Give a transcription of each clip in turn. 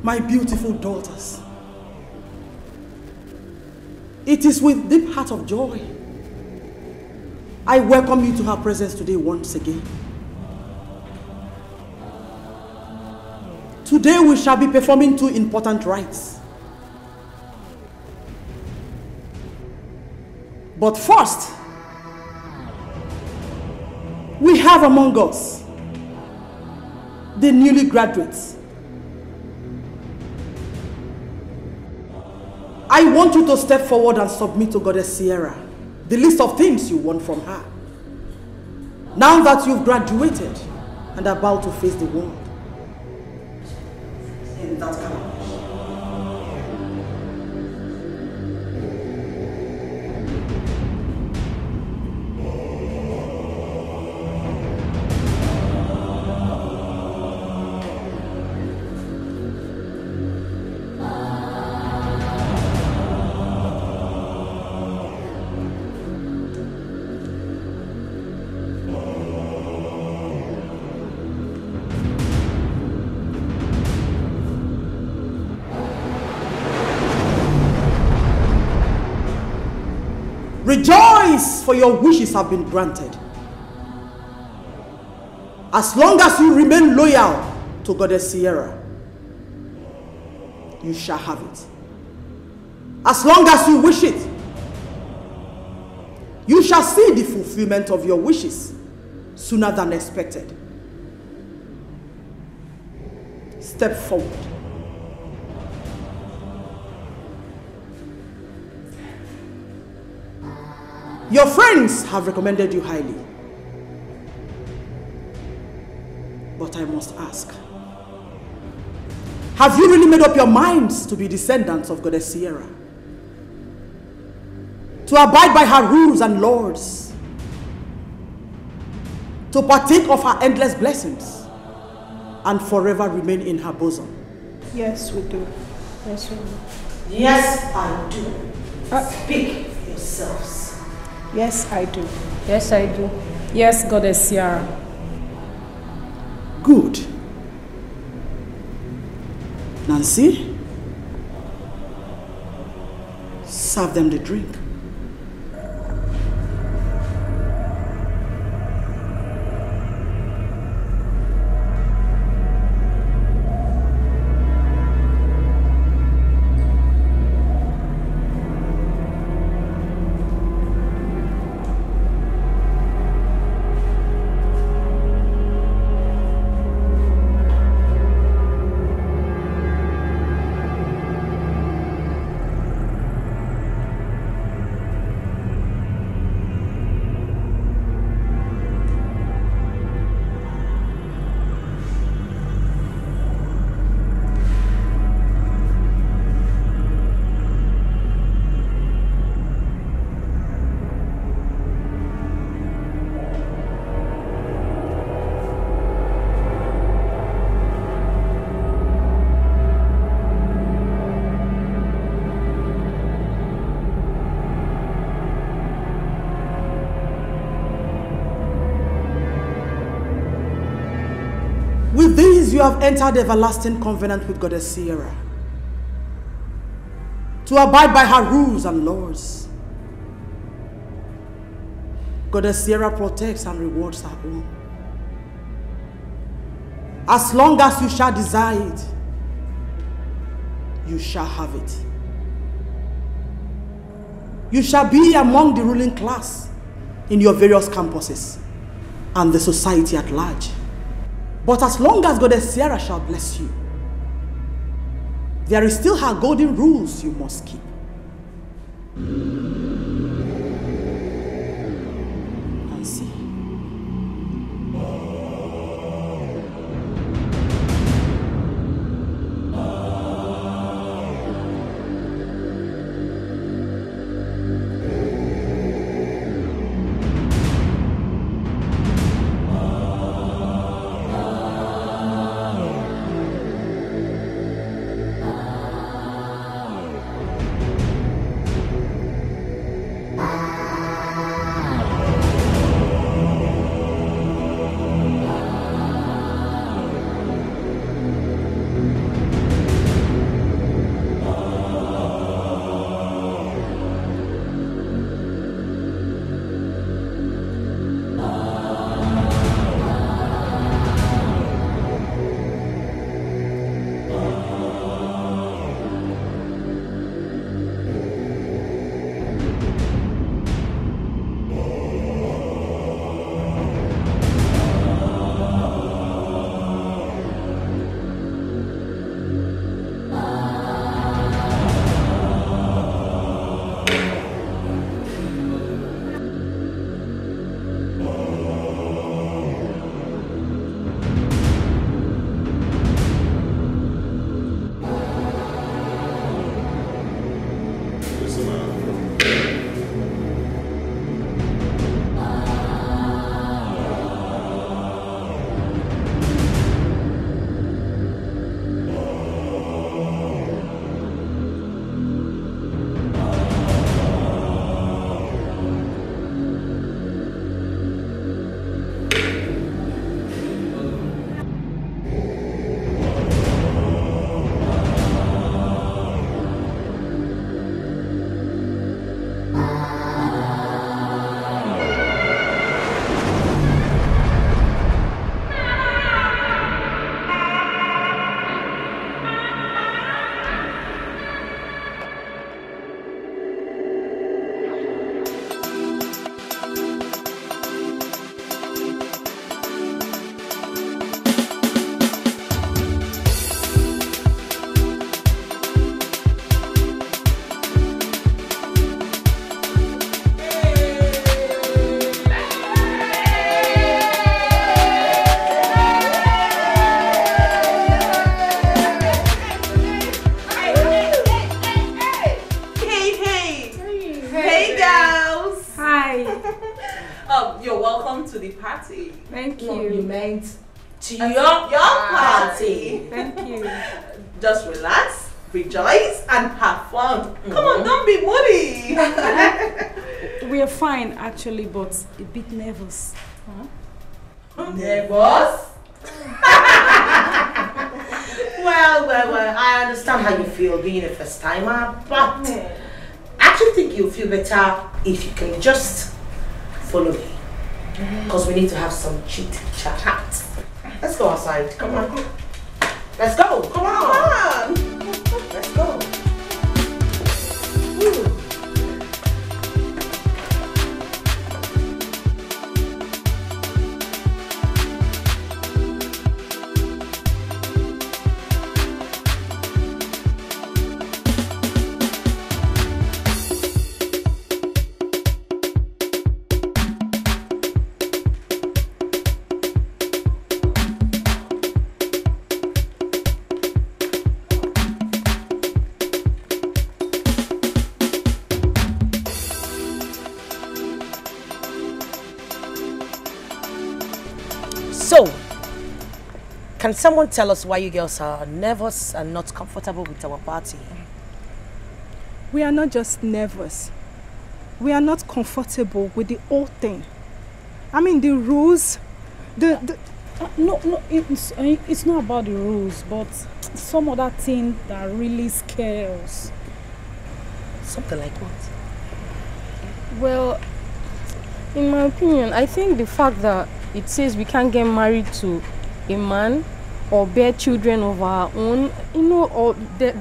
My beautiful daughters, it is with deep heart of joy I welcome you to her presence today once again. Today we shall be performing two important rites. But first, we have among us the newly graduates. I want you to step forward and submit to Goddess Sierra the list of things you want from her. Now that you've graduated and are about to face the world in that kind of Rejoice, for your wishes have been granted. As long as you remain loyal to Goddess Sierra, you shall have it. As long as you wish it, you shall see the fulfillment of your wishes sooner than expected. Step forward. Your friends have recommended you highly. But I must ask, have you really made up your minds to be descendants of Goddess Sierra? To abide by her rules and laws? To partake of her endless blessings? And forever remain in her bosom? Yes, we do. Yes, we do. Yes, I do. Speak for yourselves. Yes, I do. Yes, I do. Yes, Goddess Sierra. Good. Nancy, serve them the drink. you have entered the everlasting covenant with Goddess Sierra, to abide by her rules and laws. Goddess Sierra protects and rewards her own. As long as you shall desire it, you shall have it. You shall be among the ruling class in your various campuses and the society at large. But as long as Goddess Sierra shall bless you, there is still her golden rules you must keep. I see. Thank you. No, you meant to your party. Thank you. Just relax, rejoice, and have fun. Come on, don't be moody. We are fine actually, but a bit nervous. Nervous? Well, I understand how you feel being a first timer, but I actually think you'll feel better if you can just follow me. Because we need to have some chit chat. Let's go outside. Come on. Let's go. Come on. Let's go. Ooh. So, can someone tell us why you girls are nervous and not comfortable with our party? We are not just nervous. We are not comfortable with the whole thing. I mean, the rules, the No, it's not about the rules, but some other thing that really scares. Something like what? Well, in my opinion, I think the fact that it says we can't get married to a man or bear children of our own,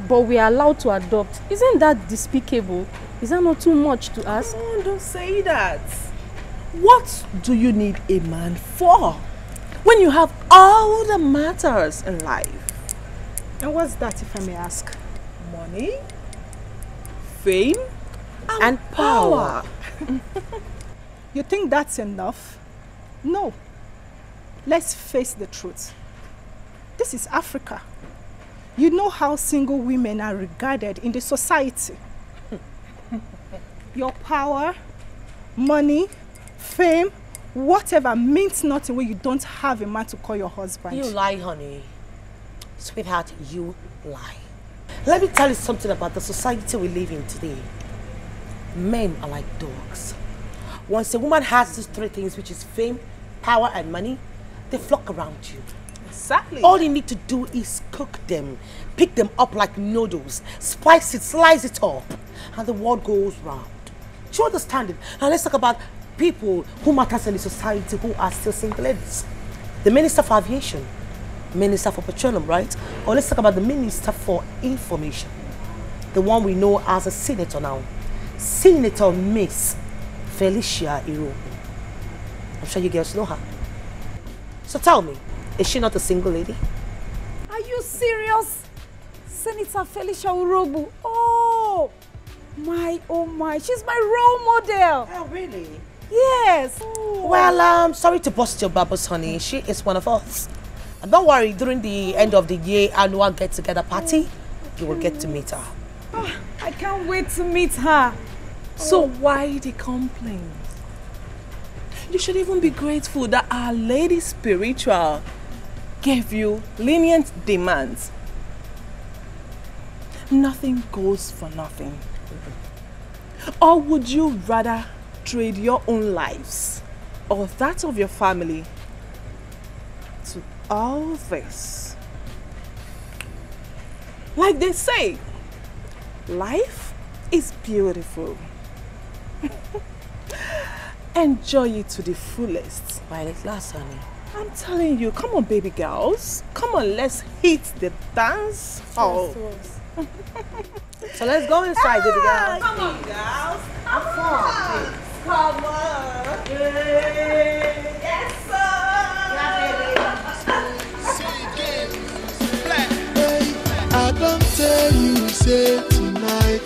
but we are allowed to adopt. Isn't that despicable? Is that not too much to ask? Oh, don't say that. What do you need a man for when you have all the matters in life? And what's that, if I may ask? Money, fame, and power. You think that's enough? No. Let's face the truth. This is Africa. You know how single women are regarded in the society. Your power, money, fame, whatever means nothing when you don't have a man to call your husband. You lie, honey. Sweetheart, you lie. Let me tell you something about the society we live in today. Men are like dogs. Once a woman has these three things, which is fame, power, and money, they flock around you. Exactly. All you need to do is cook them, pick them up like noodles, spice it, slice it up, and the world goes round. Do you understand it? Now let's talk about people who matters in the society who are still single ladies. The Minister for Aviation, Minister for Petroleum, right? Or let's talk about the Minister for Information, the one we know as a senator now, Senator Miss Felicia Irobo. I'm sure you girls know her. So tell me, is she not a single lady? Are you serious? Senator Felicia Irobo. Oh my, she's my role model. Oh, really? Yes. Oh. Well, sorry to bust your bubbles, honey. She is one of us. And don't worry, during the end of the year annual get-together party, you will get to meet her. Oh, I can't wait to meet her. So why the complaint? You should even be grateful that Our Lady Spiritual gave you lenient demands. Nothing goes for nothing. Or would you rather trade your own lives or that of your family to all this? Like they say, life is beautiful. Enjoy it to the fullest. While it lasts, honey. I'm telling you, come on, baby girls. Come on, let's hit the dance hall. So let's go inside, baby girls. Come on, girls. Come on. Come on. Yes, Hey, I don't tell you, say tonight,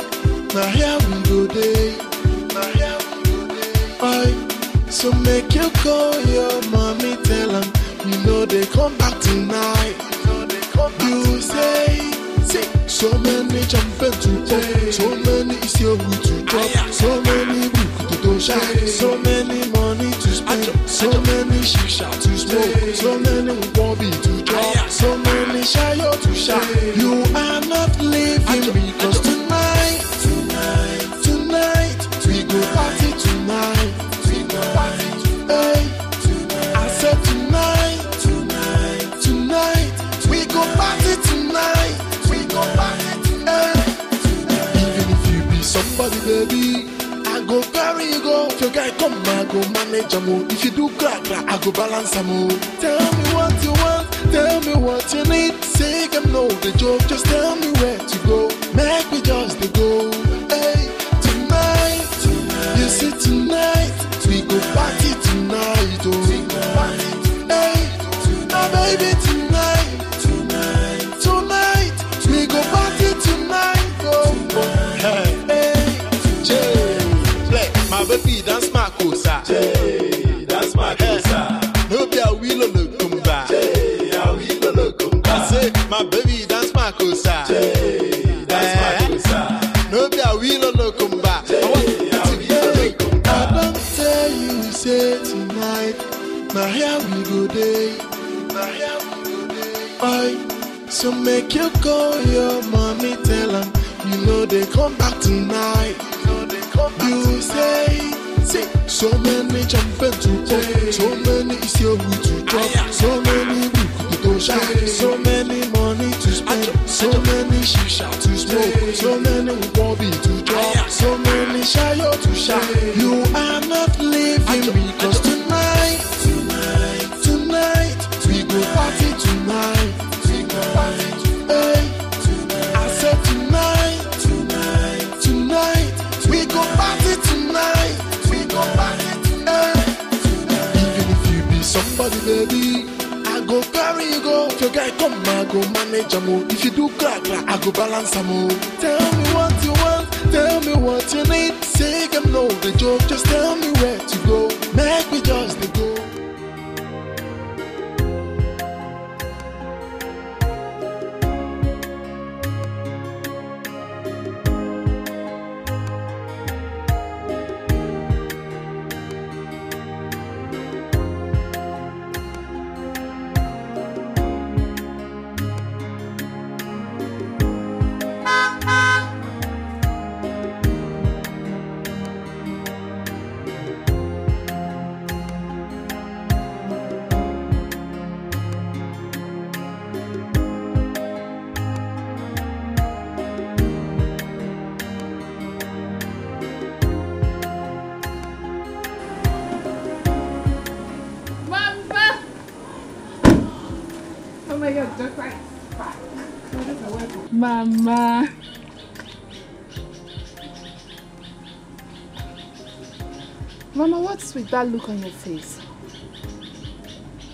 my hair will go day, my hair will go day. Aye, so make you call your mommy, tell them, you know they come back tonight. You say, so many champions to play, so many is your who to drop, so many book to do shine, so many money to spend, so many shisha to smoke, so many bobby to drop, so many shayo to shine. You are not leaving me, cause tonight, we go party tonight, hey, I said tonight, we go party tonight, even if you be somebody, baby, I go carry you go. If your guy come, I go manage a move. If you do crack, I go balance a move. Tell me what you want, tell me what you need. Say them know the joke, just tell me where to go. Make me just to go. Hey, tonight, you see tonight, we go party tonight, oh. Hey, my baby tonight, we go party tonight, oh. Hey, Jay, my baby dance my cosa. Jay, dance my cosa. No be a wheel on the kumba. Jay, a wheel on the kumba. I say, my baby dance my cosa. Jay, dance my cosa. No be a wheel on the kumba. I don't tell you, say tonight, my hair will go day, my hair will go day. Aye. So make you call your mommy, tell them, you know they come back tonight. You say, so many champions to play, so many is your who to drop, so many So many shisha to smoke, so many bobby to drop, so many shayo to shine. You are not leaving me, cause tonight, we go party tonight. Hey, I said tonight, we go party tonight. We go party tonight. Even if you be somebody, baby, I go carry you go. If your guy come, I go manage a move. If you do crack, I go balance a move. Tell me what you want, tell me what you need. Say them no, the joke, just tell me where to go. Make me just the go. Mama. Mama, what's with that look on your face?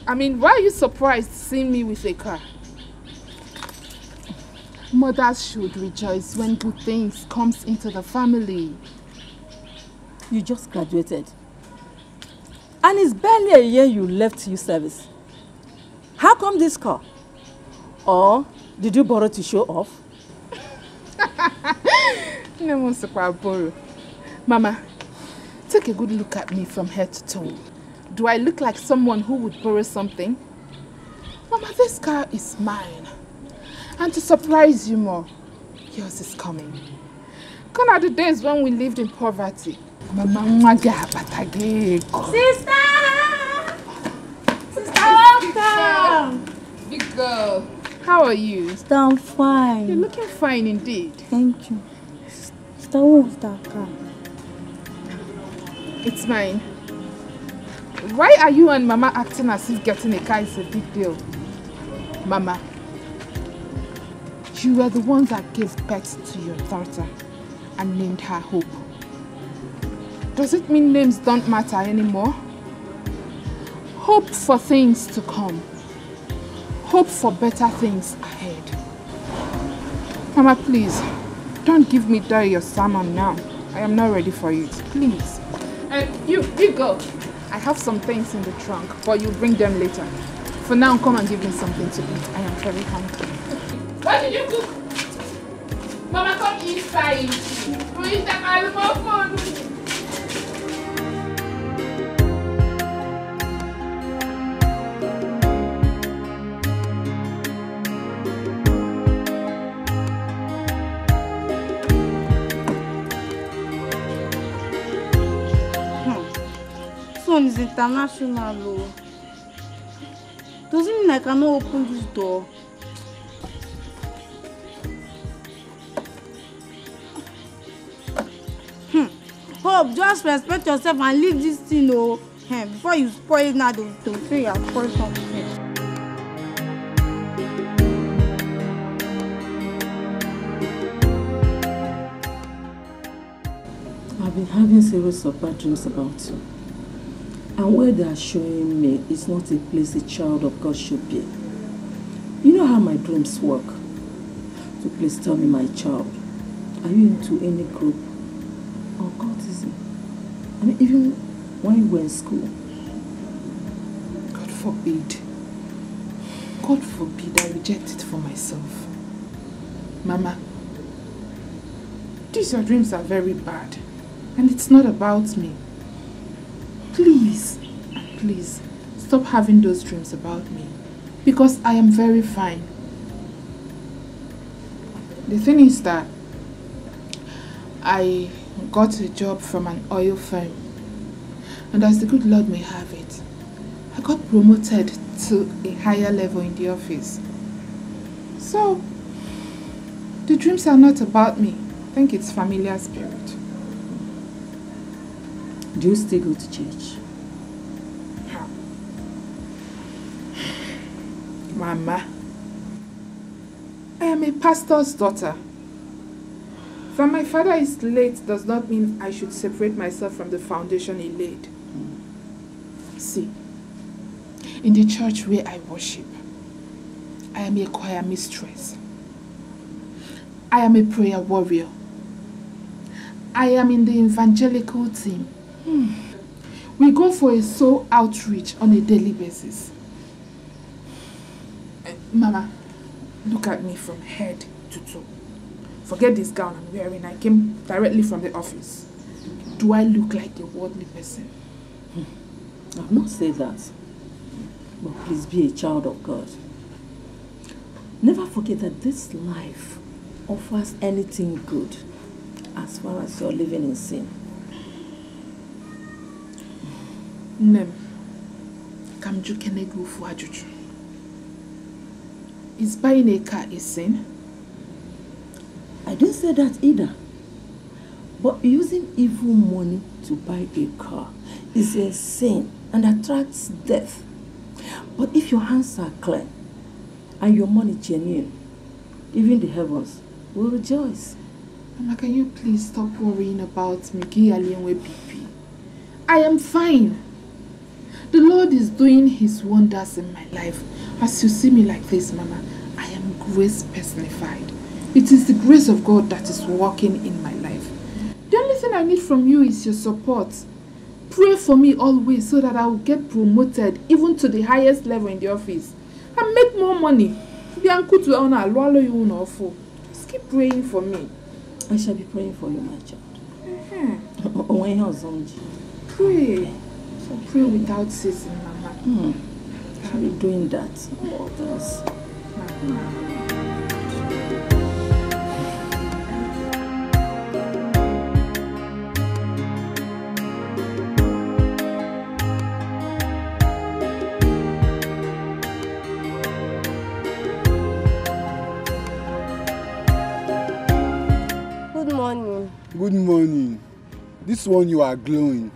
I mean, why are you surprised seeing me with a car? Mothers should rejoice when good things comes into the family. You just graduated. And it's barely a year you left youth service. How come this car? Or did you borrow to show off? No, borrow. Mama, take a good look at me from head to toe. Do I look like someone who would borrow something? Mama, this car is mine. And to surprise you more, yours is coming. Gone are the days when we lived in poverty. Mama, Sister! Welcome! Big girl, how are you? Sister, I'm fine. You're looking fine indeed. Thank you. Sister, what's that car? It's mine. Why are you and Mama acting as if getting a car is a big deal? Mama, you were the one that gave birth to your daughter and named her Hope. Does it mean names don't matter anymore? Hope for things to come. Hope for better things ahead. Mama, please, don't give me your sermon now. I am not ready for it. Please. You go. I have some things in the trunk, but you bring them later. For now, come and give me something to eat. I am very hungry. What did you cook? Mama, come inside. We eat the Is international. Doesn't mean I cannot open this door. Hope, just respect yourself and leave this thing before you spoil it now. They'll say you have spoiled something. I've been having series of bad dreams about you. And where they are showing me is not a place a child of God should be. You know how my dreams work. So please tell me, my child, are you into any group or cultism? I mean, even when you were in school. God forbid. God forbid I reject it for myself. Mama, these your dreams are very bad. And it's not about me. Please, please, stop having those dreams about me. Because I am very fine. The thing is that I got a job from an oil firm. And as the good Lord may have it, I got promoted to a higher level in the office. So, The dreams are not about me. I think it's familiar spirit. Do you still go to church? Mama, I am a pastor's daughter. That my father is late does not mean I should separate myself from the foundation he laid. See, in the church where I worship, I am a choir mistress. I am a prayer warrior. I am in the evangelical team. We go for a soul outreach on a daily basis. Mama, look at me from head to toe. Forget this gown I'm wearing. I came directly from the office. Do I look like a worldly person? I've not said that. But please be a child of God. Never forget that this life offers anything good as far as you're living in sin. Nem, kamju kenegu fu ajuju. Is buying a car a sin? I didn't say that either. But using evil money to buy a car is a sin and attracts death. But if your hands are clean and your money genuine, even the heavens will rejoice. Mama, can you please stop worrying about me? BP? I am fine. The Lord is doing His wonders in my life. As you see me like this, Mama, I am grace personified. It is the grace of God that is working in my life. The only thing I need from you is your support. Pray for me always so that I will get promoted even to the highest level in the office and make more money. Just keep praying for me. I shall be praying for you, my child. Pray. So pray without ceasing, Mama. I'll be doing that. What else? Good morning. Good morning. This one you are glowing.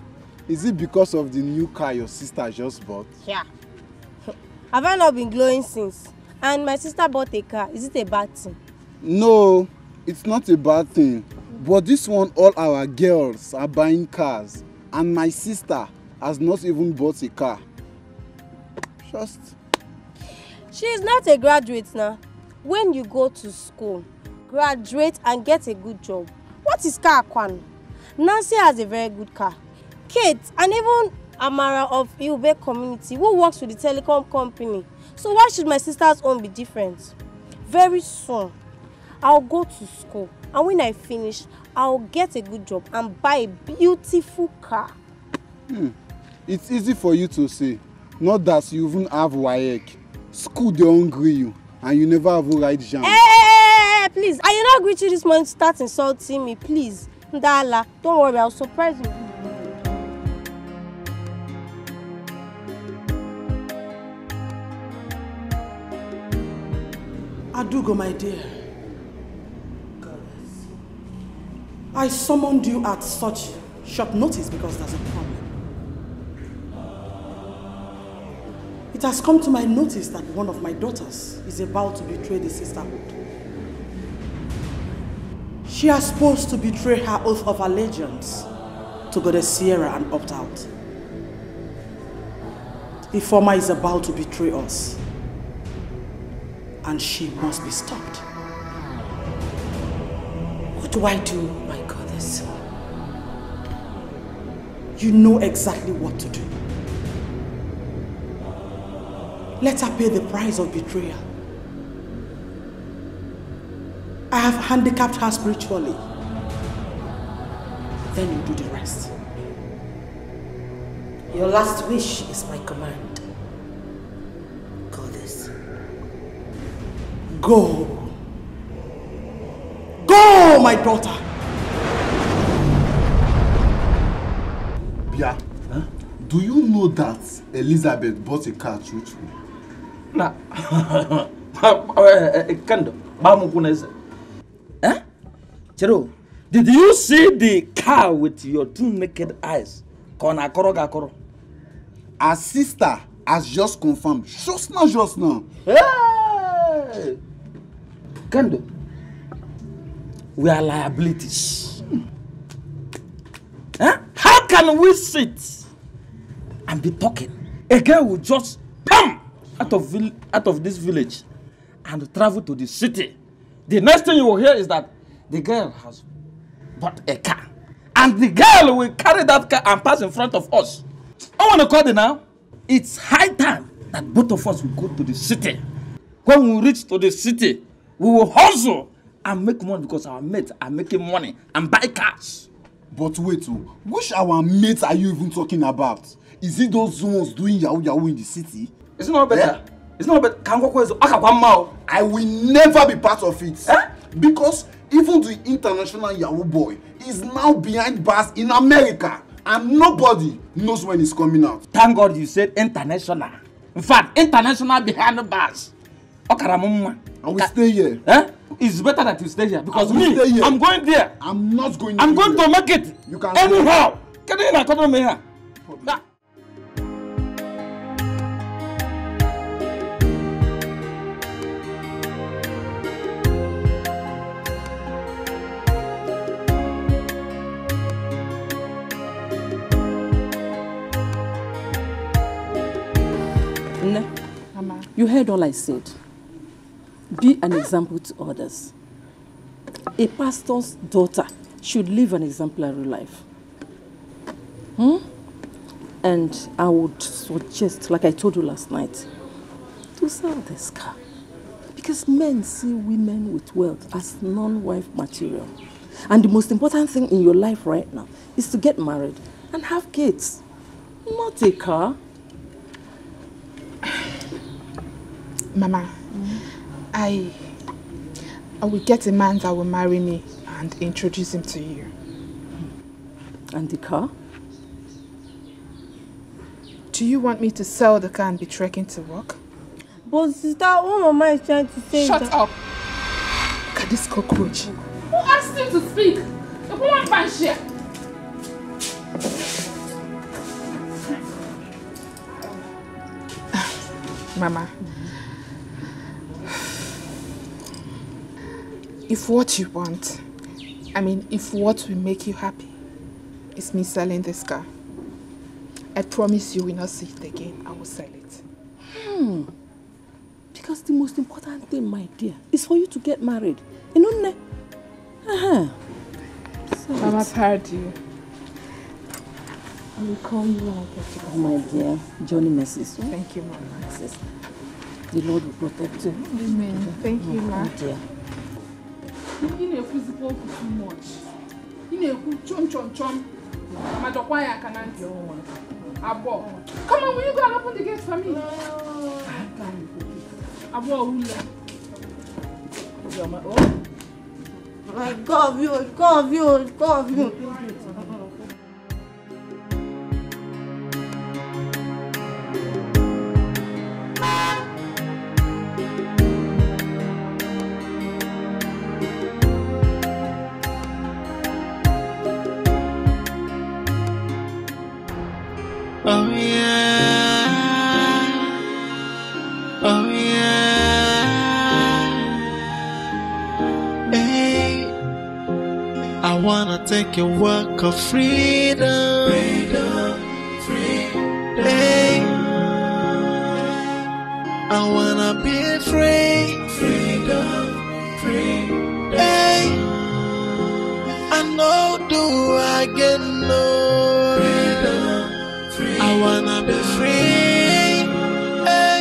Is it because of the new car your sister just bought? Yeah. Have I not been glowing since? And my sister bought a car. Is it a bad thing? No, it's not a bad thing. But this one, all our girls are buying cars. And my sister has not even bought a car. She is not a graduate now. When you go to school, graduate and get a good job. What is car, Kwan? Nancy has a very good car. Kate and even Amara of Hilbert community who works with the telecom company. So why should my sister's own be different? Very soon, I'll go to school, and when I finish, I'll get a good job and buy a beautiful car. It's easy for you to say. Not that you even have WAEC. School they hungry you, and you never have ride jam. Hey, please, I did not greet you this morning to start insulting me, please. Ndala, don't worry, I'll surprise you. Adugo, my dear. I summoned you at such short notice because there's a problem. It has come to my notice that one of my daughters is about to betray the sisterhood. She is supposed to betray her oath of allegiance to Goddess Sierra and opt out. Ifeoma is about to betray us, and she must be stopped. What do I do, my goddess? You know exactly what to do. Let her pay the price of betrayal. I have handicapped her spiritually. Then you do the rest. Your last wish is my command, goddess. Go. Go, my daughter. Bia, do you know that Elizabeth bought a car through? Nah. Kando, bamu kuneza. Chero, did you see the car with your 2 naked eyes? Kona koro. Our sister has just confirmed. Just now. Hey! Kendo, we are liabilities. Huh? How can we sit and be talking? A girl will just come out of this village and travel to the city. The next thing you will hear is that the girl has bought a car. And the girl will carry that car and pass in front of us. I want to call it now. It's high time that both of us will go to the city. When we reach to the city, we will hustle and make money because our mates are making money and buy cars. But wait, which our mates are you even talking about? Is it those ones doing yahoo in the city? It's not better. Yeah. It's not better. I will never be part of it. Because even the international Yahoo boy is now behind bars in America. And nobody knows when it's coming out. Thank God you said international. In fact, international behind the bars. I will stay here. It's better that you stay here. Because me, I'm going there. I'm not going I'm going to make it. You can anyhow. Can you not come here? Mama. You heard all I said. Be an example to others. A pastor's daughter should live an exemplary life. And I would suggest, like I told you last night, to sell this car. Because men see women with wealth as non-wife material. And the most important thing in your life right now is to get married and have kids. Not a car. Mama, I will get a man that will marry me and introduce him to you. And the car? Do you want me to sell the car and be trekking to work? But sister, what Mama is trying to say. Shut up! Look at this cockroach. Who asked you to speak? The woman can share. Mama, if what you want, if what will make you happy is me selling this car, I promise you will not see it again. I will sell it. Because the most important thing, my dear, is for you to get married. You know? Mama's heard you. I will call you when I get you. Oh, my dear. Johnny messes. Thank you, Mama. The Lord will protect you. Amen. Thank you, Ma. Dear. You know, physical too much. You know, chom. Madokwaya can't do. Abo. Come on, will you go and open the gate for me? Abo, my God, you. Oh yeah, hey, I wanna take a walk of freedom, hey, I wanna be free, hey, I know do I get no freedom. I wanna be free, hey,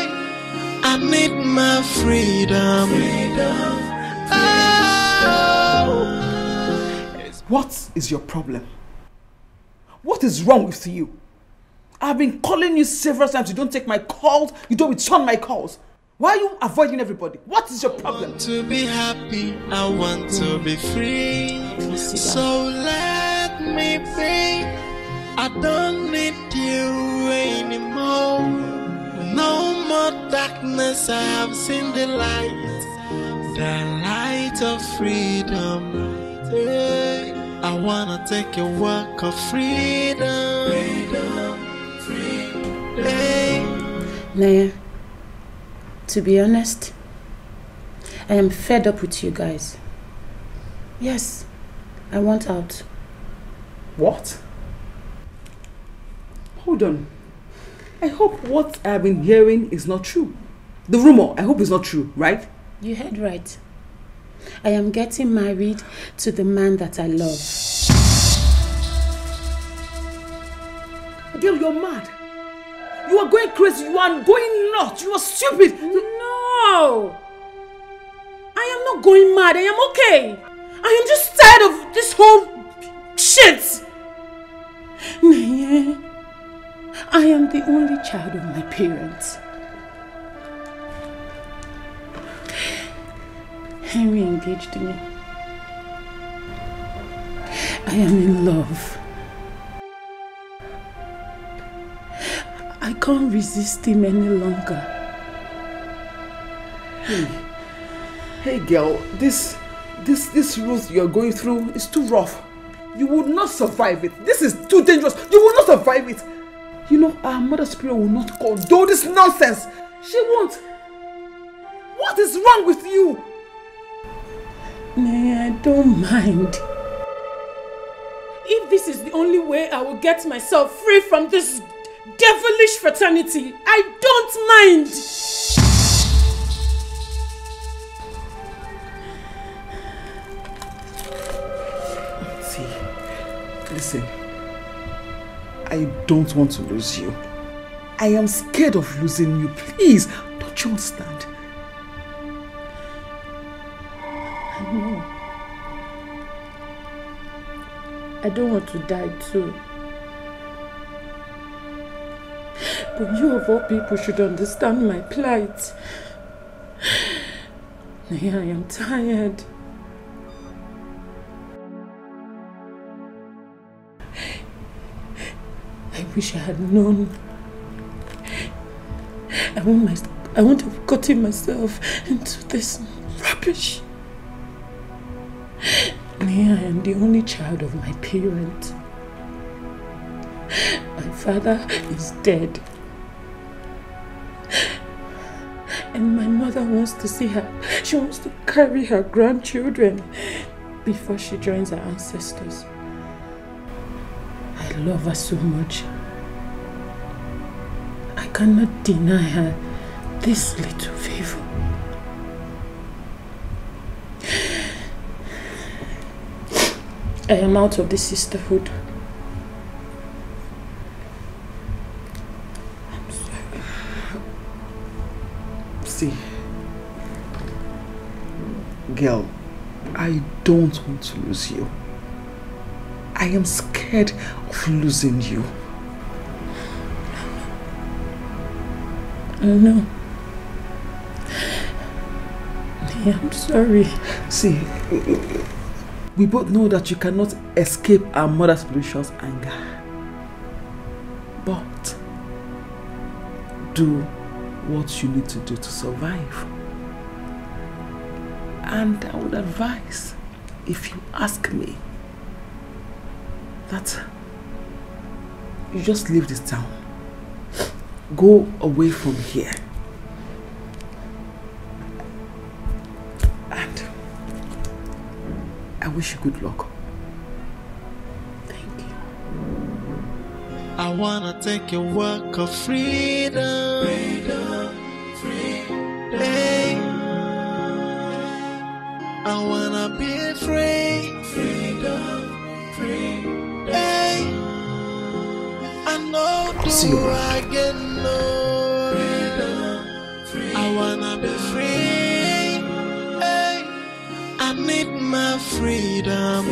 I need my freedom. Oh. What is your problem? What is wrong with you? I've been calling you several times. You don't take my calls. You don't return my calls. Why are you avoiding everybody? What is your problem? I want to be happy. I want to be free. So let me be. I don't need you anymore. No more darkness. I have seen the light. The light night of freedom. Hey, I wanna take a walk of freedom. Hey. Naya, to be honest, I am fed up with you guys. Yes, I want out. What? Hold on. I hope what I've been hearing is not true. The rumor, I hope it's not true, right? You heard right. I am getting married to the man that I love. Girl, you're mad. You are going crazy. You are going nuts. You are stupid. No! I am not going mad. I am okay. I am just tired of this whole shit. Naya, I am the only child of my parents. Henry engaged me. I am in love. I can't resist him any longer. Hey girl, this route you're going through is too rough. You will not survive it. This is too dangerous. You will not survive it. You know, our mother spirit will not condone this nonsense. She won't. What is wrong with you? Nay, I don't mind. If this is the only way I will get myself free from this devilish fraternity, I don't mind. See, listen. I don't want to lose you. I am scared of losing you. Please, don't you understand? I know. I don't want to die too. But you of all people should understand my plight. I am tired. I wish I had known. I won't have gotten myself into this rubbish. I am the only child of my parent. My father is dead. And my mother wants to see her. She wants to carry her grandchildren before she joins her ancestors. I love her so much. I cannot deny her this little favor. I am out of the sisterhood. I'm sorry. See, girl, I don't want to lose you. I am scared of losing you. I know. I'm sorry. See, we both know that you cannot escape our mother's spiritual anger. But do what you need to do to survive. And I would advise, if you ask me, that you just leave this town. Go away from here. And I wish you good luck. Thank you. I wanna take a walk of freedom. Hey. I wanna be free. Hey. I know I get no. I wanna be free. Hey. I need my freedom.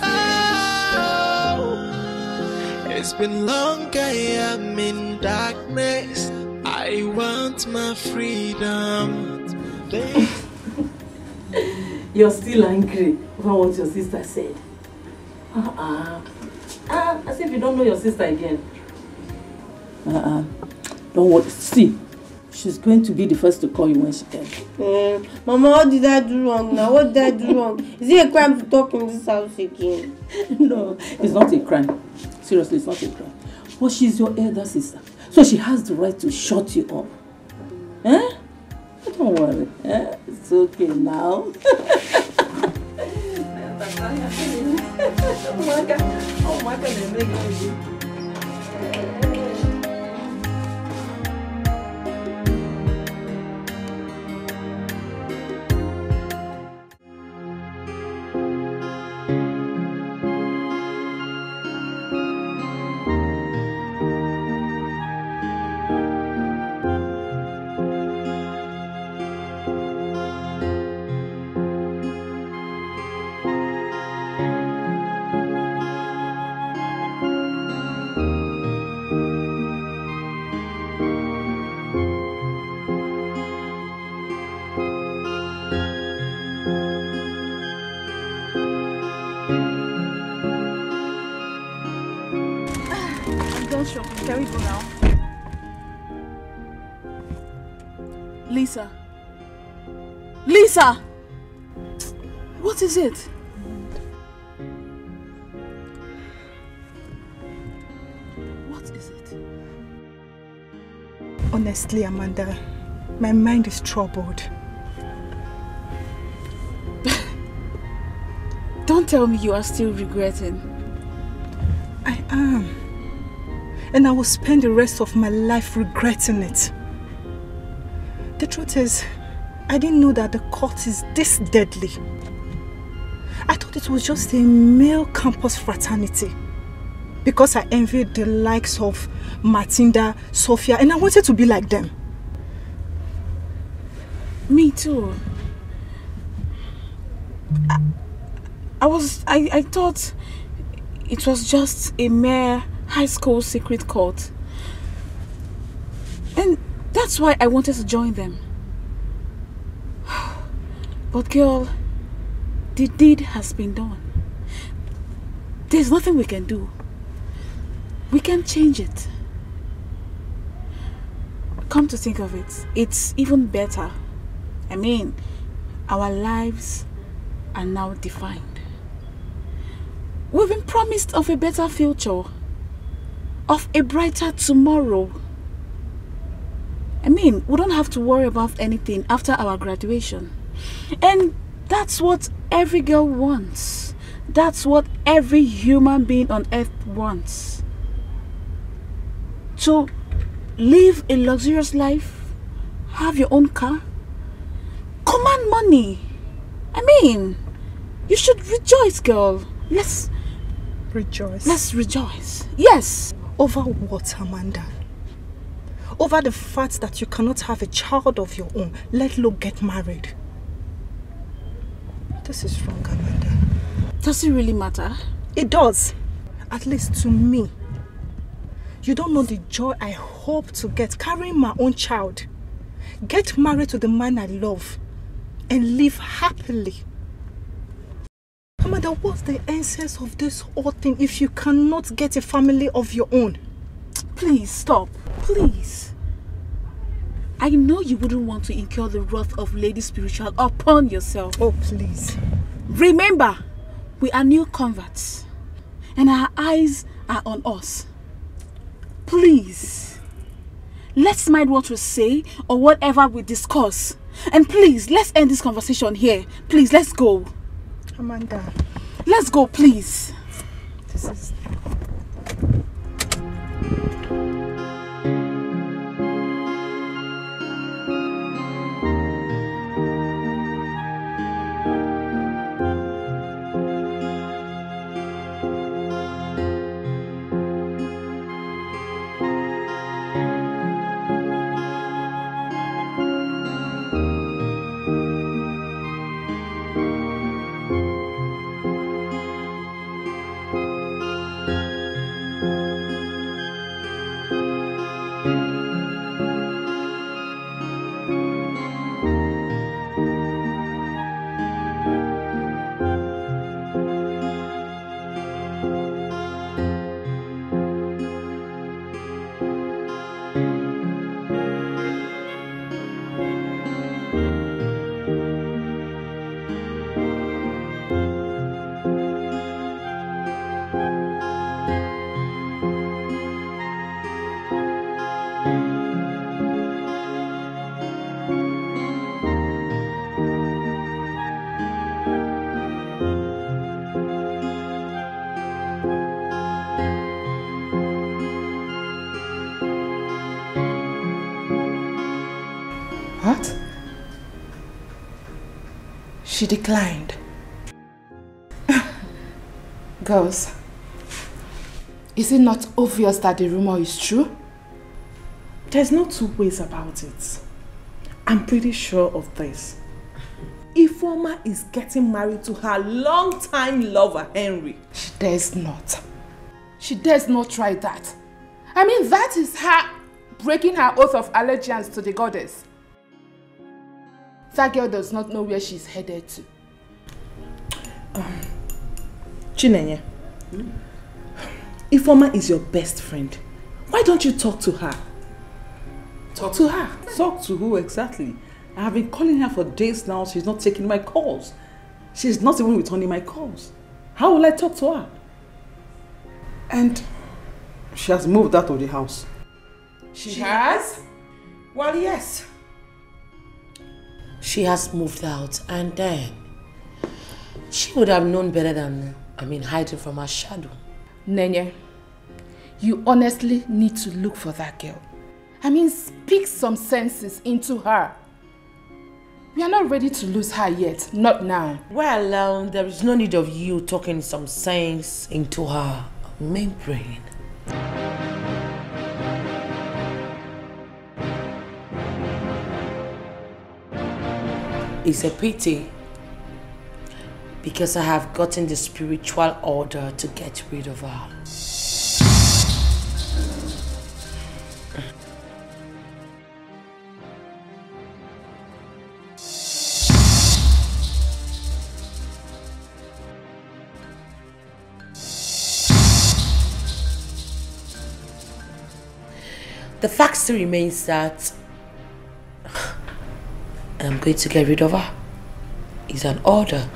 Oh. It's been long, I am in darkness. I want my freedom. You're still angry over what your sister said. As if you don't know your sister again. Don't worry. See, She's going to be the first to call you when she can. Mama, what did I do wrong now? What did I do wrong? Is it a crime to talk in this house again? No, it's not a crime. Seriously, it's not a crime. But she's your elder sister. So she has the right to shut you up. Eh? Don't worry. Eh? It's okay now. Oh my God. Can we go now? Lisa. Lisa! What is it? What is it? Honestly, Amanda, my mind is troubled. Don't tell me you are still regretting. I am. And I will spend the rest of my life regretting it. The truth is, I didn't know that the cult is this deadly. I thought it was just a male campus fraternity. Because I envied the likes of Matilda, Sophia, and I wanted to be like them. Me too. I thought it was just a mere high school secret cult. And that's why I wanted to join them. But girl, the deed has been done. There's nothing we can do. We can't change it. Come to think of it, it's even better. I mean, our lives are now defined. We've been promised of a better future, of a brighter tomorrow. I mean, we don't have to worry about anything after our graduation. And that's what every girl wants. That's what every human being on earth wants. To live a luxurious life, have your own car, command money. I mean, you should rejoice, girl. Let's rejoice. Let's rejoice. Yes. Over what, Amanda? Over the fact that you cannot have a child of your own, let alone get married. This is wrong, Amanda. Does it really matter? It does. At least to me. You don't know the joy I hope to get carrying my own child. Get married to the man I love and live happily. Amanda, what's the essence of this whole thing if you cannot get a family of your own? Please stop. Please. I know you wouldn't want to incur the wrath of Lady Spiritual upon yourself. Oh, please. Remember, we are new converts and our eyes are on us. Please. Let's mind what we say or whatever we discuss. And please, let's end this conversation here. Please, let's go. Amanda. Let's go, please. This is... She declined. Girls, is it not obvious that the rumor is true? There's no two ways about it. I'm pretty sure of this. Ifeoma is getting married to her long-time lover, Henry. She dares not. She dares not try that. I mean, that is her breaking her oath of allegiance to the goddess. That girl does not know where she's headed to. Chinenye, Ifeoma is your best friend. Why don't you talk to her? Talk to her. Talk to who exactly? I have been calling her for days now. She's not taking my calls. She's not even returning my calls. How will I talk to her? And she has moved out of the house. She has? Well, yes. She has moved out, and then she would have known better than, hiding from her shadow. Nenye, you honestly need to look for that girl. Speak some senses into her. We are not ready to lose her yet, not now. Well, there is no need of you talking some sense into her main brain. It's a pity, because I have gotten the spiritual order to get rid of her. The fact still remains that I'm going to get rid of her. It's an order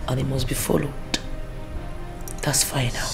and it must be followed. That's fine now.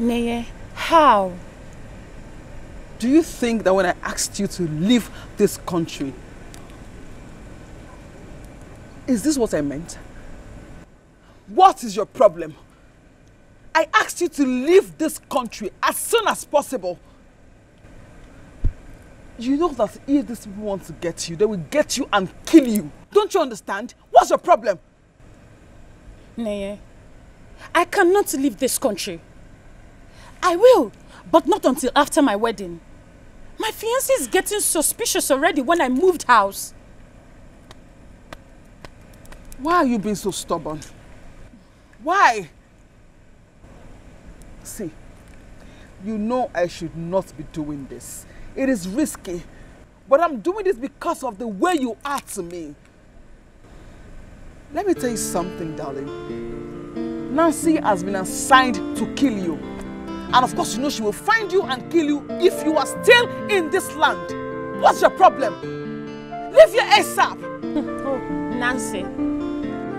Neye, how? Do you think that when I asked you to leave this country, is this what I meant? What is your problem? I asked you to leave this country as soon as possible. You know that if these people want to get you, they will get you and kill you. Don't you understand? What's your problem? Neye, I cannot leave this country. I will, but not until after my wedding. My fiancé is getting suspicious already when I moved house. Why are you being so stubborn? Why? See, you know I should not be doing this. It is risky, but I'm doing this because of the way you are to me. Let me tell you something, darling. Nancy has been assigned to kill you. And of course, you know she will find you and kill you if you are still in this land. What's your problem? Leave here ASAP. Oh, Nancy.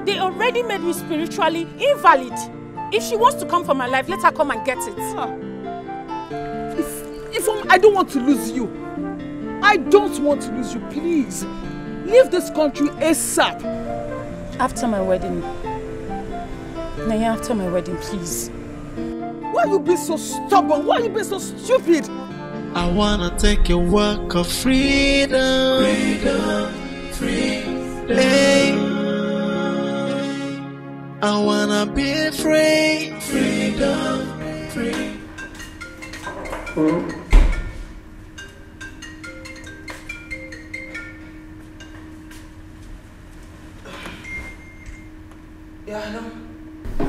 They already made me spiritually invalid. If she wants to come for my life, let her come and get it. If I don't want to lose you. I don't want to lose you, please. Leave this country ASAP. After my wedding. Naya, after my wedding, please. Why are you being so stubborn? Why are you being so stupid? I wanna take a walk of freedom. Freedom, freedom. Hey. I wanna be free. Freedom, free. Yeah, hello.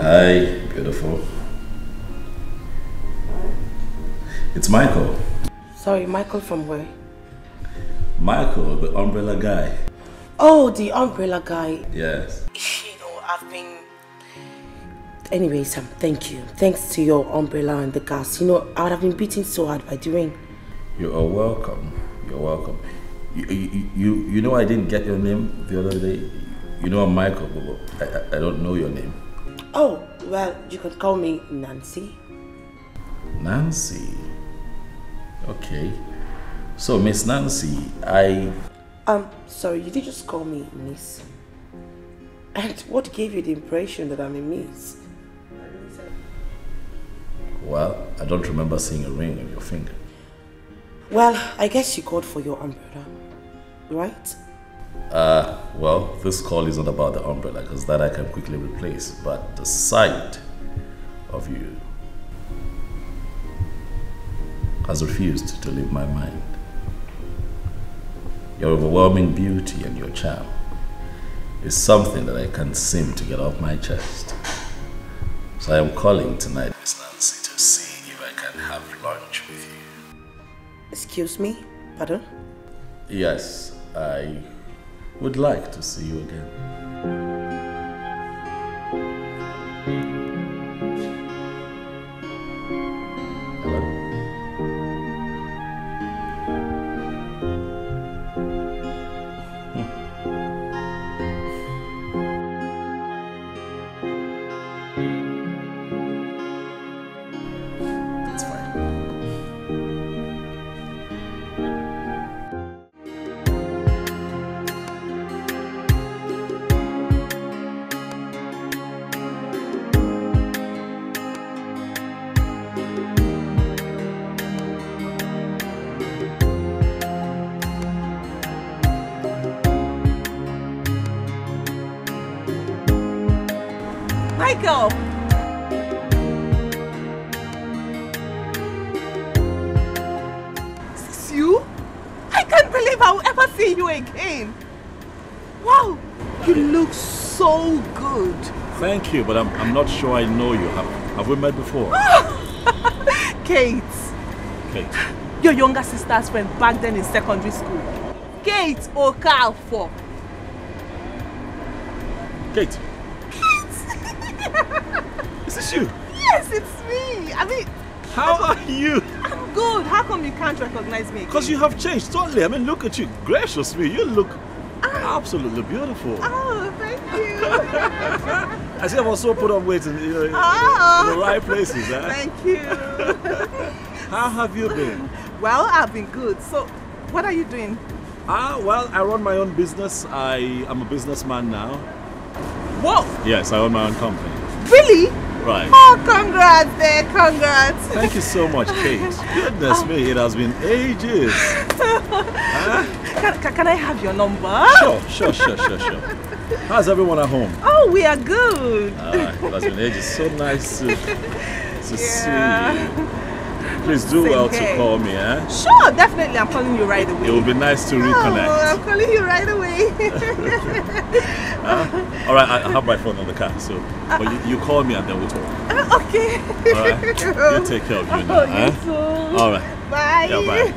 Hi, beautiful. It's Michael. Sorry, Michael from where? Michael, the umbrella guy. Oh, the umbrella guy. Yes. You know, I've been... Anyways, thank you. Thanks to your umbrella and the gas. You know, I would have been beaten so hard by the rain. You are welcome. You're welcome. You know I didn't get your name the other day? You know I'm Michael, but I don't know your name. Oh, well, you could call me Nancy. Nancy? Okay. So, Miss Nancy, sorry, you did just call me Miss. And what gave you the impression that I'm a Miss? Well, I don't remember seeing a ring on your finger. Well, I guess you called for your umbrella, right? Well, this call is not about the umbrella, because that I can quickly replace, but the sight of you has refused to leave my mind. Your overwhelming beauty and your charm is something that I can't seem to get off my chest. So I am calling tonight, Miss Nancy, to see if I can have lunch with you. Excuse me? Pardon? Yes, I would like to see you again. Michael! Is this you? I can't believe I will ever see you again. Wow, you look so good. Thank you, but I'm not sure I know you. Have we met before? Kate. Kate. Your younger sister's friend back then in secondary school. Kate Okafor. Kate. Is this you? Yes, it's me. I mean... How are you? I'm good. How come you can't recognize me again? Because you have changed totally. I mean, look at you. Gracious me. You look absolutely beautiful. Oh, thank you. I see I've also put on weight in, in the right places. Huh? Thank you. How have you been? Well, I've been good. So, what are you doing? Well, I run my own business. I am a businessman now. Whoa! Yes, I own my own company. Really? Right. Oh, congrats there, congrats. Thank you so much, Kate. Goodness me, it has been ages. Huh? Can I have your number? Sure. How's everyone at home? Oh, we are good. It has been ages. So nice to see you. Please do well to call me, eh? Sure, definitely. I'm calling you right away. It would be nice to reconnect. Oh, I'm calling you right away. All right, I have my phone on the car, so but you call me and then we'll talk. Okay. All right. You take care of you now. You too. All right. Bye. Yeah, bye.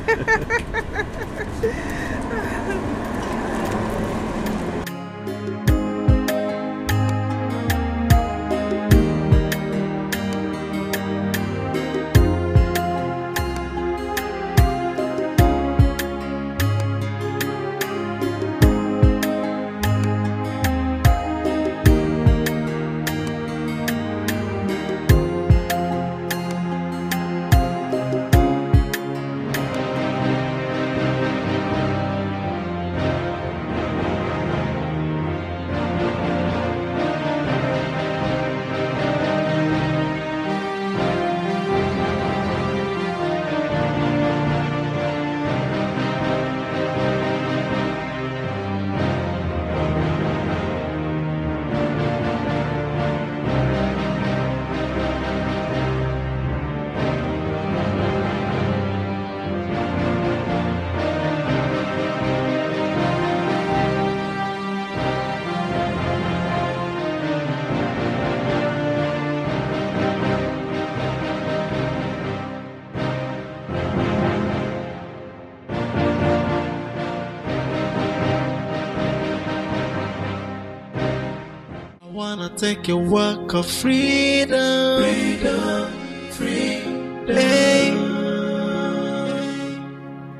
Take a walk of freedom. Hey,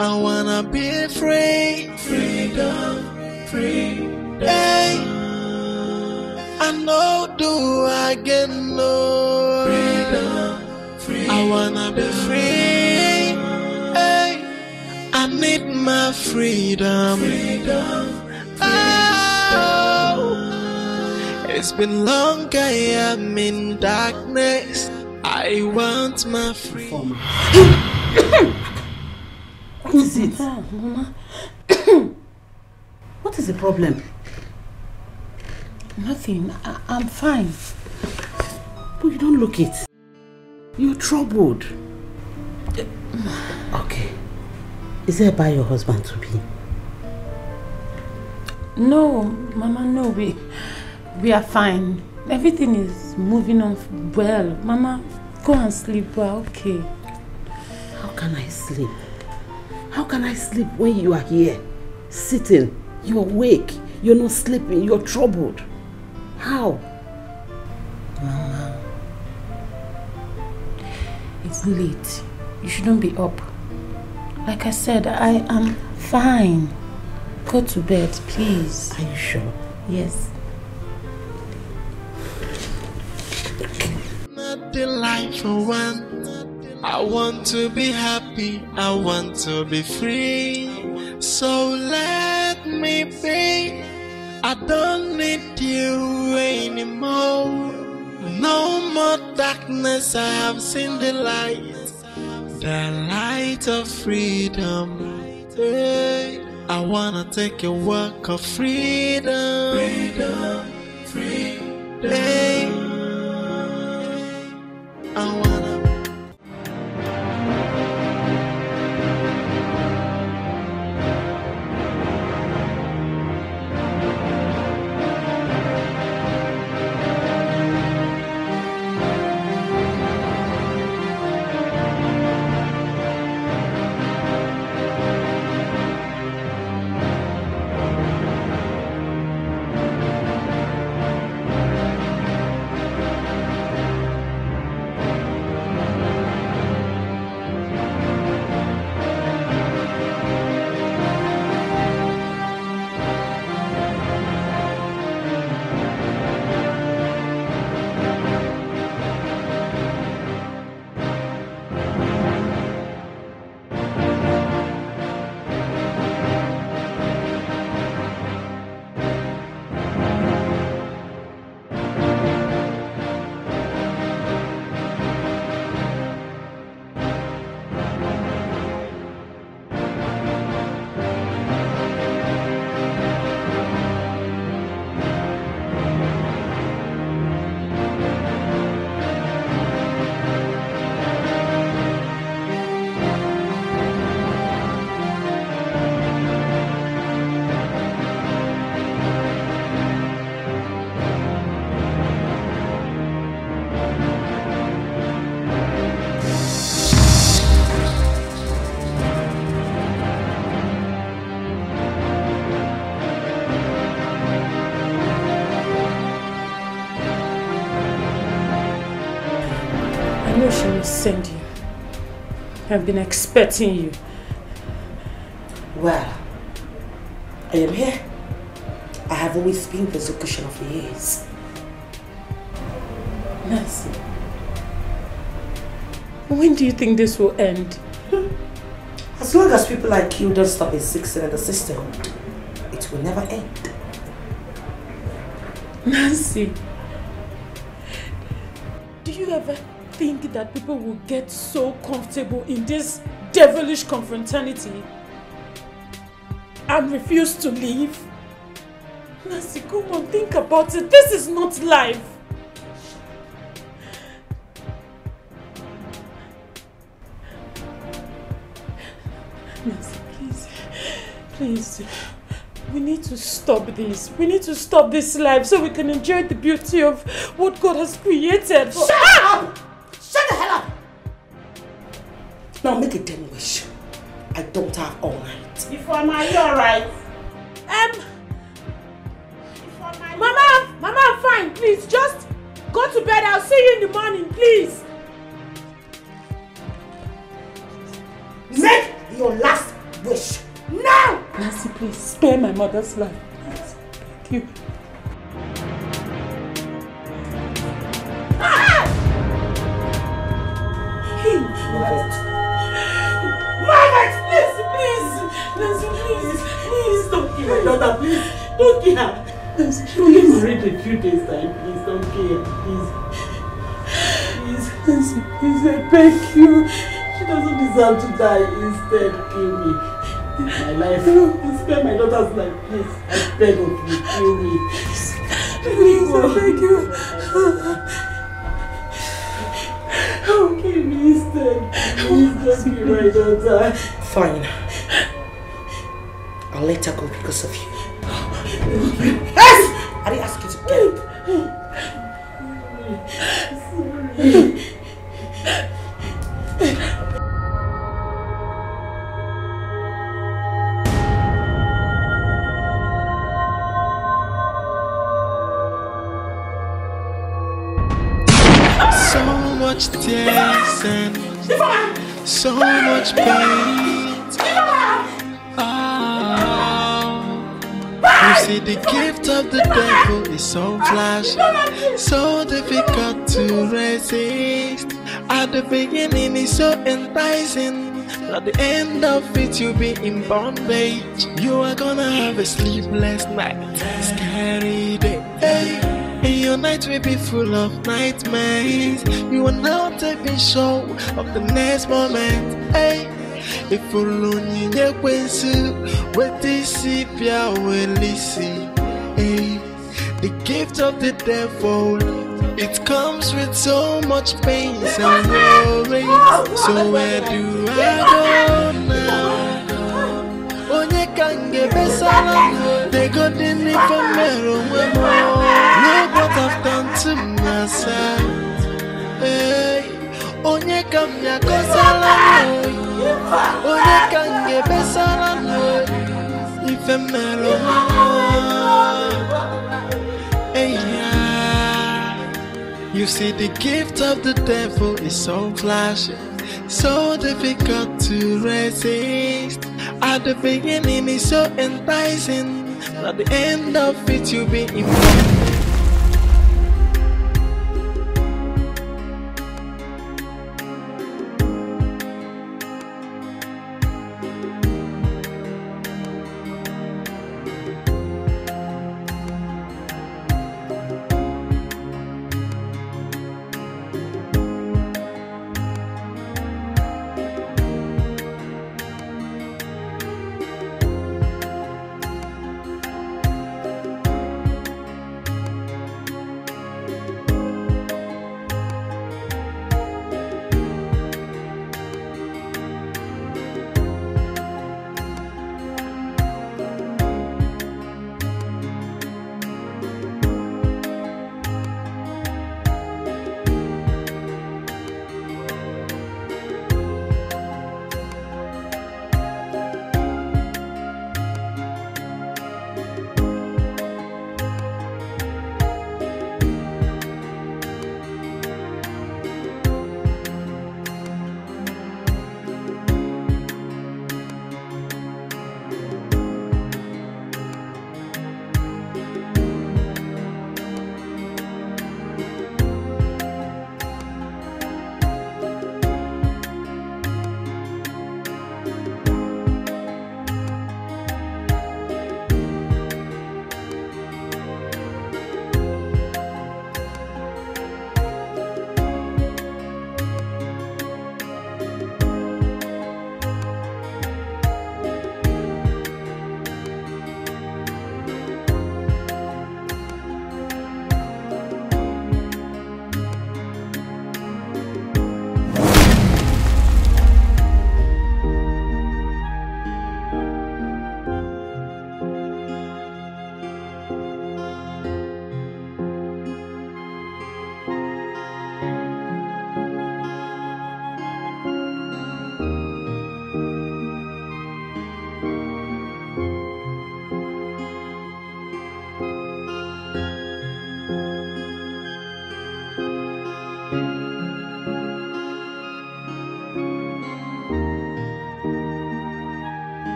I wanna be free. Hey, I know do I get no. I wanna be free. Hey, I need my freedom. It's been long, I am in darkness. I want my freedom. What is it? Mama. What is the problem? Nothing. I'm fine. But you don't look it. You're troubled. Okay. Is it by your husband to be? No, Mama, no. We are fine. Everything is moving on well. Mama, go and sleep. We're okay. How can I sleep? How can I sleep when you are here? Sitting. You're awake. You're not sleeping. You're troubled. How? Mama, it's late. You shouldn't be up. Like I said, I am fine. Go to bed, please. Are you sure? Yes. Not the life I want. I want to be happy. I want to be free. So let me be. I don't need you anymore. No more darkness. I have seen the light of freedom. Hey, I wanna take a walk of freedom. Hey, I wanna. send you. I've been expecting you. Well, I am here. I have always been the execution of the years. Nancy, when do you think this will end? As long as people like you don't stop existing in the system, it will never end. Nancy, do you ever think that people will get so comfortable in this devilish confraternity and refuse to leave? Nancy, go on, think about it. This is not life. Nancy, please, we need to stop this. We need to stop this life so we can enjoy the beauty of what God has created. Shut up! Shut the hell up! Now make a damn wish. I don't have all night. Ifeoma, are you alright? Mama, I'm fine. Please, just go to bed. I'll see you in the morning, please. Make your last wish now! Nancy, please spare my mother's life. Please, thank you. Please don't kill my daughter, please. Don't kill her. She will get married in a few days time. Please don't kill her, please. Please, please, I beg you. She doesn't deserve to die. Instead, kill me. It's my life. Please spare my daughter's life, please. I beg of you, kill me. Please, I beg you. Oh, kill me instead. Please don't kill my daughter. Fine. I'll let her go because of you. Yes! I didn't ask you to get So much tears and so much pain. You see, the gift of the devil is so flashy, so difficult to resist. At the beginning, it's so enticing. At the end of it, you'll be in bondage. You are gonna have a sleepless night, scary day. And your night will be full of nightmares. You are not even sure of the next moment. If only you what this will listen. The gift of the devil, it comes with so much pain and worry. So where do I go now? Onye can get better. They got the need for me. Look what I've done to myself. Onye can ya kosala. Onye can get better. If I'm you see, the gift of the devil is so flashy, so difficult to resist. At the beginning, it's so enticing. At the end of it, you'll be in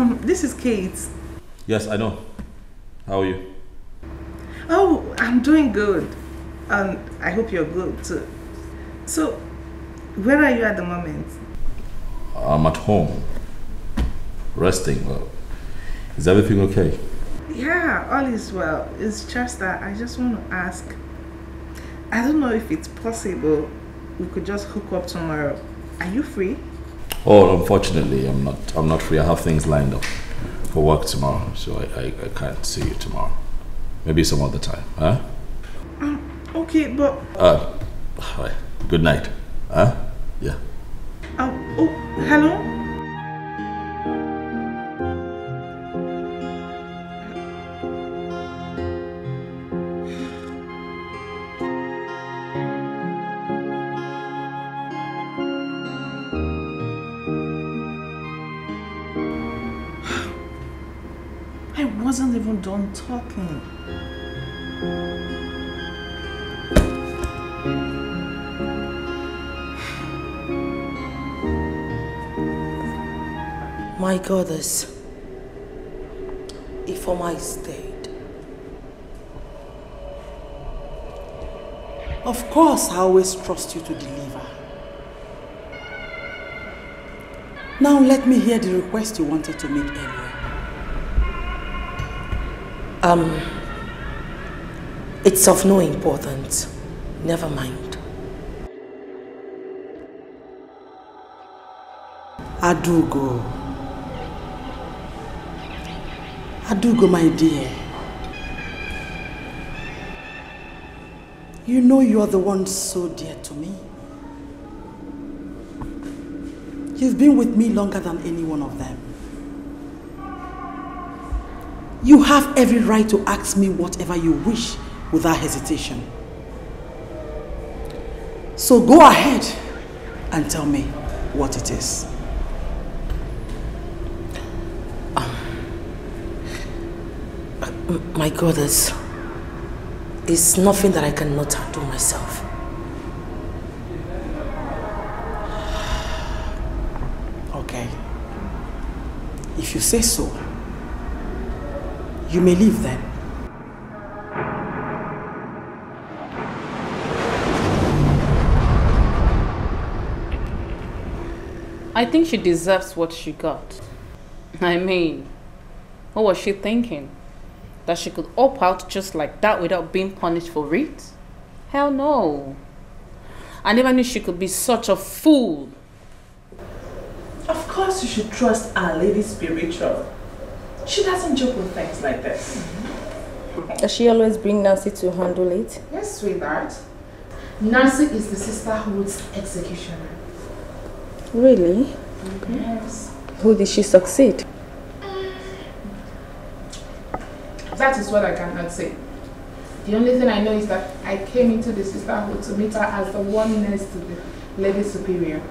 This is Kate. Yes, I know. How are you? Oh, I'm doing good. And I hope you're good too. So, where are you at the moment? I'm at home. Resting. Well, is everything okay? Yeah, all is well. It's just that I just want to ask. I don't know if it's possible we could just hook up tomorrow. Are you free? Oh, unfortunately, I'm not free. I have things lined up for work tomorrow, so I can't see you tomorrow. Maybe some other time, huh? Okay, but... Hi. Good night. Huh? Yeah. Oh, hello? I wasn't even done talking. My goddess, if I stayed. Of course, I always trust you to deliver. Now let me hear the request you wanted to make earlier. It's of no importance. Never mind. Adugo, my dear. You know you're the one so dear to me. You've been with me longer than any one of them. You have every right to ask me whatever you wish without hesitation. So go ahead and tell me what it is. My goddess, it's nothing that I cannot handle myself. Okay. If you say so, you may leave then. I think she deserves what she got. I mean, what was she thinking? That she could opt out just like that without being punished for it? Hell no. I never knew she could be such a fool. Of course you should trust Our Lady spiritual. She doesn't joke with things like this. Does she always bring Nancy to handle it? Yes, sweetheart. Nancy is the sisterhood's executioner. Really? Yes. Who did she succeed? That is what I cannot say. The only thing I know is that I came into the sisterhood to meet her as the one next to the Lady Superior.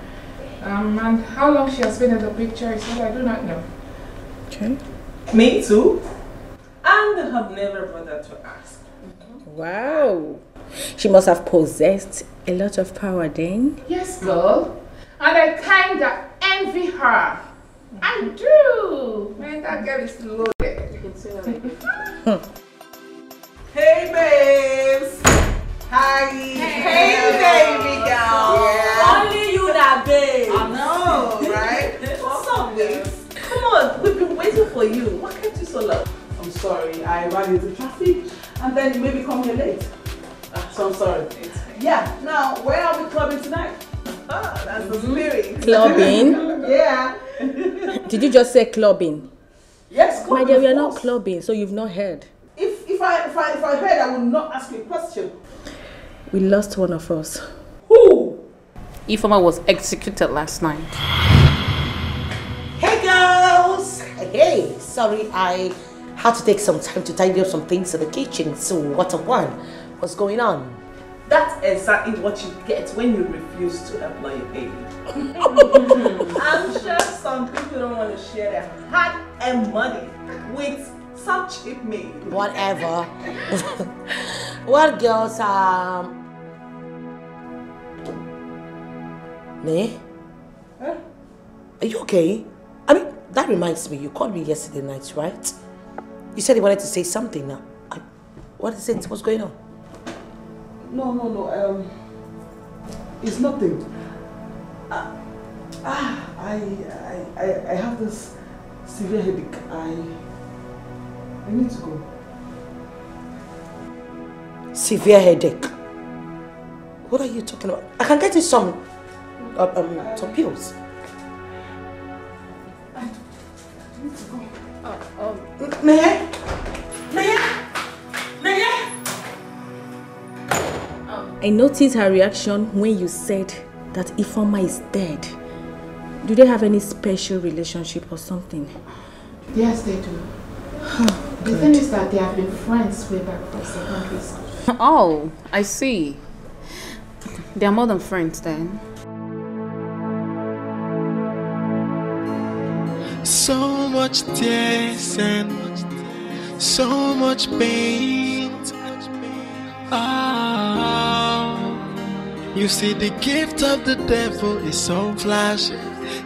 And how long she has been in the picture is what I do not know. Okay. Me too. And I have never bothered to ask. Wow. She must have possessed a lot of power then. Yes, girl. And I kinda envy her. I do. Man, that girl is loaded. Hey babes! Hi! Hey baby girl! Yeah. Only you that babe! I know, right? What's up, babes? Come on, we've been waiting for you. Why can't you so long? I'm sorry, I ran into traffic and then you maybe come here late. So I'm sorry. Yeah, now where are we clubbing tonight? Ah, that's the spirit. Clubbing? Yeah. Did you just say clubbing? Yes, clubbing. My dear, we are not clubbing, so you've not heard. If I heard, I would not ask you a question. We lost one of us. Who? Ifeoma was executed last night. Hey girls! Hey, sorry, I had to take some time to tidy up some things in the kitchen. So what a one. What's going on? That's exactly what you get when you refuse to employ a baby. I'm sure some people don't want to share their hard-earned money with some cheap maid. Whatever. Well, girls, Me? Huh? Are you okay? I mean, that reminds me, you called me yesterday night, right? You said you wanted to say something now. What is it? What's going on? No. It's nothing. I have this severe headache. I need to go. Severe headache? What are you talking about? I can get you some pills. I need to go. I noticed her reaction when you said that Ifeoma is dead. Do they have any special relationship or something? Yes, they do. The thing is that they have been friends way back from secondary school. Oh, I see. They are more than friends then. So much tears and so much pain. You see, the gift of the devil is so flashy,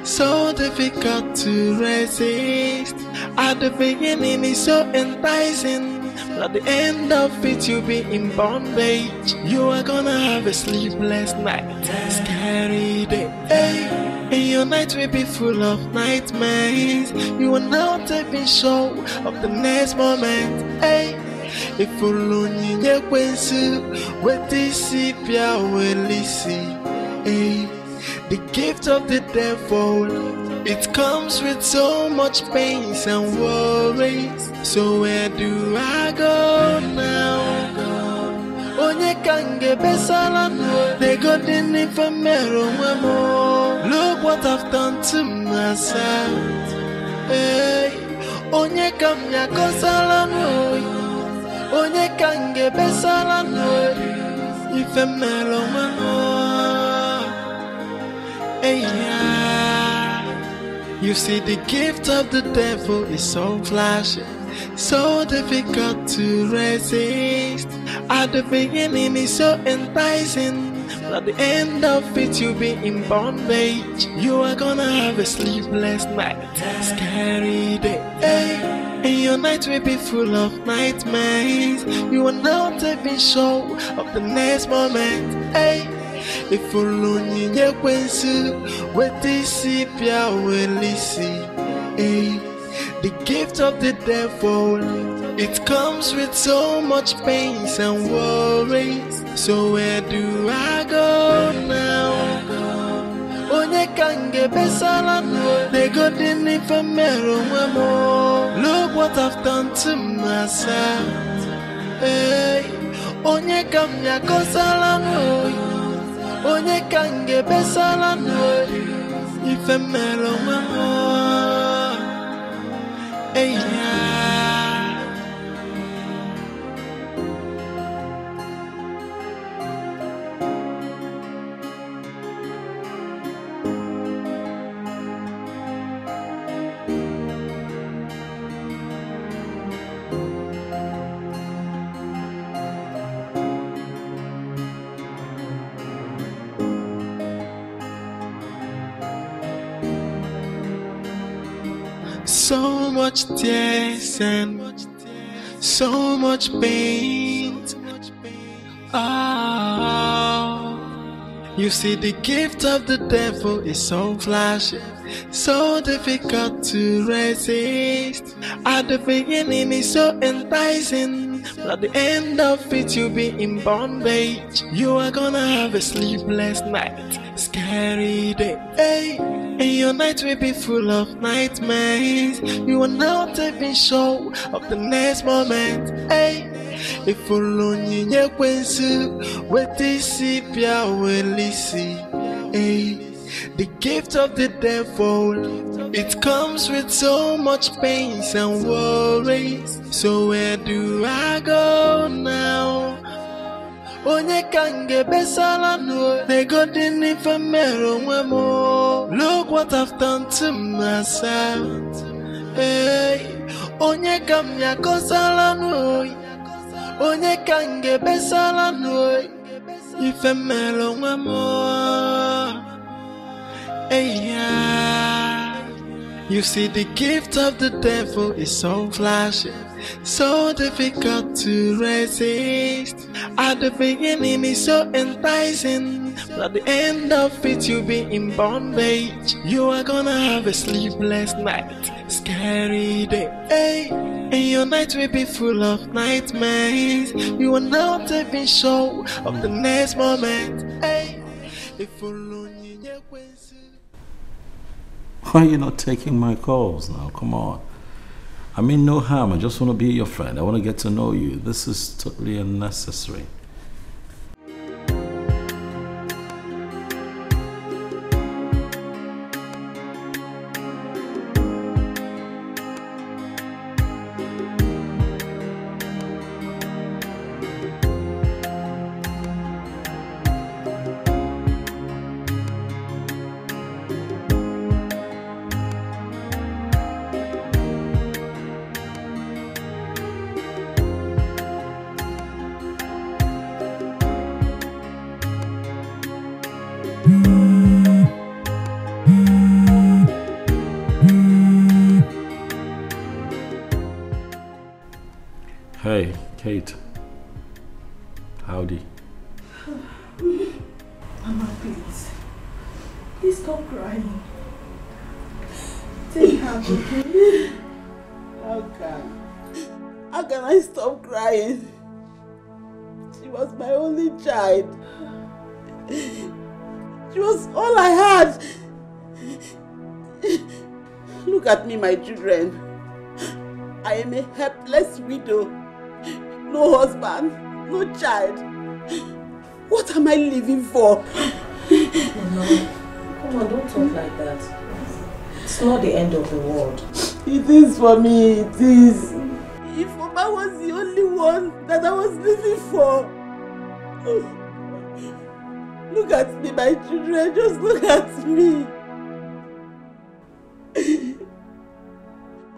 so difficult to resist. At the beginning it's so enticing, but at the end of it you'll be in bondage. You are gonna have a sleepless night, scary day, and your night will be full of nightmares. You will not even sure of the next moment. If only you with this the gift of the devil, it comes with so much pains and worries. So where do I go now? Onye kange besala, they got in it for mero. Look what I've done to myself. Onye kamya kosala no. Onye kange besala no. Ife mero You see, the gift of the devil is so flashy, so difficult to resist. At the beginning it's so enticing, but at the end of it you'll be in bondage. You are gonna have a sleepless night, scary day, and your night will be full of nightmares. You are not even sure of the next moment. If only you with this the gift of the devil, it comes with so much pains and worries. So where do I go now? Onye kange besala, they got in it for mero. Look what I've done to myself. Onye kamya kosala no. Onye kange besala no. Ife mero so much tears and so much pain. You see, the gift of the devil is so flashy, so difficult to resist. At the beginning it's so enticing, but at the end of it you'll be in bondage. You are gonna have a sleepless night, scary day, and your night will be full of nightmares. You are not even sure of the next moment. If only you with this the gift of the devil, it comes with so much pains and worries. So where do I go now? Onye kange besala no. They got in it for mero. Look what I've done to myself. Onye kamya kosala no. Onye kange besala no. Ife mero You see, the gift of the devil is so flashy, so difficult to resist. At the beginning it's so enticing, but at the end of it you'll be in bondage. You are gonna have a sleepless night, scary day, hey. And your night will be full of nightmares. You are not even sure of the next moment, hey. Why are you not taking my calls now? Come on. I mean no harm. I just want to be your friend. I want to get to know you. This is totally unnecessary. Hey, Kate. Howdy. Mama, please. Please stop crying. Take her, okay? How can I stop crying? She was my only child. She was all I had. Look at me, my children. I am a helpless widow. No husband, no child. What am I living for? No, come on, don't talk like that. It's not the end of the world. It is for me, it is. If Mama was the only one that I was living for. Look at me, my children, just look at me.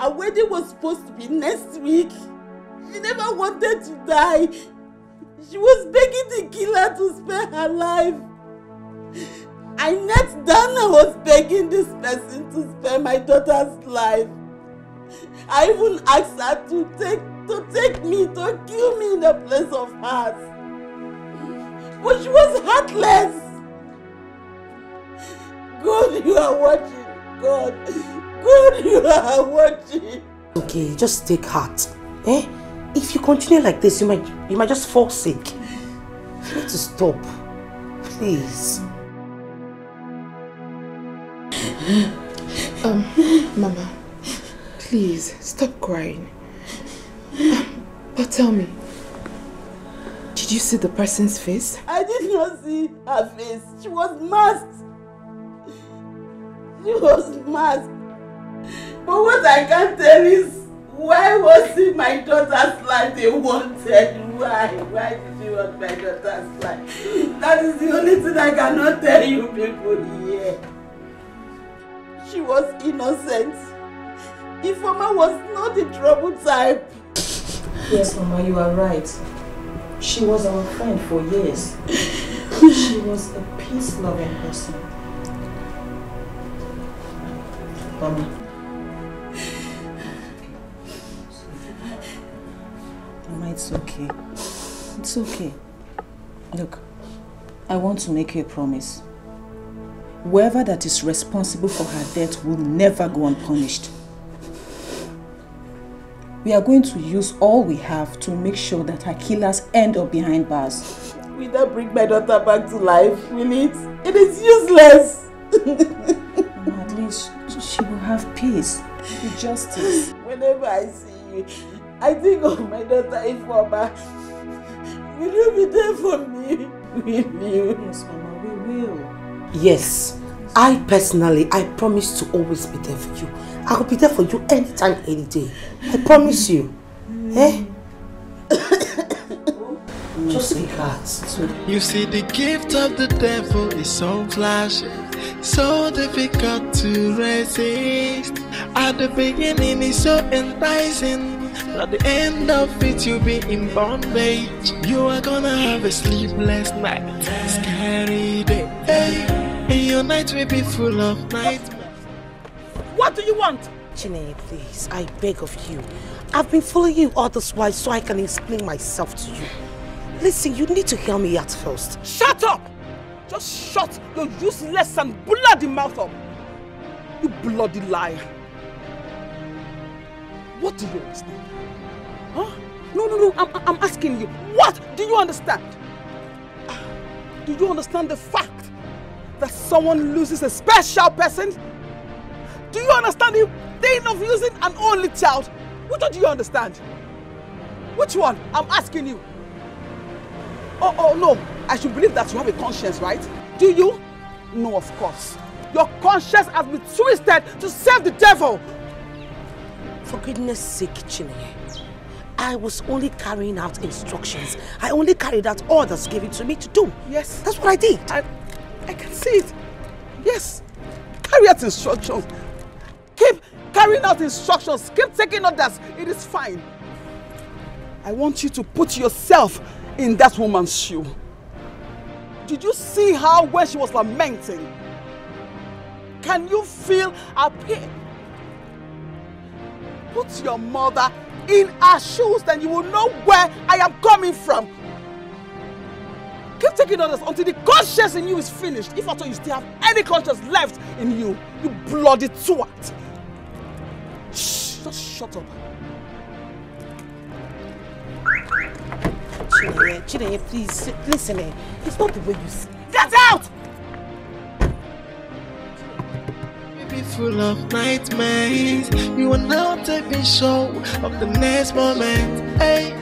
Our wedding was supposed to be next week. She never wanted to die. She was begging the killer to spare her life. I knelt down and was begging this person to spare my daughter's life. I even asked her to take me, to kill me in the place of hers. But she was heartless. God, you are watching. God, you are watching. Okay, just take heart. Eh? If you continue like this, you might just fall sick. You need to stop. Please. Mama, please stop crying. But tell me, did you see the person's face? I did not see her face. She was masked. She was masked. But what I can tell is, why was it my daughter's life they wanted? Why? Why did she want my daughter's life? That is the only thing I cannot tell you people here. She was innocent. If Mama was not the trouble type. Yes, Mama, you are right. She was our friend for years. She was a peace-loving person. Mama. Mama, it's okay. It's okay. Look, I want to make you a promise. Whoever that is responsible for her death will never go unpunished. We are going to use all we have to make sure that her killers end up behind bars. Will that bring my daughter back to life? Will it? It is useless. Mama, at least she will have peace with justice. Whenever I see you, I think of my daughter Ifeoma. Will you be there for me? Will you? Yes, Mama, we will. Yes. I personally, I promise to always be there for you. I will be there for you anytime, any day. I promise you. Eh? Just be glad. You see, the gift of the devil is so flashy, so difficult to resist. At the beginning it's so enticing, but at the end of it you'll be in bondage. You are gonna have a sleepless night, scary day, hey. And your night will be full of nightmares. What do you want? Chineye, please, I beg of you. I've been following you all this while so I can explain myself to you. Listen, you need to hear me out first. Shut up! Just shut your useless and bloody mouth up. You bloody liar. What do you understand? Huh? No, I'm asking you. What do you understand? Do you understand the fact that someone loses a special person? Do you understand the pain of losing an only child? Which one do you understand? Which one? I'm asking you. Oh no, I should believe that you have a conscience, right? Do you? No, of course. Your conscience has been twisted to serve the devil. For goodness sake, Chineye, I was only carrying out instructions. I only carried out orders given to me to do. Yes. That's what I did. I can see it. Yes. Carry out instructions. Keep carrying out instructions. Keep taking orders. It is fine. I want you to put yourself in that woman's shoe. Did you see her when she was lamenting? Can you feel her pain? Put your mother in her shoes, then you will know where I am coming from. Keep taking orders until the conscience in you is finished. If at all you still have any conscience left in you, you bloody twat. Shh, just shut up. Chineye, please, listen, it's not the way you say. Get out! Be full of nightmares. You are now taking show of the next moment. Hey,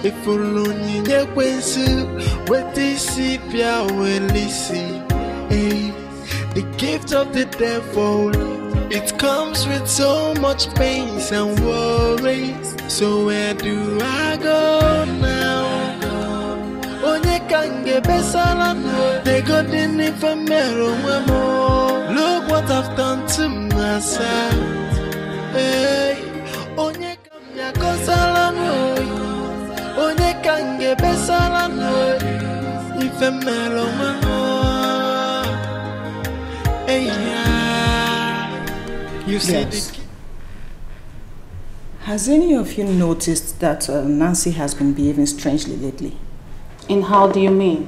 if you lonely, you can see what this sepia will listen. Hey, the gift of the devil, it comes with so much pains and worries. So where do I go now? Onye kange besala no, they got in infamero memo. Look what I've done to myself. Hey, onye kamya kosala no, onye kange besala no, infamero memo. Hey, yeah. You said yes. it. Has any of you noticed that Nancy has been behaving strangely lately? And how do you mean?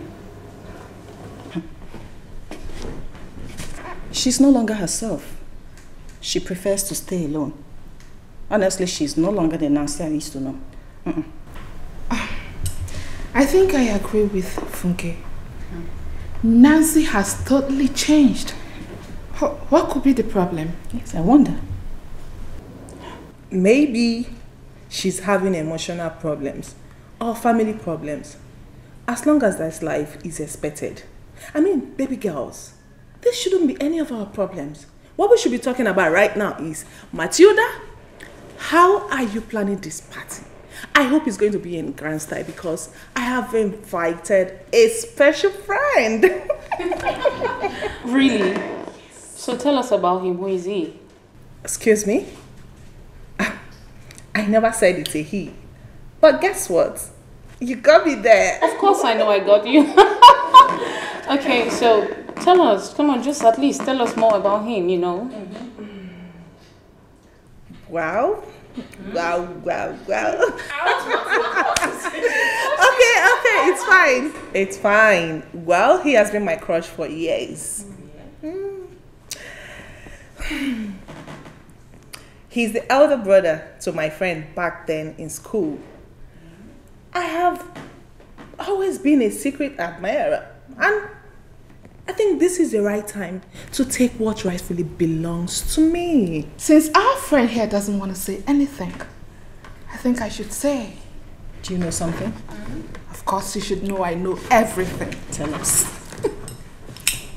She's no longer herself. She prefers to stay alone. Honestly, she's no longer the Nancy I used to know. I think I agree with Funke. Nancy has totally changed. What could be the problem? Yes, I wonder. Maybe she's having emotional problems or family problems. As long as that's life is expected. I mean, baby girls, this shouldn't be any of our problems. What we should be talking about right now is, Matilda, how are you planning this party? I hope it's going to be in grand style because I have invited a special friend. Really? So tell us about him. Who is he? Excuse me? I never said it's a he. But guess what? You got me there. Of course I know I got you. Okay, so tell us. Come on, just at least tell us more about him, you know. Wow. Wow. Okay, it's fine. Well, he has been my crush for years. He's the elder brother to my friend back then in school. I have always been a secret admirer, and I think this is the right time to take what rightfully belongs to me. Since our friend here doesn't want to say anything, I think I should say. Do you know something? Of course you should know I know everything. Tell us.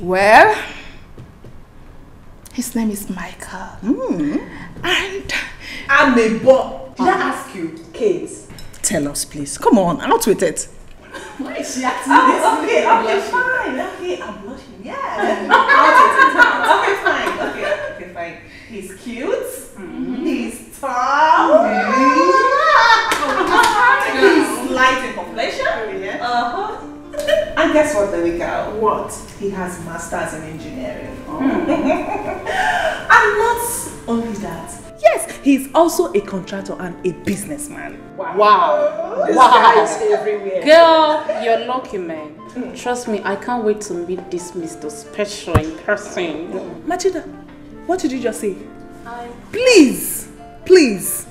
Well, his name is Michael. And I'm a boy. Did I ask you, Kate? Tell us, please. Come on, out with it. Why is she acting this? Okay, fine. Okay, I'm blushing. Yeah. Okay, fine. He's cute. He's tall. He's light in complexion. And guess what, Dikeh? What? He has masters in engineering. And not He's also a contractor and a businessman. Wow. This guy is everywhere. Girl, you're lucky, man. Trust me, I can't wait to meet this Mr. Special in person. Machida, what did you just say? Please, please.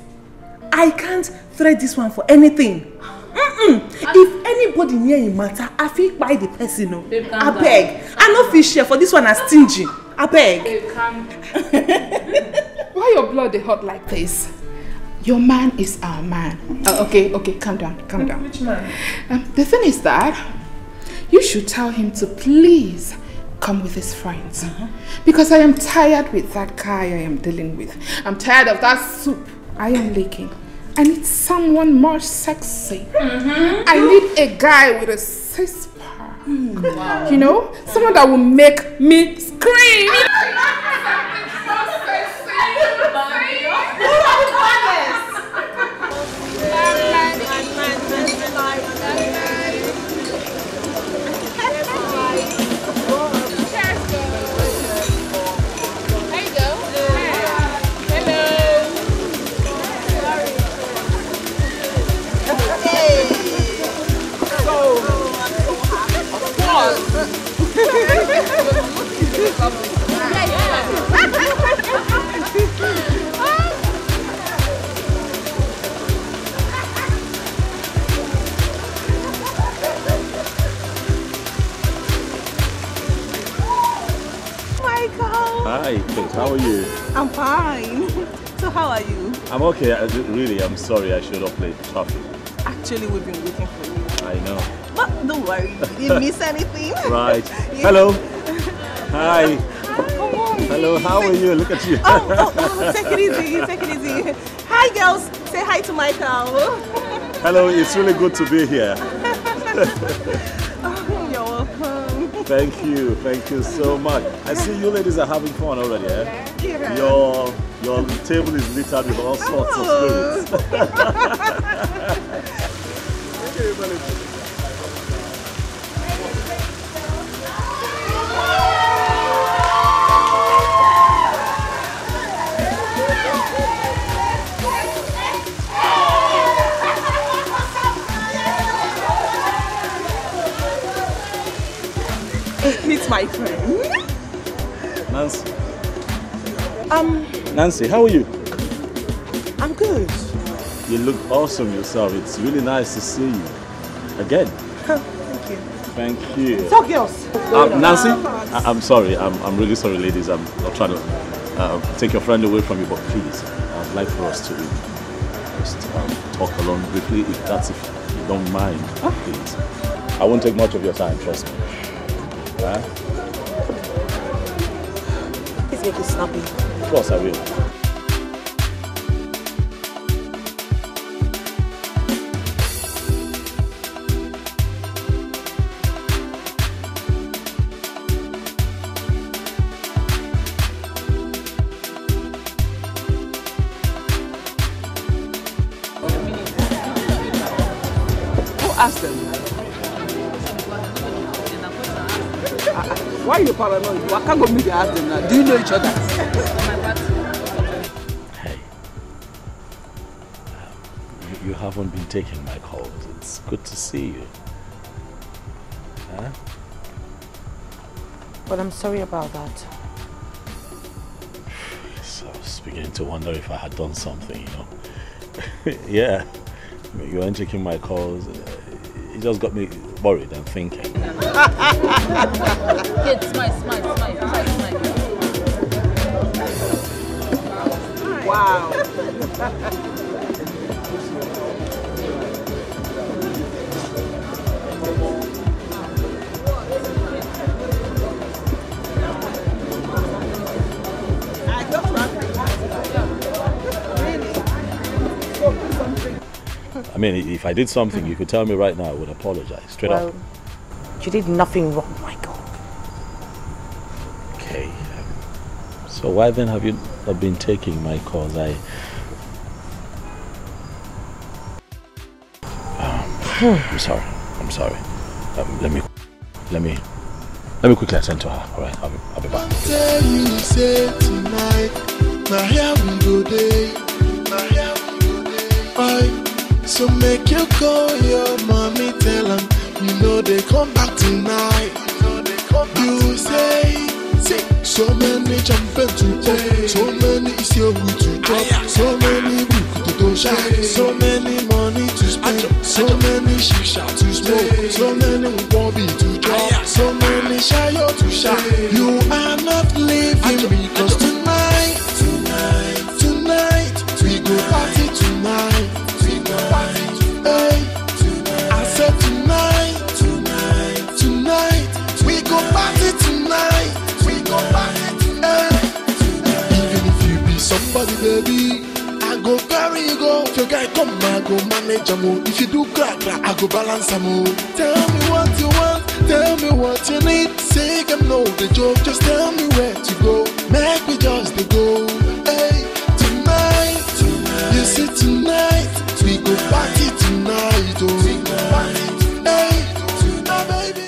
I can't thread this one for anything. If anybody near you matter, I feel by the person. I beg. I no fish share for this one as stingy. I beg. Why your blood they hot like this? Your man is our man. Okay, calm down. Which man? The thing is that you should tell him to please come with his friends. Because I am tired with that guy I am dealing with. I'm tired of that soup I am licking. I need someone more sexy. I need a guy with a six-pack. Wow. You know, someone that will make me scream. Hi, Kate. How are you? I'm fine. So how are you? I'm okay. Really, I'm sorry I showed up late. Traffic. Actually, we've been waiting for you. I know. But don't worry, you didn't miss anything. Right. Yeah. Hello. Hi. Come on. Hello. How are you? Look at you. Oh, take it easy. Take it easy. Hi, girls. Say hi to Michael. Hello. It's really good to be here. You're welcome. Thank you. Thank you so much. I see you ladies are having fun already, eh? Yeah. Your table is littered with all sorts of spirits. Meet my friend. Nancy. Nancy, how are you? I'm good. You look awesome yourself. It's really nice to see you again. Thank you. Thank you. So girls. Nancy, I'm sorry. I'm really sorry, ladies. I'm not trying to take your friend away from you, but please, I'd like for us to just talk along briefly, if you don't mind, please. I won't take much of your time, trust me. Yeah? Please make it snappy. Of course I will. Ask them. Why are you paranoid? Why can't go meet ask them now? Do you know each other? Hey, you haven't been taking my calls. It's good to see you. Huh? But I'm sorry about that. So I was beginning to wonder if I had done something, you know. Yeah, you weren't taking my calls. It just got me worried and thinking. Kid, smile. Wow. I mean, if I did something, you could tell me right now. I would apologize straight up. You did nothing wrong, Michael. Okay. So why then have you not been taking my calls? I'm sorry. I'm sorry. Let me quickly attend to her. All right. I'll be back. Tell you say tonight, my hair will go day. So make you call your mommy, tell them you know they come back tonight. You say, see, so many champions to pop, so many is your way to drop, so many book to shine, so many money to spend, so many shisha to smoke, so many bobby to drop, so many shayo to shine. You are not leaving because tonight, we go party tonight. Hey, I said tonight, we go party tonight. We go party tonight. Even if you be somebody, baby, I go carry you go. If your guy come, I go manage a move. If you do crack, I go balance a move. Tell me what you want, tell me what you need. Say you know the joke, just tell me where to go. Make me just to go. Hey, tonight, you see tonight, we go party tonight. Oh, we go party tonight. Hey, baby.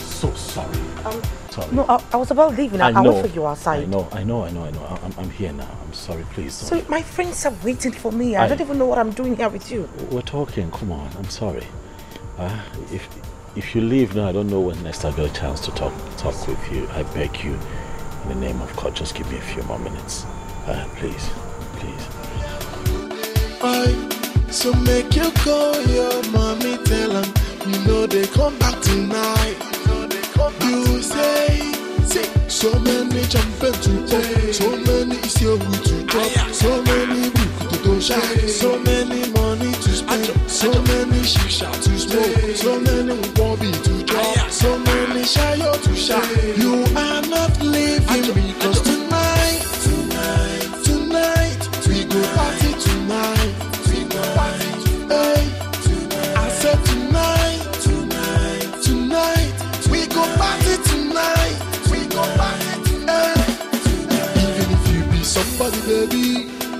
So sorry. Sorry. No, I was about leaving. I wait for you outside. I know. I'm here now. I'm sorry, please. So my friends are waiting for me. I don't even know what I'm doing here with you. We're talking. Come on. I'm sorry. If you leave now, I don't know when next I'll get a chance to talk with you. I beg you, in the name of God, just give me a few more minutes. Please. So make you call your mommy, tell them you know they come back tonight. You say, so many champions to pop, so many is your way to drop, so many book to shine, so many money to spend, so many shisha to smoke, so many bobby to drop, so many shayo to shine. You are not leaving because tonight, we go party tonight. Hey, I said tonight, we go party tonight. We go party tonight. Even if you be somebody, baby,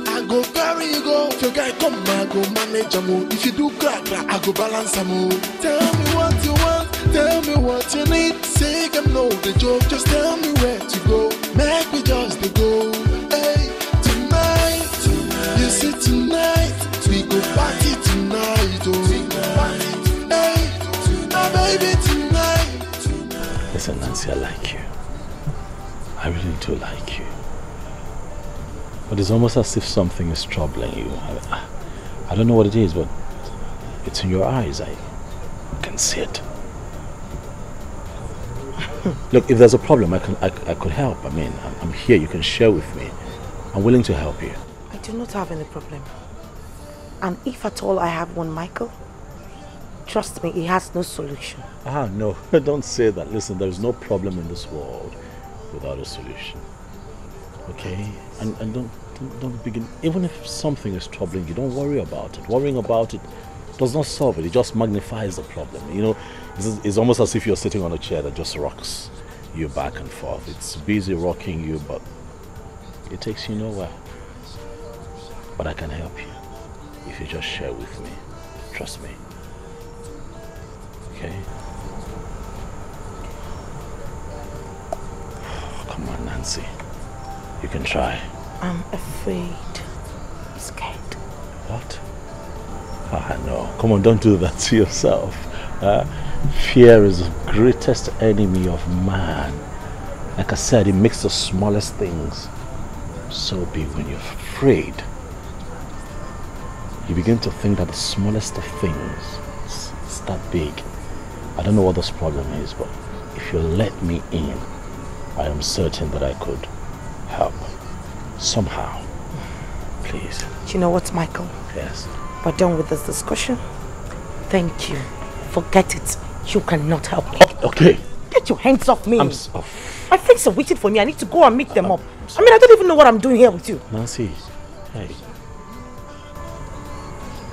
I go carry you go. If your guy come, I go manage a move. If you do crack, I go balance a move. Tell me what you want, tell me what you need. Say you know the joke, just tell me where to go. Make me just to go. Hey, tonight, you see tonight, we go party tonight. Oh, we go party tonight. Baby, tonight. Listen, Nancy, I like you. I really do like you. But it's almost as if something is troubling you. I don't know what it is, but it's in your eyes. I can see it. Look, if there's a problem, I could help. I mean, I'm here. You can share with me. I'm willing to help you. I do not have any problem. And if at all I have one, Michael, trust me, it has no solution. No, don't say that. Listen, there is no problem in this world without a solution. Okay? And don't begin. Even if something is troubling you, don't worry about it. Worrying about it does not solve it. It just magnifies the problem. You know, it's almost as if you're sitting on a chair that just rocks you back and forth. It's busy rocking you, but it takes you nowhere. But I can help you if you just share with me. Trust me. Okay? Come on, Nancy. You can try. I'm afraid. Scared. What? No. Come on, don't do that to yourself. Fear is the greatest enemy of man. Like I said, it makes the smallest things so big. When you're afraid, you begin to think that the smallest of things is that big. I don't know what this problem is, but if you let me in, I am certain that I could help. Somehow. Please. Do you know what, Michael? Yes. We're done with this discussion. Thank you. Forget it. You cannot help me. Okay. Get your hands off me. I'm My friends are waiting for me. I need to go and meet them up. I mean, I don't even know what I'm doing here with you. Nancy, hey.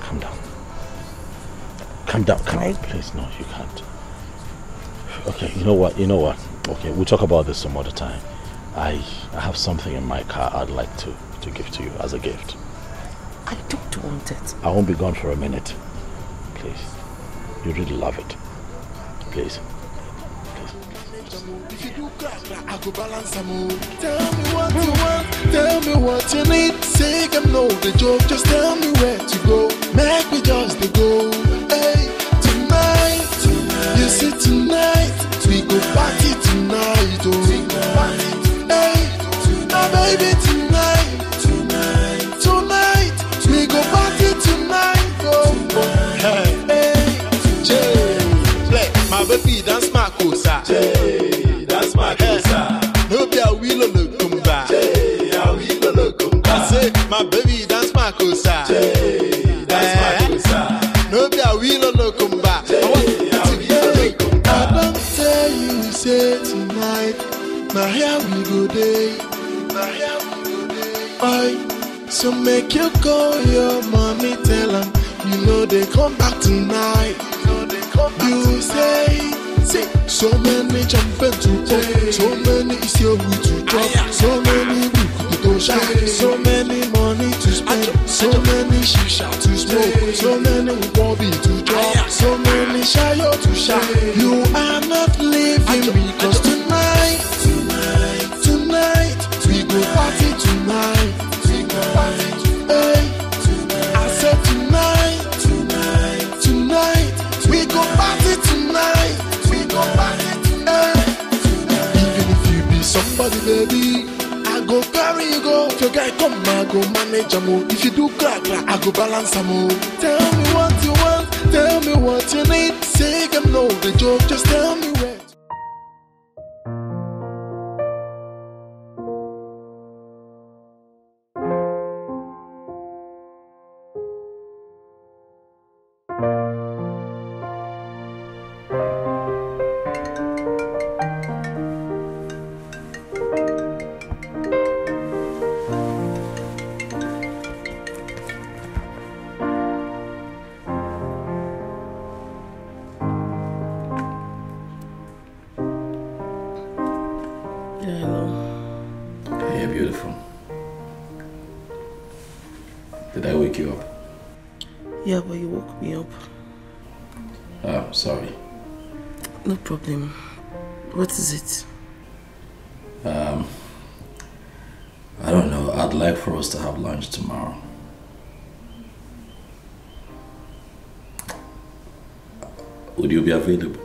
Calm down. Calm down. Please, no, you can't. Okay, you know what? Okay, we'll talk about this some other time. I have something in my car I'd like to give to you as a gift. I don't want it. I won't be gone for a minute. Please. You really love it. Please. Please. If you do crack, I go balance some. Tell me what you want, tell me what you need. Say I'm no the joke, just tell me where to go. Make me just to go. Hey, tonight, you see tonight, we go party tonight. Oh, hey, my baby tonight, we go party tonight. Oh, hey, Jay, my baby dance my cosa. That's my cosa. No be a wheel on the kumba. I say my baby dance my cosa. That's my cosa. No be a wheel on the kumba. I don't tell you say tonight. Now here we go day. Oi, so make you call your mommy, tell them you know they come back tonight. You say. So many jumping to pop, so many is here we to drop, so many we to shop, so many money to spend, so many shisha to smoke, so many bobby to drop, so many shayo to shine. You are not leaving because tonight, we go party tonight. Hey, I said tonight, we go party tonight. Even if you be somebody, baby, I go carry you go. If your guy come, I go manage a move. If you do crack, I go balance a move. Tell me what you want, tell me what you need. Say I'm no the joke, just tell me where. Yeah, but you woke me up. Oh, sorry. No problem. What is it? I don't know. I'd like for us to have lunch tomorrow. Would you be available?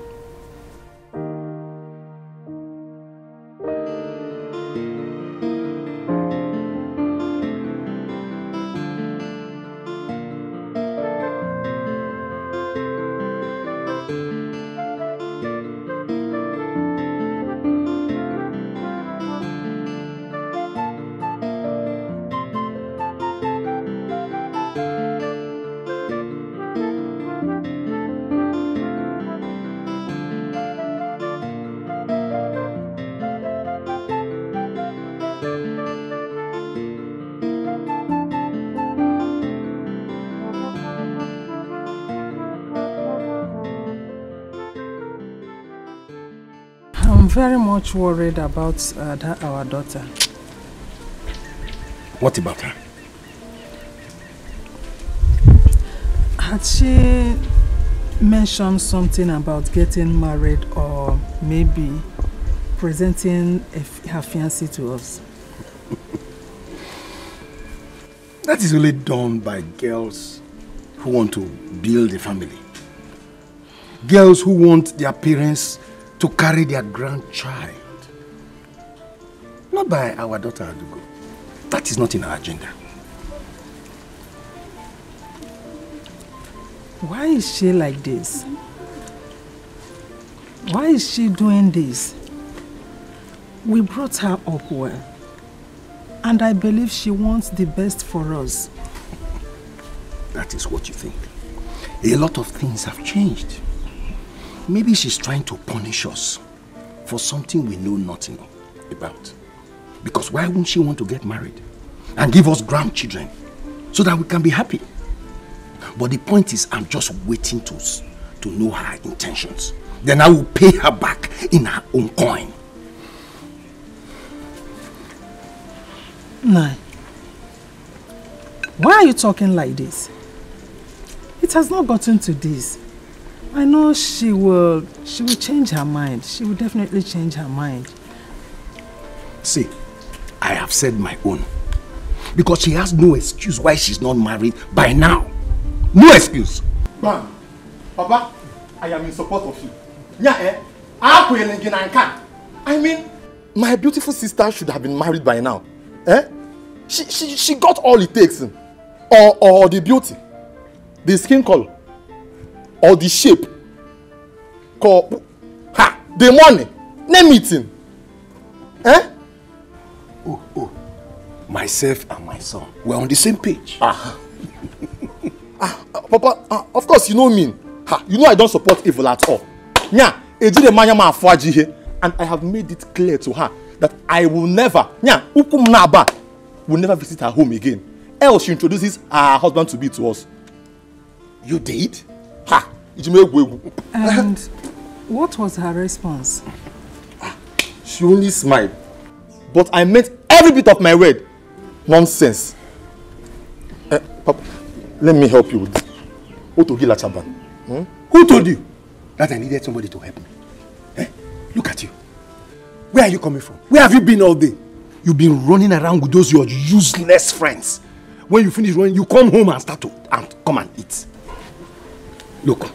Very much worried about our daughter. What about her? Had she mentioned something about getting married or maybe presenting her fiancé to us? That is only done by girls who want to build a family. Girls who want their parents to carry their grandchild. Not by our daughter Adugo. That is not in our agenda. Why is she like this? Why is she doing this? We brought her up well. And I believe she wants the best for us. That is what you think. A lot of things have changed. Maybe she's trying to punish us for something we know nothing about. Because why wouldn't she want to get married and give us grandchildren so that we can be happy? But the point is, I'm just waiting to know her intentions. Then I will pay her back in her own coin. Nai, why are you talking like this? It has not gotten to this. I know she will change her mind. She will definitely change her mind. See, I have said my own. Because she has no excuse why she's not married by now. No excuse. Man, Papa, I am in support of you. I mean, my beautiful sister should have been married by now. She got all it takes. Or the beauty, the skin color, or the shape, the money, name it. Oh, myself and my son, we're on the same page. Papa, of course you know me. You know I don't support evil at all. And I have made it clear to her that I will never, will never visit her home again. Else she introduces her husband to be to us. You did? And what was her response? She only smiled. But I meant every bit of my word. Nonsense. Papa, let me help you with this. Who told you that I needed somebody to help me? Look at you. Where are you coming from? Where have you been all day? You've been running around with those your useless friends. When you finish running, you come home and come and eat. Look,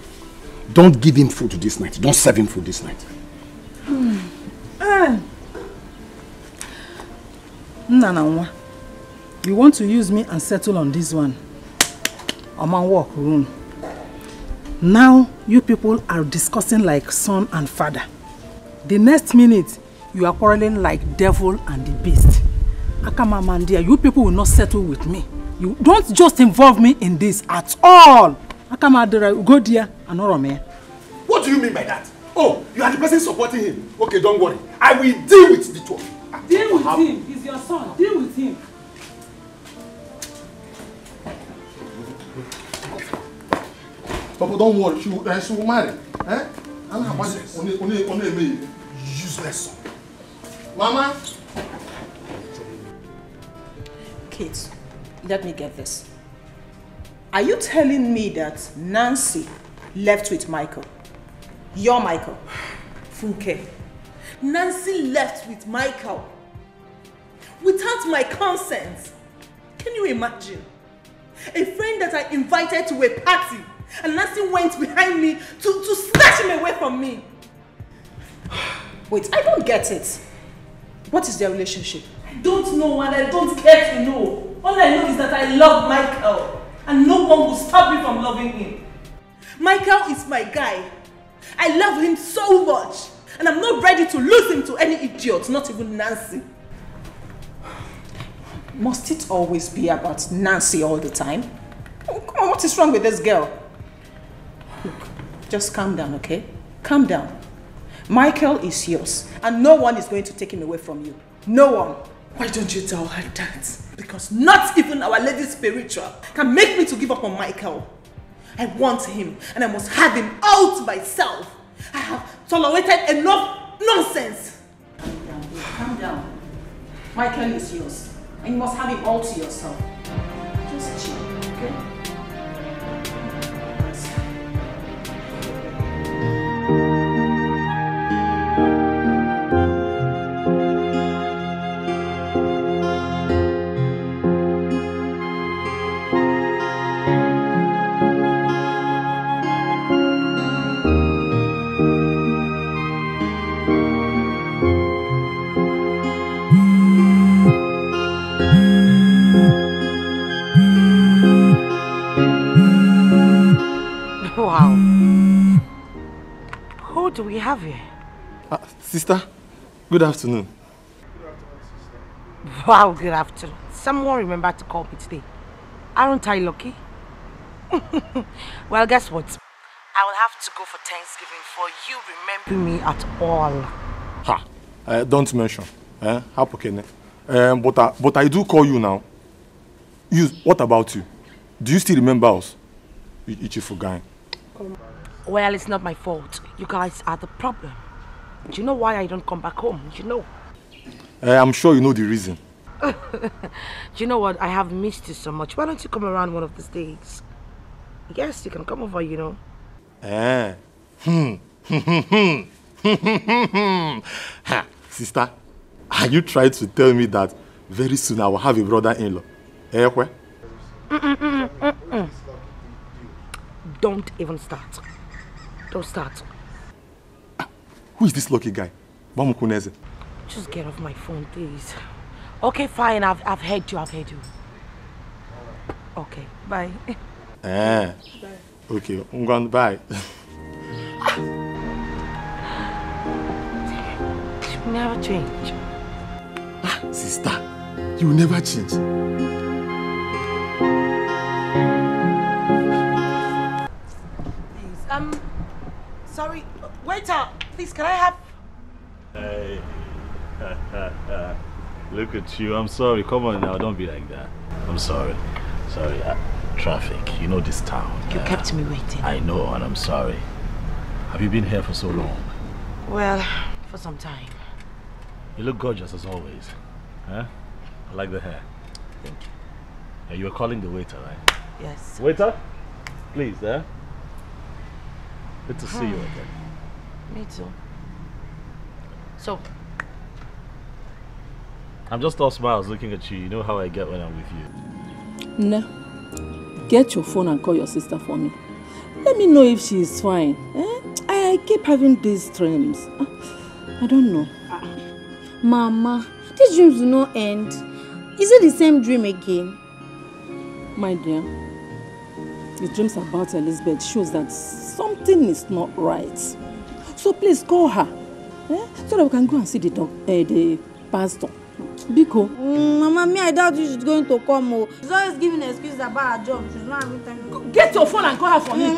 don't give him food this night. Don't serve him food this night. Nana, you want to use me and settle on this one? I'm on walk room. Now you people are discussing like son and father. The next minute, you are quarreling like devil and the beast. Akama Mandia, you people will not settle with me. You don't just involve me in this at all. Akama go there and Orome. What do you mean by that? Oh, you are the person supporting him. Okay, don't worry. I will deal with the two. Deal with him. He's your son. Deal with him. Papa, don't worry. She will marry. Only useless son. Mama. Kate, let me get this. Are you telling me that Nancy left with Michael? Your Michael? Funke, Nancy left with Michael without my consent. Can you imagine? A friend that I invited to a party and Nancy went behind me to snatch him away from me. Wait, I don't get it. What is their relationship? I don't know and I don't care to know. All I know is that I love Michael and no one will stop me from loving him. Michael is my guy. I love him so much and I'm not ready to lose him to any idiot, not even Nancy. Must it always be about Nancy all the time? Oh, come on, what is wrong with this girl? Look, just calm down, okay? Calm down. Michael is yours and no one is going to take him away from you. No one. Why don't you tell her that? Because not even Our Lady Spiritual can make me to give up on Michael. I want him and I must have him all to myself. I have tolerated enough nonsense. Calm down, babe. Calm down. Michael is yours and you must have him all to yourself. Just chill, okay? Do we have here? Sister, good afternoon. Wow, good afternoon. Someone remembered to call me today. Aren't I lucky? Well, guess what? I will have to go for Thanksgiving for you remembering me at all. Don't mention. But I do call you now. What about you? Do you still remember us? Ichifu guy. Well, it's not my fault. You guys are the problem. Do you know why I don't come back home? You know. I'm sure you know the reason. Do you know what? I have missed you so much. Why don't you come around one of these days? Yes, you can come over, you know. Sister, are you trying to tell me that very soon I will have a brother-in-law? Eh, where? Don't even start. Don't start. Who is this lucky guy? Bamukuneze. Just get off my phone, please. Okay, fine. I've heard you. I've heard you. Okay, bye. Eh. Okay, I'm going bye. You never change. Sister, you will never change. Please, sorry, waiter, please, can I have... Hey. Look at you. I'm sorry. Come on now. Don't be like that. I'm sorry. Sorry. Traffic. You know this town. You kept me waiting. I know, and I'm sorry. Have you been here for so long? Well, for some time. You look gorgeous as always. Huh? I like the hair. Thank you. Yeah, you were calling the waiter, right? Yes. Waiter? Please, eh? Good to see you again. Me too. So, I'm just all smiles looking at you. You know how I get when I'm with you. Nah. Get your phone and call your sister for me. Let me know if she is fine. I keep having these dreams. I don't know. Mama, these dreams do not end. Is it the same dream again? My dear, the dreams about Elizabeth shows that something is not right. So please call her. So that we can go and see the pastor. Biko. Mama, me, I doubt she's going to come. She's always giving excuses about her job. She's not having time to... Get your phone and call her for me.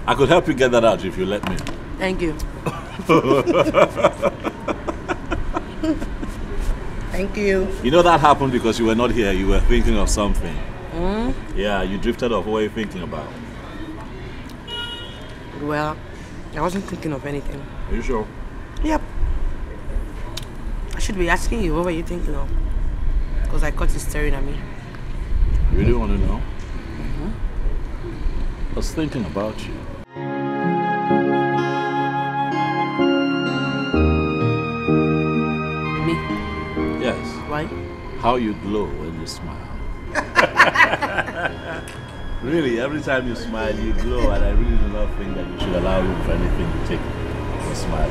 I could help you get that out if you let me. Thank you. Thank you. You know that happened because you were not here. You were thinking of something. Mm? Yeah, you drifted off. What were you thinking about? Well, I wasn't thinking of anything. Are you sure? Yep. I should be asking you, what were you thinking of? Because I caught you staring at me. You really want to know? I was thinking about you. Me? Yes. Why? How you glow when you smile. Really, every time you smile, you glow, and I really do not think that you should allow room for anything to take your smile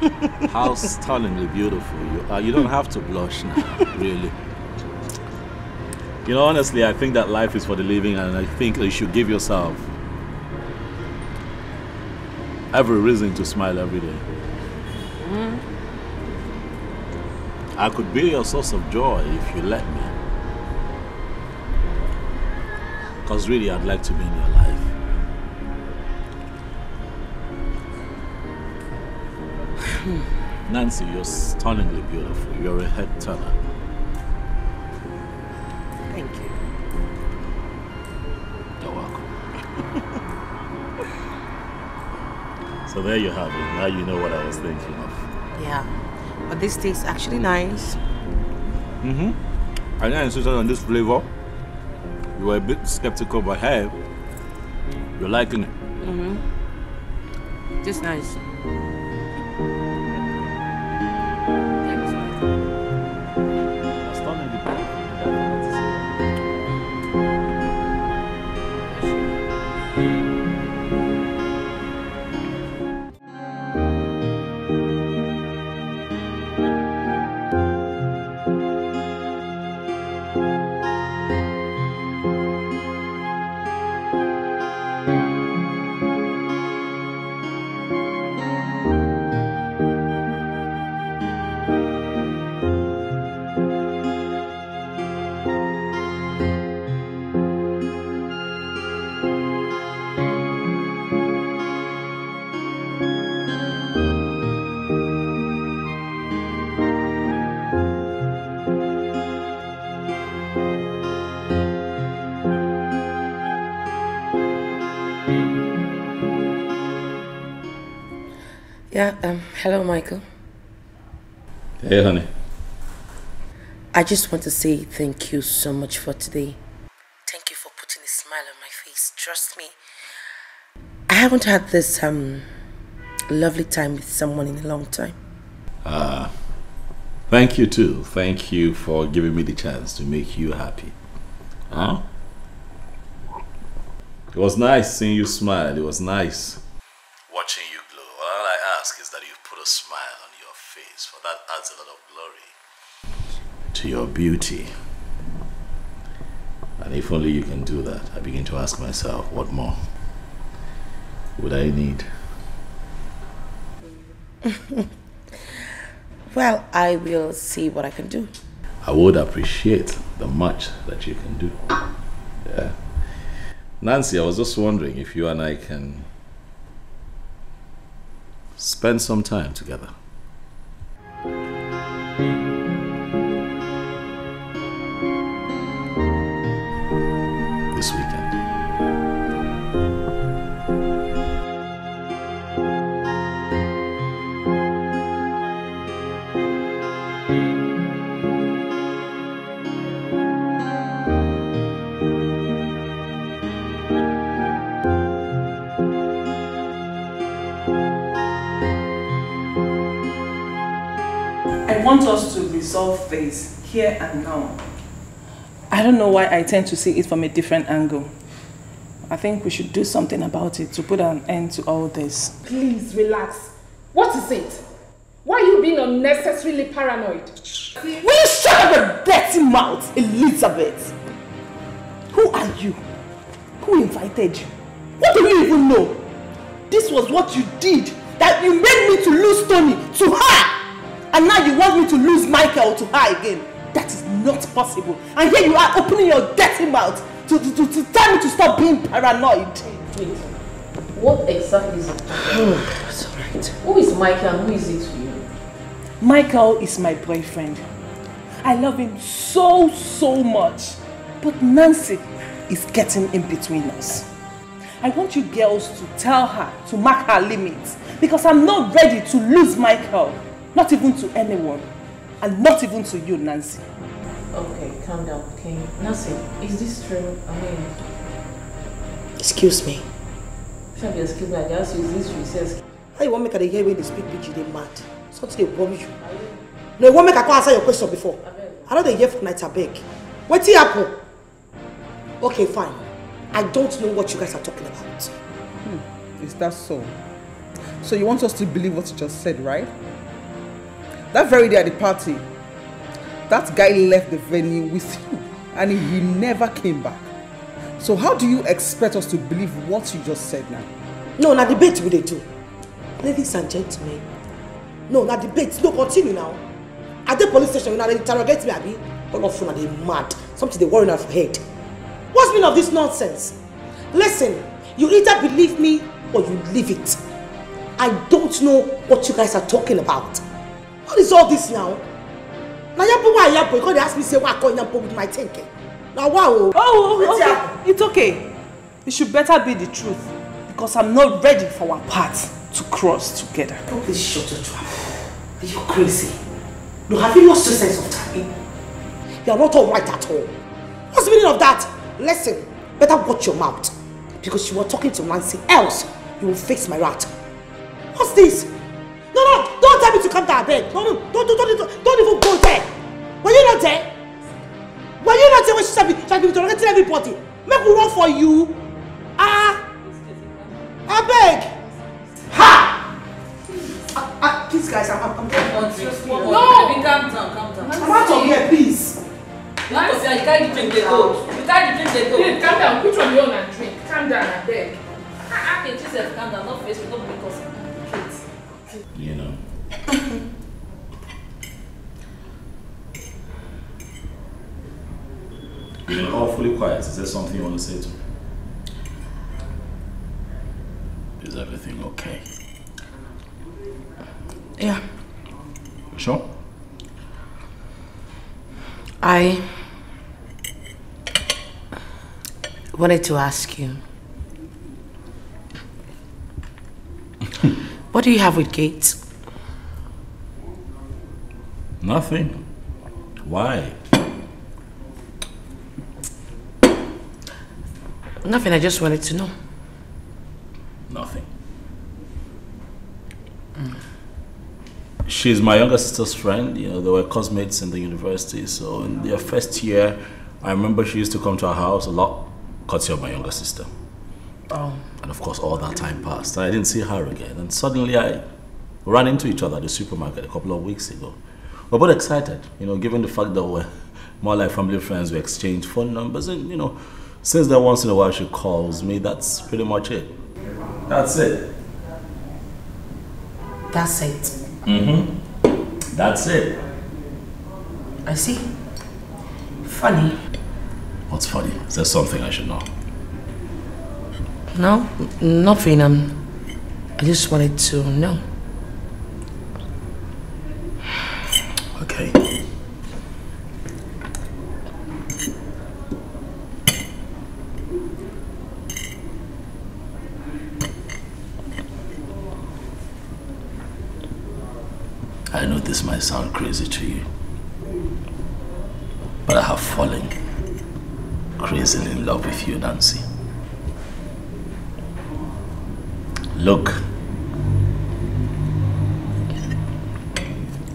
away. How stunningly beautiful you are. You don't have to blush now, really. You know, honestly, I think that life is for the living, and I think that you should give yourself every reason to smile every day. I could be your source of joy if you let me. Because really, I'd like to be in your life. Nancy, you're stunningly beautiful. You're a head turner. Thank you. You're welcome. So there you have it. Now you know what I was thinking of. Yeah. But this tastes actually nice. I insisted on this flavor. You were a bit skeptical, but hey, you're liking it. Just nice. Yeah, hello, Michael. Hey, honey. I just want to say thank you so much for today. Thank you for putting a smile on my face. Trust me, I haven't had this lovely time with someone in a long time. Thank you too. Thank you for giving me the chance to make you happy. Huh? It was nice seeing you smile. It was nice watching you glow. All I ask is that you put a smile on your face, for that adds a lot of glory to your beauty. And if only you can do that, I begin to ask myself, what more would I need? Well, I will see what I can do. I would appreciate the much that you can do. Yeah. Nancy, I was just wondering if you and I can spend some time together. This weekend. I want us to resolve this here and now. I don't know why I tend to see it from a different angle. I think we should do something about it to put an end to all this. Please relax. What is it? Why are you being unnecessarily paranoid? Will you shut up your dirty mouth, Elizabeth? Who are you? Who invited you? What do you even know? This was what you did, that you made me to lose Tony to her. And now you want me to lose Michael to her again. That is not possible. And here you are opening your dirty mouth to tell me to stop being paranoid. Wait, what exactly is it? It's alright. Who is Michael and who is it to you? Michael is my boyfriend. I love him so, so much. But Nancy is getting in between us. I want you girls to tell her to mark her limits. Because I'm not ready to lose Michael. Not even to anyone. And not even to you, Nancy. Okay, calm down, okay? Nancy, is this true? I mean... Excuse me. Shall be excuse me, I asked you, is this true? He says... How you want me to hear when they speak PG, they mad? Something they worry you. No, you want me to answer your question before? I know they hear for night, I beg. What's the apple? Okay, fine. I don't know what you guys are talking about. Is that so? So you want us to believe what you just said, right? That very day at the party, that guy left the venue with you and he never came back. So how do you expect us to believe what you just said now? No, na debate we dey do. Ladies and gentlemen. No, na debate. No, continue now. At the police station, they interrogate me, abi? All of you are they mad. Something they worry on for head. What's the meaning of this nonsense? Listen, you either believe me or you leave it. I don't know what you guys are talking about. What is all this now? Now why yapo? Because they ask me say why I call yapo with my thinking. Now wow. Oh, okay. It's okay. It should better be the truth. Because I'm not ready for our paths to cross together. Oh, please shut your trap. Are you crazy? No, have you lost your sense of timing? You are not all right at all. What's the meaning of that? Listen, better watch your mouth. Because you were talking to Nancy, else you will face my wrath. What's this? No, don't tell me to come down, beg. No, don't even go there. Were you not there? Were you not there when she said be interrogating everybody? Make we run for you. I beg. Ha! Please guys, I'm going on drink. No! Baby, calm down. I'm out of here, please. You carry the drink, they go. Calm down. Which one you want and drink? Calm down, I beg. Okay, Jesus, calm down. Not face me, not because You know. You've been awfully quiet. Is there something you want to say to me? Is everything okay? Yeah. Sure? I wanted to ask you. What do you have with Gates? Nothing. Why? Nothing, I just wanted to know. Nothing. She's my younger sister's friend. You know, they were classmates in the university. So in their first year, I remember she used to come to our house a lot, courtesy of my younger sister. Oh. And of course, all that time passed. And I didn't see her again. And suddenly I ran into each other at the supermarket a couple of weeks ago. We're both excited, you know, given the fact that we're more like family friends. We exchange phone numbers. And, you know, since then, once in a while she calls me. That's pretty much it. That's it. That's it. Mm-hmm. That's it. I see. Funny. What's funny? Is there something I should know? No, nothing. I just wanted to know. Okay. I know this might sound crazy to you, but I have fallen crazily in love with you, Nancy. Look,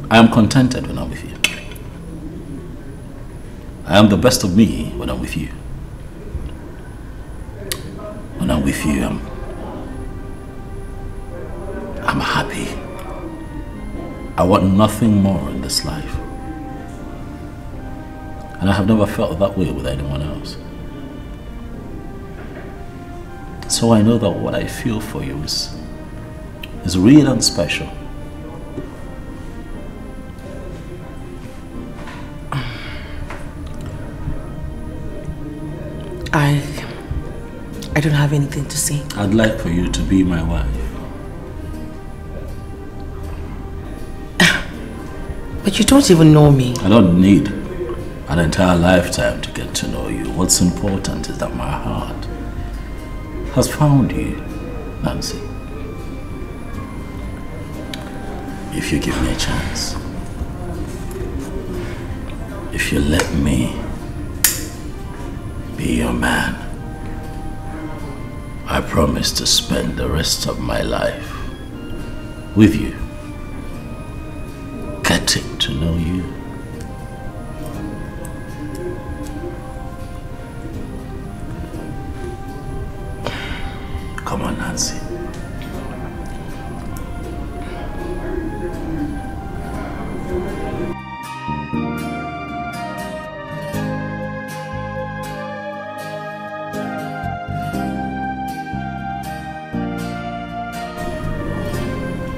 I am contented when I'm with you. I am the best of me when I'm with you. When I'm with you, I'm happy. I want nothing more in this life. And I have never felt that way with anyone else. So I know that what I feel for you is real and special. I don't have anything to say. I'd like for you to be my wife. But you don't even know me. I don't need an entire lifetime to get to know you. What's important is that my heart has found you, Nancy. If you give me a chance, if you let me be your man, I promise to spend the rest of my life with you, getting to know you. Come on, Nancy.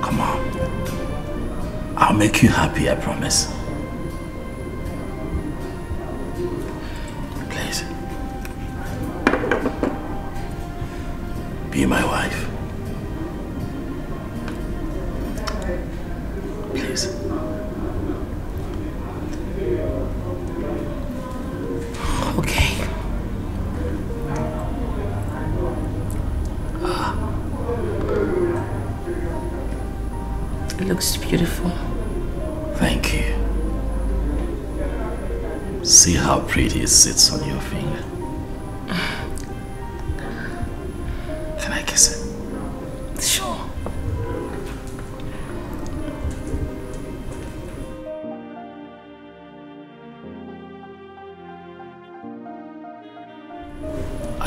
Come on. I'll make you happy, I promise. Please. Be my wife. Please. Okay. It looks beautiful. Thank you. See how pretty it sits on your finger. Can I kiss it? Sure.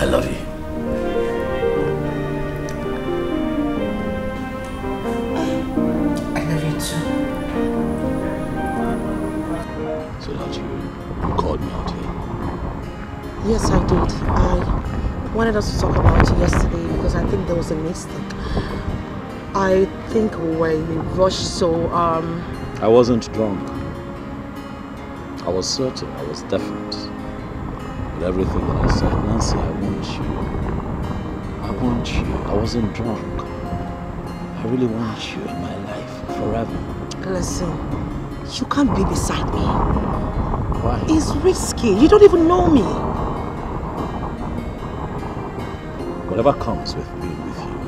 I love you. I love you too. So that you called me out here? Yes, I did. I wanted us to talk about it yesterday because I think there was a mistake. I think we were in a rush, so I wasn't drunk. I was certain, I was definite. With everything that I said, Nancy, I want you. I want you. I wasn't drunk. I really want you in my life forever. Listen, you can't be beside me. Why? It's risky. You don't even know me. Whatever comes with being with you,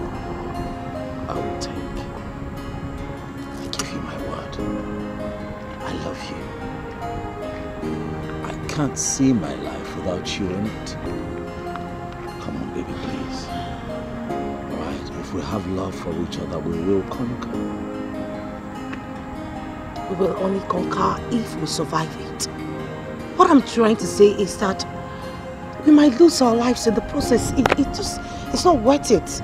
I will take. I give you my word. I love you. I can't see my life without you in it. Come on, baby, please. Alright, if we have love for each other, we will conquer. We will only conquer if we survive it. What I'm trying to say is that we might lose our lives in the process. It's not worth it.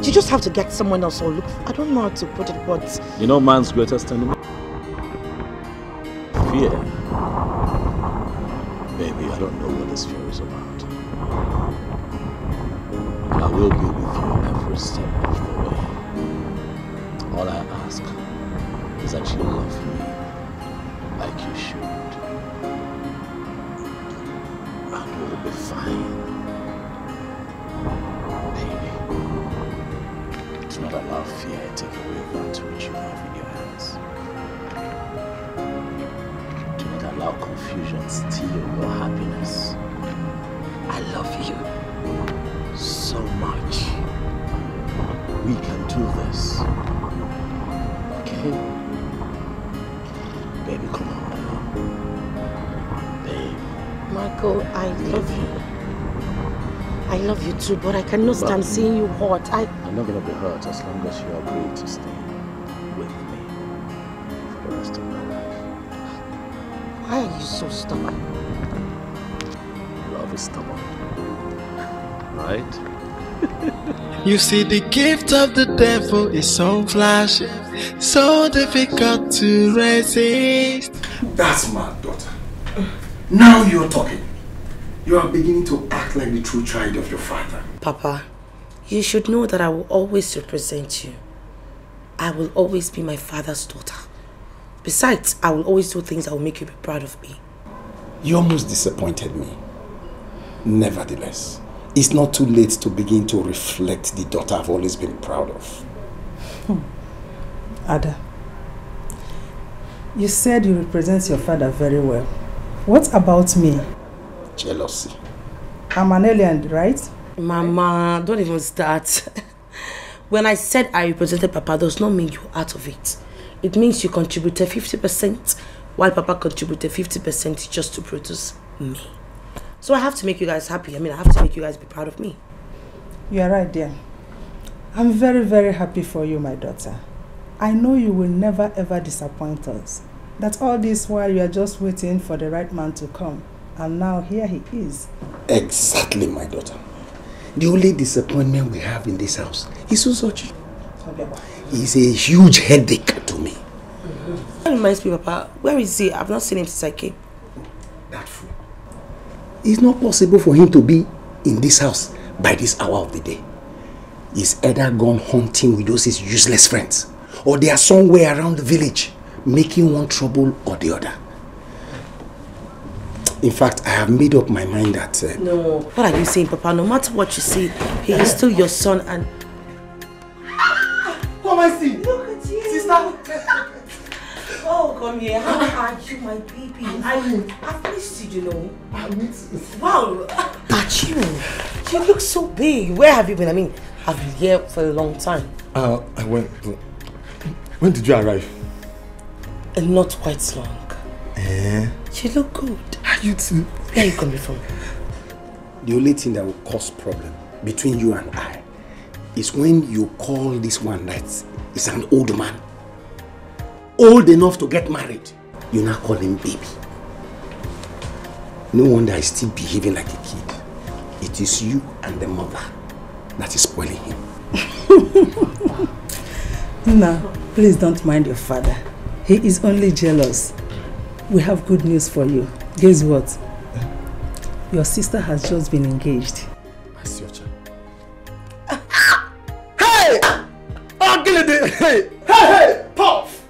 You just have to get someone else or look. I don't know how to put it, but You know man's greatest enemy? Fear. Baby, I don't know what this fear is about. I will be with you every step of the way. All I ask is that you love me like you should. And we'll be fine. Baby, do not allow fear to take away that which you have in your hands. Do not allow confusion steal your happiness. I love you so much. We can do this. Okay? Baby, come on now. Babe. Michael, I love you. I love you too, but I cannot stand seeing you hurt. I'm not gonna be hurt as long as you agree to stay with me for the rest of my life. Why are you so stubborn? Love is stubborn. Right? You see, the gift of the devil is so flashy, so difficult to resist. That's my daughter. Now you're talking. You are beginning to act like the true child of your father. Papa, you should know that I will always represent you. I will always be my father's daughter. Besides, I will always do things that will make you be proud of me. You almost disappointed me. Nevertheless, it's not too late to begin to reflect the daughter I've always been proud of. Ada, you said you represent your father very well. What about me? Jealousy. I'm an alien, right? Mama, don't even start. When I said I represented Papa, does not mean you're out of it. It means you contributed 50%, while Papa contributed 50% just to produce me. So I have to make you guys happy. I mean, I have to make you guys be proud of me. You are right, dear. I'm very, very happy for you, my daughter. I know you will never ever disappoint us. That all this while you are just waiting for the right man to come. And now here he is. Exactly, my daughter. The only disappointment we have in this house is Uzochi. He's a huge headache to me. That reminds me, Papa, where is he? I've not seen him since I came. That fool. It's not possible for him to be in this house by this hour of the day. He's either gone hunting with those his useless friends, or they are somewhere around the village, making one trouble or the other. In fact, I have made up my mind that... No, what are you saying, Papa? No matter what you say, he is still your son and... Come and see! Look at you! Sister! Oh, come here. How are you, my baby? I've missed you, you know. Wow! But you look so big. Where have you been? I mean, I've been here for a long time. I went... When did you arrive? Not quite long. You look good. You too. Where are you coming from? The only thing that will cause problem between you and I is when you call this one that is an old man. Old enough to get married. You now call him baby. No wonder he's still behaving like a kid. it is you and the mother that is spoiling him. No, please don't mind your father. He is only jealous. We have good news for you. Guess what? Your sister has just been engaged. I see your child. Hey! Hey! Hey! Puff!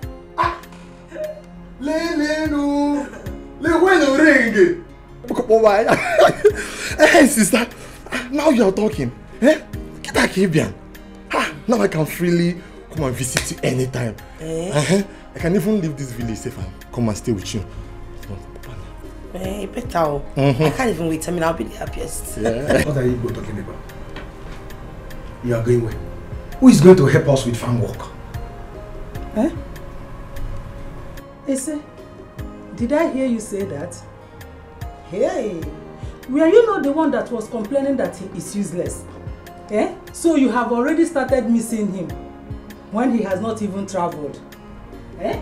Le ring. Hey, sister. Now you are talking. Eh? Get that Caribbean. Now I can freely come and visit you anytime. I can even leave this village safe and come and stay with you. Better. I can't even wait. I mean, I'll be the happiest. Yeah. What are you talking about? You are going where? Who is going to help us with farm work? Eh? Ese, did I hear you say that? Hey, were you not the one that was complaining that he is useless? Eh? So you have already started missing him when he has not even traveled. Eh?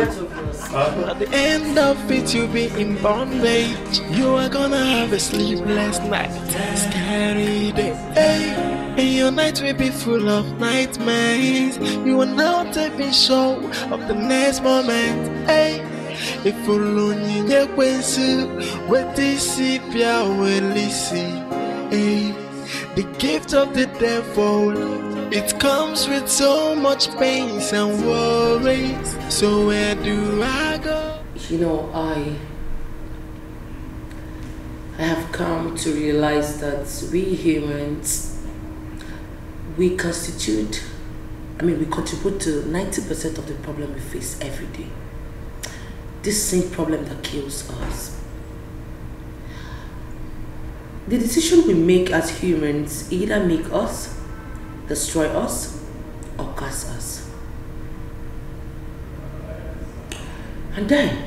At the end of it, you'll be in bondage. You are gonna have a sleepless night, scary day. Hey, and your night will be full of nightmares. You are now taking show of the next moment. Hey, if you learn your what this is, will listen. Hey, the gift of the devil. It comes with so much pain and worries. So where do I go? You know, I have come to realize that we humans, we contribute to 90% of the problem we face every day. This same problem that kills us. The decision we make as humans either make us, destroy us, or curse us. And then,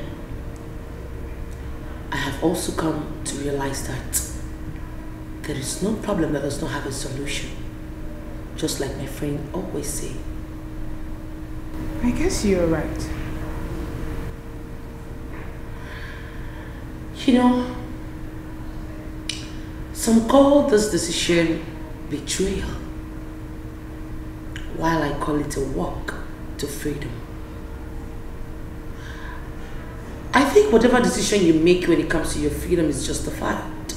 I have also come to realize that there is no problem that does not have a solution. Just like my friend always say. I guess you're right. You know, some call this decision betrayal, while I call it a walk to freedom. I think whatever decision you make when it comes to your freedom is justified.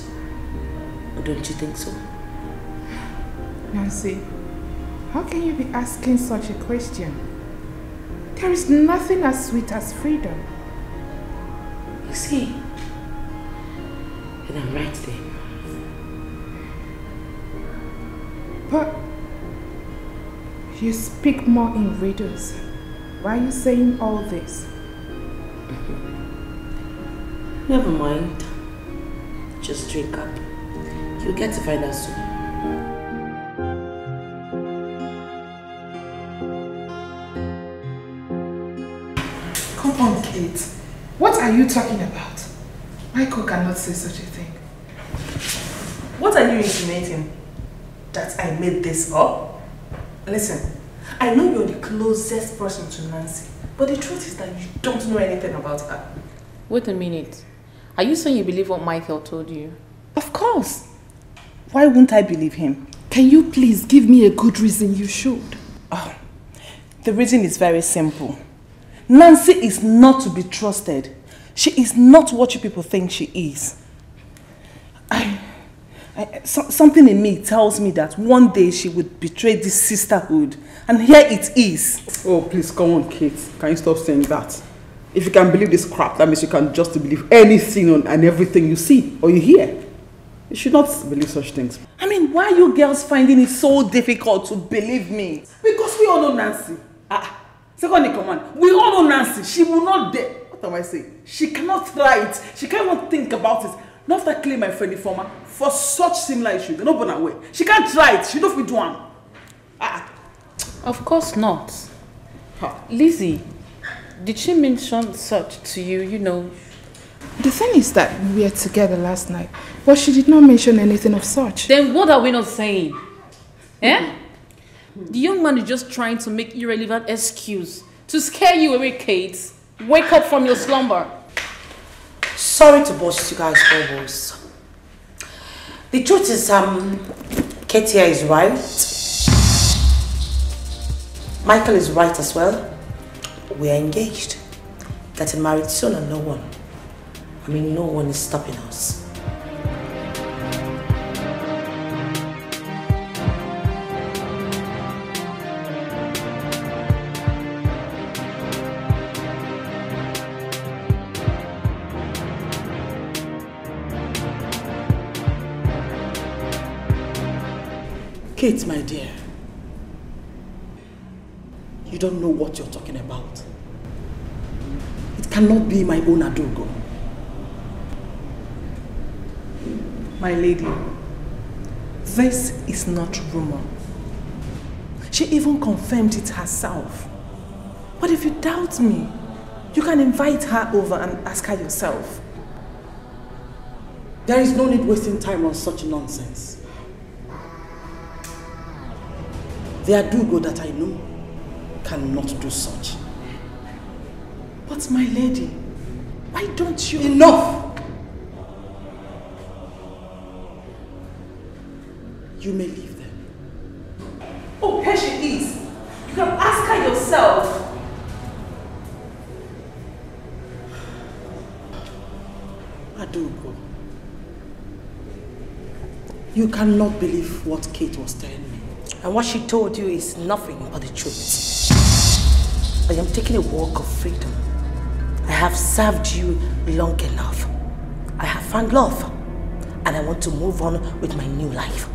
Or don't you think so? Nancy, how can you be asking such a question? There is nothing as sweet as freedom. You see, and I'm right there. But you speak more in riddles. Why are you saying all this? Never mind. Just drink up. You'll get to find out soon. Come on, Kate. What are you talking about? Michael cannot say such a thing. What are you insinuating? That I made this up? Listen, I know you're the closest person to Nancy, but the truth is that you don't know anything about her. Wait a minute. Are you saying you believe what Michael told you? Of course. Why wouldn't I believe him? Can you please give me a good reason you should? Oh, the reason is very simple. Nancy is not to be trusted. She is not what you people think she is. Something in me tells me that one day she would betray this sisterhood, and here it is. Oh, please, come on, Kate. Can you stop saying that? If you can believe this crap, that means you can just believe anything and everything you see or you hear. You should not believe such things. I mean, why are you girls finding it so difficult to believe me? Because we all know Nancy. Second in command, we all know Nancy. She will not dare. What am I saying? She cannot try it. She can't even think about it. Not after claim my friend informer for such similar issues. They're not born away. She can't try it. She don't fit one. Of course not. Lizzie, did she mention such to you, you know? The thing is that we were together last night, but she did not mention anything of such. Then what are we not saying? Eh? The young man is just trying to make irrelevant excuse to scare you away, Kate. Wake up from your slumber. Sorry to burst you guys' bubbles. The truth is, Katia is right. Michael is right as well. We are engaged. Getting married soon and no one is stopping us. Kate, my dear, you don't know what you're talking about. It cannot be my own Adogo. My lady, this is not rumor. She even confirmed it herself. But if you doubt me, you can invite her over and ask her yourself. There is no need wasting time on such nonsense. The Adogo that I know cannot do such. But my lady, why don't you... Enough! You may leave them. Oh, here she is. You can ask her yourself. Adogo, you cannot believe what Kate was telling me. And what she told you is nothing but the truth. I am taking a walk of freedom. I have served you long enough. I have found love. And I want to move on with my new life.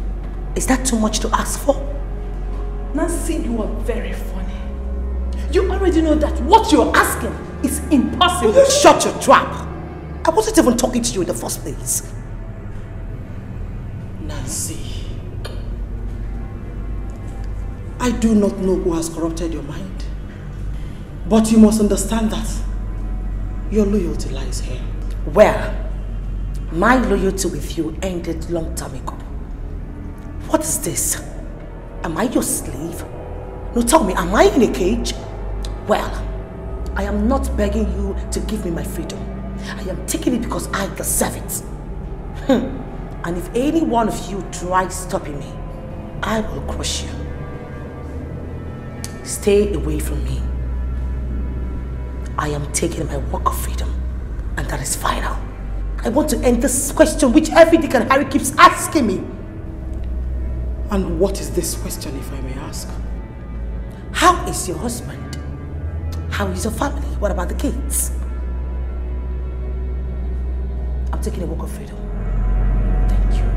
Is that too much to ask for? Nancy, you are very funny. You already know that what you're asking is impossible. Will you shut your trap? I wasn't even talking to you in the first place. Nancy, I do not know who has corrupted your mind. But you must understand that your loyalty lies here. Well, my loyalty with you ended long time ago. What is this? Am I your slave? No, tell me, am I in a cage? Well, I am not begging you to give me my freedom. I am taking it because I deserve it. And if any one of you tries stopping me, I will crush you. Stay away from me. I am taking my walk of freedom, and that is final. I want to end this question which every Dick and Harry keeps asking me. And what is this question, if I may ask? How is your husband? How is your family? What about the kids? I'm taking a walk of freedom. Thank you.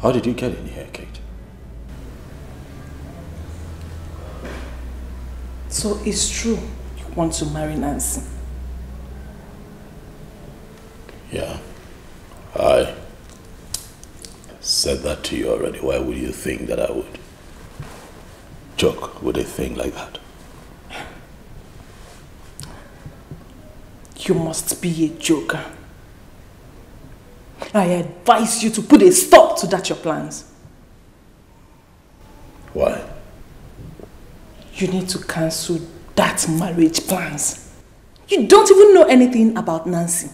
How did you get in here, Kate? So it's true you want to marry Nancy? Yeah. I said that to you already. Why would you think that I would joke with a thing like that? You must be a joker. I advise you to put a stop to that your plans. Why? You need to cancel that marriage plans. You don't even know anything about Nancy.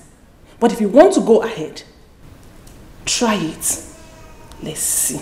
But if you want to go ahead, try it. Let's see.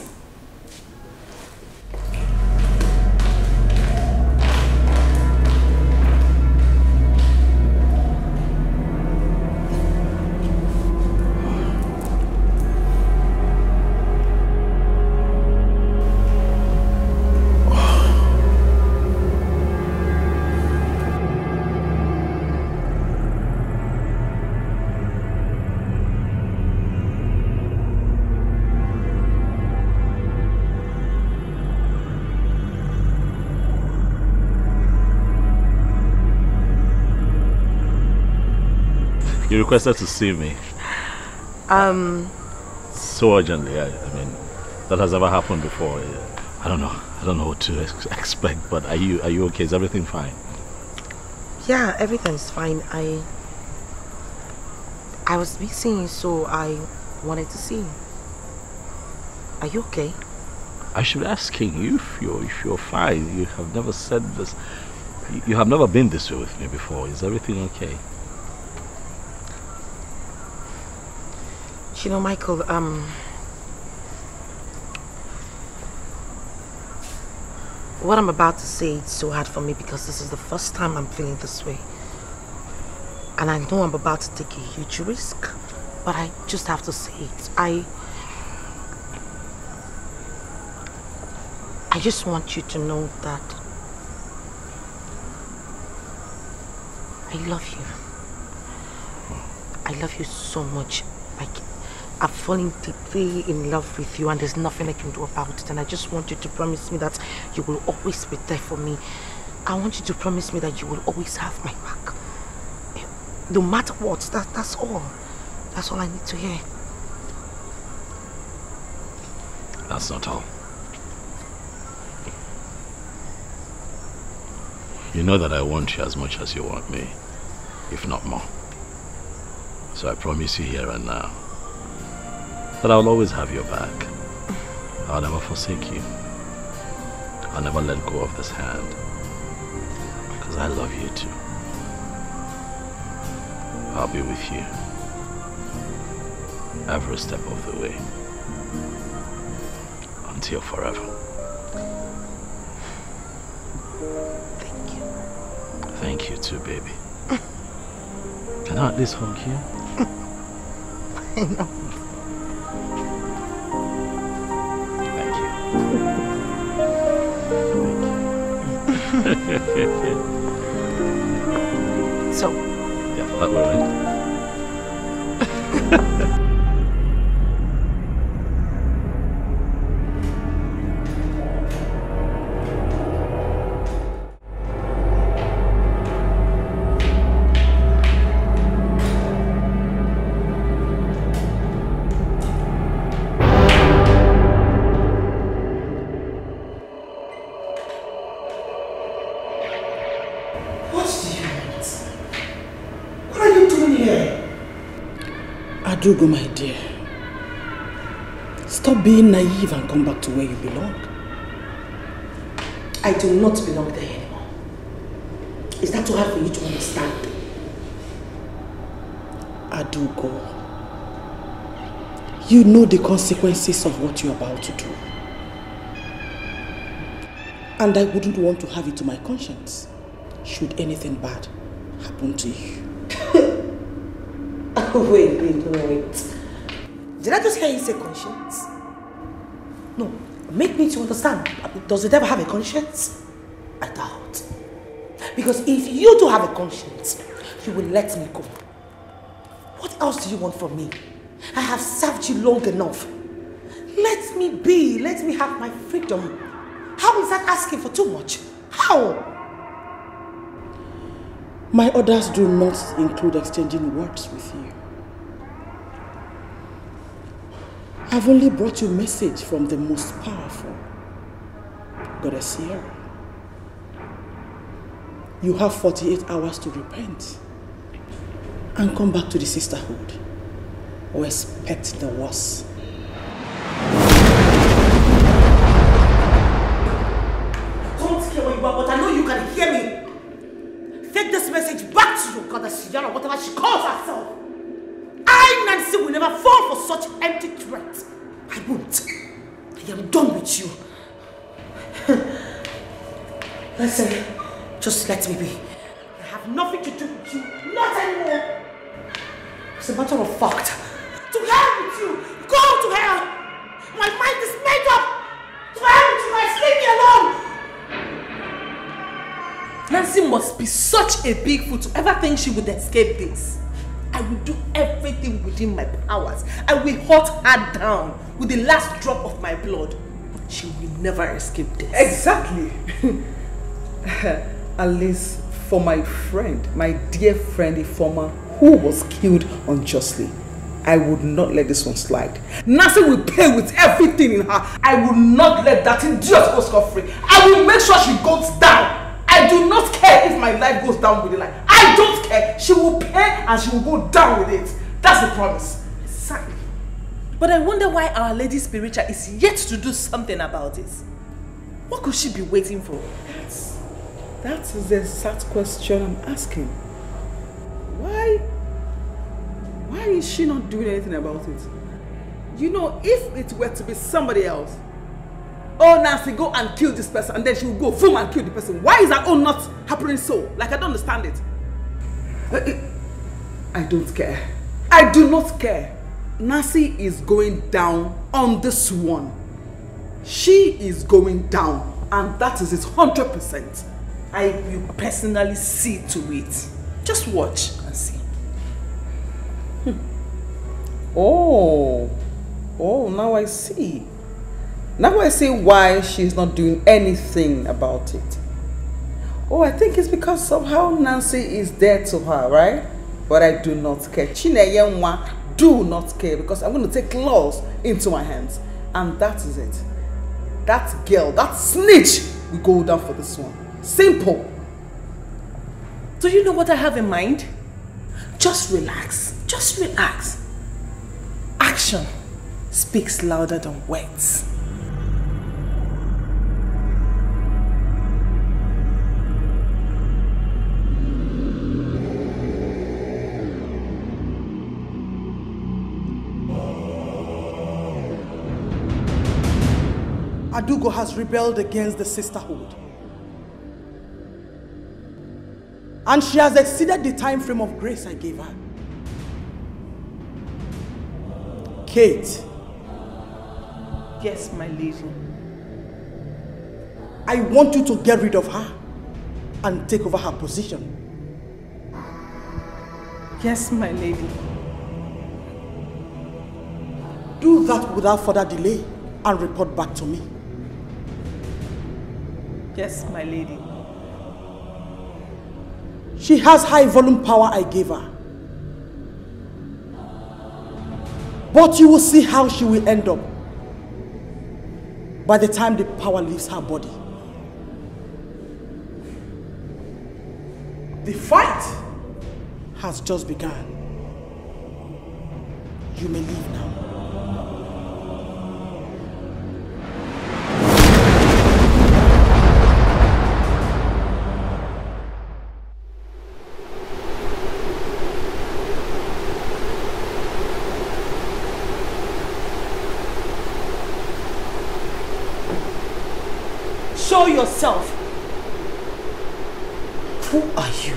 You requested to see me. So urgently. I mean, that has never happened before. I don't know. I don't know what to expect. But are you okay? Is everything fine? Yeah, everything's fine. I was missing, so I wanted to see you. Are you okay? I should be asking you if you're fine. You have never said this. You have never been this way with me before. Is everything okay? You know, Michael, what I'm about to say is so hard for me because this is the first time I'm feeling this way. And I know I'm about to take a huge risk, but I just have to say it. I just want you to know that I love you. I love you so much. I've fallen deeply in love with you and there's nothing I can do about it. And I just want you to promise me that you will always be there for me. I want you to promise me that you will always have my back. No matter what, that's all. That's all I need to hear. That's not all. You know that I want you as much as you want me, if not more. So I promise you here and now that I'll always have your back. I'll never forsake you. I'll never let go of this hand. Because I love you too. I'll be with you every step of the way. Until forever. Thank you. Thank you too, baby. Can I at least hug you? I know. So, yeah, that way, right? Adugo, my dear, stop being naive and come back to where you belong. I do not belong there anymore. Is that too hard for you to understand? Adugo, you know the consequences of what you're about to do. And I wouldn't want to have it to my conscience should anything bad happen to you. Wait. Did I just hear you say conscience? No, make me to understand. Does it ever have a conscience? I doubt. Because if you do have a conscience, you will let me go. What else do you want from me? I have served you long enough. Let me be. Let me have my freedom. How is that asking for too much? How? My orders do not include exchanging words with you. I've only brought you a message from the most powerful, Goddess Sierra. You have 48 hours to repent and come back to the sisterhood, or expect the worst. Don't care where you are, but I know you can hear me. Take this message back to your Goddess Sierra, whatever she calls herself. I, Nancy, will never fall for such empty threats. I won't. I am done with you. Listen, just let me be. I have nothing to do with you. Not anymore. It's a matter of fact. To hell with you. Go to hell. My mind is made up. To hell with you. I leave me alone. Nancy must be such a big fool to ever think she would escape this. I will do everything within my powers. I will hunt her down with the last drop of my blood. She will never escape this. Exactly. At least for my friend, my dear friend Ifoma, who was killed unjustly, I would not let this one slide. Nancy will pay with everything in her. I will not let that idiot go scot-free. I will make sure she goes down. I do not care if my life goes down with the life. I don't care. She will pay and she will go down with it. That's the promise. Exactly. But I wonder why Our Lady Spiritual is yet to do something about this. What could she be waiting for? That is the exact question I'm asking. Why is she not doing anything about it? You know, if it were to be somebody else, oh Nancy, go and kill this person, and then she will go boom and kill the person. Why is that all not happening so? Like, I don't understand it. I don't care. I do not care. Nancy is going down on this one. She is going down, and that is it 100%. I will personally see to it. Just watch and see. Oh, now I see. Now I see why she's not doing anything about it. Oh, I think it's because somehow Nancy is dead to her, right? But I do not care. Chineyenwa do not care, because I'm going to take laws into my hands. And that is it. That girl, that snitch, will go down for this one. Simple. Do you know what I have in mind? Just relax. Just relax. Action speaks louder than words. Adugo has rebelled against the sisterhood. And she has exceeded the time frame of grace I gave her. Kate. Yes, my lady. I want you to get rid of her and take over her position. Yes, my lady. Do that without further delay and report back to me. Yes, my lady. She has high volume power I gave her. But you will see how she will end up by the time the power leaves her body. The fight has just begun. You may leave now. Show yourself. Who are you?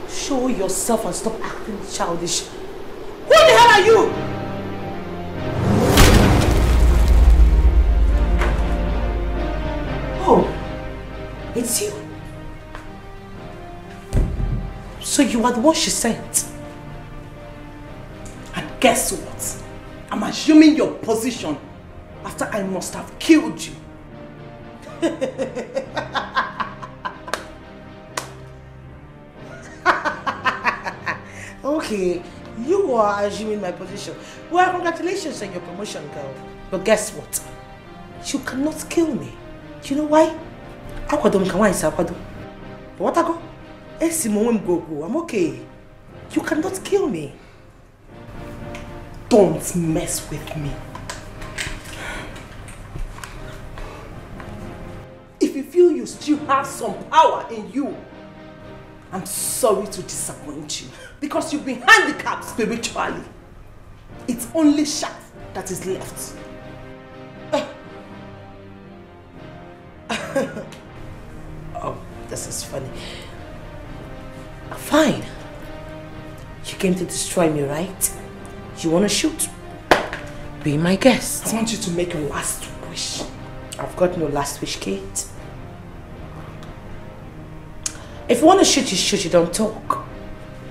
Show yourself and stop acting childish. Who the hell are you? Oh, it's you. So you are the one she sent. And guess what? I'm assuming your position after I must have killed you. Okay, you are assuming my position. Well, congratulations on your promotion, girl. But guess what? You cannot kill me. You know why? I'm okay. You cannot kill me. Don't mess with me. If you feel you still have some power in you, I'm sorry to disappoint you, because you've been handicapped spiritually. It's only shaft that is left. Oh, this is funny. Fine. You came to destroy me, right? You want to shoot? Be my guest. I want you to make your last wish. I've got no last wish, Kate. If you want to shoot, you shoot, you don't talk.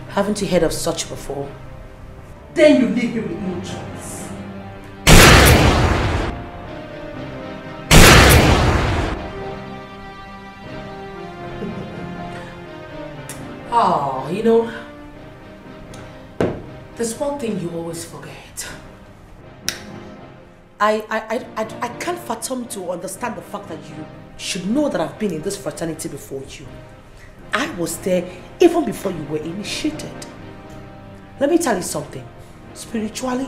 Haven't you heard of such before? Then you leave me with no choice. Oh, you know, there's one thing you always forget. I can't fathom to understand the fact that you should know that I've been in this fraternity before you. I was there even before you were initiated. Let me tell you something. Spiritually,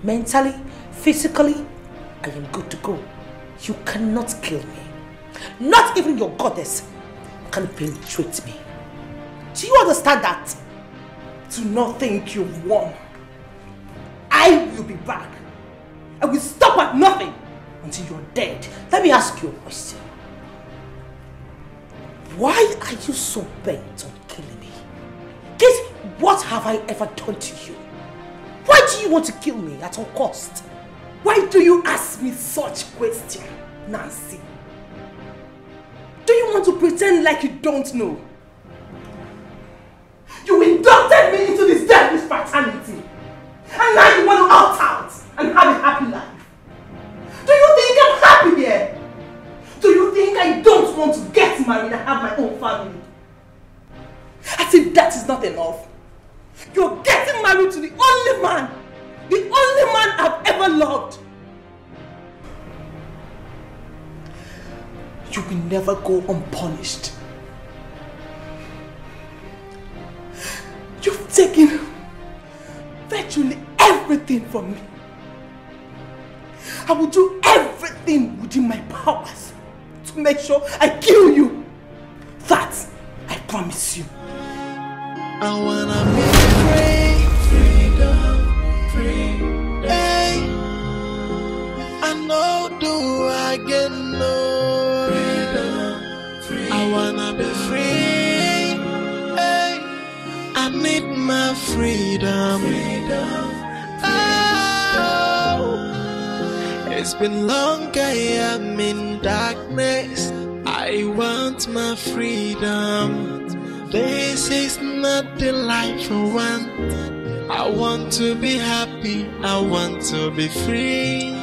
mentally, physically, I am good to go. You cannot kill me. Not even your goddess can penetrate me. Do you understand that? Do not think you've won. I will be back. I will stop at nothing until you're dead. Let me ask you a question. Why are you so bent on killing me? Guess what have I ever done to you? Why do you want to kill me at all cost? Why do you ask me such question, Nancy? Do you want to pretend like you don't know? You inducted me into this devilish fraternity. And now you want to opt out and have a happy life. Do you think I'm happy here? Do you think I don't want to get married and have my own family? As if that is not enough. You're getting married to the only man I've ever loved. You will never go unpunished. You've taken virtually everything from me. I will do everything within my powers to make sure I kill you. That I promise you. I wanna be free, freedom, free. Hey, I know do I get no freedom, free. I wanna be free. Hey, I need my freedom. Oh, it's been long I am in darkness. I want my freedom. This is not the life I want. I want to be happy. I want to be free.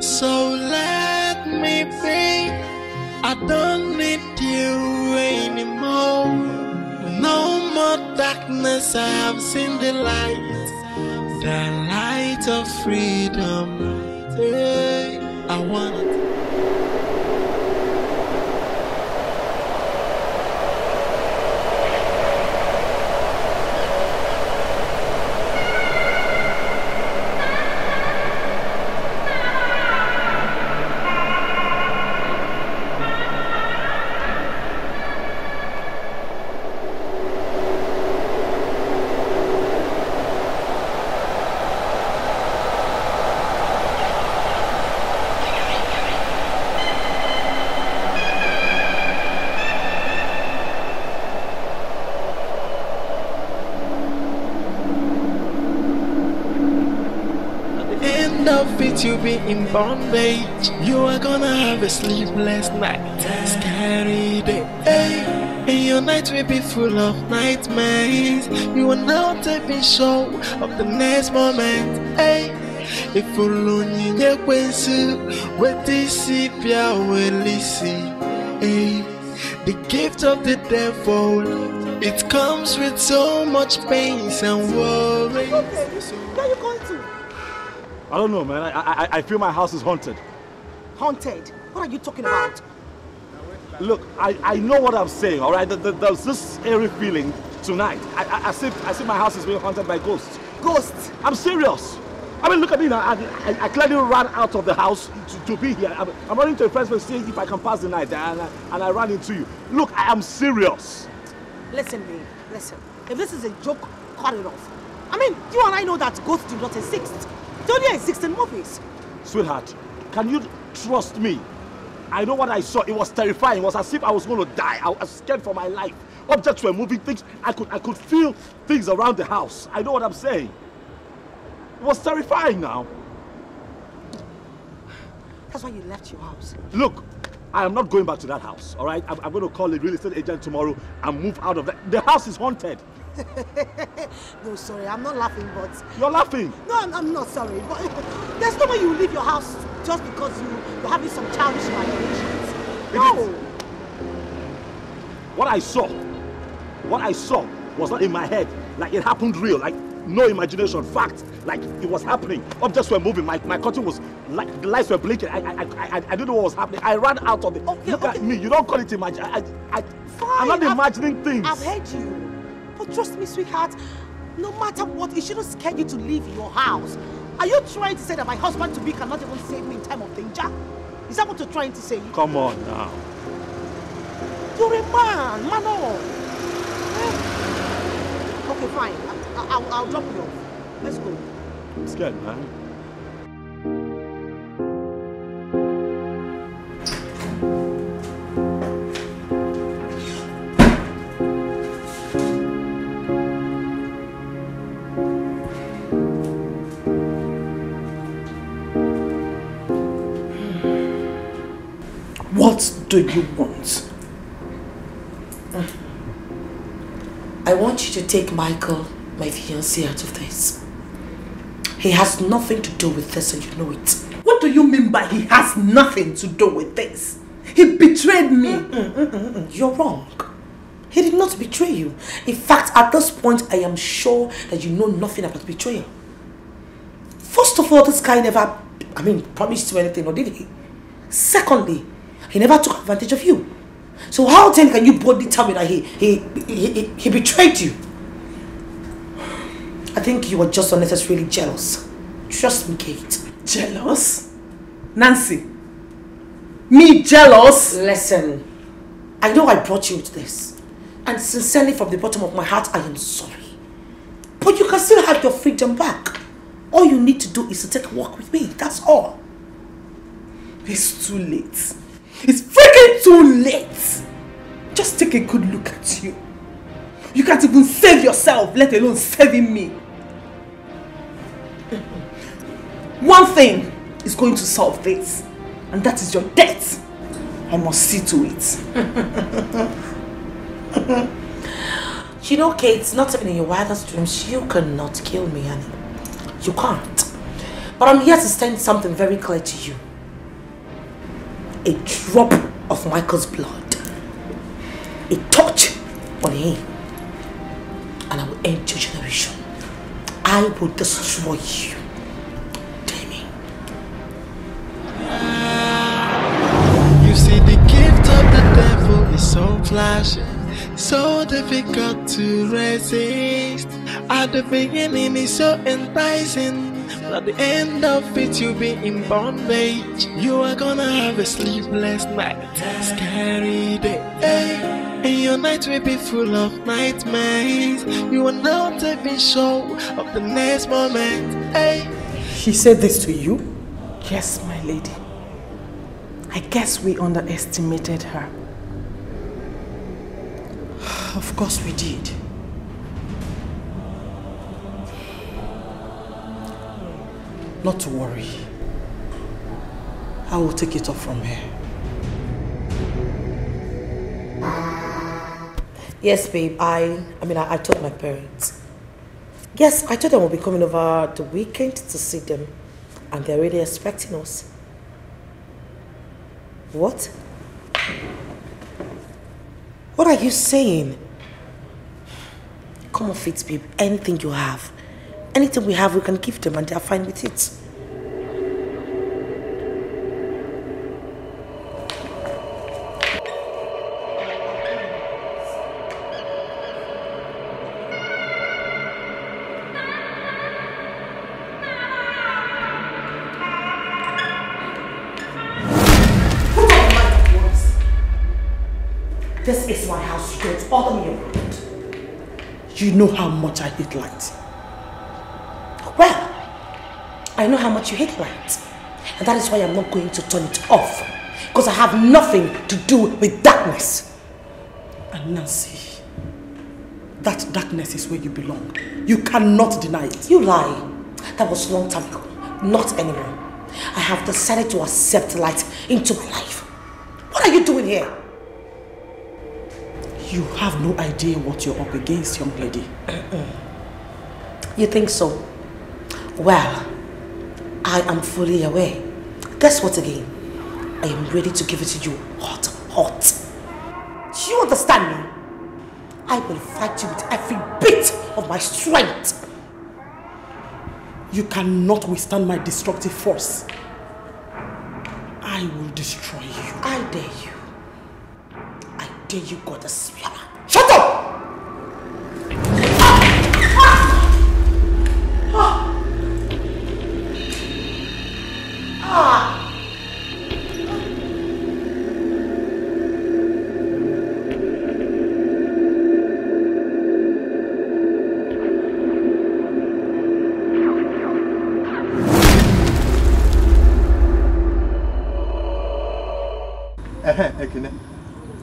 So let me be. I don't need you anymore. No more darkness. I have seen the light of freedom. Hey, I want it. To be in bondage, you are gonna have a sleepless night, scary day. Hey, and your night will be full of nightmares. You are now taking show of the next moment. Hey, if you learn your ways, what this pia will listen. Hey, the gift of the devil, it comes with so much pain and worry. Where are you going to? I don't know, man. I feel my house is haunted. Haunted? What are you talking about? Look, I know what I'm saying, all right? There's this eerie feeling tonight. I see my house is being haunted by ghosts. Ghosts? I'm serious. I mean, look at me now. I clearly ran out of the house to be here. I'm running to a friend's place to see if I can pass the night, and I ran into you. Look, I am serious. Listen, babe, listen. If this is a joke, cut it off. I mean, you and I know that ghosts do not exist. They only exist in movies. Sweetheart, can you trust me? I know what I saw. It was terrifying. It was as if I was going to die. I was scared for my life. Objects were moving, things. I could feel things around the house. I know what I'm saying. It was terrifying now. That's why you left your house. Look, I am not going back to that house, all right? I'm going to call a real estate agent tomorrow and move out of that. The house is haunted. No, sorry, I'm not laughing, but... You're laughing? No, I'm not sorry, but there's no way you leave your house just because you're having some childish imaginations. No! What I saw was not in my head. Like it happened real, like no imagination, fact. Like it was happening. Objects were moving, my curtain was, like the lights were blinking. I didn't know what was happening. I ran out of it. Look at me, you don't call it imagine. I'm not imagining things. I've heard you. But trust me, sweetheart, no matter what, it shouldn't scare you to leave your house. Are you trying to say that my husband-to-be cannot even save me in time of danger? Is that what you're trying to say? Come on now. You're a man, Mano. Okay, fine. I'll drop you off. Let's go. I'm scared, man. What do you want? I want you to take Michael, my fiancé, out of this. He has nothing to do with this and you know it. What do you mean by he has nothing to do with this? He betrayed me. You're wrong. He did not betray you. In fact, at this point, I am sure that you know nothing about betrayal. First of all, this guy never, promised you anything, or did he? Secondly, he never took advantage of you. So how then can you boldly tell me that he betrayed you? I think you were just unnecessarily jealous. Trust me, Kate. Jealous? Nancy? Me jealous? Listen, I know I brought you to this. And sincerely from the bottom of my heart, I am sorry. But you can still have your freedom back. All you need to do is to take a walk with me. That's all. It's too late. It's freaking too late. Just take a good look at you. You can't even save yourself, let alone saving me. One thing is going to solve this, and that is your death. I must see to it. You know, Kate, not even in your wildest dreams, you cannot kill me, honey. You can't. But I'm here to send something very clear to you. A drop of Michael's blood, a touch on him, and I will end your generation. I will destroy you. Damn. You see, the gift of the devil is so flashy, so difficult to resist. At the beginning, it's so enticing. At the end of it, you'll be in bondage. You are gonna have a sleepless night, scary day, and your night will be full of nightmares. You are not even sure of the next moment. She said this to you? Yes, my lady. I guess we underestimated her. Of course we did. Not to worry. I will take it up from here. Yes, babe. I told my parents. Yes, I told them we'll be coming over the weekend to see them. And they're really expecting us. What? What are you saying? Come off it, babe. Anything you have. Anything we have, we can give them and they're fine with it. This is my house. You don't bother me around. You know how much I hate light. Well, I know how much you hate light. And that is why I'm not going to turn it off. because I have nothing to do with darkness. And Nancy, that darkness is where you belong. You cannot deny it. You lie. That was a long time ago. Not anymore. I have decided to accept light into my life. What are you doing here? You have no idea what you're up against, young lady. You think so? Well, I am fully aware. Guess what again? I am ready to give it to you hot, hot. Do you understand me? I will fight you with every bit of my strength. You cannot withstand my destructive force. I will destroy you. I dare you. I dare you, goddess. Shut up!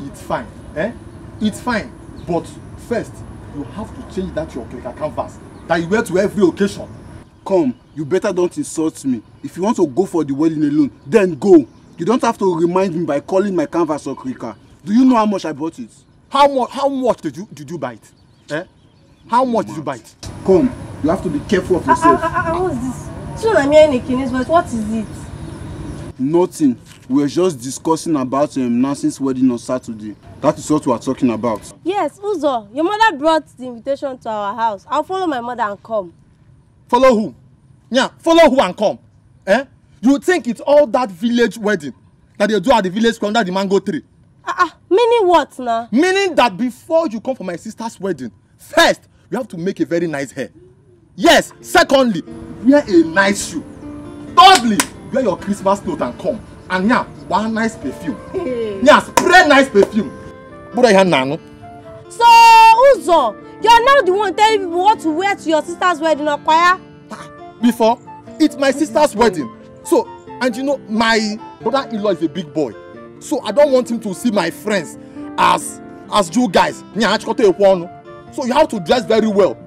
It's fine, It's fine, but first you have to change that your canvas that you wear to every occasion. Come, you better don't insult me. If you want to go for the wedding alone, then go. You don't have to remind me by calling my canvas okrika. Do you know how much I bought it? How much did you buy it? How much did you buy it? Come, you have to be careful of yourself. What's this? So I'm hearing a Kenya's voice. What is it? Nothing. We were just discussing about Nancy's wedding on Saturday. That is what we are talking about. Yes, Uzo, your mother brought the invitation to our house. I'll follow my mother and come. Follow who? Yeah, follow who and come? You think it's all that village wedding that they do at the village square under the mango tree? Meaning what now? Meaning that before you come for my sister's wedding, first, you have to make a very nice hair. Yes, secondly, wear a nice shoe. Thirdly, wear your Christmas clothes and come. And yeah, one nice perfume. Yeah, spray nice perfume. So, Uzo, you're now the one telling people what to wear to your sister's wedding, or choir? Before, it's my sister's wedding. So, and you know, my brother-in-law is a big boy. So I don't want him to see my friends as you guys. So you have to dress very well.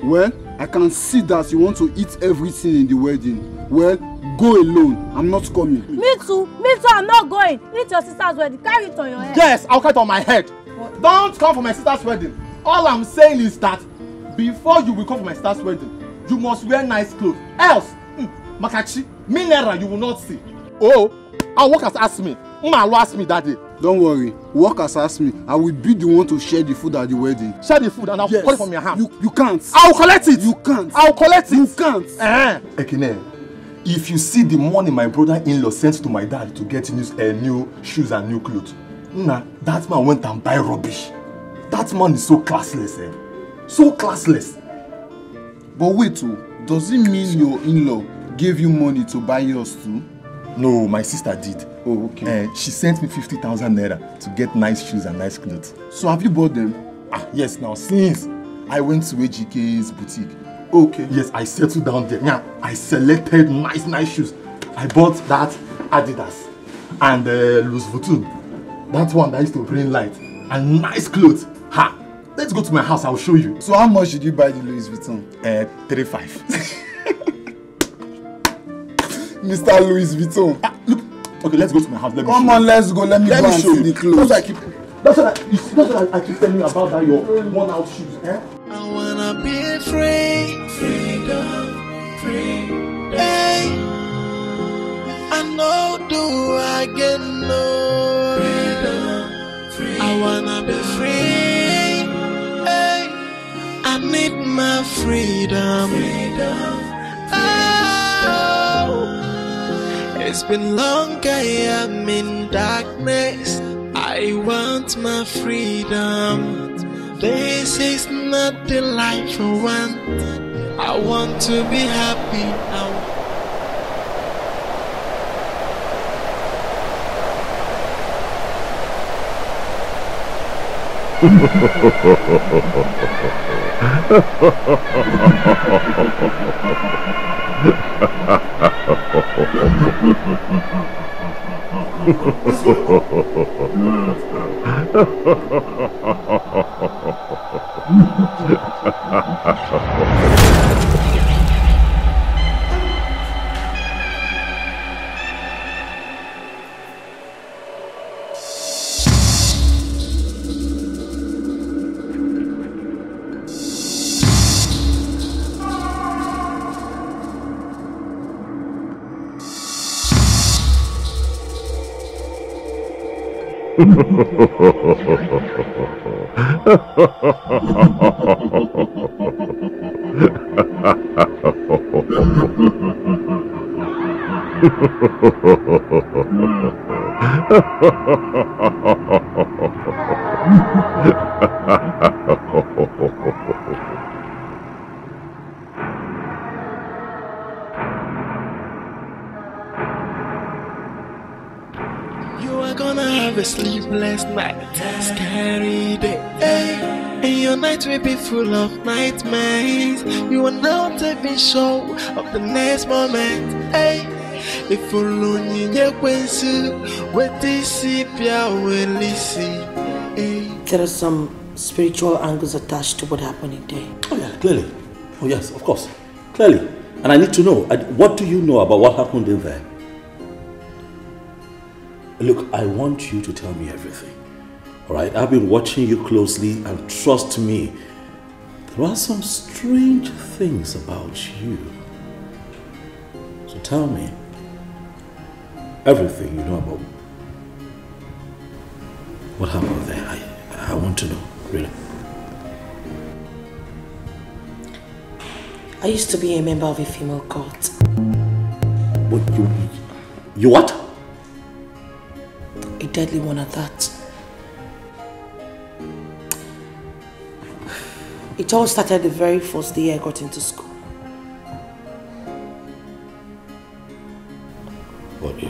Well, I can see that you want to eat everything in the wedding. Well, go alone. I'm not coming. Me too, I'm not going. Eat your sister's wedding. Carry it on your head. Yes, I'll carry it on my head. What? Don't come for my sister's wedding. All I'm saying is that before you will come for my sister's wedding, you must wear nice clothes. Else, Makachi, mineral you will not see. Oh, our workers asked me. Mama asked me that day. Don't worry. Workers asked me. I will be the one to share the food at the wedding. Share the food and I'll collect it from your hand. You can't. I'll collect it. You can't. I'll collect it. You can't. Ekene, if you see the money my brother-in-law sent to my dad to get new shoes and new clothes, that man went and buy rubbish. That man is so classless, So classless. But wait, does it mean your in-law gave you money to buy yours too? No, my sister did. Oh, okay. She sent me 50,000 naira to get nice shoes and nice clothes. So have you bought them? Yes, now since I went to AGK's boutique. Okay. Yes, I settled down there. Yeah, I selected nice shoes. I bought that Adidas and Louis Vuitton. That one that used to bring light and nice clothes. Let's go to my house, I'll show you. So how much did you buy the Louis Vuitton? 35. Mr. Louis Vuitton. Look, okay, let's go to my house. Come on, let's go. Let me go and see the clothes. That's what I keep telling you about that your worn-out shoes. I wanna be free, freedom, free. Hey, I know do I get no freedom, free. I wanna be free. Hey, I need my freedom, it's been long, I am in darkness. I want my freedom. This is not the life I want. I want to be happy. You are gonna have a sleepless night, scary day, and your night will be full of nightmares. You are not even sure of the next moment. If only you with this will listen. There are some spiritual angles attached to what happened in there. Oh yeah, clearly. Oh yes, of course. Clearly. And I need to know, what do you know about what happened in there? Look, I want you to tell me everything. Alright, I've been watching you closely, and trust me, there are some strange things about you. So tell me everything you know about what happened there. I want to know, really. I used to be a member of a female cult. What, you what? A deadly one at that. It all started the very first day I got into school. What,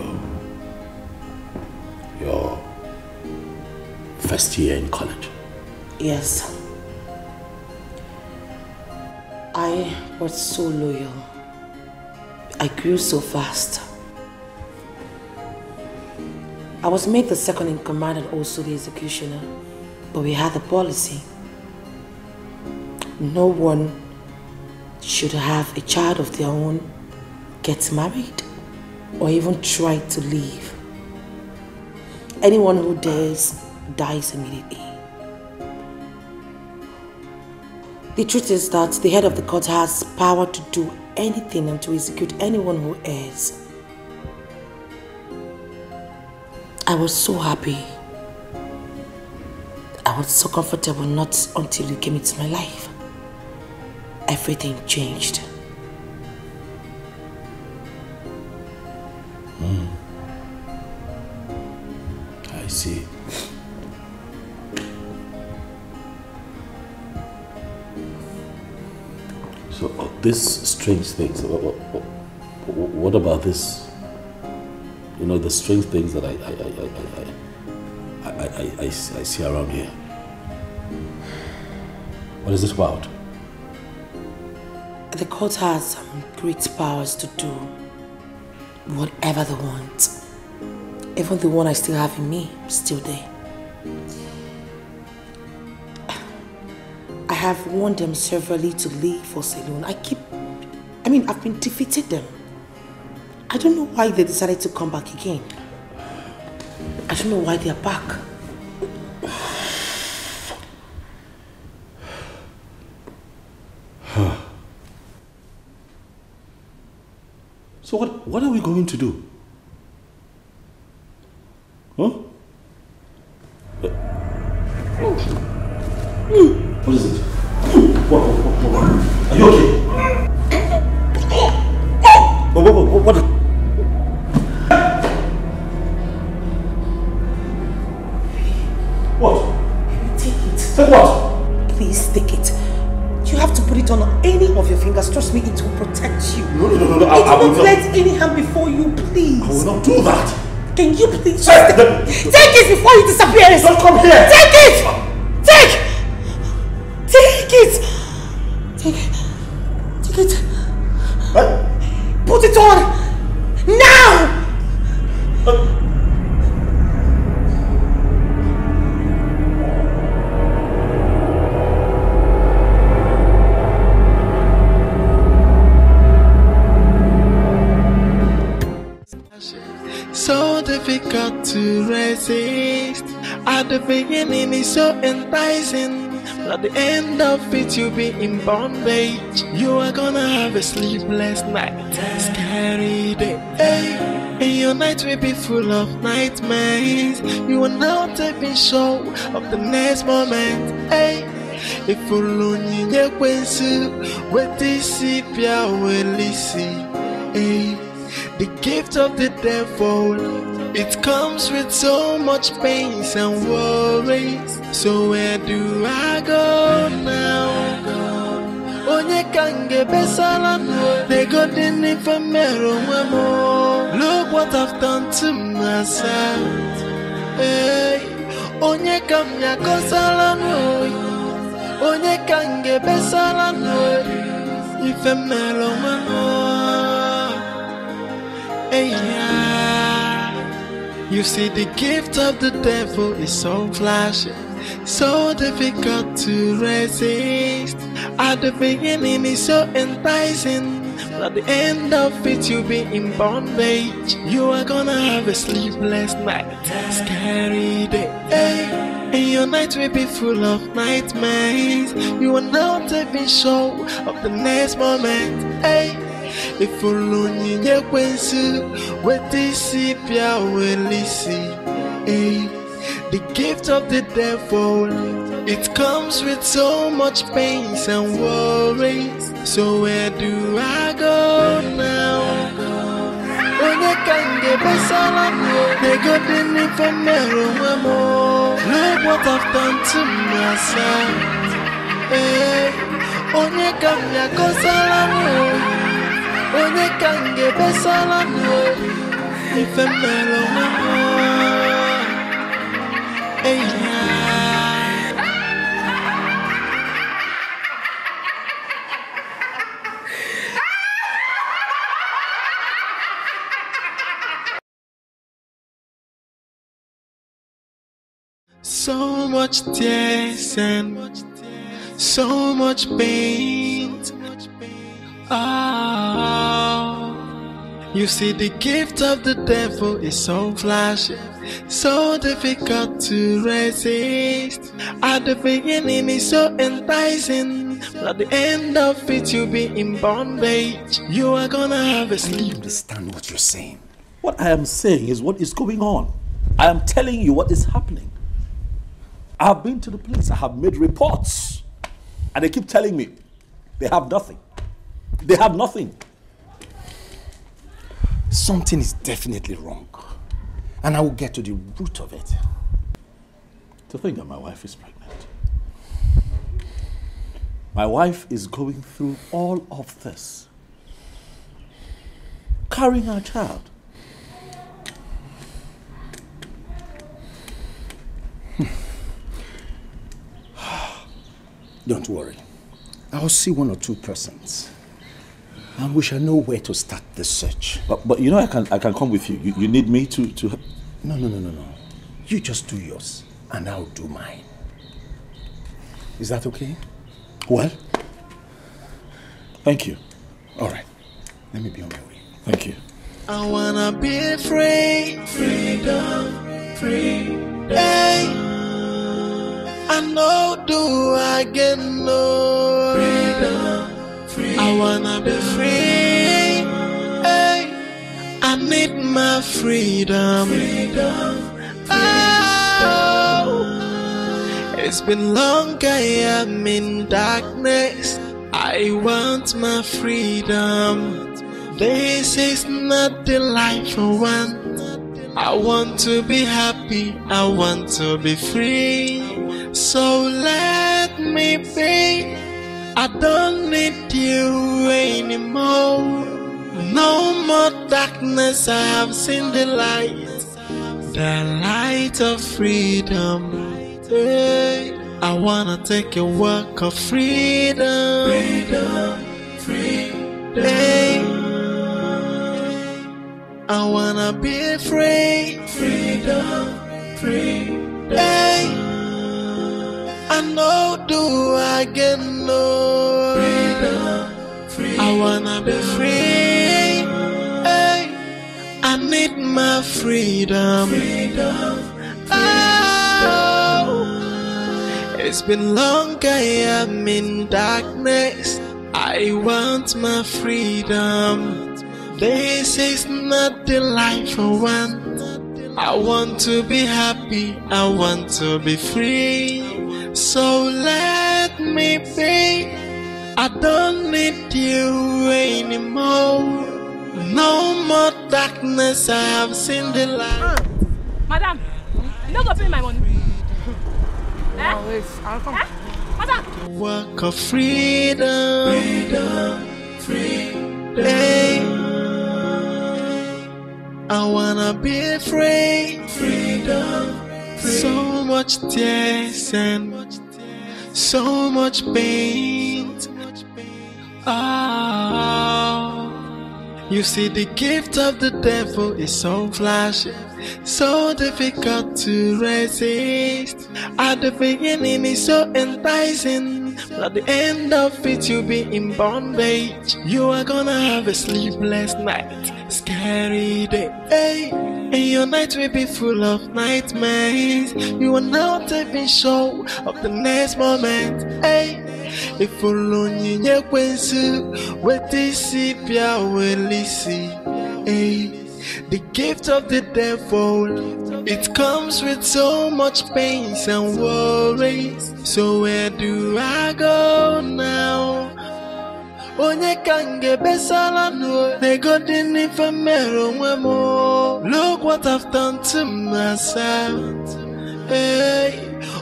your first year in college? Yes. I was so loyal. I grew so fast. I was made the second in command and also the executioner. But we had a policy. No one should have a child of their own get married or even try to leave. Anyone who dares dies immediately. The truth is that the head of the court has power to do anything and to execute anyone who errs. I was so happy. I was so comfortable, not until you came into my life. Everything changed. I see. So these strange things, what about this? You know, the strange things that I see around here. What is it about? The court has great powers to do whatever they want. Even the one I still have in me is still there. I have warned them severally to leave for Ceylon. I've been defeated them. I don't know why they decided to come back again. I don't know why they are back. So what are we going to do? Huh? What is it? What? Are you okay? What? What? Take it. Take what? Please take it. You have to put it on any of your fingers. Trust me, it will protect you. No. I will not let any harm before you, please. I will not do that. Can you please just take it before you disappear? Don't come here. Take it! Take it! Take it. What? Put it on! Now! difficult to resist. At the beginning it's so enticing, but at the end of it you'll be in bondage. You are gonna have a sleepless night, scary day, and your night will be full of nightmares. You are now taking show of the next moment. If you lonely, you with this will listen. The gift of the devil, it comes with so much pains and worries. So where do I go now? Onye kange besala, they got in infamero. Look what I've done to myself. Onye kamya kosala no, onye kange besala no, infamero mamo. You see, the gift of the devil is so flashy, so difficult to resist. At the beginning it's so enticing, but at the end of it you'll be in bondage. You are gonna have a sleepless night, scary day, and your night will be full of nightmares. You are now taking show of the next moment. If you lonely, you with this will listen. The gift of the devil, it comes with so much pains and worries. So where do I go now? Onye kange besala, they got in infamero. Look what I've done to myself. Onye kamya kosala no, onye kange besala no, infamero mamo. So much tears and so much pain. You see, the gift of the devil is so flashy, so difficult to resist. At the beginning it's so enticing, but at the end of it you'll be in bondage. You are gonna have a sleep. I understand what you're saying. What I am saying is what is going on. I am telling you what is happening. I have been to the police, I have made reports, and they keep telling me they have nothing. They have nothing. Something is definitely wrong, and I will get to the root of it. To think that my wife is pregnant. My wife is going through all of this, carrying our child. Don't worry. I'll see one or two persons, and we shall know where to start the search. But you know, I can come with you. You need me to help? No. You just do yours, and I'll do mine. Is that okay? Well? Thank you. All right. Let me be on my way. Thank you. I wanna be free. Freedom. Free. Hey. I know do I get no freedom, free. I wanna be free. Hey, I need my freedom. Oh, it's been long I am in darkness. I want my freedom. This is not the life I want. I want to be happy. I want to be free. So let me be. I don't need you anymore. No more darkness. I have seen the light of freedom. Hey, I wanna take a walk of freedom. Hey, I wanna be free. Hey, I know do I get no freedom. I wanna be free. Hey, I I need my freedom. Oh, it's been long I am in darkness. I want my freedom. This is not the life I want. I want to be happy, I want to be free. So let me be. I don't need you anymore. No more darkness, I have seen the light. Madam, you don't go pay my money. Wait, I'll come. Madam! The work of freedom. Hey. I wanna be free. So much tears and so much pain. Oh, you see, the gift of the devil is so flashy, so difficult to resist. At the beginning it's so enticing, but at the end of it you'll be in bondage. You are gonna have a sleepless night, scary day, hey. And your night will be full of nightmares. You are not even sure of the next moment, hey. If alone you kwensu, what is it will see, hey. The gift of the devil, it comes with so much pain and worries. So where do I go now? Onye kange besala no, they got in infamero wemo. Look what I've done to myself, hey.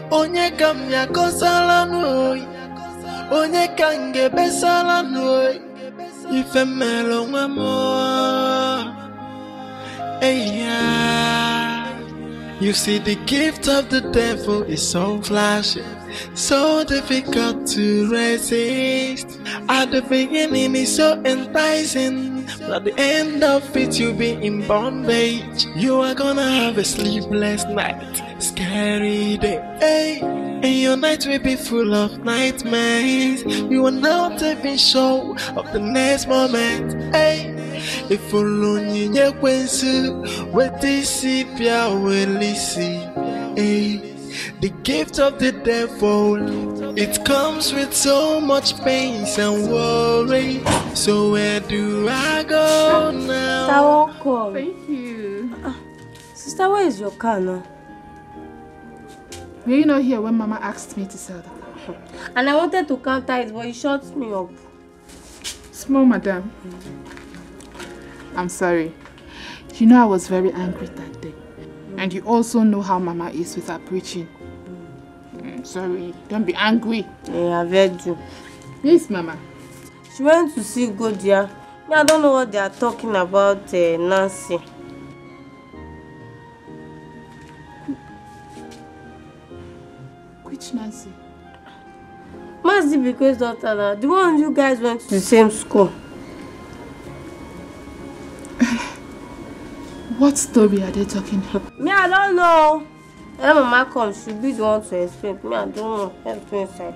Onye kamya kosala no, onye kange besala no, infamero wemo. Hey, yeah. You see, the gift of the devil is so flashy, so difficult to resist. At the beginning it's so enticing, but at the end of it you'll be in bondage. You are gonna have a sleepless night, scary day, hey. And your night will be full of nightmares. You are not even sure of the next moment, hey. If alone you kwensu, what is it will see, hey. The gift of the devil, it comes with so much pain and worry. So where do I go now? Sister, welcome. Thank you. Sister, where is your car now? Were you not here when Mama asked me to sell them? And I wanted to counter it, but you shut me up. Small madam. I'm sorry. You know I was very angry that day. And you also know how Mama is with her preaching. Sorry, don't be angry. Yeah, I've heard you. Yes, Mama. She went to see Godia. I don't know what they are talking about, Nancy. Which Nancy? Mazi Biko's daughter, the one you guys went to the same school. What story are they talking about? Me, I don't know. When Mama comes, she'll be the one to explain. Me, I don't know. Let's go inside.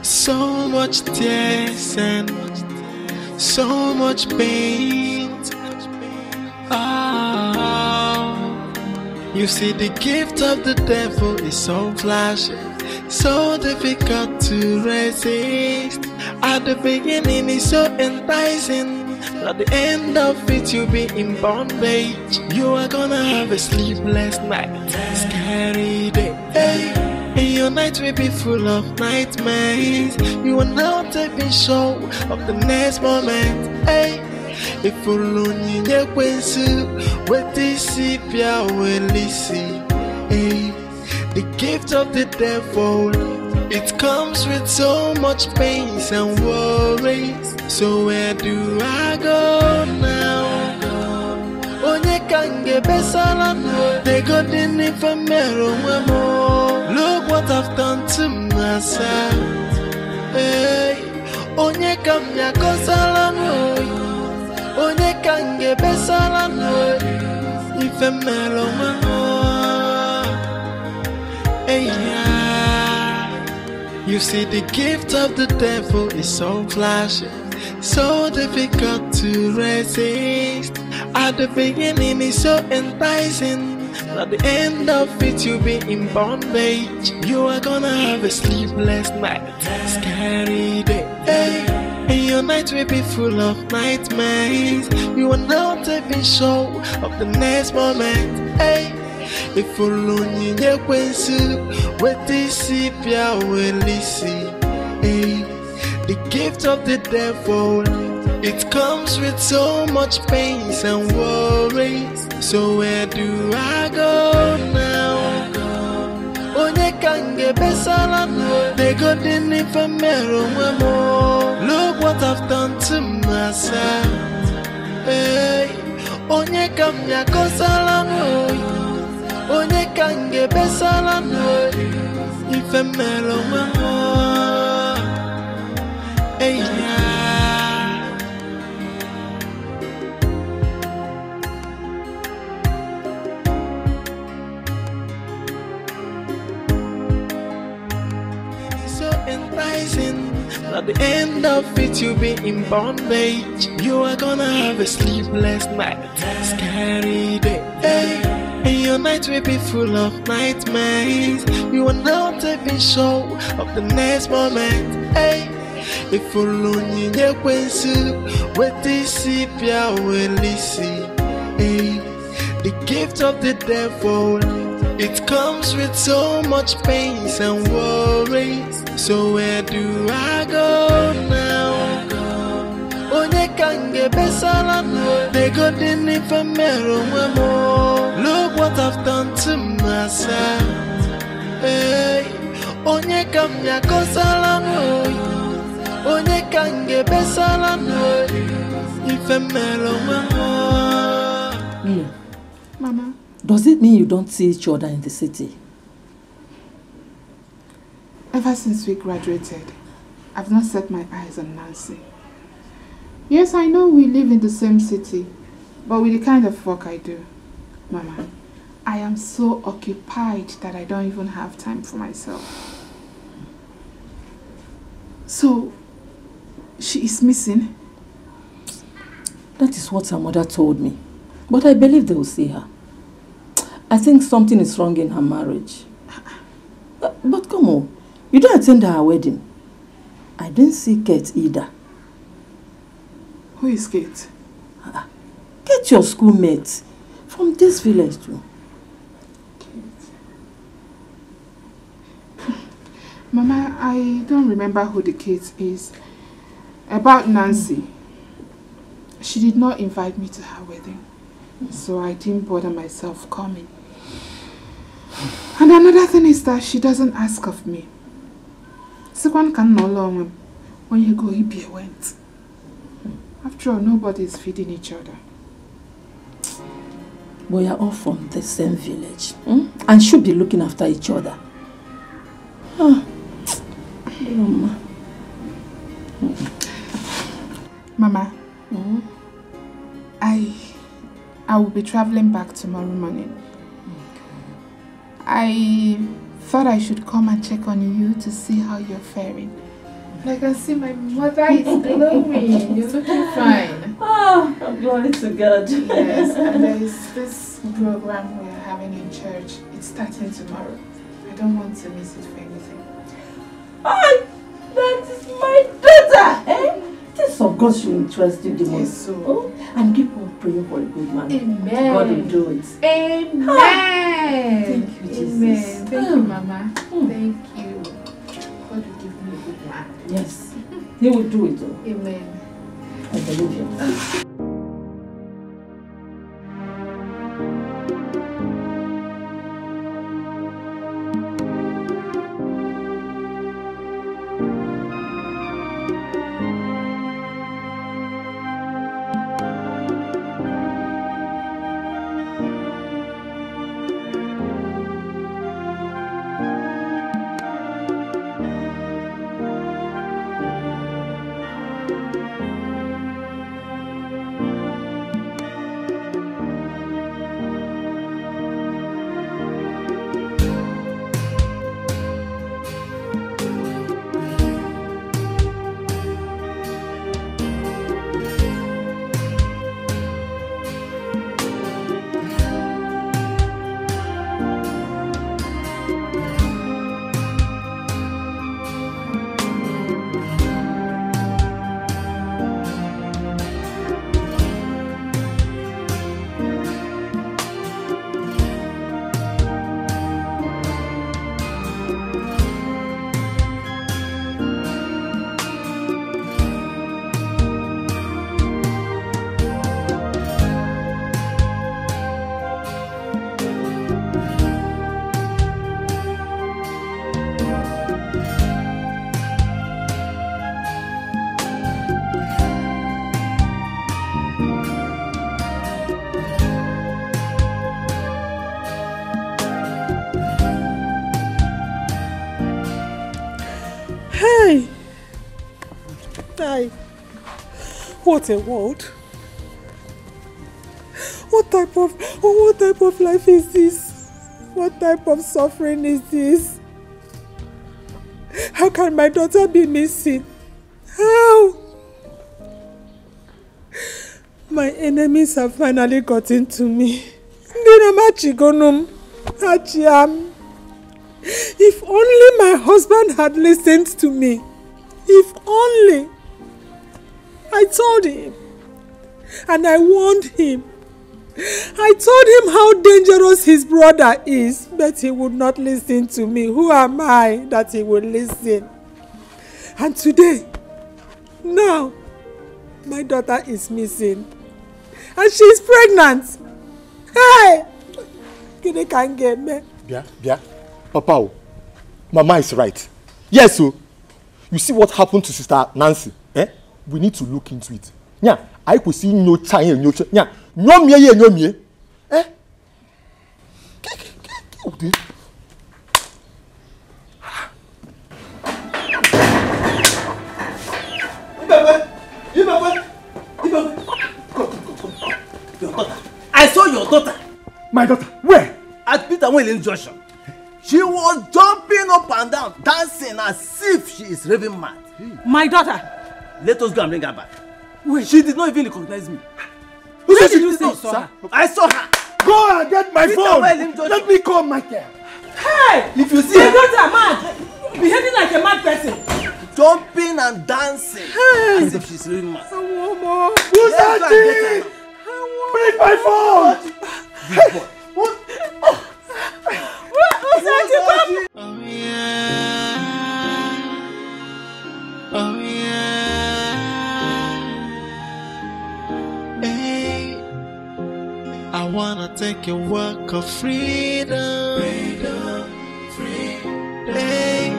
So much tears and so much pain. Oh, you see, the gift of the devil is so flashy, so difficult to resist. At the beginning it's so enticing, but at the end of it you'll be in bondage. You are gonna have a sleepless night, scary day, hey. And your night will be full of nightmares. You are not even sure of the next moment, hey. If alone you kwensu, what is it will see, hey. The gift of the devil, it comes with so much pain and worries. So where do I go now? Onye kange besala no, they got in infamero wemo. Look what I've done to myself, hey. Onye kamya kosala no, onye kange besala no, infamero wemo, hey, yeah. You see, the gift of the devil is so flashy, so difficult to resist. At the beginning, it's so enticing. At the end of it, you'll be in bondage. You are gonna have a sleepless night, scary day. Hey. And your night will be full of nightmares. You are not even sure of the next moment. Hey. If you lonely, you with this sepia will listen. Hey. The gift of the devil, it comes with so much pains and worries. So where do I go now? Onye kange besala no, they go din ifemero mwemo. Look what I've done to myself. Hey, onye kamya kosala no, onye kange besala no, ifemero mwemo. Hey, at the end of it, you'll be in bondage. You are gonna have a sleepless night, scary day. Hey. And your night will be full of nightmares. You are not even sure of the next moment. Hey. If you lonely, you with this sepia will listen. Hey. The gift of the devil, it comes with so much pains and worries. So where do I go now? Onye kange besala no, they go din ifemero mwemo. Look what I've done to myself. Hey, onye kamya kosala no, onye kange besala no, ifemero mwemo. Mama. Does it mean you don't see each other in the city? Ever since we graduated, I've not set my eyes on Nancy. Yes, I know we live in the same city, but with the kind of work I do, Mama, I am so occupied that I don't even have time for myself. So, she is missing? That is what her mother told me, but I believe they will see her. I think something is wrong in her marriage. But come on, you don't attend her wedding. I didn't see Kate either. Who is Kate? Kate, your schoolmate from this village too. Mama, I don't remember who the Kate is. About Nancy, she did not invite me to her wedding, so I didn't bother myself coming. And another thing is that she doesn't ask of me. Someone can no longer when you go, he went. After all, nobody is feeding each other. We are all from the same village, and should be looking after each other. Mama. Mama, I will be traveling back tomorrow morning. I thought I should come and check on you to see how you're faring. I can see my mother is glowing. You're looking fine. Oh, glory to God. Yes, and there is this program we are having in church. It's starting tomorrow. I don't want to miss it for anything. Oh, that is my daughter, eh? This of God should interest you the most. Yes, so. Oh, and keep on praying for a good man. Amen. God will do it. Amen. Thank you, Jesus. Amen. Thank you, Mama. Thank you. God will give me a good man. Yes, He will do it. Oh. Amen. I believe you. What a world. What type of life is this? What type of suffering is this? How can my daughter be missing? How? My enemies have finally gotten to me. If only my husband had listened to me. If only. I told him. And I warned him. I told him how dangerous his brother is, but he would not listen to me. Who am I that he would listen? And today, now, my daughter is missing. And she's pregnant. Hey! You can't get me. Yeah. Papa, Mama is right. Yes, so you see what happened to Sister Nancy? We need to look into it. Yeah, I could see no child, no child. Yeah, no me. I saw your daughter. My daughter? Where? At Peter Whelan Junction. She was jumping up and down, dancing as if she is raving mad. My daughter? Let us go and bring her back. Wait. She did not even recognize me. Where did you say you saw her? I saw her. Go and get my Peter phone. Let me call Michael. Hey! If you see my daughter mad, behaving like a mad person. Jumping and dancing as if she's raving mad. Who's that? Bring my phone. Big boy. Oh yeah. Oh yeah. Hey, I wanna take a walk of freedom. Hey,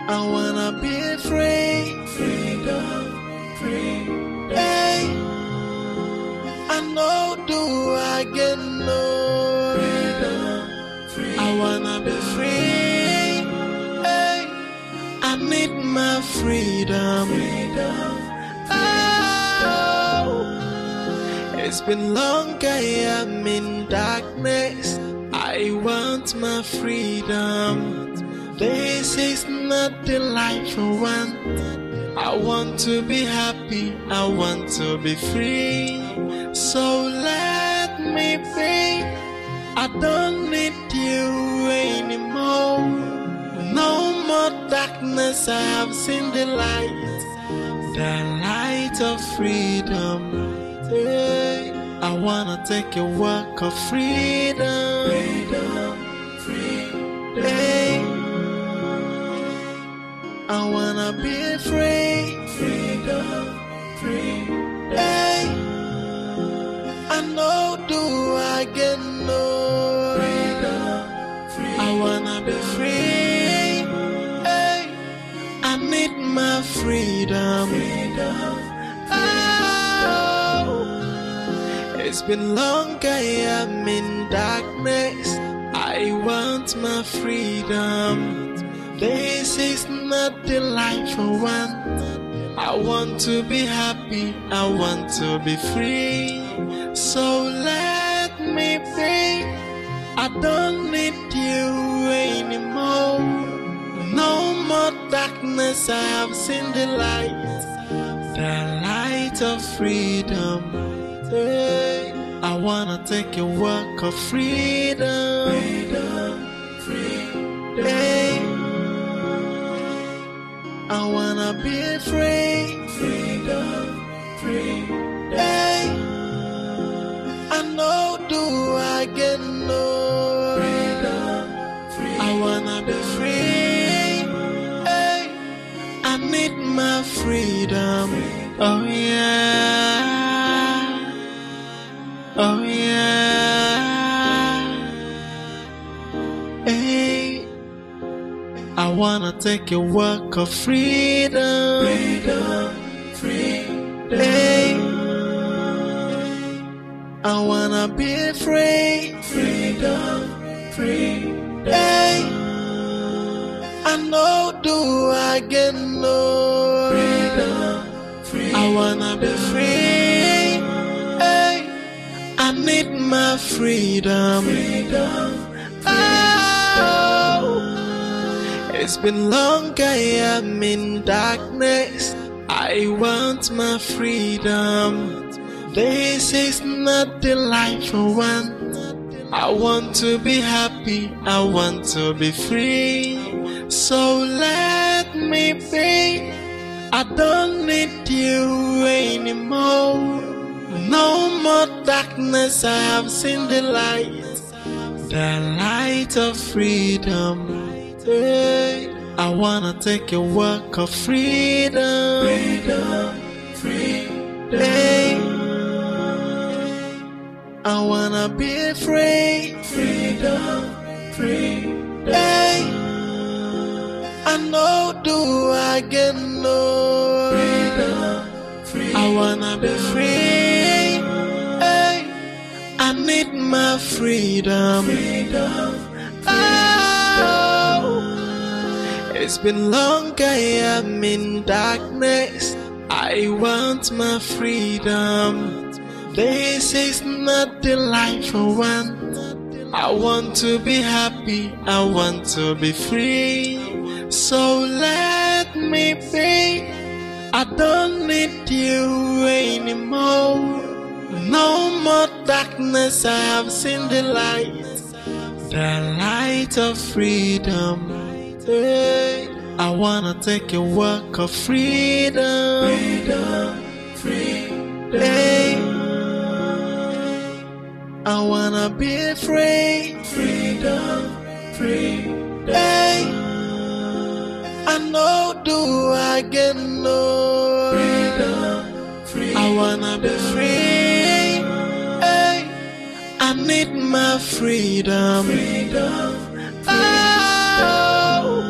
I wanna be free. Hey, I know do I get no. I wanna be free. Hey, I need my freedom. Oh, it's been long I am in darkness. I want my freedom. This is not the life I want. I want to be happy. I want to be free. So let me be. I don't need you anymore. No more darkness, I have seen the light of freedom. Hey, I wanna take a walk of freedom. Hey, I wanna be free. Hey, I know do I get no. I wanna be free. Hey, I need my freedom. Oh, it's been long I am in darkness. I want my freedom. This is not the life I want. I want to be happy. I want to be free. So let me be. I don't need you anymore. No more darkness, I have seen the light of freedom. Hey, I wanna take a walk of freedom. Hey, I wanna be free. Hey, I know do I get no. I wanna be free. Hey, I need my freedom. Oh yeah. Oh yeah. Hey, I wanna take a walk of freedom. Hey, I wanna be free. Hey, I know do I get no. I wanna be free. Hey, I need my freedom. Oh, it's been long I am in darkness. I want my freedom. This is not the life I want. I want to be happy, I want to be free. So let me be. I don't need you anymore. No more darkness, I have seen the light of freedom. Hey, I wanna take a walk of freedom. Hey, I wanna be free. Hey, I know do I get no. I wanna be free. Hey, I need my freedom. Oh, it's been long I am in darkness. I want my freedom. This is not the life I want. I want to be happy, I want to be free. So let me be. I don't need you anymore. No more darkness, I have seen the light of freedom. Hey, I wanna take a walk of freedom. Hey, I wanna be free. Hey, I know do I get no. I wanna be free. Hey, I need my freedom. Oh.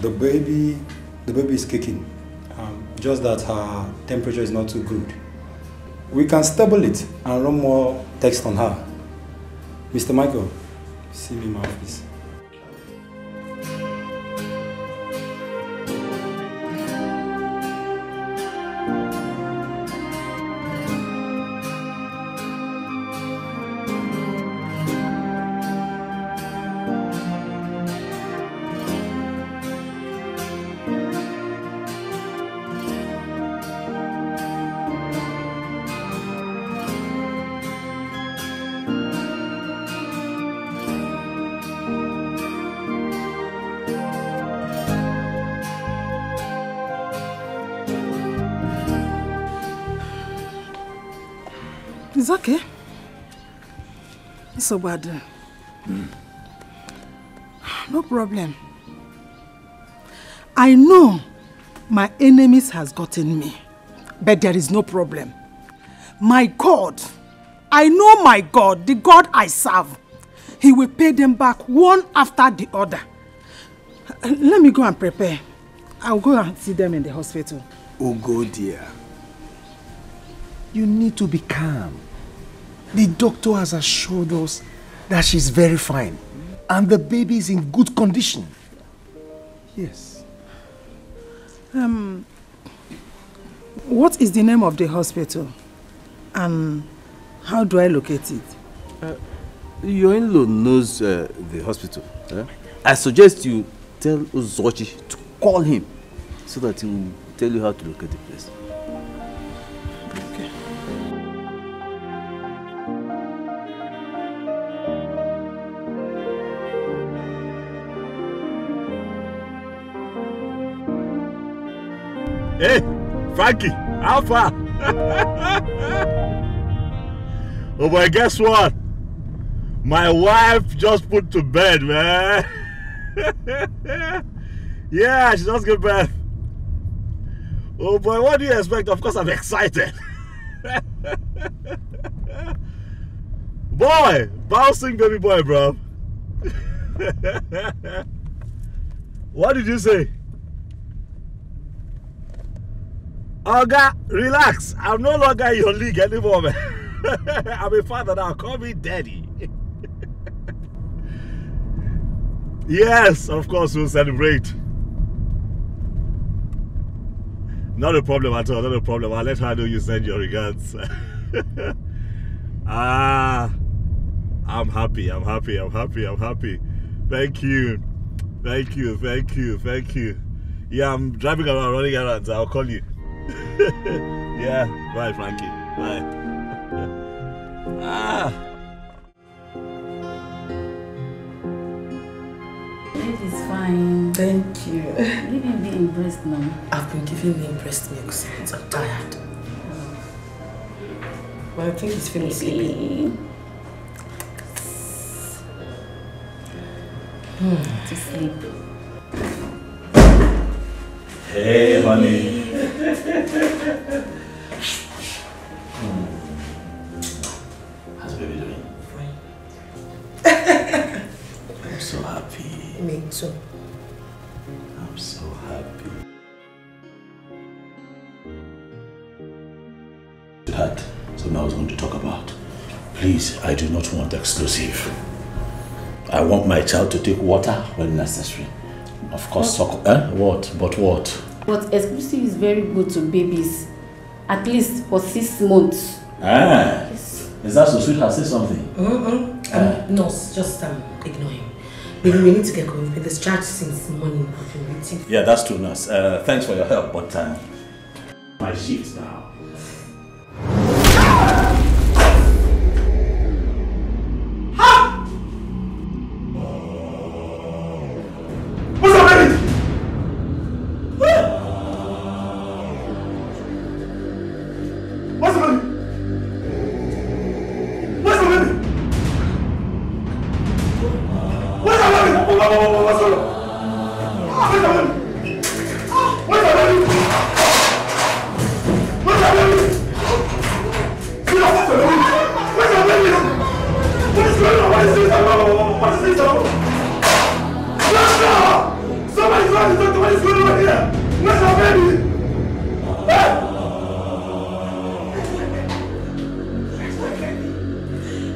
The baby is kicking. Just that her temperature is not too good. We can stable it and run more text on her. Mr. Michael, see me in my office. It's okay. It's so bad. No problem. I know my enemies has gotten me, but there is no problem. My God, I know my God, the God I serve, He will pay them back one after the other. Let me go and prepare. I'll go and see them in the hospital. Oh, go dear. You need to be calm. The doctor has assured us that she's very fine and the baby is in good condition. Yes. What is the name of the hospital and how do I locate it? Your in-law knows the hospital. I suggest you tell Uzochi to call him so that he will tell you how to locate the place. Hey, Frankie, how far? Oh boy, guess what? My wife just put to bed, man. Yeah, she just got birth. Oh boy, what do you expect? Of course I'm excited. Boy, bouncing baby boy, bro. What did you say? Oga, relax. I'm no longer in your league anymore, man. I'm a father now. Call me daddy. Yes, of course we'll celebrate. Not a problem at all, not a problem. I'll let her know you send your regards. I'm happy. Thank you. Yeah, I'm driving around, running around, so I'll call you. Yeah, bye Frankie, bye. It is fine. Thank you. Give me the breast now. I've been giving him breast milk since I'm tired. But I think he's feeling sleepy. To sleep. Hey, honey. How's baby doing? I'm so happy. Me too. I'm so happy. Sweetheart, something I was going to talk about. Please, I do not want exclusive. I want my child to take water when necessary. Of course, what? But what? But exclusive is very good to babies. At least for 6 months. Yes. Is that so, sweetheart? Say something. No, just ignore him. Baby, we need to get going. We've been discharged since morning. I've been waiting. Yeah, that's true, nurse. Thanks for your help, but my shift now. What's up, baby? What's up, baby? What's up, baby? What's up, baby? What's up, baby? What's up, baby? What's up, baby? What's up, baby? What's up, baby? What is going on? What is this? What is this? Somebody's going to talk to what is going on here. Where's our baby? Hey!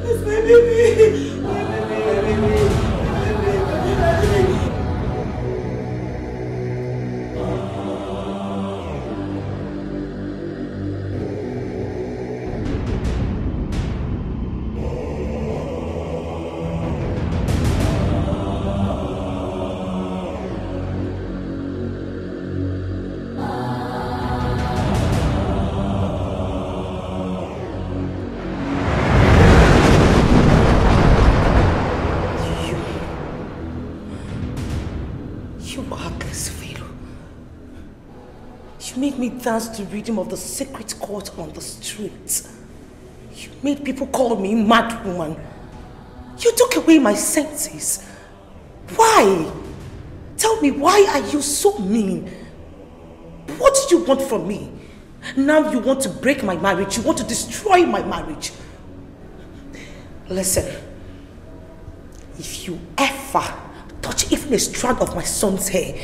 It's my baby. My baby. Made me dance to rhythm of the secret court on the streets. You made people call me mad woman. You took away my senses. Why? Tell me, why are you so mean? What do you want from me? Now you want to break my marriage. You want to destroy my marriage. Listen, if you ever touch even a strand of my son's hair,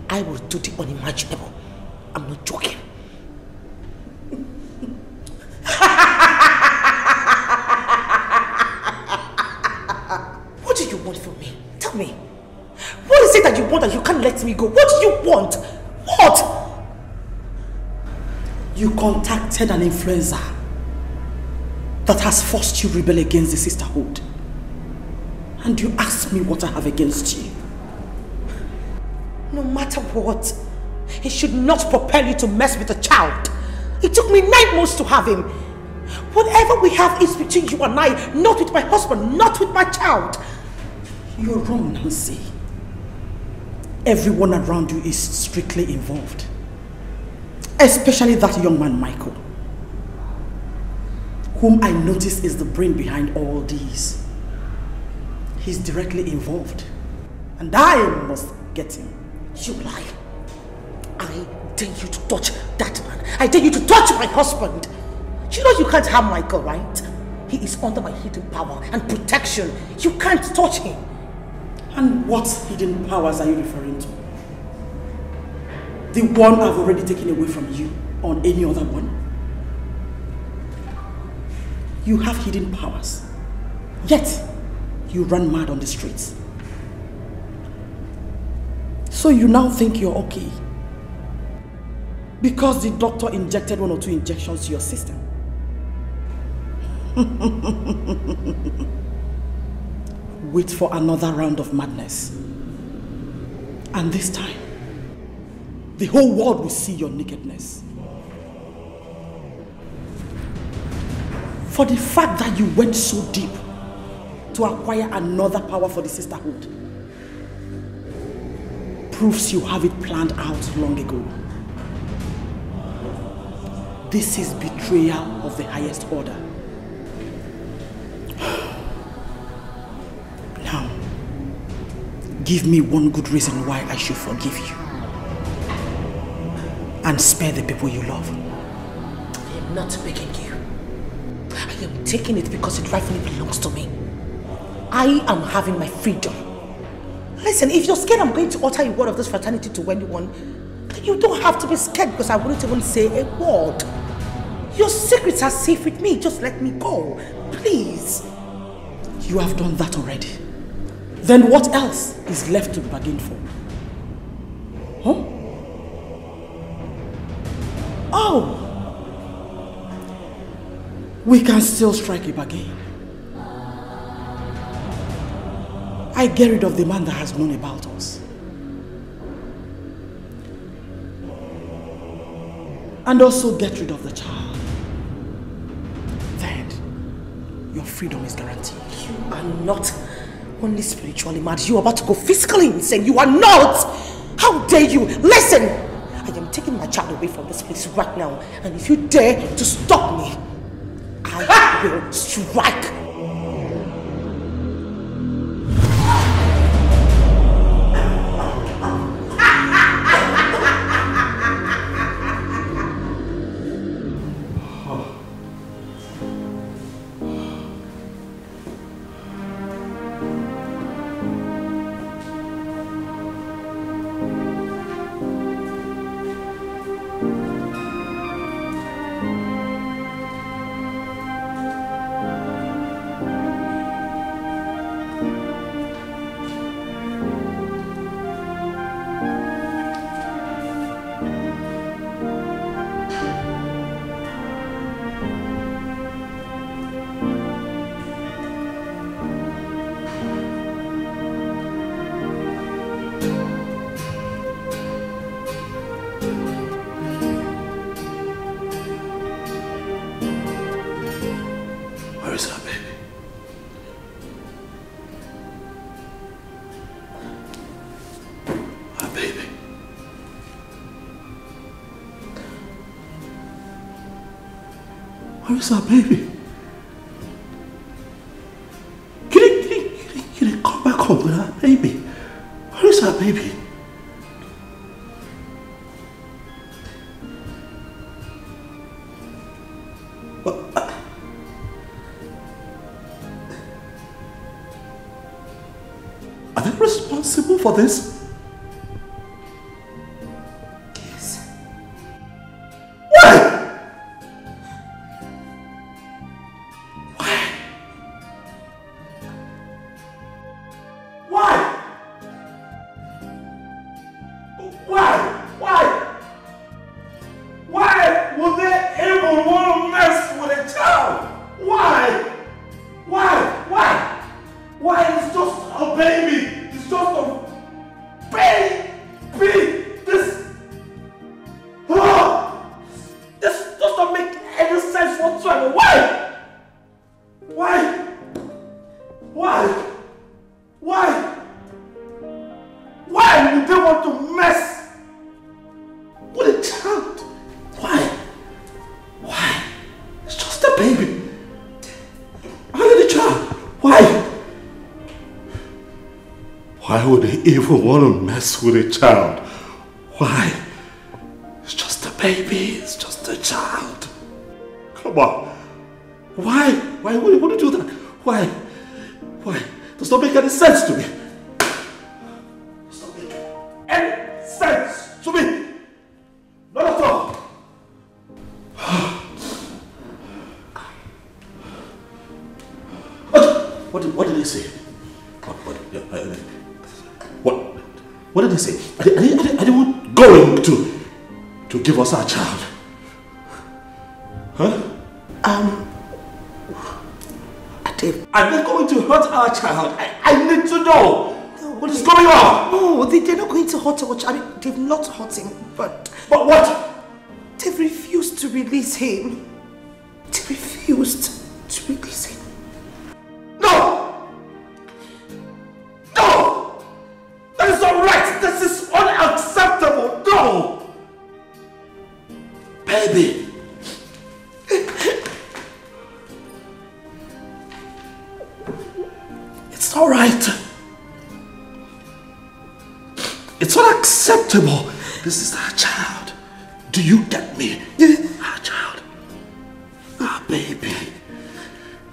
I will do the unimaginable. I'm not joking. What do you want from me? Tell me. What is it that you want that you can't let me go? What do you want? What? You contacted an influencer that has forced you to rebel against the sisterhood. And you asked me what I have against you. No matter what, it should not propel you to mess with a child. It took me 9 months to have him. Whatever we have is between you and I, not with my husband, not with my child. You're wrong, Nancy. Everyone around you is strictly involved. Especially that young man, Michael, whom I notice is the brain behind all these. He's directly involved. And I must get him. You lie. I dare you to touch that man. I dare you to touch my husband. You know you can't harm Michael, right? He is under my hidden power and protection. You can't touch him. And what hidden powers are you referring to? The one I've already taken away from you, or any other one? You have hidden powers, yet you run mad on the streets. So you now think you're okay because the doctor injected 1 or 2 injections to your system. Wait for another round of madness. And this time, the whole world will see your nakedness. For the fact that you went so deep to acquire another power for the sisterhood proves you have it planned out long ago. This is betrayal of the highest order. Now, give me one good reason why I should forgive you and spare the people you love. I am not begging you. I am taking it because it rightfully belongs to me. I am having my freedom. Listen, if you're scared I'm going to utter a word of this fraternity to anyone, you don't have to be scared because I wouldn't even say a word. Your secrets are safe with me. Just let me go. Please. You have done that already. Then what else is left to bargain for? Huh? Oh! We can still strike a bargain. I get rid of the man that has known about us. And also get rid of the child. Then, your freedom is guaranteed. You are not only spiritually mad, you are about to go physically insane. You are not! How dare you! Listen! I am taking my child away from this place right now. And if you dare to stop me, I will strike. Where is our baby? Can you come back home with our baby? Where is our baby? Are they responsible for this? Why would they even want to mess with a child? Why? It's baby is just a child. Come on. Why? Why would you do that? Why? Why? Does not make any sense to me. Does not make any sense to me. Not at all. What did they say? What did they say? Are they not going to give us our child? Huh? Are they going to hurt our child? I need to know. What is going on? No, they're not going to hurt our child. I mean, they've not hurt him, but what? They've refused to release him. They refused to release him. No! No! That is not right! This is unacceptable! No! Baby! It's not right. It's unacceptable. This is our child. Do you get me? Our child. Our baby.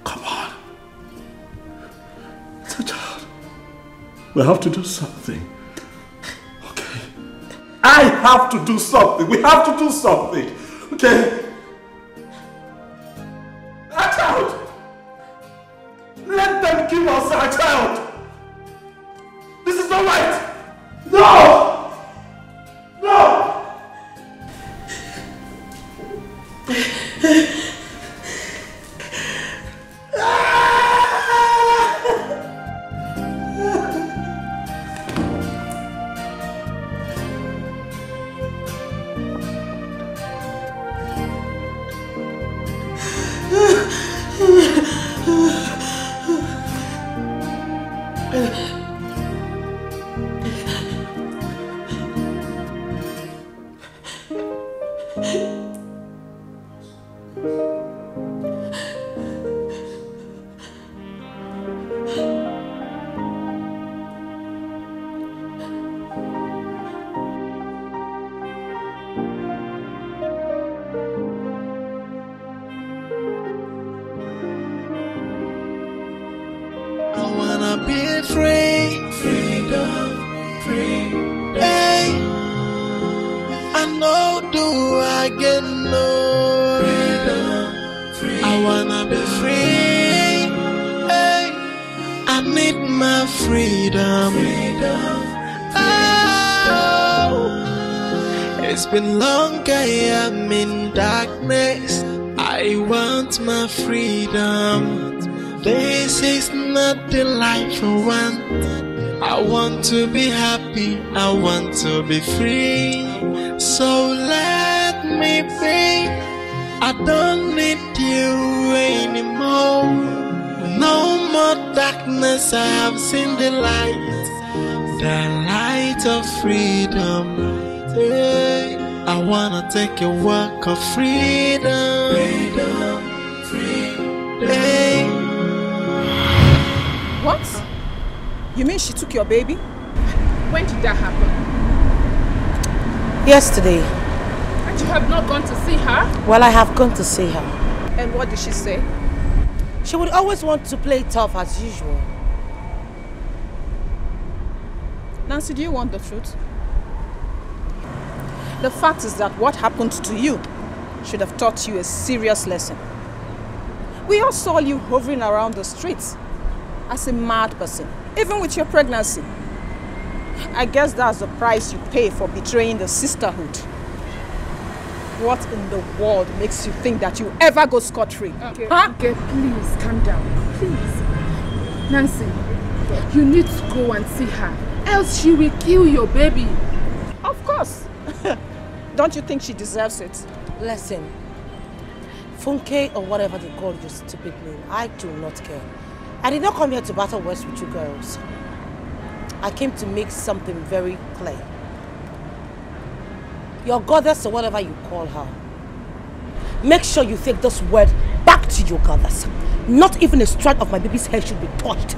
Come on. It's a child. We have to do something. Okay? I have to do something. We have to do something. Okay? Our child. Let them give us our child. This is not right. No! No! Been long I am in darkness. I want my freedom. This is not the life I want. I want to be happy. I want to be free. So let me be. I don't need you anymore. No more darkness. I have seen the light of freedom. I wanna take a walk of freedom. What? You mean she took your baby? When did that happen? Yesterday. And you have not gone to see her? Well, I have gone to see her. And what did she say? She would always want to play tough as usual. Nancy, do you want the truth? The fact is that what happened to you should have taught you a serious lesson. We all saw you hovering around the streets as a mad person, even with your pregnancy. I guess that's the price you pay for betraying the sisterhood. What in the world makes you think that you ever go scot-free? Okay, please calm down, please. Nancy, you need to go and see her, else she will kill your baby. Of course. Don't you think she deserves it? Listen, Funke or whatever they call your stupid name, I do not care. I did not come here to battle words with you girls. I came to make something very clear. Your goddess or whatever you call her, make sure you take this word back to your goddess. Not even a strand of my baby's hair should be touched.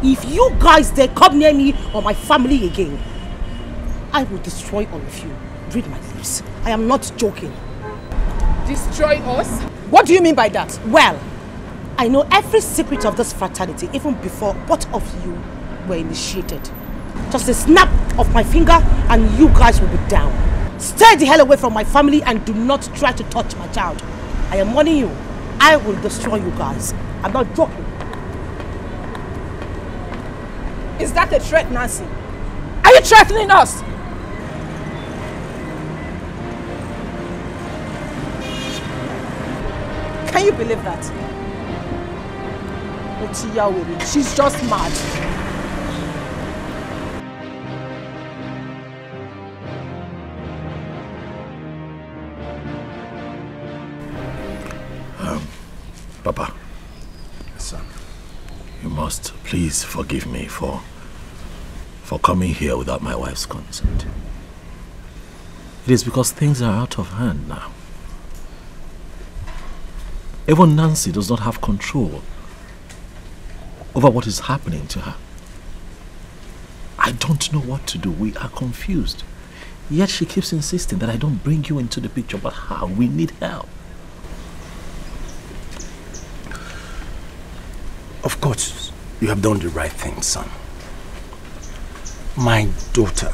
If you guys dare come near me or my family again, I will destroy all of you. Read my lips. I am not joking. Destroy us? What do you mean by that? Well, I know every secret of this fraternity even before both of you were initiated. Just a snap of my finger and you guys will be down. Stay the hell away from my family and do not try to touch my child. I am warning you. I will destroy you guys. I'm not joking. Is that a threat, Nancy? Are you threatening us? Can you believe that? She's just mad. Papa. Son. You must please forgive me for coming here without my wife's consent. It is because things are out of hand now. Even Nancy does not have control over what is happening to her. I don't know what to do. We are confused. Yet she keeps insisting that I don't bring you into the picture. But how? We need help. Of course, you have done the right thing, son. My daughter,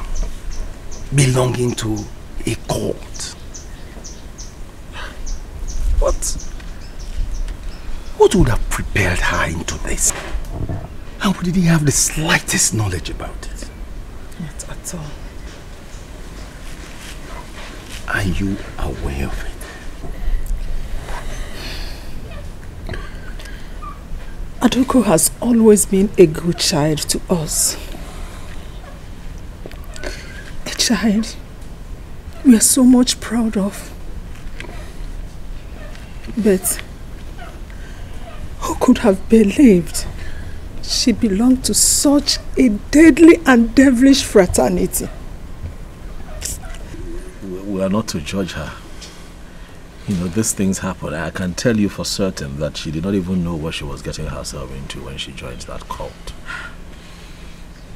belonging to a cult. What would have prepared her into this? And did he have the slightest knowledge about it? Not at all. Are you aware of it? Aduko has always been a good child to us. A child we are so much proud of. But who could have believed she belonged to such a deadly and devilish fraternity? We are not to judge her. You know, these things happen. I can tell you for certain that she did not even know what she was getting herself into when she joined that cult.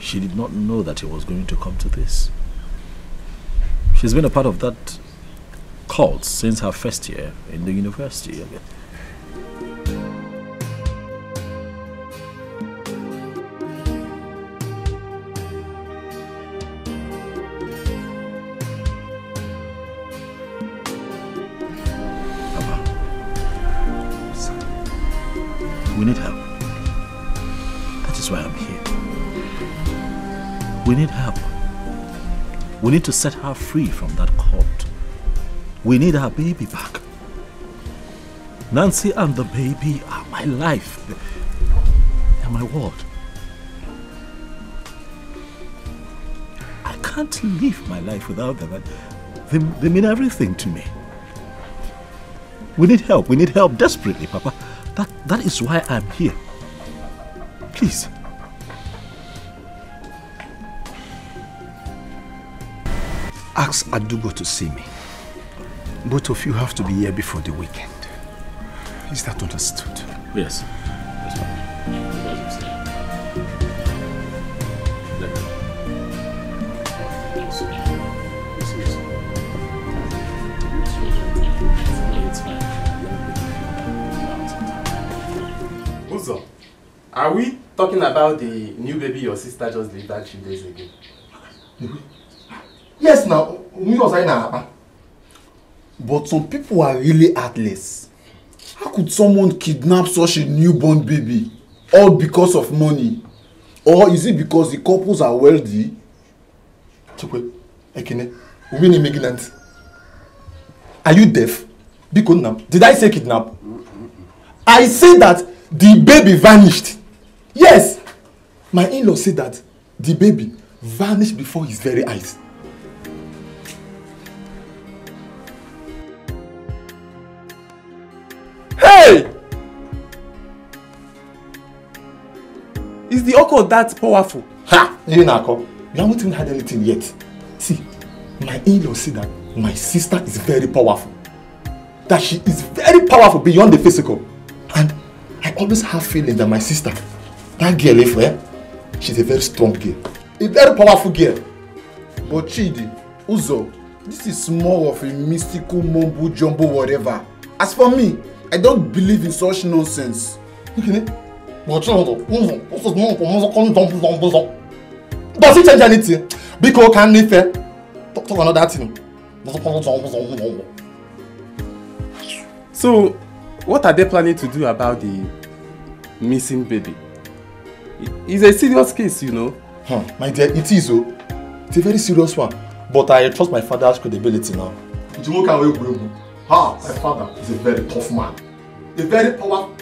She did not know that it was going to come to this. She's been a part of that cult since her first year in the university. We need help. That is why I'm here. We need help. We need to set her free from that cult. We need our baby back. Nancy and the baby are my life. They're my world. I can't live my life without them. They mean everything to me. We need help. We need help desperately, Papa. That is why I'm here. Please. Ask Adugo to see me. Both of you have to be here before the weekend. Is that understood? Yes. Uzo, are we talking about the new baby your sister just delivered 2 days ago? Yes, now, but some people are really heartless. How could someone kidnap such a newborn baby? All because of money? Or is it because the couples are wealthy? Are you deaf? Did I say kidnap? I said that the baby vanished. Yes! My in-law said that the baby vanished before his very eyes. Hey! Is the occult that powerful? Ha! You haven't even had anything yet. See, my in-law said that my sister is very powerful. That she is very powerful beyond the physical. And I always have feeling that my sister, that girl, she's a very strong girl. A very powerful girl. But Chidi, Uzo, This is more of a mystical mumbo jumbo whatever. As for me, I don't believe in such nonsense. Does it change anything? Because can me fair? Talk another thing. So, what are they planning to do about the missing baby? It's a serious case, you know. My dear, it is. It's a very serious one. But I trust my father's credibility now. My father is a very tough man. A very powerful.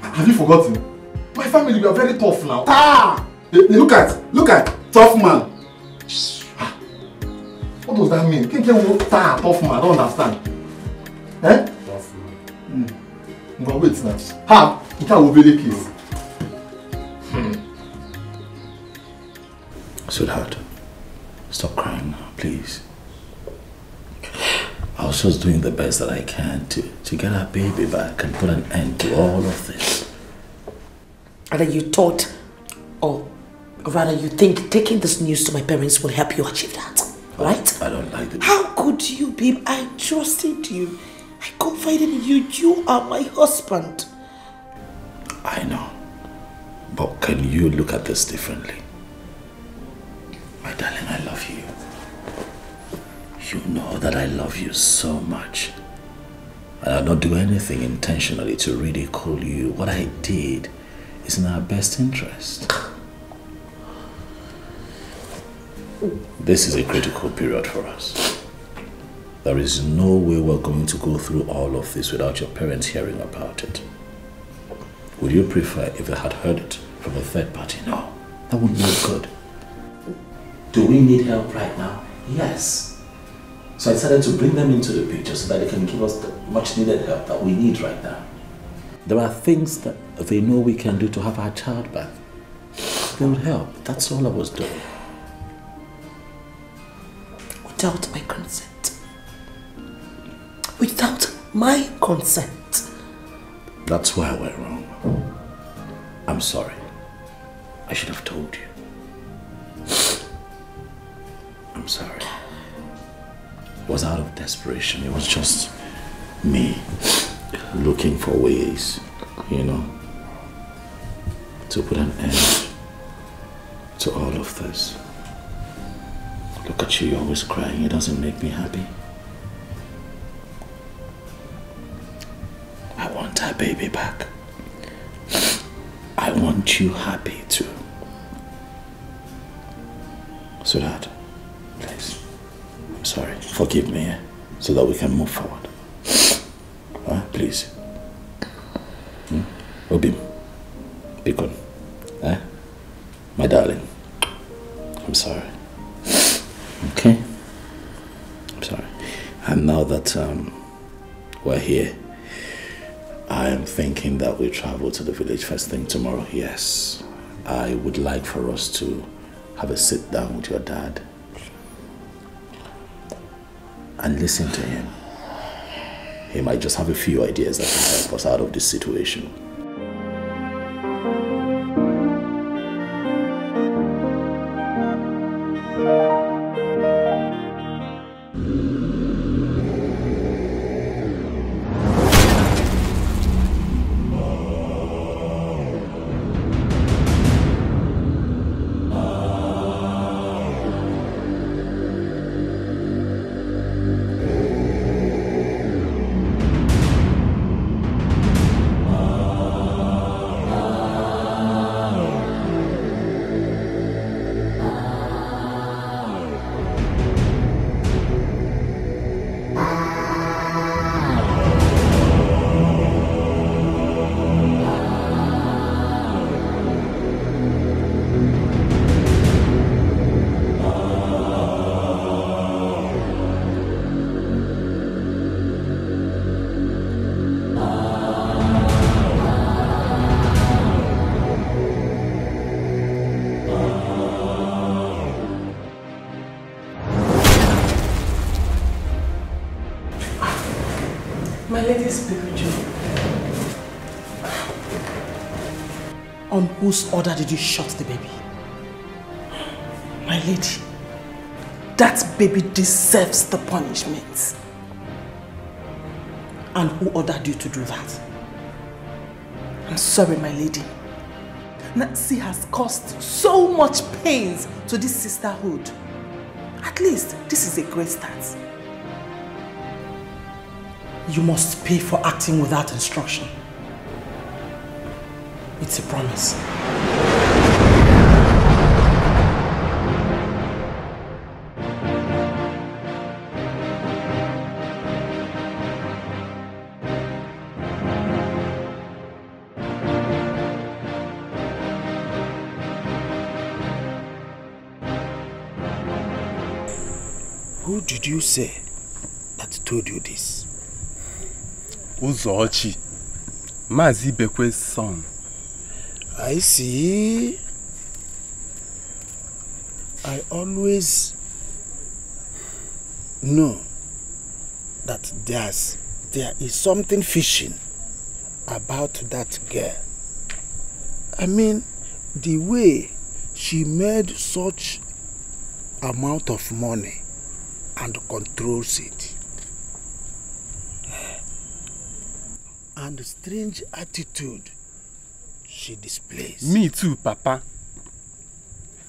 Have you forgotten? My family, we are very tough now. Look at tough man. What does that mean? Tough man, I don't understand. Eh? Tough man. But wait now. You can't obey the case. Sweetheart, stop crying now, please. I was just doing the best that I can to get our baby back and put an end to all of this. And then you thought, or rather you think taking this news to my parents will help you achieve that, right? I don't like it. How could you, babe? I trusted you. I confided in you. You are my husband. I know. But can you look at this differently? My darling, I love you. You know that I love you so much. And I'll not do anything intentionally to ridicule you. What I did is in our best interest. This is a critical period for us. There is no way we're going to go through all of this without your parents hearing about it. Would you prefer if they had heard it from a third party? No, that wouldn't be good. Do we need help right now? Yes. So I decided to bring them into the picture so that they can give us the much needed help that we need right now. There are things that they know we can do to have our child back. They would help. That's all I was doing. Without my consent. Without my consent. That's where I went wrong. I'm sorry. I should have told you. I'm sorry. It was out of desperation. It was just me looking for ways, you know, to put an end to all of this. Look at you, you're always crying. It doesn't make me happy. I want our baby back. I want you happy too. Sweetheart, please. I'm sorry. Forgive me, so that we can move forward. Please. Obim, be good. My darling. I'm sorry. Okay? I'm sorry. And now that we're here, I am thinking that we travel to the village first thing tomorrow. Yes. I would like for us to have a sit down with your dad and listen to him. He might just have a few ideas that can help us out of this situation. On whose order did you shot the baby? My lady, That baby deserves the punishment. And who ordered you to do that? I'm sorry, my lady. Nancy has caused so much pains to this sisterhood. At least, this is a great start. You must pay for acting without instruction. It's a promise. Who did you say that told you this? Uzochi, Mazi Bekwe's son. I see. I always know that there is something fishy about that girl. I mean, the way she made such amount of money and controls it. And the strange attitude she displays. Me too, Papa.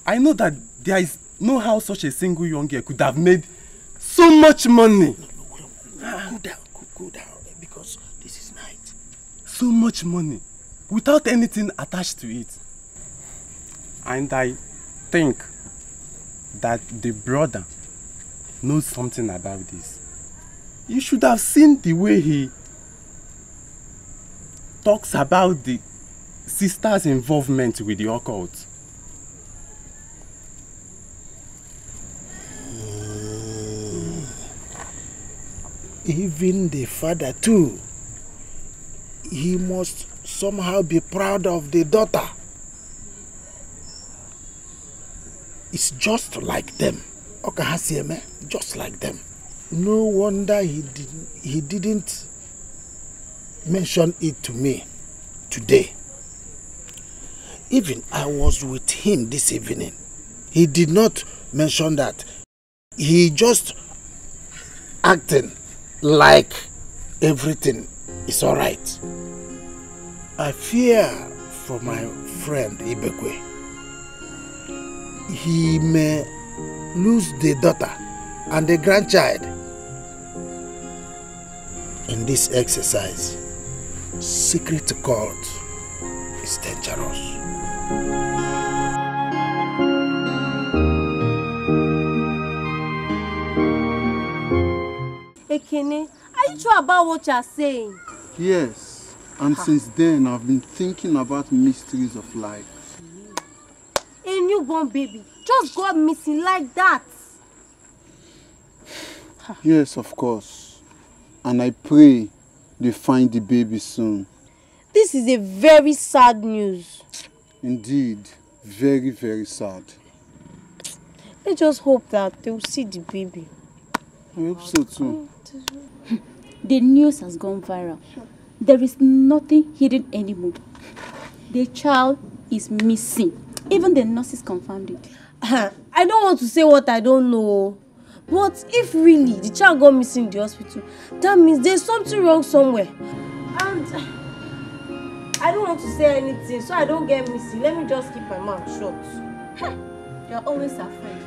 I know that there is no how such a single young girl could have made so much money. Cool down, because this is night. So much money, without anything attached to it. And I think that the brother knows something about this. You should have seen the way he talks about the sister's involvement with the occult. Even the father too. He must somehow be proud of the daughter. It's just like them. Just like them. No wonder he didn't mention it to me today. Even I was with him this evening. He did not mention that. He just acting like everything is alright. I fear for my friend Ibekwe. He may lose the daughter and the grandchild in this exercise. Secret cult is dangerous. Ekene, are you sure about what you are saying? Yes, and since then I've been thinking about mysteries of life. A newborn baby just got missing like that. Yes, of course. And I pray they find the baby soon. This is a very sad news. Indeed, very, very sad. Let's just hope that they will see the baby. I hope so too. The news has gone viral. There is nothing hidden anymore. The child is missing. Even the nurses confirmed it. I don't want to say what I don't know. But if really the child got missing in the hospital, that means there's something wrong somewhere. And I don't want to say anything so I don't get missing. Let me just keep my mouth shut. You're always afraid.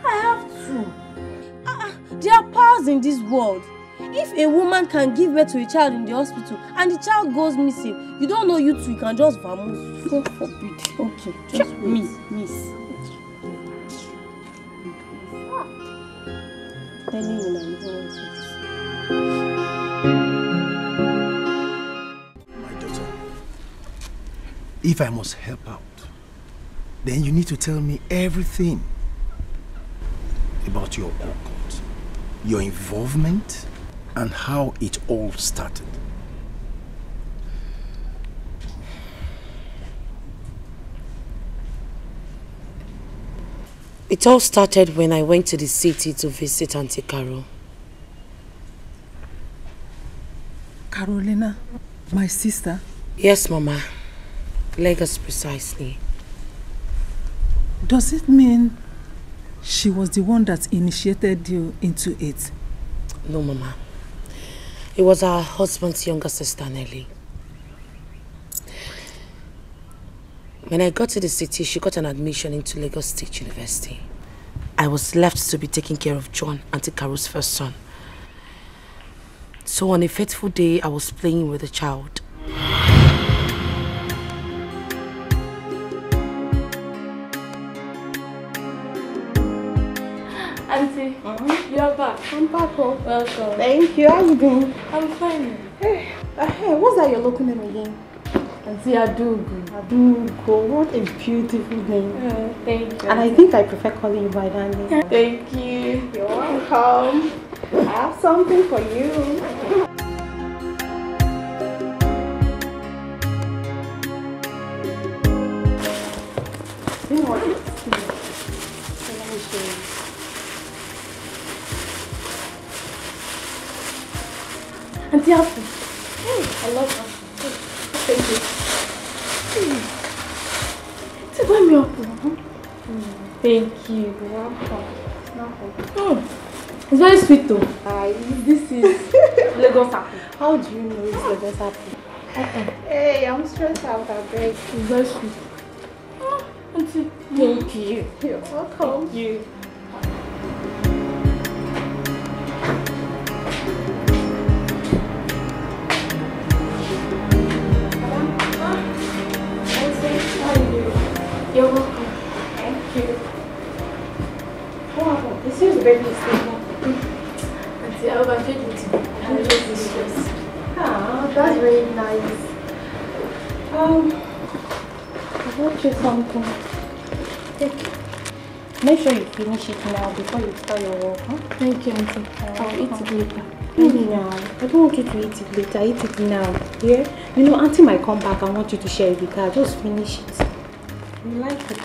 I have to. There are powers in this world. If a woman can give birth to a child in the hospital and the child goes missing, you don't know you two, you can just vamose. God forbid. Okay, just miss. Telling you now, you don't want to. My daughter, if I must help out, then you need to tell me everything about your occult, your involvement, and how it all started. It all started when I went to the city to visit Auntie Carol. Carolina, my sister? Yes, Mama. Lagos precisely. Does it mean she was the one that initiated you into it? No, Mama. It was her husband's younger sister, Nelly. When I got to the city, she got an admission into Lagos State University. I was left to be taking care of John, Auntie Caro's first son. So on a fateful day, I was playing with a child. Auntie, you're back. I'm back home. Welcome. Thank you. How you doing? I'm fine. Hey, what's that you're looking at again? Auntie Adugu. Adugu, what a beautiful name. Thank you. And I think I prefer calling you by that name. Thank you. You're welcome. I have something for you. You know what? Let me show you. Auntie Apple. Hey, I love Apple. Thank you. Hey. Buy me Apple. Thank you. You're welcome. It's very sweet though. This is Lagos apple. How do you know it's Lagos apple? Hey, I'm stressed out, I beg. It's very sweet. Auntie, thank you. You're welcome. Thank you. You're welcome. Thank you. Wow, this is a baby sleep. Auntie, I overfed with you. I'm just distressed. Ah, that's very nice. I brought you something. Make sure you finish it now before you start your work, huh? Thank you, Auntie. I'll eat it later. Now. I don't want you to eat it later. Eat it now. Yeah? You know, Auntie might come back and want you to share it with her. Just finish it. You like it.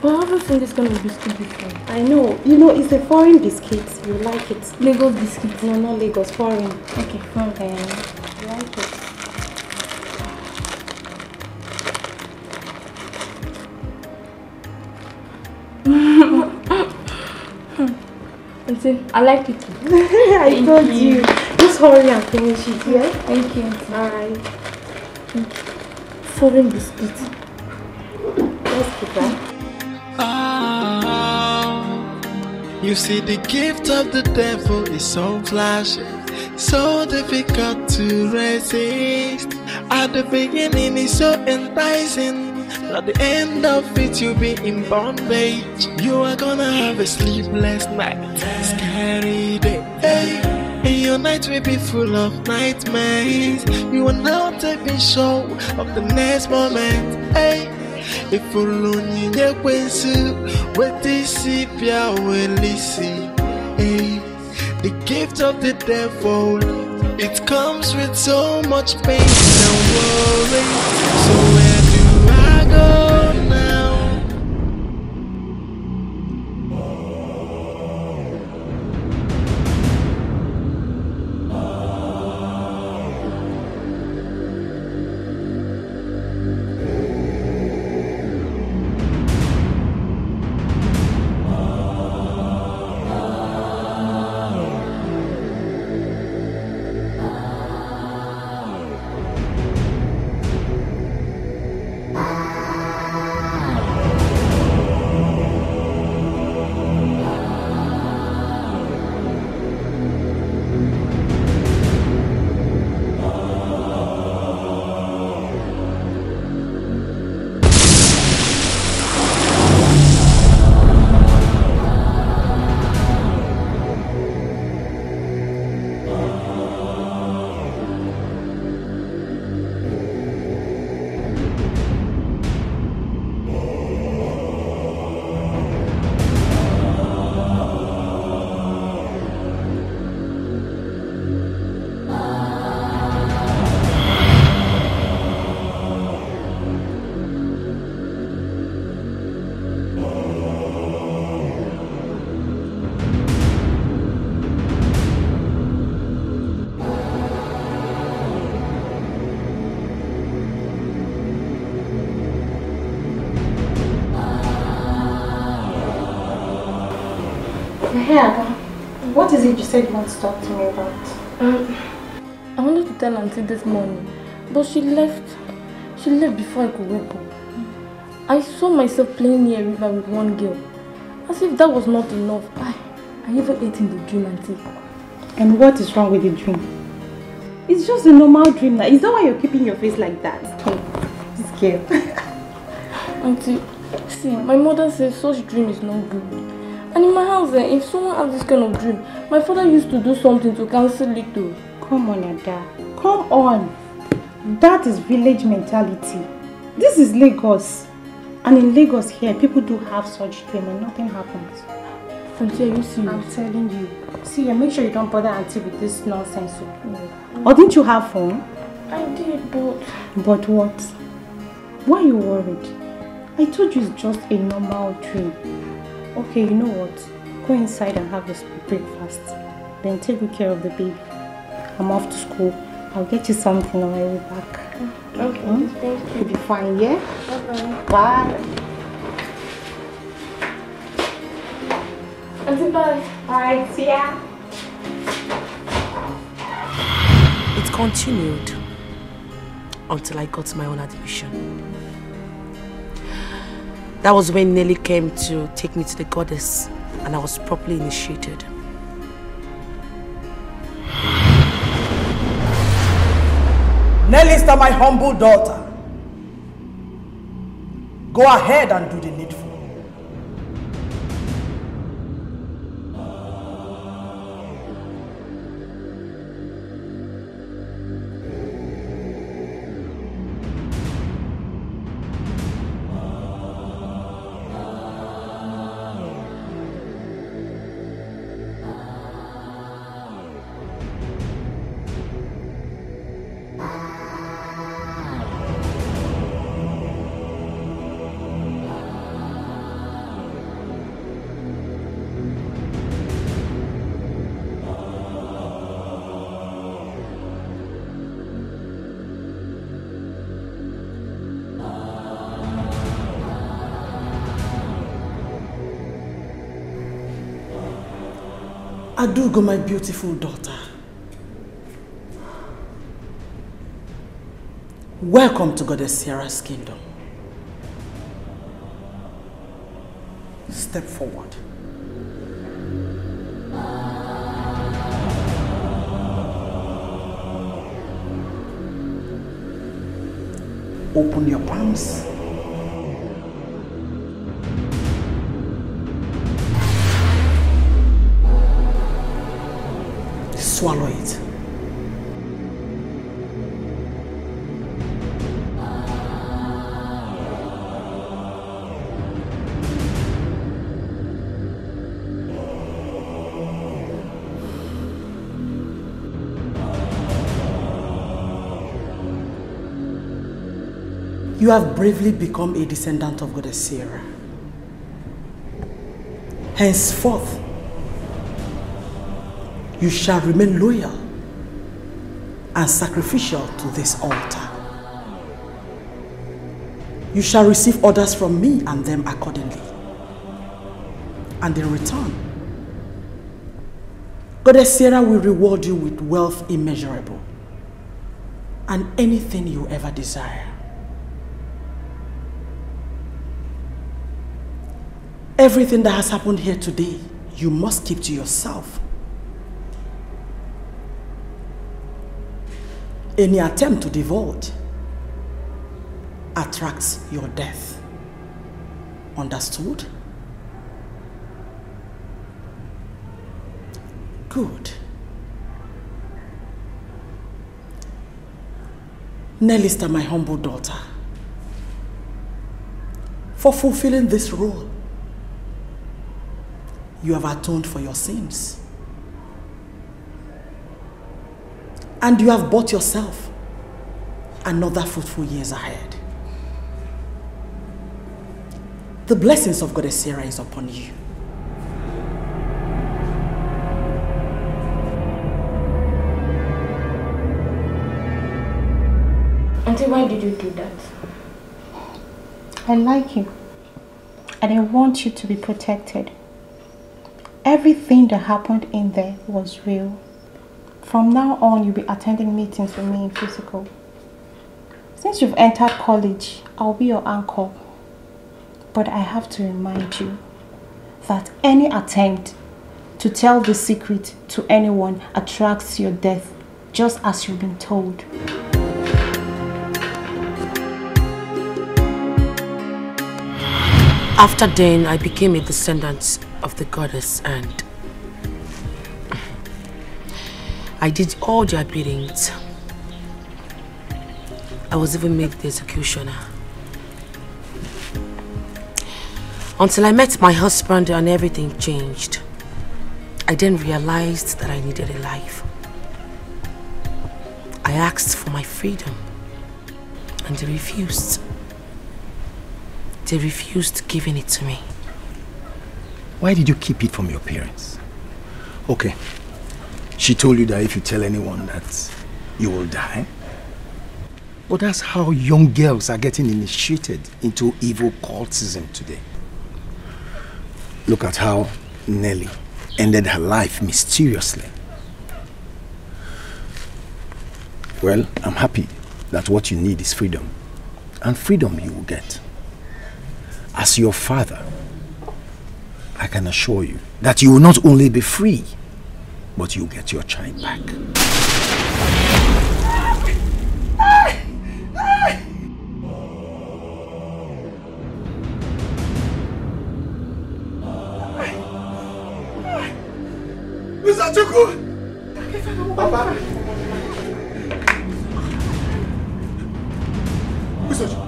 But I haven't seen this kind of biscuit before. I know. You know, it's a foreign biscuit. You like it. Lagos biscuit? No, not Lagos. Foreign. Okay, fine. You like it. Auntie, I like it. I told you. Just hurry and finish it, yeah? Thank you, Auntie. Alright. Foreign biscuit. Let's keep that. You see, the gift of the devil is so flashy, so difficult to resist. At the beginning it's so enticing, at the end of it you'll be in bondage. You are gonna have a sleepless night, scary day, hey. And your night will be full of nightmares. You are not even sure of the next moment, hey. If alone you what this pia will listen, hey. The gift of the devil, it comes with so much pain and worry. So where do I go now? Hey, Ada. What is it you said you want to talk to me about? I wanted to tell Auntie this morning, but she left. She left before I could wake up. I saw myself playing near a river with one girl. As if that was not enough. I even ate in the dream, Auntie. And what is wrong with the dream? It's just a normal dream now. Is that why you're keeping your face like that? Hey, this girl. Auntie, see, my mother says such dream is not good. And in my house, if someone has this kind of dream, my father used to do something to cancel it too. Come on, Ada. Come on. That is village mentality. This is Lagos. And in Lagos here, people do have such dream and nothing happens. Auntie, are you serious? I'm telling you. See, make sure you don't bother Auntie with this nonsense. Or didn't you have fun? I did, but... But what? Why are you worried? I told you it's just a normal dream. Okay, you know what? Go inside and have your breakfast. Then take good care of the baby. I'm off to school. I'll get you something on my way back. Okay, thank you. You'll be fine, yeah? Bye-bye. Bye. Auntie, bye. Bye, see ya. It continued until I got my own admission. That was when Nelly came to take me to the goddess and I was properly initiated. Nelista, my humble daughter, go ahead and do the needful. Adugo, my beautiful daughter. Welcome to Goddess Sierra's kingdom. Step forward. Open your palms. Swallow it. You have bravely become a descendant of Goddess Sierra. Henceforth, you shall remain loyal and sacrificial to this altar. You shall receive orders from me and them accordingly. And in return, Goddess Sierra will reward you with wealth immeasurable and anything you ever desire. Everything that has happened here today, you must keep to yourself. Any attempt to divulge attracts your death. Understood? Good. Nelista, my humble daughter, for fulfilling this role, you have atoned for your sins. And you have bought yourself another fruitful years ahead. The blessings of Goddess Sierra is upon you. Auntie, why did you do that? I like you. And I want you to be protected. everything that happened in there was real. From now on, you'll be attending meetings with me in physical. Since you've entered college, I'll be your anchor. But I have to remind you that any attempt to tell the secret to anyone attracts your death, just as you've been told. After then, I became a descendant of the goddess and I did all their biddings. I was even made the executioner. Until I met my husband and everything changed. I then realized that I needed a life. I asked for my freedom and they refused. They refused giving it to me. Why did you keep it from your parents? Okay. She told you that if you tell anyone that you will die. But that's how young girls are getting initiated into evil cultism today. Look at how Nelly ended her life mysteriously. Well, I'm happy that what you need is freedom. And freedom you will get. As your father, I can assure you that you will not only be free, but you'll get your child back. Mr. Chuku! Papa! Mr. Chuku!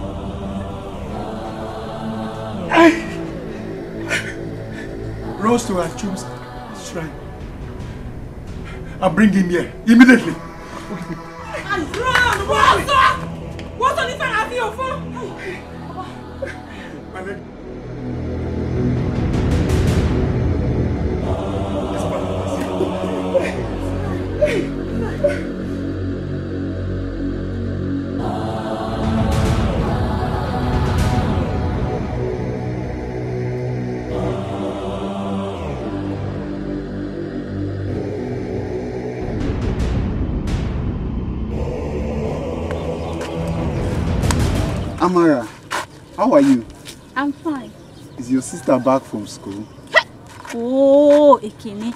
Rose to Achum's shrine. I'll bring him here immediately. And run! What's on the phone of your phone? My lady. Amara, how are you? I'm fine. Is your sister back from school? Oh, Ekene.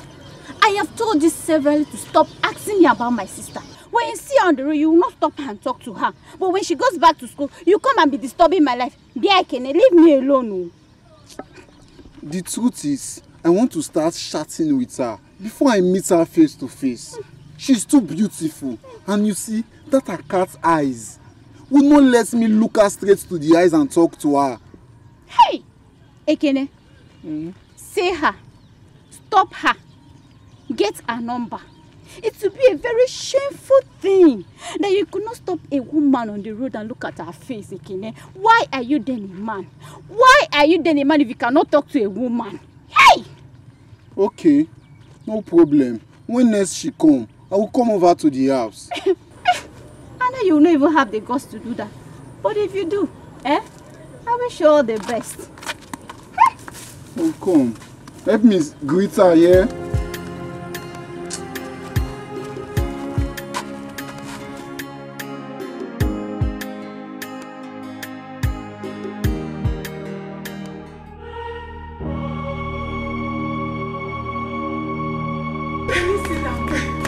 I have told you severally to stop asking me about my sister. When you see her on the road, you will not stop and talk to her. But when she goes back to school, you come and be disturbing my life. Dear Ekene, leave me alone. The truth is, I want to start chatting with her before I meet her face to face. She's too beautiful. And you see, that her cat's eyes would not let me look her straight to the eyes and talk to her. Hey! Ekene, say her. Stop her. Get her number. It would be a very shameful thing that you could not stop a woman on the road and look at her face, Ekene. Why are you then a man? Why are you then a man if you cannot talk to a woman? Hey! Okay, no problem. When next she come, I will come over to the house. I know you will not even have the guts to do that. But if you do, I wish you all the best. Oh, come. Help me greet her here.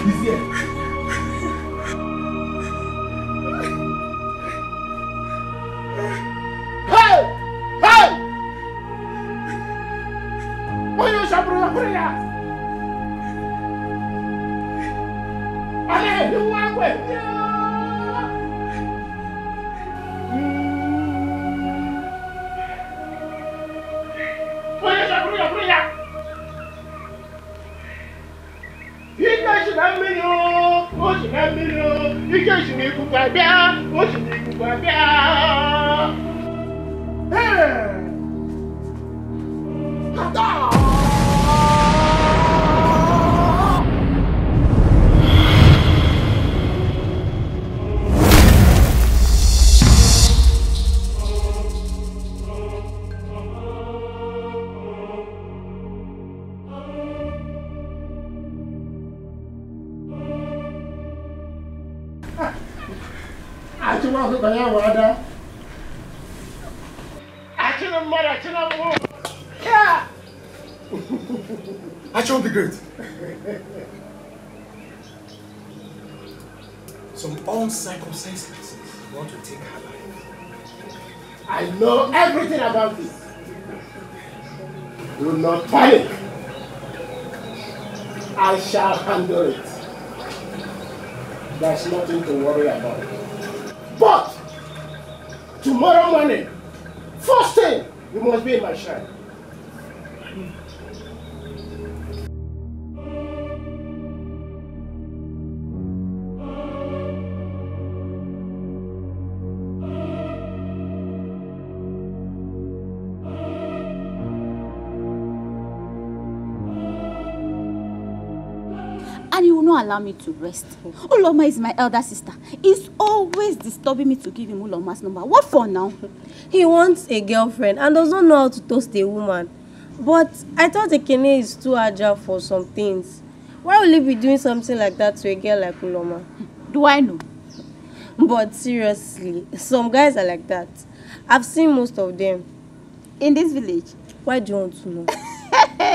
He's here. Action be great. Some uncircumcised persons want to take her life. I know everything about this. Do not panic. I shall handle it. There's nothing to worry about. But tomorrow morning, first thing, you must be in my shrine. And he will not allow me to rest. Uloma is my elder sister. He's always disturbing me to give him Uloma's number. What for now? He wants a girlfriend and does not know how to toast a woman. But I thought Ekene is too agile for some things. Why will he be doing something like that to a girl like Uloma? Do I know? But seriously, some guys are like that. I've seen most of them. In this village? Why do you want to know?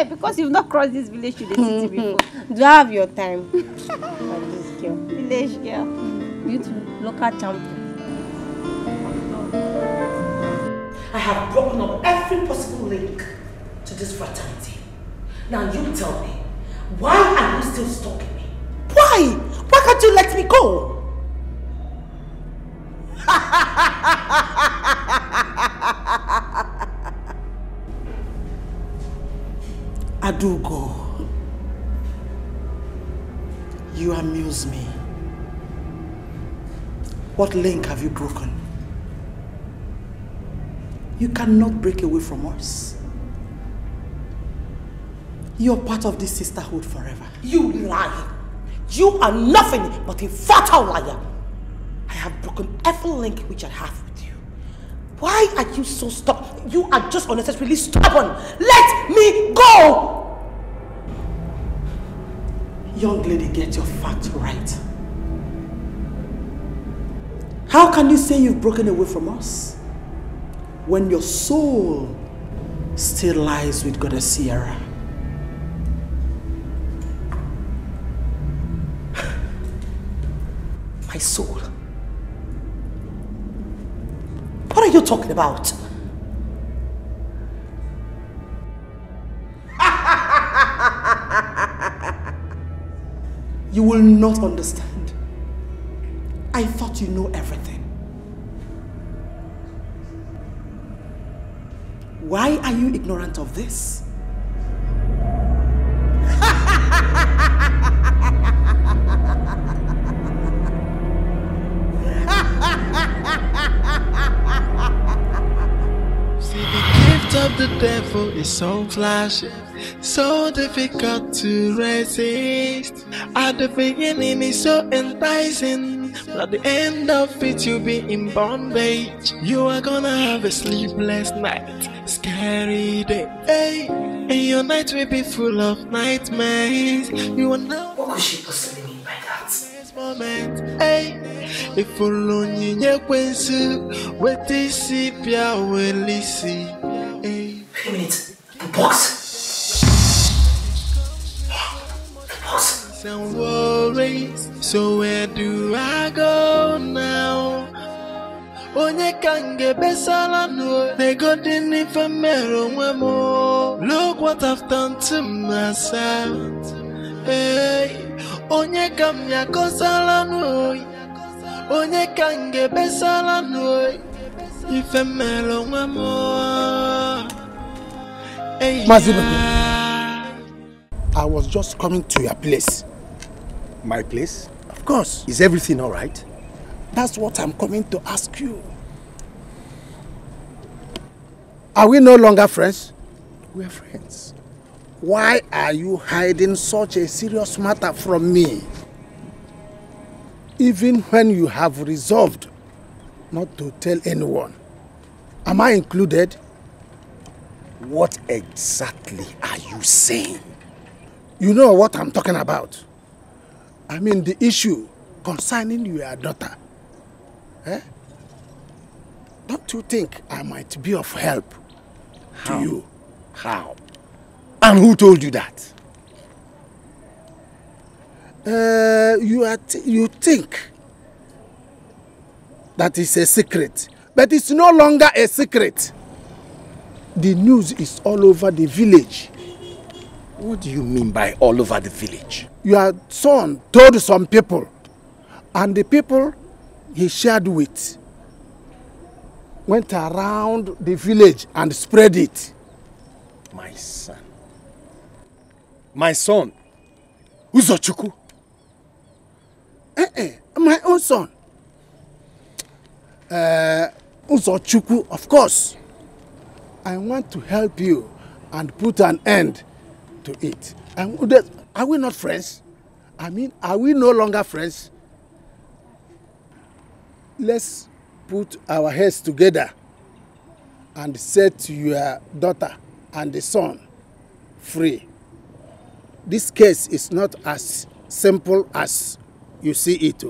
Because you've not crossed this village to the city before. Do I have your time? Like this girl. Village girl. Beautiful, local champion. I have broken up every possible link to this fraternity. Now you tell me, why are you still stalking me? Why? Why can't you let me go? Adugo, you amuse me. What link have you broken? You cannot break away from us. You're part of this sisterhood forever. You lie. You are nothing but a fatal liar. I have broken every link which I have with you. Why are you so stubborn? You are just unnecessarily stubborn. Let me go! Young lady, get your facts right. How can you say you've broken away from us when your soul still lies with Goddess Sierra? My soul? What are you talking about? You will not understand. I thought you know everything. Why are you ignorant of this? Of the devil is so flashy, so difficult to resist. At the beginning it's so enticing, but at the end of it you'll be in bondage. You are gonna have a sleepless night, scary day, hey. And your night will be full of nightmares. You are now. What could she possibly mean by that? This moment, hey. If only you knew what this is, will see. Wait a minute. The box. The box. And worries. So where do I go now? Onye kange besala no. They got in infamero wemo. Look what I've done to myself. Hey, onye kamya kosala no. Onye kange besala no. Ifemelo wemo. Mazibabu, I was just coming to your place. My place? Of course. Is everything all right? That's what I'm coming to ask you. Are we no longer friends? We're friends. Why are you hiding such a serious matter from me? Even when you have resolved not to tell anyone. Am I included? What exactly are you saying? You know what I'm talking about. I mean the issue concerning your daughter. Don't you think I might be of help to you? How? And who told you that? You think that is a secret, but it's no longer a secret. The news is all over the village. What do you mean by all over the village? Your son told some people, and the people he shared with went around the village and spread it. My son. My son? Uzochukwu? My own son. Uzochukwu, of course. I want to help you and put an end to it. Are we not friends? I mean, are we no longer friends? Let's put our heads together and set your daughter and the son free. This case is not as simple as you see it.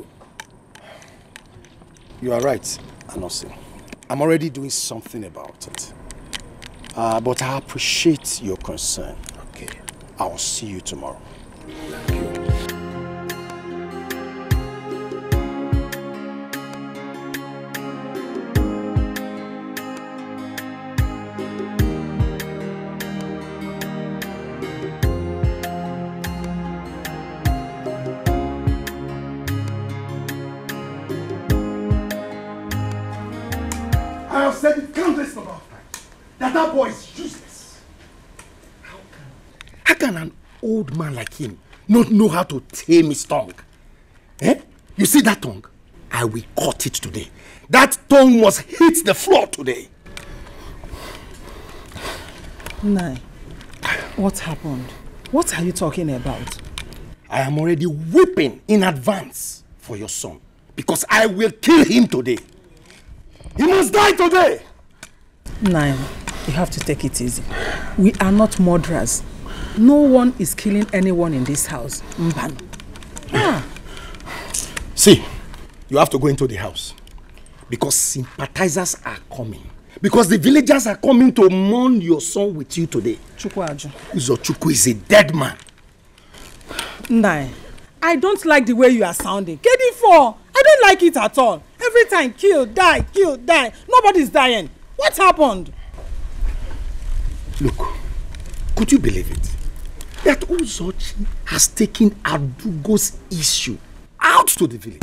You are right, Anosi. I'm already doing something about it. But I appreciate your concern. Okay. I'll see you tomorrow. Thank you. I have said it countless number of times that boy is useless. How can an old man like him not know how to tame his tongue? Eh? You see that tongue? I will cut it today. That tongue must hit the floor today. Nai, what happened? What are you talking about? I am already weeping in advance for your son because I will kill him today. He must die today! Nai, you have to take it easy. We are not murderers. No one is killing anyone in this house. Mban. See, you have to go into the house because sympathizers are coming. Because the villagers are coming to mourn your son with you today. Uzochukwu is a dead man. Nai, I don't like the way you are sounding. KD4, I don't like it at all. Every time, kill, die. Nobody's dying. What happened? Look, could you believe it? That Uzochi has taken Adugo's issue out to the village.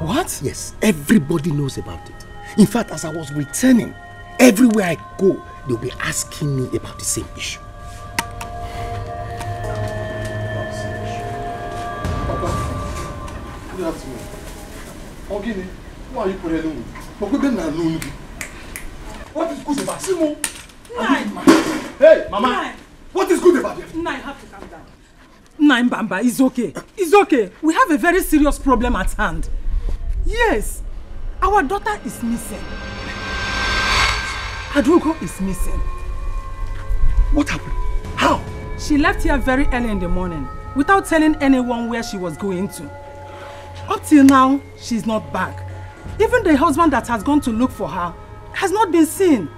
What? Yes, everybody knows about it. In fact, as I was returning, everywhere I go, they'll be asking me about the same issue. Good afternoon. Ogini, why are you putting on? What is good about Simo? Hey, Mama. Nai. What is good about it? Nai, you have to calm down. Nai Mbamba, it's okay. It's okay. We have a very serious problem at hand. Yes, our daughter is missing. Adugo is missing. What happened? How? She left here very early in the morning without telling anyone where she was going to. Up till now, she's not back. Even the husband that has gone to look for her has not been seen.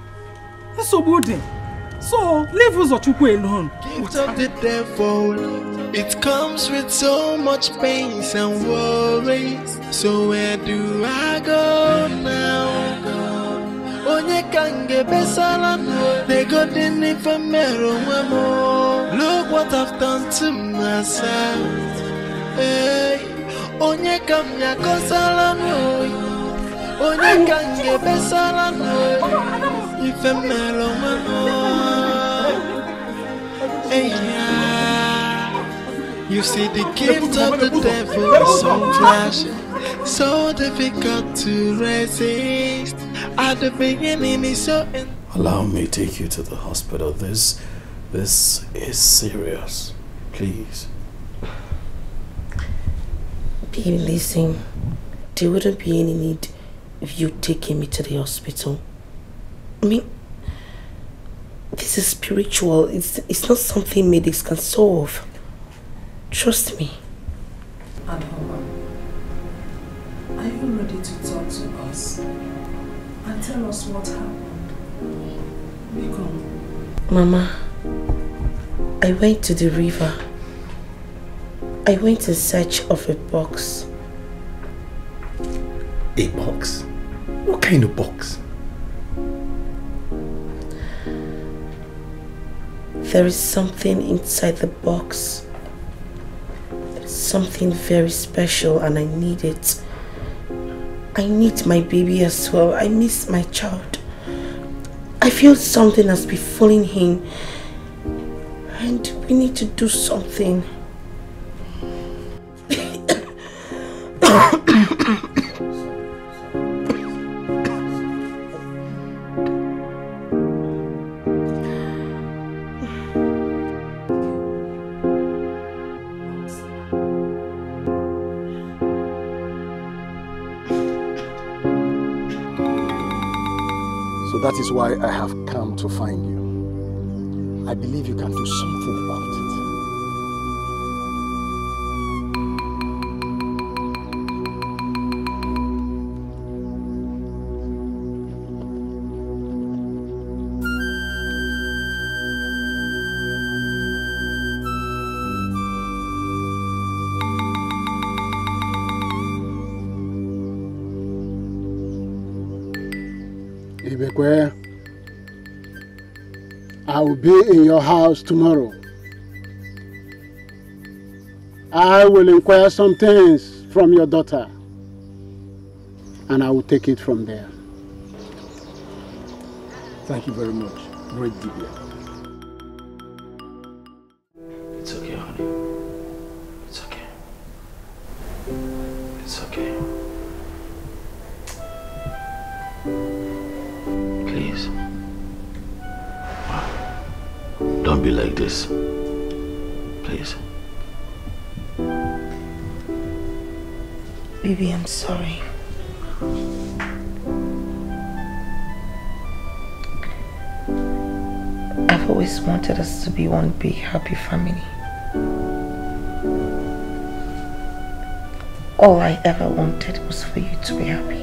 So leave Uzochukwu alone. Gift of the devil, it comes with so much pain and worries. So where do I go now? Onye kange besala, they got in it for mero. Look what I've done to myself. Hey, onye kamya kosala no. Onye kange besala no. Ife mero you see the gift of the devil is so flashing, so difficult to resist. At the beginning it's so... Allow me to take you to the hospital. This is serious. Please. Baby, listen. There wouldn't be any need of you taking me to the hospital. I mean, this is spiritual. It's not something medics can solve. Trust me. Adhoma, are you ready to talk to us? and tell us what happened. Become. Mama, I went to the river. I went in search of a box. A box? What kind of box? There is something inside the box. It's something very special and I need it. I need my baby as well. I miss my child. I feel something has befallen him. And we need to do something. That is why I have come to find you. I believe you can do something about it. Ibekwe, I will be in your house tomorrow. I will inquire some things from your daughter and I will take it from there. Thank you very much, great Dibia. It's okay, honey. It's okay. It's okay. Please. Don't be like this. Please. Baby, I'm sorry. I've always wanted us to be one big happy family. All I ever wanted was for you to be happy.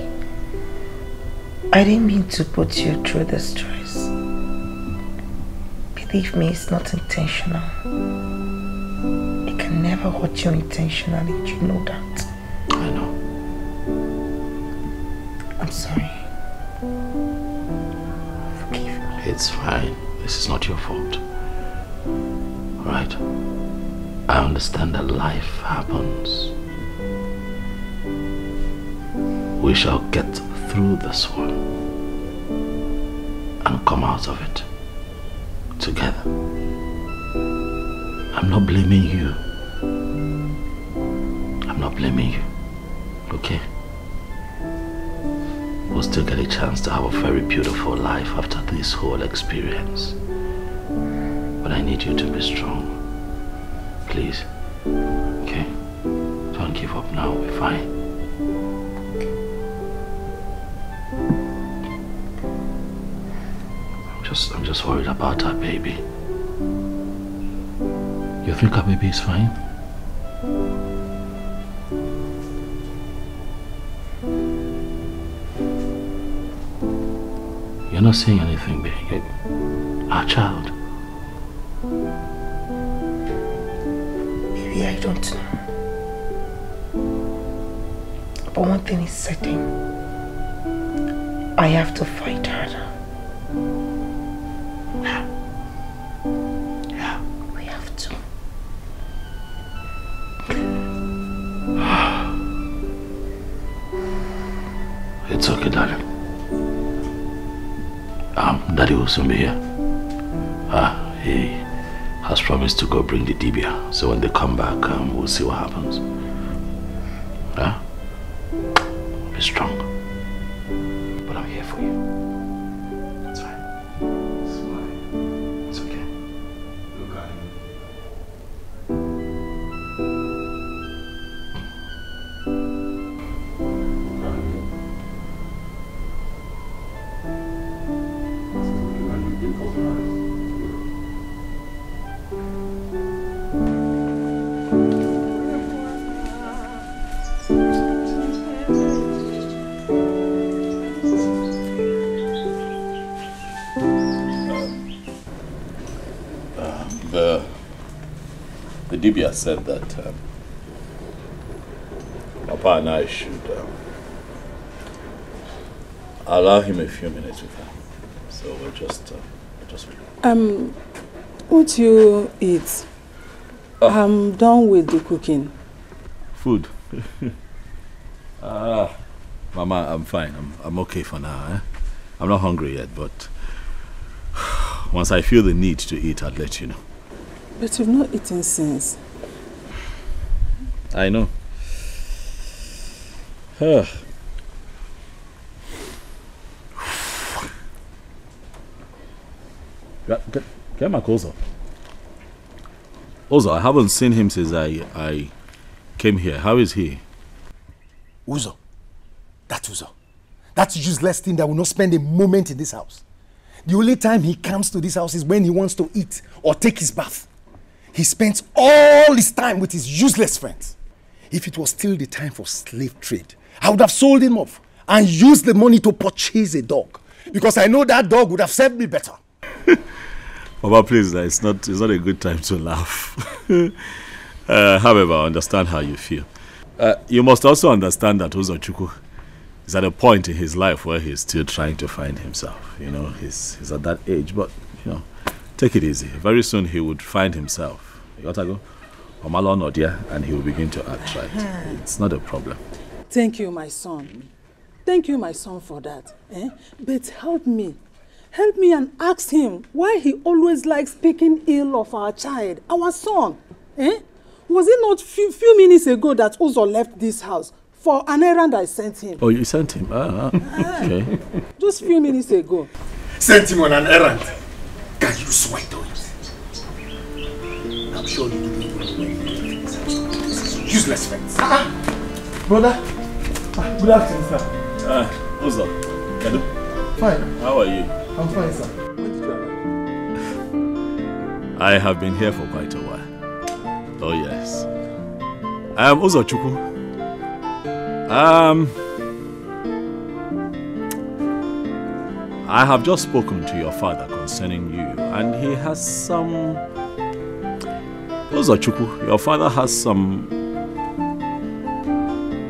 I didn't mean to put you through the stress. Believe me, it's not intentional. It can never hurt you intentionally, you know that. I know. I'm sorry. Forgive me. It's fine. This is not your fault. Alright? I understand that life happens. We shall get through this one and come out of it together. I'm not blaming you. I'm not blaming you. Okay? We'll still get a chance to have a very beautiful life after this whole experience. But I need you to be strong. Please. Okay? Don't give up now. We'll be fine. I'm just worried about our baby. You think our baby is fine? You're not saying anything, baby. Our child. Maybe I don't know. But one thing is certain. I have to fight harder. Yeah. We have to. It's okay, darling. Daddy will soon be here. He has promised to go bring the dibia. So when they come back, we'll see what happens. Be strong. But I'm here for you. That's fine. Smile. It's okay. Look at him. The Dibia said that Papa and I should allow him a few minutes with her. So we'll just Won't you eat? I'm done with the cooking. Food. Mama, I'm fine. I'm okay for now. Eh? I'm not hungry yet, but once I feel the need to eat, I'll let you know. But you've not eaten since. I know. Get my clothes up. Also, I haven't seen him since I came here. How is he? Uzo. That useless thing that will not spend a moment in this house. The only time he comes to this house is when he wants to eat or take his bath. He spends all his time with his useless friends. If it was still the time for slave trade, I would have sold him off and used the money to purchase a dog. Because I know that dog would have served me better. Papa, please, it's not a good time to laugh. However, I understand how you feel. You must also understand that Uzochukwu is at a point in his life where he's still trying to find himself. You know, he's at that age, but, you know, take it easy. Very soon he would find himself. You gotta go. Omalo Nodia, and he will begin to act right. It's not a problem. Thank you, my son. Thank you, my son, for that. But help me. Help me and ask him why he always likes speaking ill of our child, our son. Was it not few minutes ago that Uzo left this house for an errand I sent him? Oh, you sent him? Okay. Just few minutes ago. Sent him on an errand? Can you swear to it? I'm sure you didn't even know. Useless friends. Brother, good afternoon, sir. Uzo, Kedu? Fine. How are you? I'm fine, sir. When did you arrive? I have been here for quite a while. Oh yes. I am Uzochukwu. I have just spoken to your father concerning you, and he has some... Uzochukwu, your father has some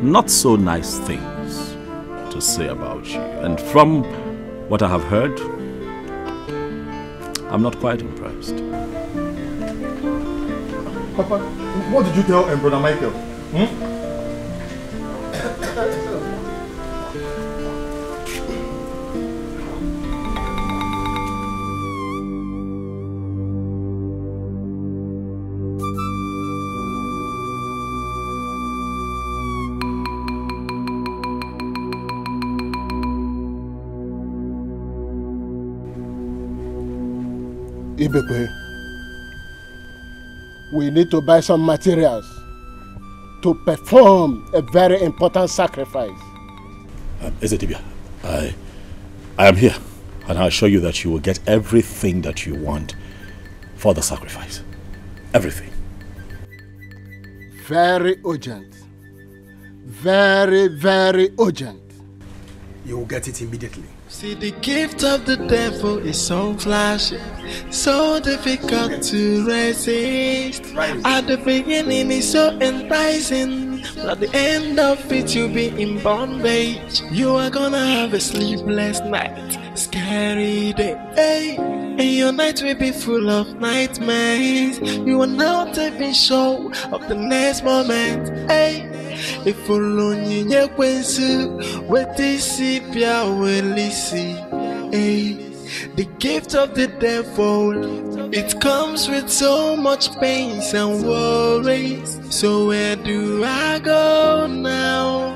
not so nice things to say about you. And from what I have heard, I'm not quite impressed. Papa, what did you tell Brother Michael? Ibekwe, we need to buy some materials to perform a very important sacrifice. Ezedibia, I am here, and I assure you that you will get everything that you want for the sacrifice. Everything. Very urgent. Very, very urgent. You will get it immediately. See, the gift of the devil is so flashy, so difficult to resist. At the beginning it's so enticing, but at the end of it you'll be in bondage. You are gonna have a sleepless night, scary day, hey. And your night will be full of nightmares. You are not even sure of the next moment, hey. If only you with this the gift of the devil, it comes with so much pains and worries. So where do I go now?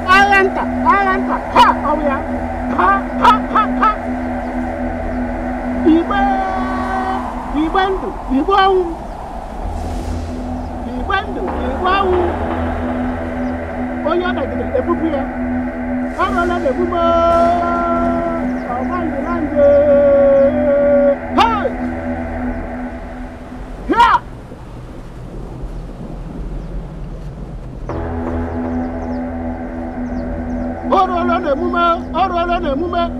Ayanta, ha, oh yeah, ha. Ibandu, Oya da gidi de bubu ya. Ara la de bubu. Awanje lanje. Hey! Ya! Oro la de mume.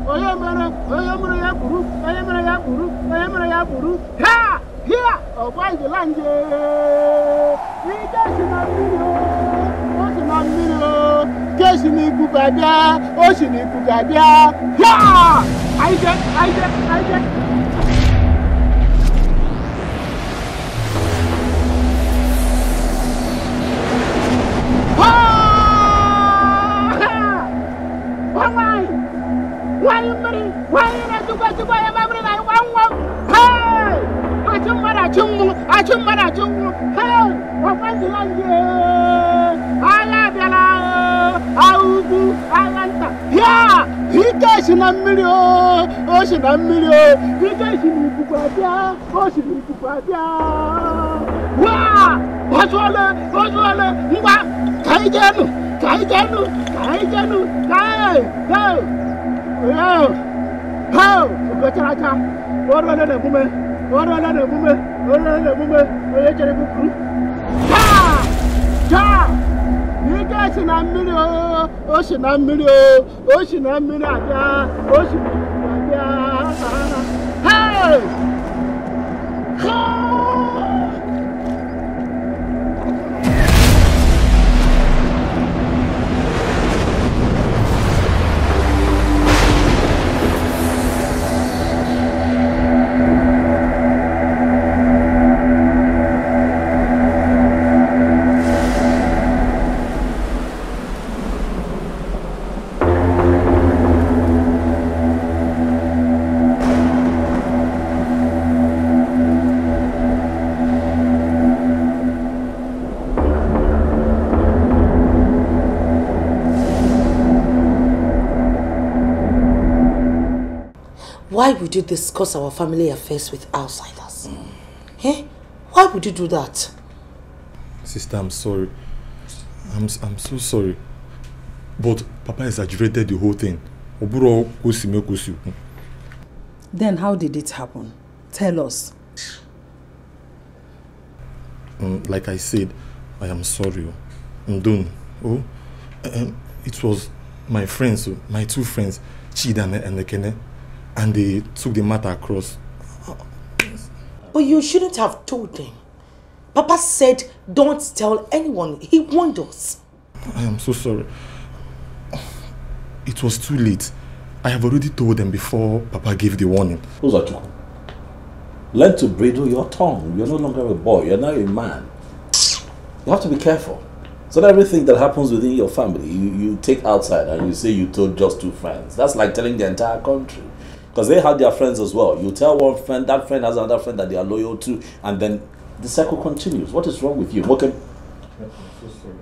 Oya mere ya buru. Ha! Here! Awanje lanje. Ida sinamiro. Keshini Bugabia, Oshini Bugabia. Yeah! I get. Why you not to go to buy a baby? I want. Hey! Achum. Hey! What was the land? Augu, Alanta. Yeah! He gets in a million. He gets in Bugabia. Wow! What's all Kaijanu. How? Gotcha. What are the women? You guys in a million, ocean a million. Hey! Why would you discuss our family affairs with outsiders? Eh? Why would you do that? Sister, I'm sorry. I'm so sorry. But Papa exaggerated the whole thing. Then how did it happen? Tell us. Like I said, I am sorry. I'm done. It was my friends, my two friends, Chida and Nekene, and they took the matter across. But you shouldn't have told them. Papa said, don't tell anyone. He warned us. I am so sorry. It was too late. I have already told them before Papa gave the warning. Uzochukwu, learn to bridle your tongue. You're no longer a boy. You're now a man. You have to be careful. So that everything that happens within your family, you take outside and you say you told just two friends. That's like telling the entire country. Because they have their friends as well. You tell one friend, that friend has another friend that they are loyal to, and then the cycle continues. What is wrong with you? Okay. I'm so sorry.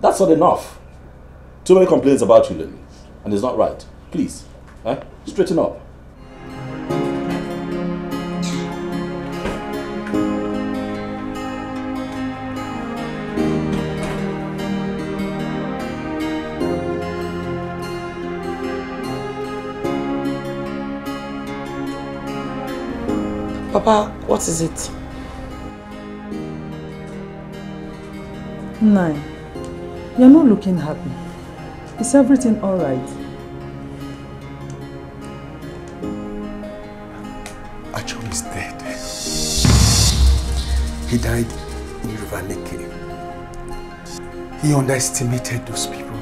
That's not enough. Too many complaints about you, Lily. And it's not right. Please, straighten up. Papa, what is it? Nine, you're not looking happy. Is everything all right? Acho is dead. He died in River Dikeh. He underestimated those people.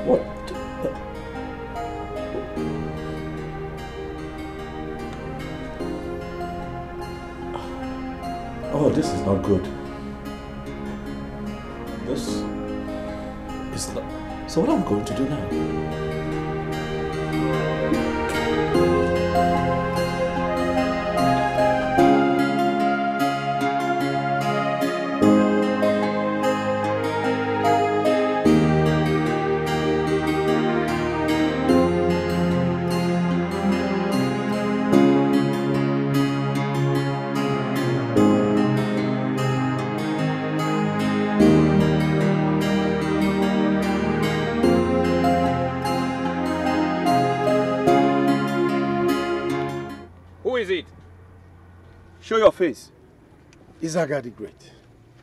What? Oh, this is not good. This is not... So what am I going to do now? Show your face. Izaga the Great,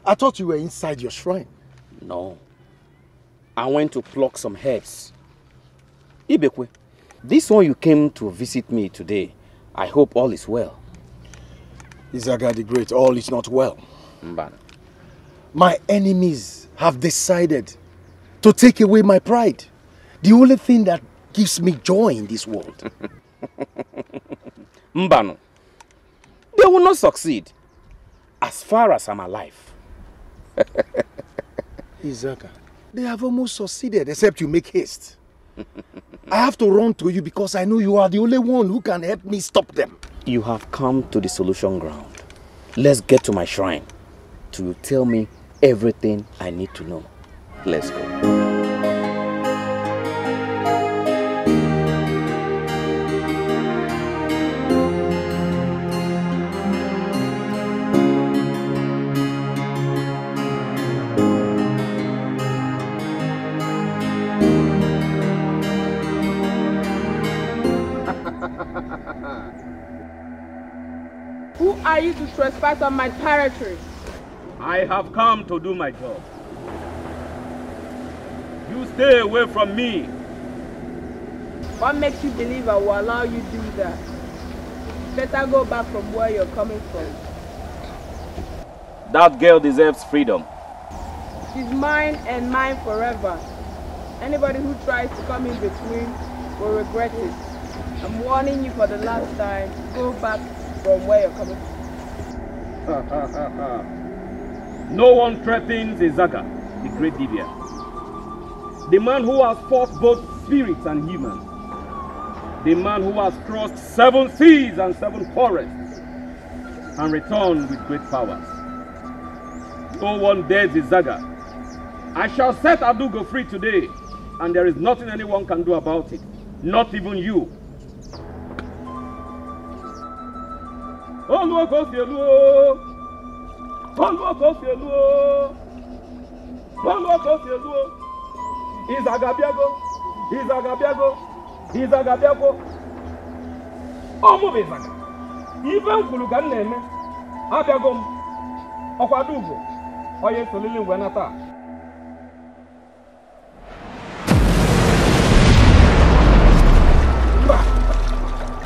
I thought you were inside your shrine. No. I went to pluck some herbs. Ibekwe, this one you came to visit me today. I hope all is well. Izaga the Great, all is not well. Mbana. My enemies have decided to take away my pride. The only thing that gives me joy in this world. Mbano. They will not succeed. As far as I'm alive. Izaga, they have almost succeeded, except you make haste. I have to run to you because I know you are the only one who can help me stop them. You have come to the solution ground. Let's get to my shrine to tell me everything I need to know. Let's go. Who are you to trespass on my territory? I have come to do my job. You stay away from me. What makes you believe I will allow you to do that? Better go back from where you're coming from. That girl deserves freedom. She's mine and mine forever. Anybody who tries to come in between will regret it. I'm warning you for the last time. Go back from where you're coming from. No one threatens Izaga, the great Dibia. The man who has fought both spirits and humans. The man who has crossed 7 seas and 7 forests and returned with great powers. No one dares Izaga. I shall set Adugo free today, and there is nothing anyone can do about it. Not even you. Izagabiago. Omo bezaga. Even kuluga neme. Abiagom. Okwadugo. Oye solili ngwanata.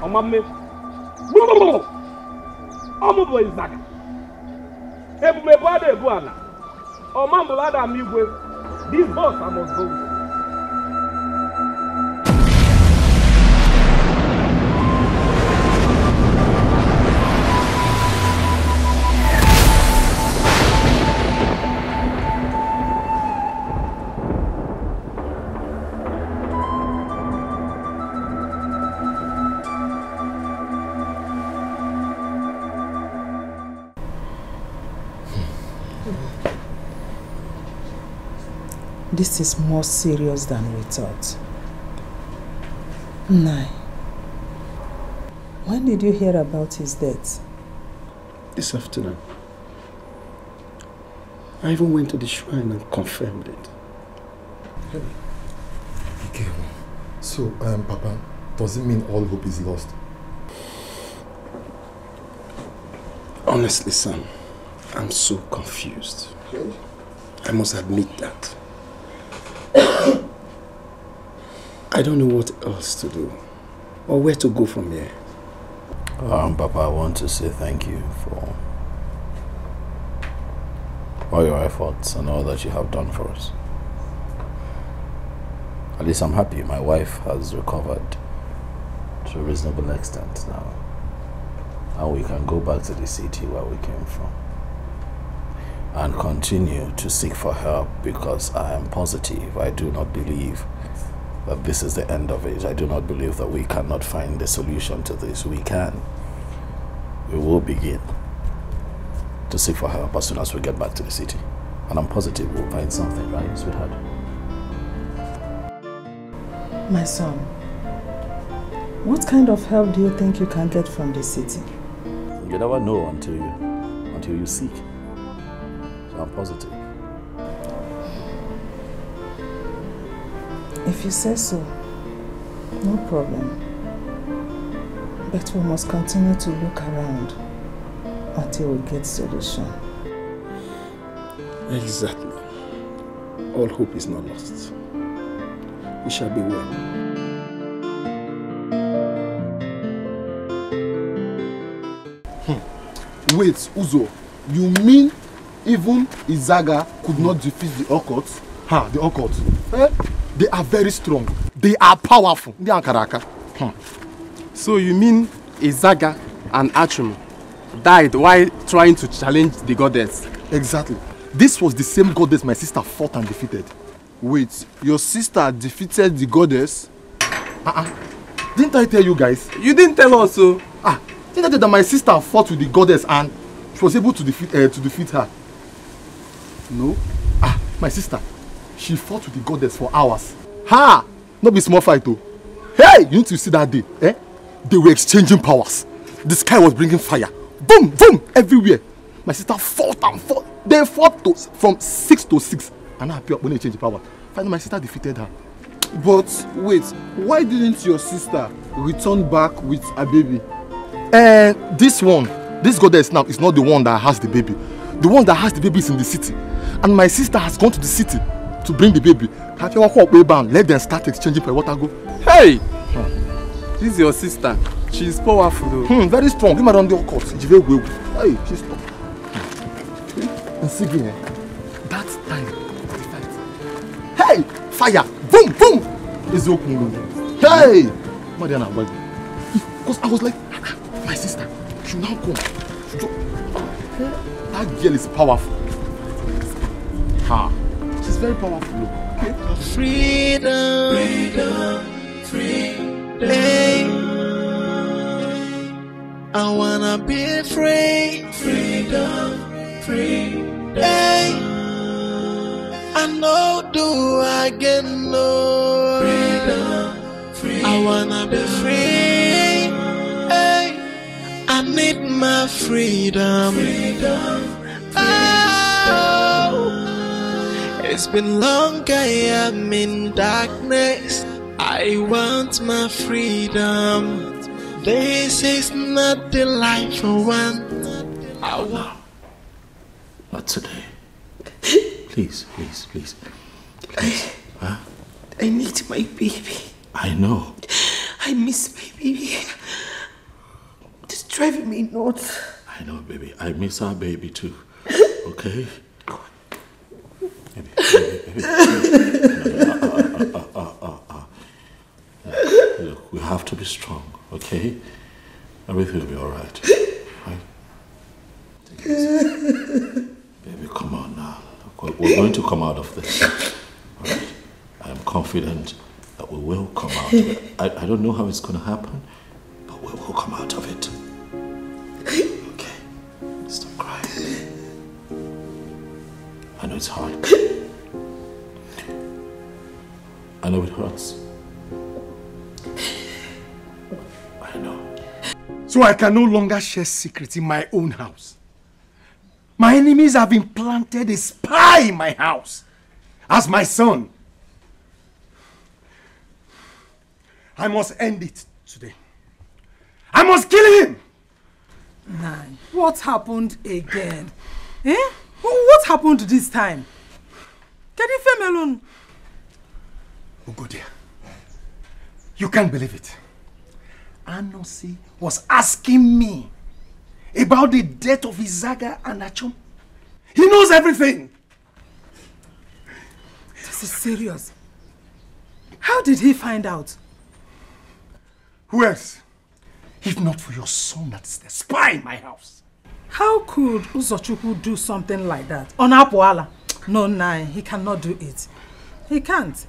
Omame. Omo bo Izaga. Ebu me bade ebu ana. Omambulada amigwe. This boss I must go. This is more serious than we thought. Nai, when did you hear about his death? This afternoon. I even went to the shrine and confirmed it. Okay. So, Papa, does it mean all hope is lost? Honestly, son, I'm so confused. I must admit that. I don't know what else to do or where to go from here. Papa, I want to say thank you for all your efforts and all that you have done for us. At least I'm happy my wife has recovered to a reasonable extent now. And we can go back to the city where we came from and continue to seek for help, because I am positive. I do not believe that this is the end of it. I do not believe that we cannot find a solution to this. We can. We will begin to seek for help as soon as we get back to the city. And I'm positive we'll find something, right, sweetheart? My son, what kind of help do you think you can get from the city? You never know until you seek. So I'm positive. If you say so, no problem. But we must continue to look around. until we get solution. Exactly. All hope is not lost. We shall be well. Wait, Uzo, you mean even Izaga could not defeat the Occult? The Occult. They are very strong. They are powerful. They are Karaka. So you mean Izaga and Achum died while trying to challenge the goddess? Exactly. This was the same goddess my sister fought and defeated. Wait, your sister defeated the goddess? Didn't I tell you guys? You didn't tell us so. Didn't I tell you that my sister fought with the goddess and she was able to defeat her? No. My sister, she fought with the goddess for hours. Not be small fight though. Hey, you need to see that day. They were exchanging powers. The sky was bringing fire. Boom, boom, everywhere. My sister fought and fought. They fought from 6 to 6. And I appear when they changed the power. Finally, my sister defeated her. But wait, why didn't your sister return back with a baby? This goddess now is not the one that has the baby. The one that has the baby is in the city. And my sister has gone to the city to bring the baby. Let them start exchanging for water go. Hey! This is your sister. She's powerful though. Very strong. Give me around the occult. Hey, she's strong. And see again, that time of the fight. Hey! Fire! Boom! Boom! Hey! Because I was like, my sister, she now come. That girl is powerful. She's very powerful. Okay? Freedom, freedom, freedom. Hey. I wanna be free. Freedom, freedom. Hey. I know do I get no freedom, freedom. I wanna be free. Hey. I need my freedom. Freedom. Oh. It's been long I am in darkness. I want my freedom. This is not the life I want. I want. Not today. Please, please, please. Please. I need my baby. I know. I miss my baby. It's driving me nuts. I know, baby. I miss our baby too. Okay? Baby. Look, we have to be strong, okay? Everything will be alright. Right? Take it easy. Baby, come on now. Look, we're going to come out of this. Alright? I am confident that we will come out of it. I don't know how it's going to happen, but we will come out of it. Okay? Stop crying. I know it's hard. I know it hurts. I know. So I can no longer share secrets in my own house. My enemies have implanted a spy in my house as my son. I must end it today. I must kill him! Nine. What happened again? What happened this time? Can you leave me alone? Ugodia, you can't believe it. Anosi was asking me about the death of Izaga and Achum. He knows everything. This is serious. How did he find out? Who else? If not for your son that's the spy in my house. How could Uzochukwu do something like that? On Apuala? No, Nine, he cannot do it. He can't.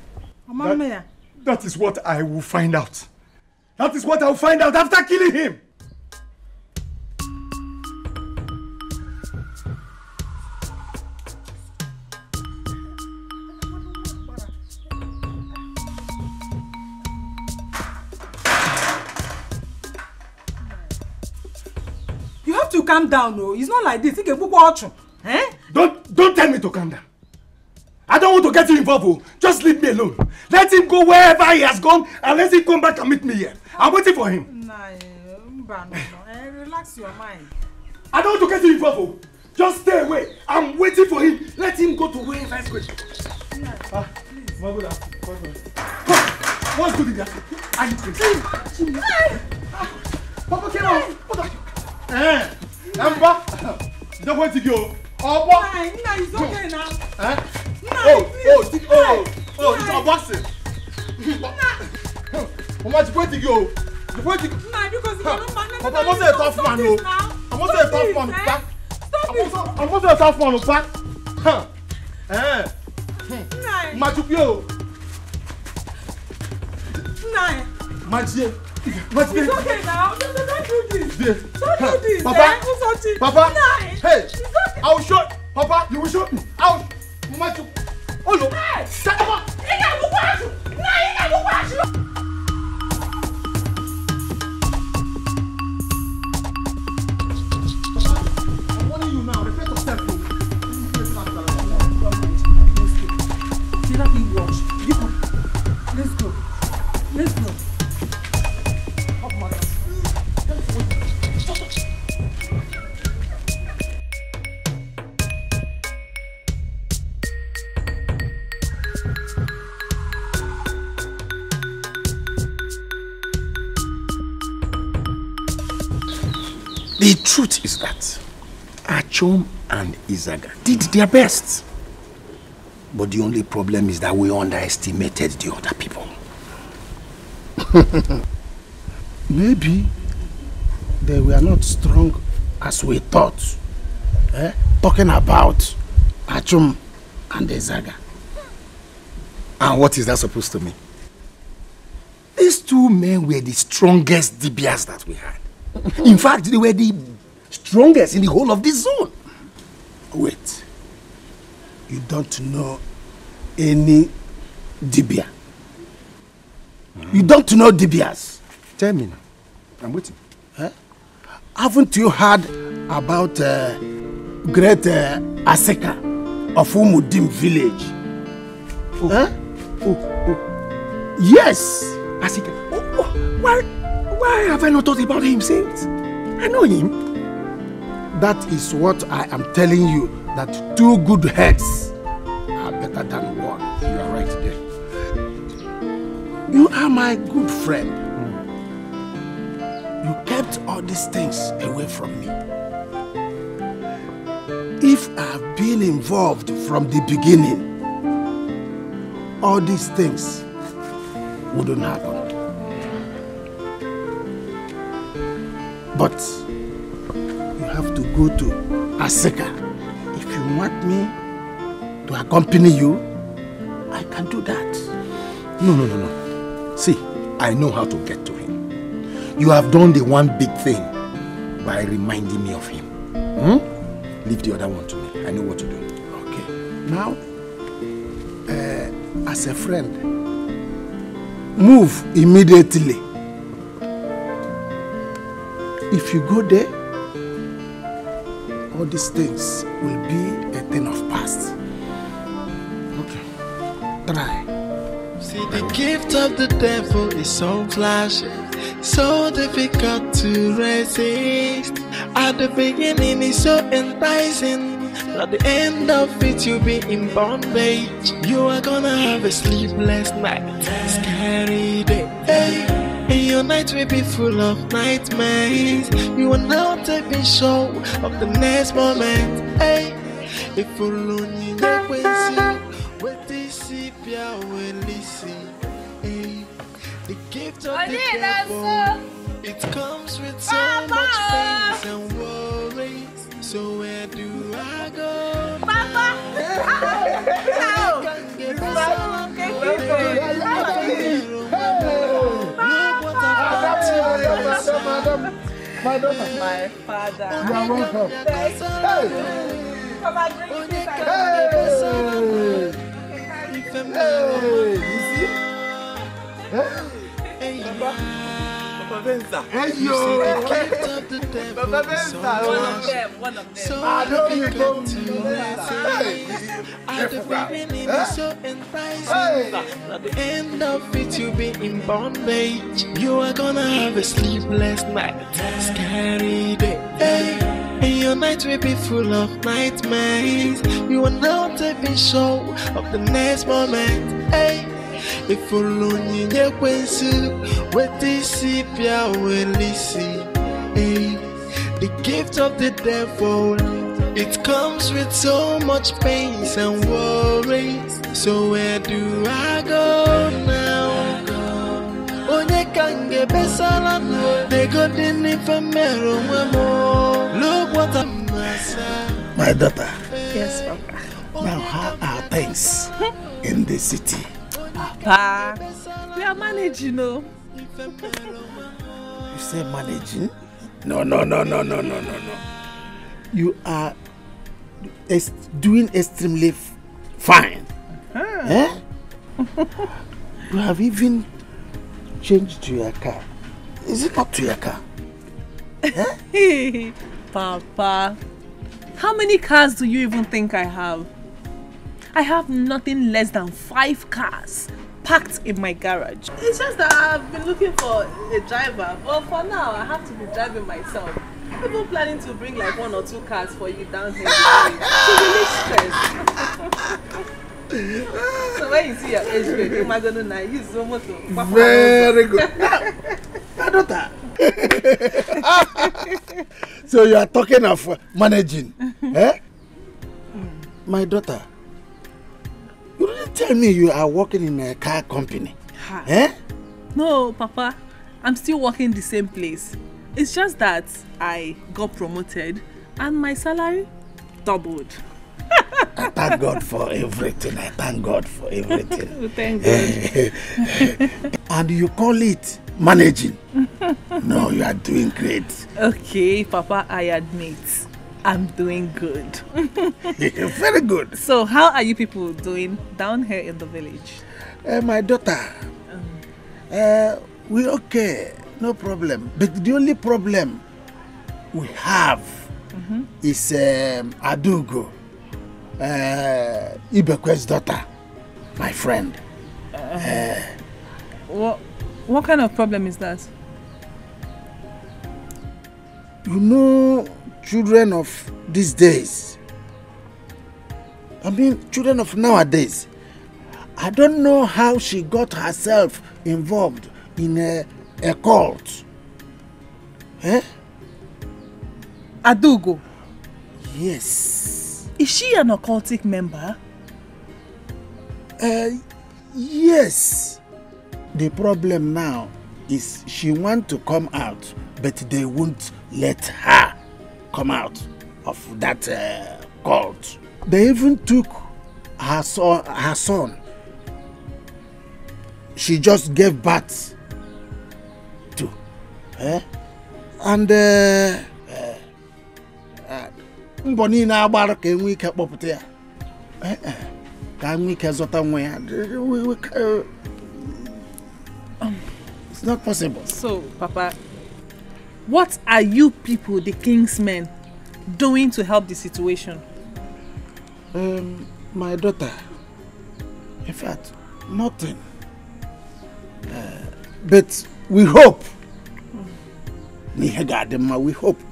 That is what I will find out. That is what I will find out after killing him. You have to calm down, no. It's not like this. Don't tell me to calm down. I don't want to get you involved. Just leave me alone. Let him go wherever he has gone and let him come back and meet me here. I'm waiting for him. Relax your mind. I don't want to get you involved. Just stay away. I'm waiting for him. Let him go to where he's going. What's good in there? Are you crazy? Papa, get out. What are you? Amber, don't want to go. Oh, boy. Nah, it's okay now. It's boxing. Mama, you going to go? You going to go? Nah, because you don't man. Papa, I'm also a tough man, no. I'm also a tough man, Papa. I'm also a tough man, Papa. Majupio. Nah. Majie. It's okay now. Don't do this. Don't do this. Papa. Papa. Nah. Hey. I will show. Papa, you will show me. I will. Maju. Oh no. Shut up. I'm warning you now. Respect yourself. Let me watch. Let's go. Let's go. The truth is that Achom and Izaga did their best. But the only problem is that we underestimated the other people. Maybe they were not strong as we thought. Talking about Achom and Izaga. And what is that supposed to mean? These two men were the strongest DBS that we had. In fact, they were the strongest in the whole of this zone. Wait. You don't know any Dibia? You don't know Dibias? Tell me now. I'm waiting. Haven't you heard about great Aseka of Umudim village? Yes! Aseka. Why have I not thought about him since? I know him. That is what I am telling you, that two good heads are better than one. You are right there. You are my good friend. You kept all these things away from me. If I have been involved from the beginning, all these things wouldn't happen. But you have to go to Aseka. If you want me to accompany you, I can do that. No. See, I know how to get to him. You have done the one big thing by reminding me of him. Leave the other one to me. I know what to do. Okay. Now, as a friend, move immediately. If you go there, all these things will be a thing of past. Okay. Try. See, the gift of the devil is so flashy, so difficult to resist. At the beginning it's so enticing, at the end of it you'll be in bondage. You are gonna have a sleepless night, scary day. And your night will be full of nightmares. You will not even sure of the next moment. If you lonely, with this sepia will listen. The gift of the devil, it comes with so much pains and worries. So where do I go? Papa! Madam, my father. You are welcome. Papa, drink this. Papa Benza. Hey, yo. Papa Benza. One of them. So I know you come to at the beginning it's so enticing. At the end of it you'll be in bondage. You are gonna have a sleepless night, scary day. And your night will be full of nightmares. You are now taking show of the next moment. Hey, if you lonely, you what this pia will listen. Hey, the gift of the devil, it comes with so much pain and worries. So where do I go now? Onye kange besala no, they go dini famero mo. Look what I'm saying. My daughter. Yes, Papa. Now, how are things in the city? Papa, we are managing, You say managing? No. You are doing extremely fine. Eh? You have even changed to your car. Is it not to your car? Eh? Papa, how many cars do you even think I have? I have nothing less than 5 cars parked in my garage. It's just that I've been looking for a driver, but for now I have to be driving myself. I'm even planning to bring like 1 or 2 cars for you down here to relieve stress. So when you see your age grade, am I going to use so much? Very good. My daughter. So you are talking of managing, eh? My daughter, you didn't tell me you are working in a car company, eh? No, Papa, I'm still working the same place. It's just that I got promoted and my salary doubled. I thank God for everything. Thank God. Thank God. And you call it managing? No, you are doing great. Okay, Papa, I admit I'm doing good. Very good. So how are you people doing down here in the village? My daughter, we're okay, no problem. But the only problem we have is Adugo, Ibekwe's daughter, my friend. What kind of problem is that? You know, children of these days, I mean children of nowadays, I don't know how she got herself involved in a cult. Eh? Adugo? Yes. Is she an occultic member? Yes. The problem now is she wants to come out, but they won't let her come out of that cult. They even took her son. She just gave birth to. And mboni na agbara ka enwe ike kpọpụta ya. Ka enwe ike zọta nwa ya. It's not possible. So, Papa, what are you people, the king's men, doing to help the situation? My daughter, in fact, nothing. But we hope, we hope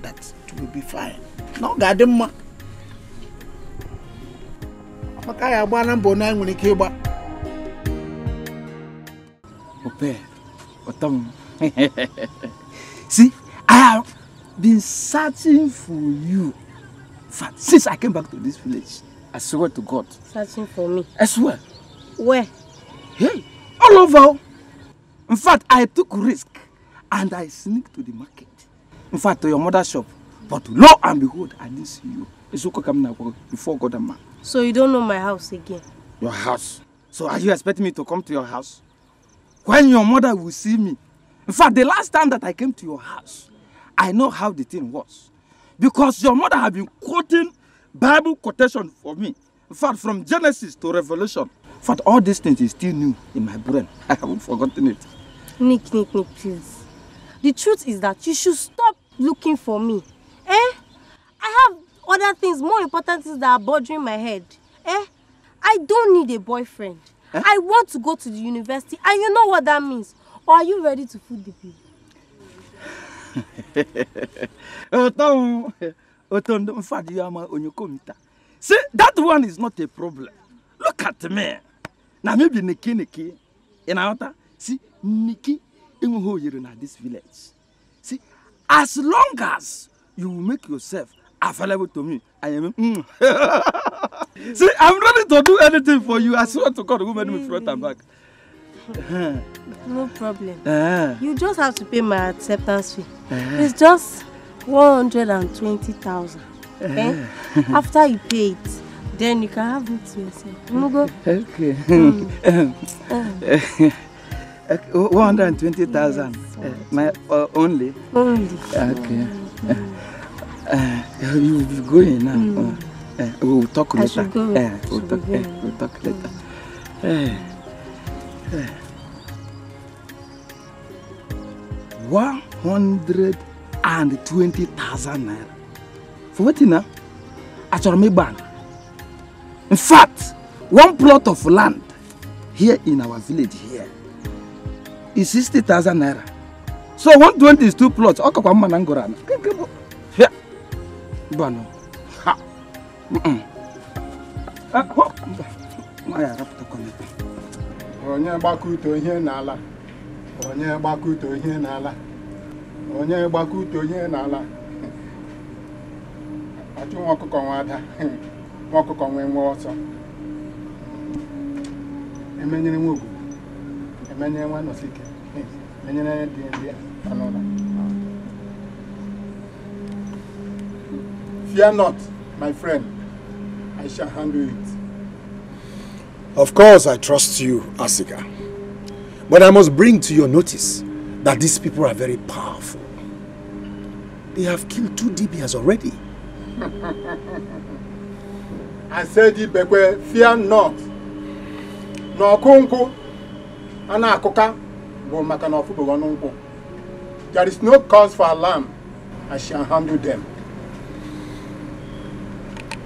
that it will be fine. No, Gadema. See, I have been searching for you since I came back to this village. I swear to God. Searching for me? I swear. Where? Hey, all over. In fact, I took risk and I sneaked to the market. In fact, to your mother's shop. But lo and behold, I didn't see you. It's okay coming out before God and man. So you don't know my house again? Your house? So are you expecting me to come to your house? When your mother will see me? In fact, the last time that I came to your house, I know how the thing was. Because your mother had been quoting Bible quotation for me. In fact, from Genesis to Revelation. In fact, all these things is still new in my brain. I haven't forgotten it. Nick, please. The truth is that you should stop looking for me. I have other things, more important things that are bothering my head. I don't need a boyfriend. I want to go to the university, and you know what that means. Or are you ready to food the bill? Otondo, in fact, you are my onyokomita. See, that one is not a problem. Look at me. Now maybe Niki. In our see, Niki, in this village. See, as long as you make yourself available to me, I am. See, I'm ready to do anything for you. I swear to God, who made me front and back. No problem. You just have to pay my acceptance fee. It's just 120,000. Okay? After you pay it, then you can have it to yourself. Go. Okay. 120,000. My only. Only. Okay. You'll be going now. We'll talk later. I should go. We'll talk later. 120,000 naira. For what now? At your bank. In fact, one plot of land here in our village here is 60,000 naira. So 120 is 2 plots. Okay, come on, Angorana. Here, Bano. Ha. Onye gbakuto ihe n'ala. Onye gbakuto ihe n'ala. Onye gbakuto ihe n'ala. Achụ nwa ọkụkọ nwa ada. Nwa ọkụkọ nwe ọsọ. Emenyere nwa ogu. Emenyere nwa nosike. Emenyere dị anọla. Fear not, my friend. I shall handle it. Of course, I trust you, Asika. But I must bring to your notice that these people are very powerful. They have killed 2 Dibias already. I said, Ibekwe, fear not. No kunku, ana akoka, bo makanofu bogonunku. There is no cause for alarm. I shall handle them.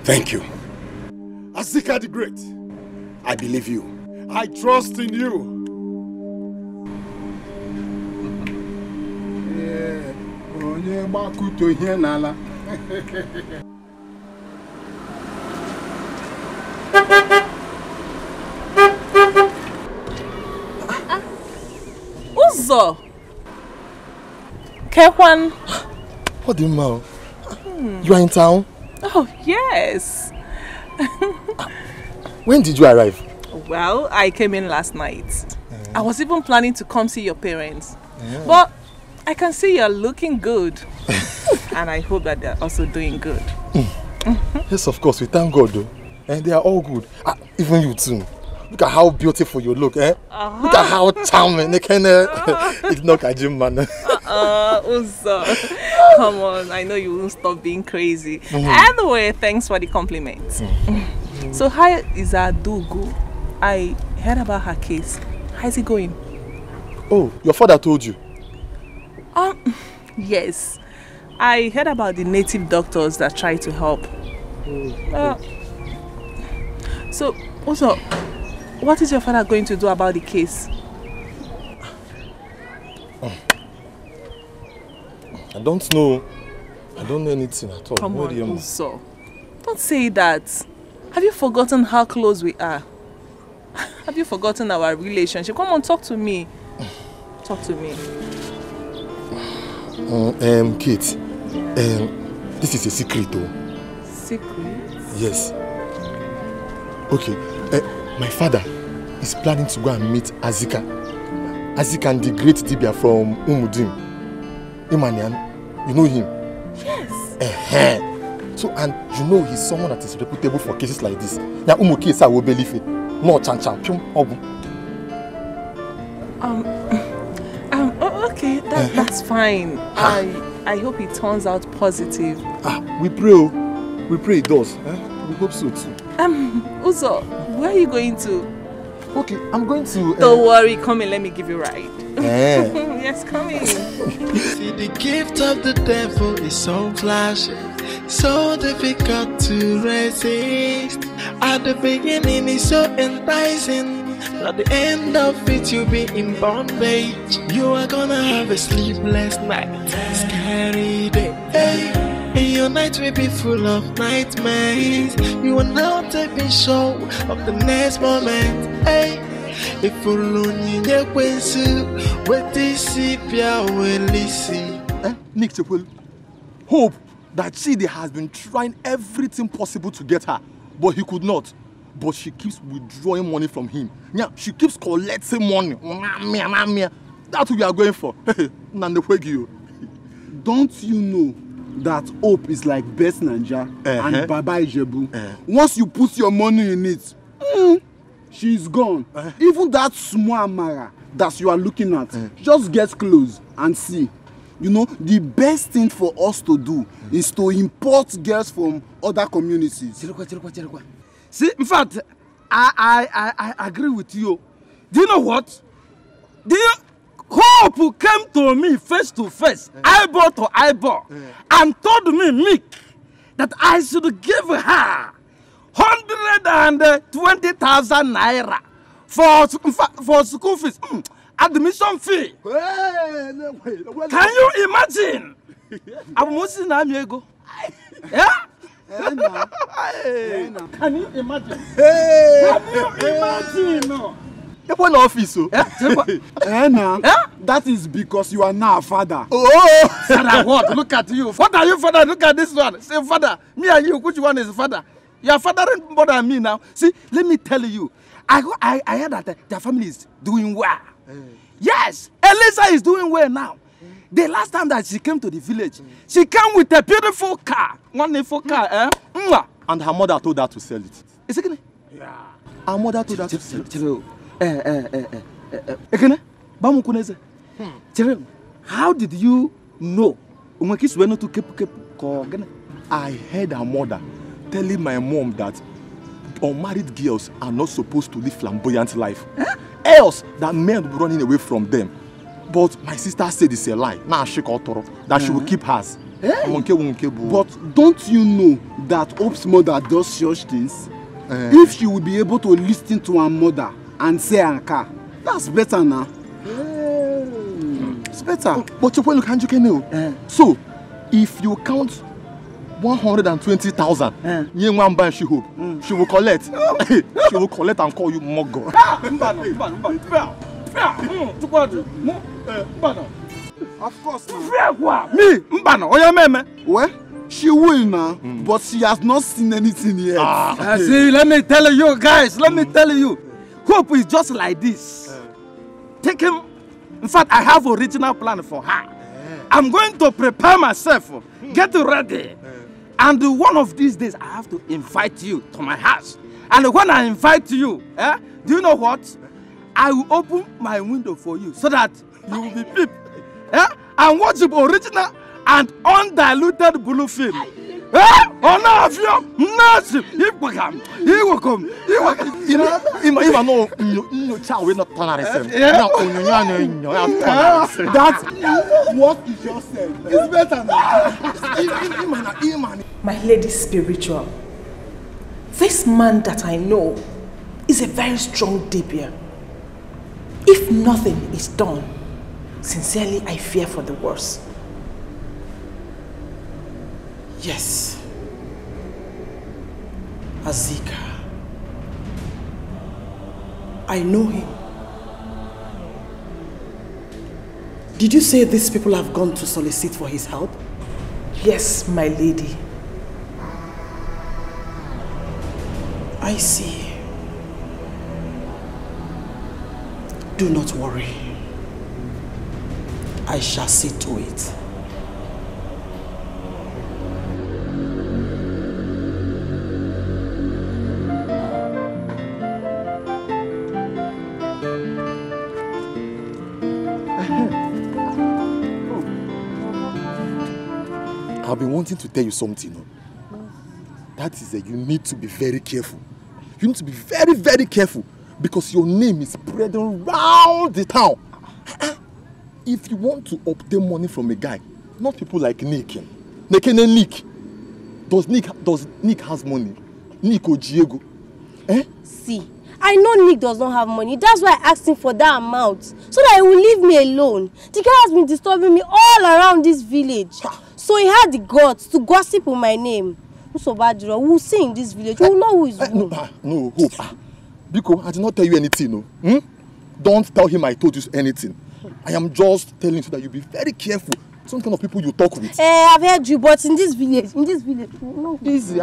Thank you. Asika the Great, I believe you. I trust in you. Onye gbakuto ihe n'ala. Uzo. Kekwan. What do you mean? You are in town? Oh, yes. When did you arrive? Well, I came in last night. I was even planning to come see your parents. But I can see you're looking good. And I hope that they're also doing good. Yes, of course. We thank God, though. And they are all good. Even you too. Look at how beautiful you look, eh? Look at how charming. It's not a gym man. Uzo. Come on, I know you won't stop being crazy. Anyway, thanks for the compliment. So how is Adugu? I heard about her case. How's it going? Oh, your father told you? Yes. I heard about the native doctors that try to help. So, also, what is your father going to do about the case? I don't know. I don't know anything at all. Come on, Uzo. Don't say that. Have you forgotten how close we are? Have you forgotten our relationship? Come on, talk to me. Talk to me. Kate, this is a secret, though. Secret? Yes. Okay, my father is planning to go and meet Azika. Azika and the great Dibia from Umudim. Imanian, you know him? Yes. So, and you know he's someone that is reputable for cases like this. Now, Umukesa will believe it. No chan-chan. Okay, that's fine. I hope it turns out positive. We pray. We pray it does. We hope so too. Uzo, where are you going to? Okay, I'm going to... Don't worry, come in, let me give you a ride. Yes, come in. See, the gift of the devil is so flashy, so difficult to resist. At the beginning it's so enticing, at the end of it you'll be in bondage. You are gonna have a sleepless night, scary day. Hey, your night will be full of nightmares. You will now take me show of the next moment. Hey, if you lonely, you will see what this is. Nick Chepul, Hope that Chidi has been trying everything possible to get her, but he could not. But she keeps withdrawing money from him. Yeah, she keeps collecting money. That's what we are going for. Don't you know that Hope is like Best Naija and Baba Ijebu? Once you put your money in it, she's gone. Even that small Amara that you are looking at, just get close and see. You know, the best thing for us to do is to import girls from other communities. See, in fact, I agree with you. Do you know what? Hope came to me face to face, eyeball to eyeball, and told me, Mick, that I should give her 120,000 naira for school fees, admission fee. Can you imagine? I'm missing Amiego. Yeah? Can you imagine? Can you imagine? One office, that is because you are now a father. Oh, father, what? Look at you. What are you, father? Look at this one. Say, father, me and you, which one is father? You are fathering more than me now. See, let me tell you. I heard that their family is doing well. Yes, Elisa is doing well now. The last time that she came to the village, she came with a beautiful car. Wonderful car, And her mother told her to sell it. Is it? Yeah. Her mother told her to sell it. How did you know? I heard her mother telling my mom that unmarried girls are not supposed to live flamboyant life. Else, that men will be running away from them. But my sister said it's a lie. Now she got that she will keep hers. But don't you know that Hope's mother does such things? If she would be able to listen to her mother and say Anka, that's better now. It's better. But you can't know. So, if you count 120,000, she hope she will collect. She will collect and call you Mogo. Of course now. Me, Mbano, well, she will now, but she has not seen anything yet. See, let me tell you guys, let me tell you. Hope is just like this. Take him. In fact, I have original plan for her. I'm going to prepare myself. Get ready. And one of these days, I have to invite you to my house. And when I invite you, do you know what? I will open my window for you so that you will be peep. And watch the original and undiluted blue film. Oh no, if you massive, he will come. He will come. He will come. You know, no child will not turn out the That's what you just said. It's better now. My lady spiritual, this man that I know is a very strong dibia. If nothing is done, sincerely I fear for the worst. Yes, Azika. I know him. Did you say these people have gone to solicit for his help? Yes, my lady. I see. Do not worry. I shall see to it. I've been wanting to tell you something. That is that you need to be very careful. You need to be very, very careful because your name is spreading around the town. If you want to obtain money from a guy, not people like Nick. Nick. Does Nick has money? Nick or Diego? See, I know Nick does not have money. That's why I asked him for that amount. So that he will leave me alone. The guy has been disturbing me all around this village. So he had the guts to gossip with my name. Usobadiro, we'll see in this village. We'll know who is who. No, Hope. Biko, I did not tell you anything, no. Don't tell him I told you anything. I am just telling you so that you be very careful. Some kind of people you talk with. I've heard you, but in this village, no. Easy,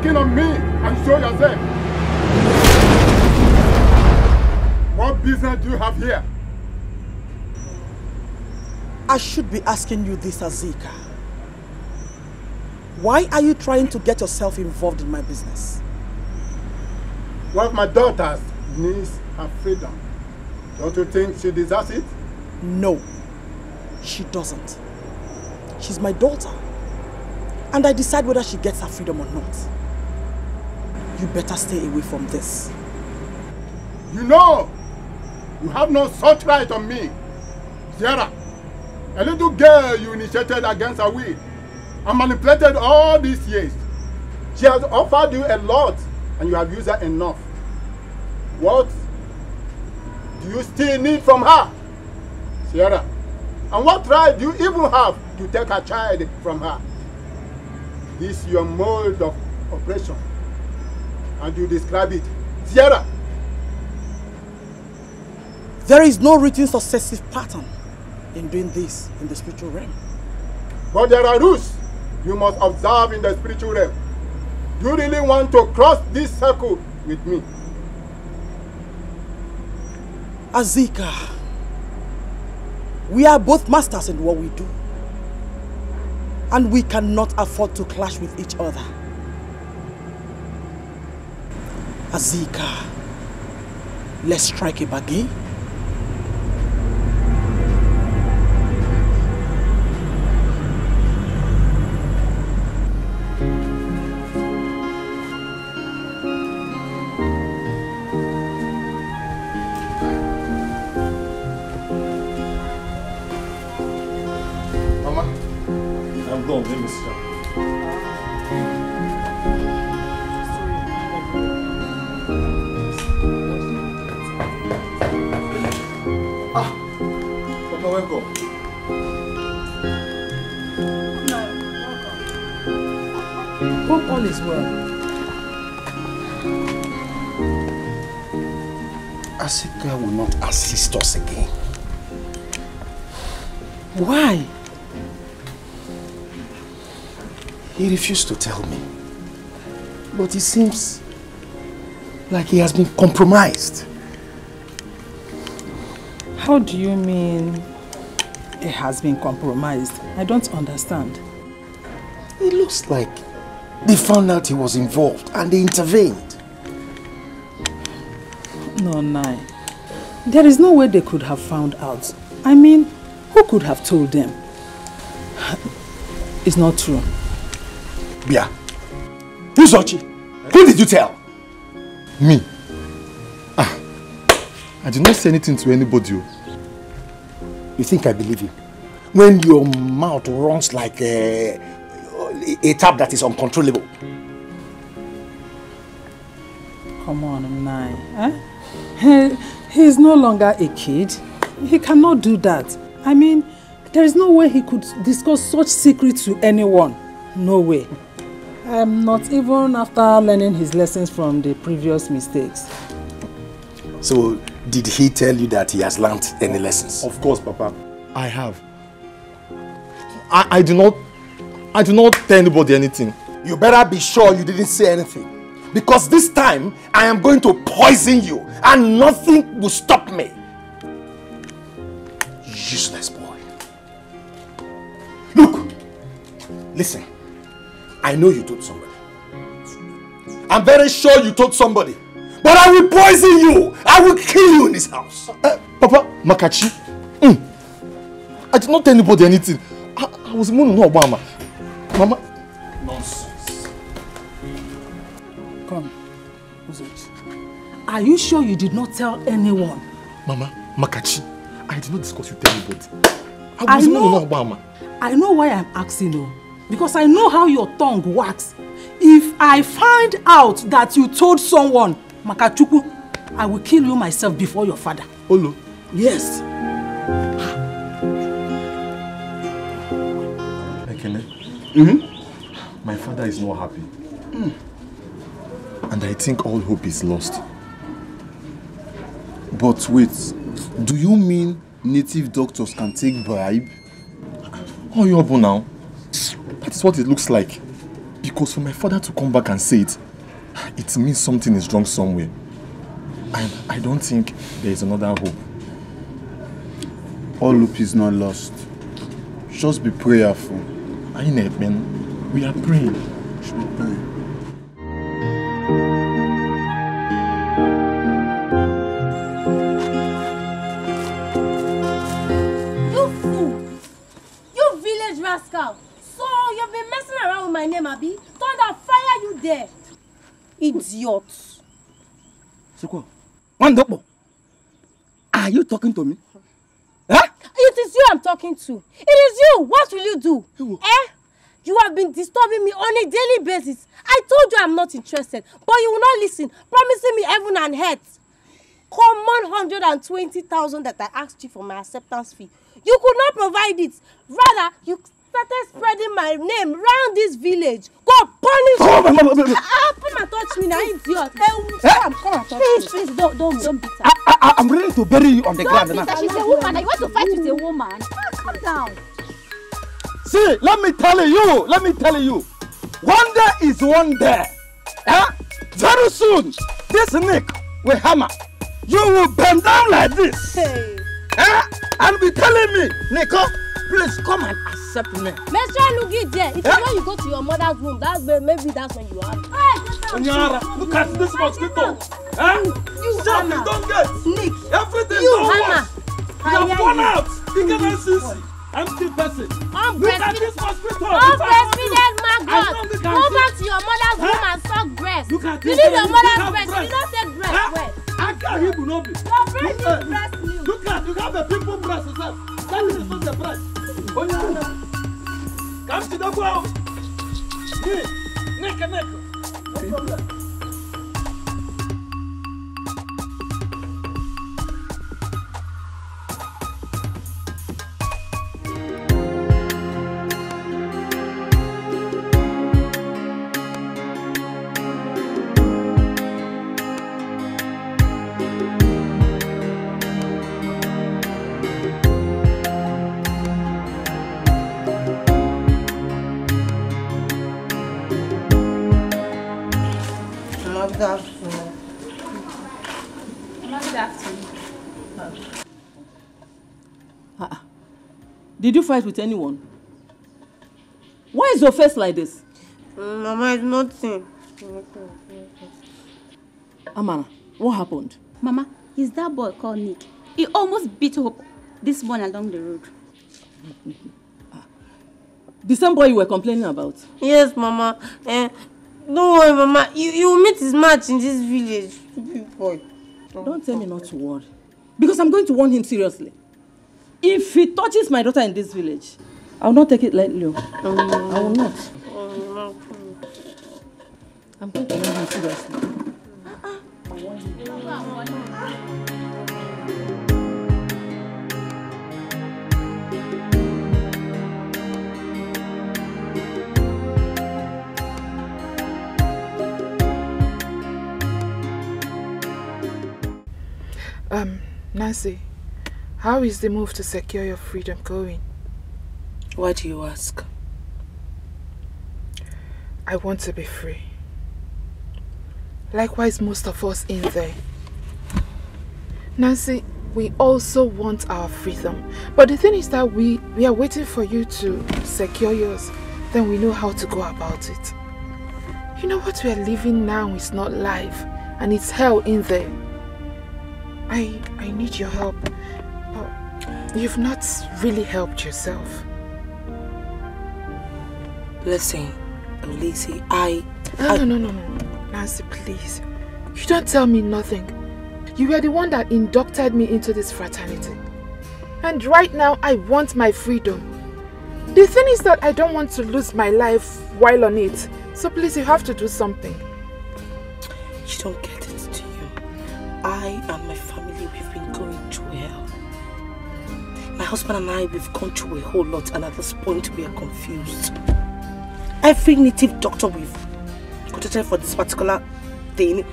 On me and show yourself. What business do you have here? I should be asking you this, Azika. Why are you trying to get yourself involved in my business? One of my daughters needs her freedom. Don't you think she deserves it? No, she doesn't. She's my daughter. And I decide whether she gets her freedom or not. You better stay away from this. You know, you have no such right on me. Sierra, a little girl you initiated against her will and manipulated all these years. She has offered you a lot and you have used her enough. What do you still need from her, Sierra? And what right do you even have to take a child from her? This is your mode of operation. And you describe it. Sierra! There is no written successive pattern in doing this in the spiritual realm. But there are rules you must observe in the spiritual realm. Do you really want to cross this circle with me? Azika, we are both masters in what we do. And we cannot afford to clash with each other. Azika, let's strike a bargain. Mama, I'm going. Let me sit down. Welcome. Hope all is well. Azika will not assist us again. Why? He refused to tell me. But it seems like he has been compromised. How do you mean it has been compromised? I don't understand. It looks like they found out he was involved and they intervened. No, Nai. There is no way they could have found out. I mean, who could have told them? It's not true. Bia, Uzochi, who did you tell? Me. I did not say anything to anybody. You think I believe you? When your mouth runs like a tap that is uncontrollable. Come on, Nai. He is no longer a kid. He cannot do that. I mean, there is no way he could discuss such secrets to anyone. No way. Not even after learning his lessons from the previous mistakes. So, did he tell you that he has learned any lessons? Of course, Papa. I have. I do not tell anybody anything. You better be sure you didn't say anything. Because this time, I am going to poison you and nothing will stop me. Useless boy. Look, listen. I know you told somebody. I'm very sure you told somebody. But I will poison you. I will kill you in this house. Papa, Makachi. I did not tell anybody anything. I was mourning no Obama. Mama. Nonsense. Come, Uzochi. Are you sure you did not tell anyone? Mama, Makachi, I did not discuss with anybody. I was mourning no Obama. I know why I'm asking you. Because I know how your tongue works. If I find out that you told someone, Makachuku, I will kill you myself before your father. Olo? Yes. My father is not happy. And I think all hope is lost. But wait, do you mean native doctors can take bribe? Oh, you're up now. That is what it looks like. Because for my father to come back and say it, it means something is wrong somewhere. And I don't think there is another hope. All hope is not lost. Just be prayerful. I know, man. We are praying. Should be praying. You fool! You village rascal! So you've been messing around with my name, Abi? Thunder fire you there! Idiot! Sukwo, Wandopo, are you talking to me? Huh? It is you I'm talking to. It is you. What will you do? You have been disturbing me on a daily basis. I told you I'm not interested, but you will not listen, promising me heaven and earth. Common 120,000 that I asked you for my acceptance fee. You could not provide it. Rather, you started spreading my name around this village. Go punish me. Come and touch me now, idiot. Come and touch me. Please, don't beat her. I'm ready to bury you on the ground now. She's a woman. I want to fight with a woman. Calm down. See, let me tell you. One day is one day. Very soon, this Nick will hammer. You will bend down like this. Hey. And be telling me, Nico, please come and accept me. Make sure you get there. If you know you go to your mother's room, maybe that's when you have. Onyara, look at this mosquito. You Jamie, don't get. Nick. Everything You don't hammer. work. You have gone out. Bigger than Sissy. Empty person. Look at this mosquito. Unbreastfeeded maggot. Go back to your mother's room and suck breast. Look at you this. need your mother's breast. You don't take breast. Where? I can't hear you, no be. Your breast is breast milk. Look at, you have a people breast yourself. That is not the breast. Come to the ground. Neck. No problem. Good afternoon. Good afternoon. Did you fight with anyone? Why is your face like this? Mama, it's nothing. Amara, what happened? Mama, is that boy called Nick? He almost beat up this one along the road. The same boy you were complaining about? Yes, Mama. Don't worry, Mama. You will meet his match in this village. Stupid boy. Don't tell me not to worry. Because I'm going to warn him seriously. If he touches my daughter in this village, I will not take it lightly. I will not. I'm going to warn him seriously. Nancy, how is the move to secure your freedom going? Why do you ask? I want to be free. Likewise, most of us in there. Nancy, we also want our freedom. But the thing is that we are waiting for you to secure yours. Then we know how to go about it. You know what we are living now is not life. And it's hell in there. I need your help. You've not really helped yourself. Listen, Lizzie, No, Nancy, please. You don't tell me nothing. You were the one that inducted me into this fraternity. And right now, I want my freedom. The thing is that I don't want to lose my life while on it. So please, you have to do something. You don't get it, do you? I and my family, we've been going through hell. My husband and I, we've gone through a whole lot, and at this point, we are confused. Every native doctor we've consulted for this particular thing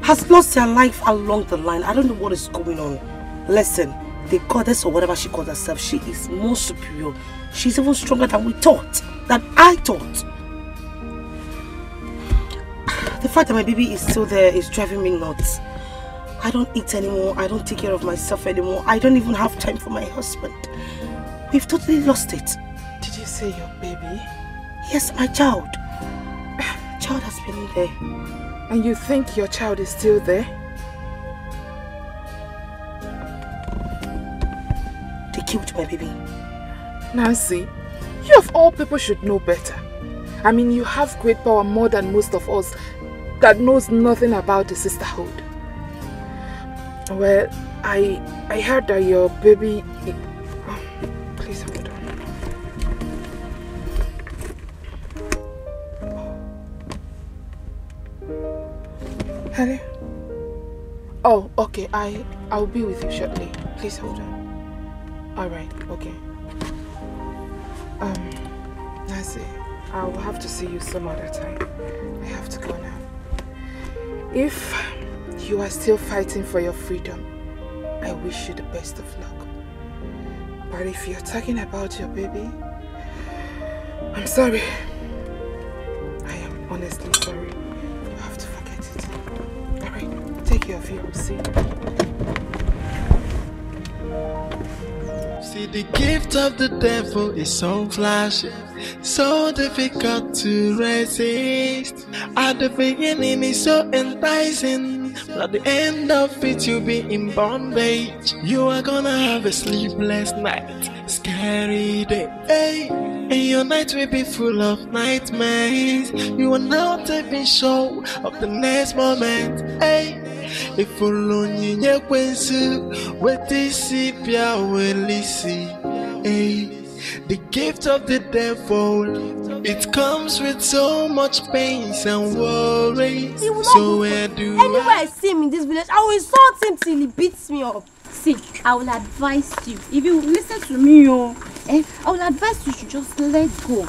has lost their life along the line. I don't know what is going on. Listen, the goddess or whatever she calls herself, she is more superior. She's even stronger than we thought, than I thought. The fact that my baby is still there is driving me nuts. I don't eat anymore. I don't take care of myself anymore. I don't even have time for my husband. We've totally lost it. Did you say your baby? Yes, my child. Child has been in there. And you think your child is still there? They killed my baby. Nancy, you of all people should know better. I mean, you have great power more than most of us that knows nothing about the sisterhood. Well, I heard that your baby... please hold on. Hello? Oh, okay. I'll be with you shortly. Please hold on. Alright, okay. Nancy, I'll have to see you some other time. I have to go now. If you are still fighting for your freedom, I wish you the best of luck. But if you're talking about your baby, I'm sorry. I am honestly sorry. You have to forget it. Alright, take care of you. We'll see you. See, the gift of the devil is so flashy, so difficult to resist. At the beginning it's so enticing, but at the end of it you'll be in bondage. You are gonna have a sleepless night, scary day, hey. And your night will be full of nightmares. You are now taking show of the next moment, hey. If only you with this the gift of the devil, it comes with so much pain and worries. So where do anywhere I see him in this village, I will insult him till he beats me up. See, I will advise you, if you listen to me, I will advise you to just let go,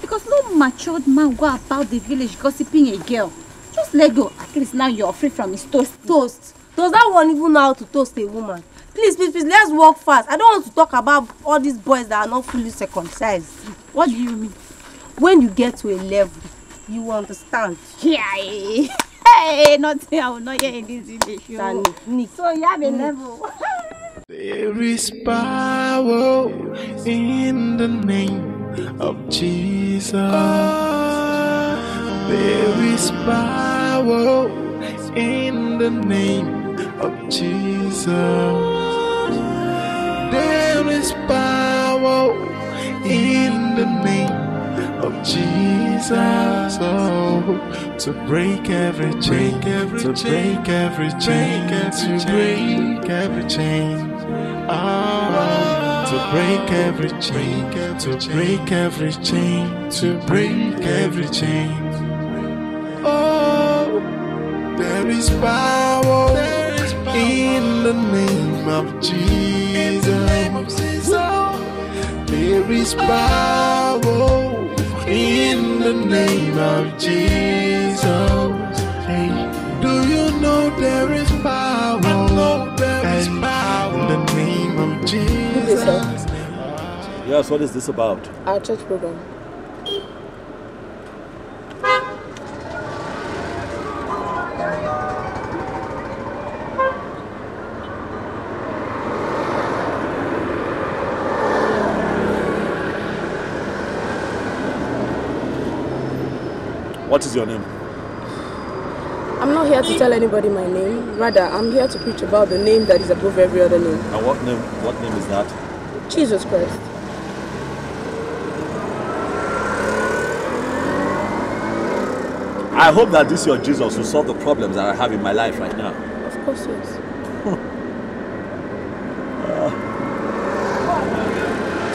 because no matured man go about the village gossiping a girl. Just let go. At least now you're free from his toast. Toast? Does that one even know how to toast a woman? Please, let's walk fast. I don't want to talk about all these boys that are not fully circumcised. What do you mean? When you get to a level, you will understand. Yeah. Hey, nothing I will not hear in this village. So you have a level. There is power in the name of Jesus. There is power in the name of Jesus. There is power in the name of Jesus. Oh, to break every chain, to break every chain, to break every chain. To break every chain, to break every chain, to break every chain. Oh, there is power in the name of Jesus. There is power in the name of Jesus. Hey, do you know there is power? I know there is power in the name of Jesus. Yes, what is this about? Our church program. What is your name? I'm not here to tell anybody my name. Rather, I'm here to preach about the name that is above every other name. And what name is that? Jesus Christ. I hope that this your Jesus will solve the problems that I have in my life right now. Of course, yes.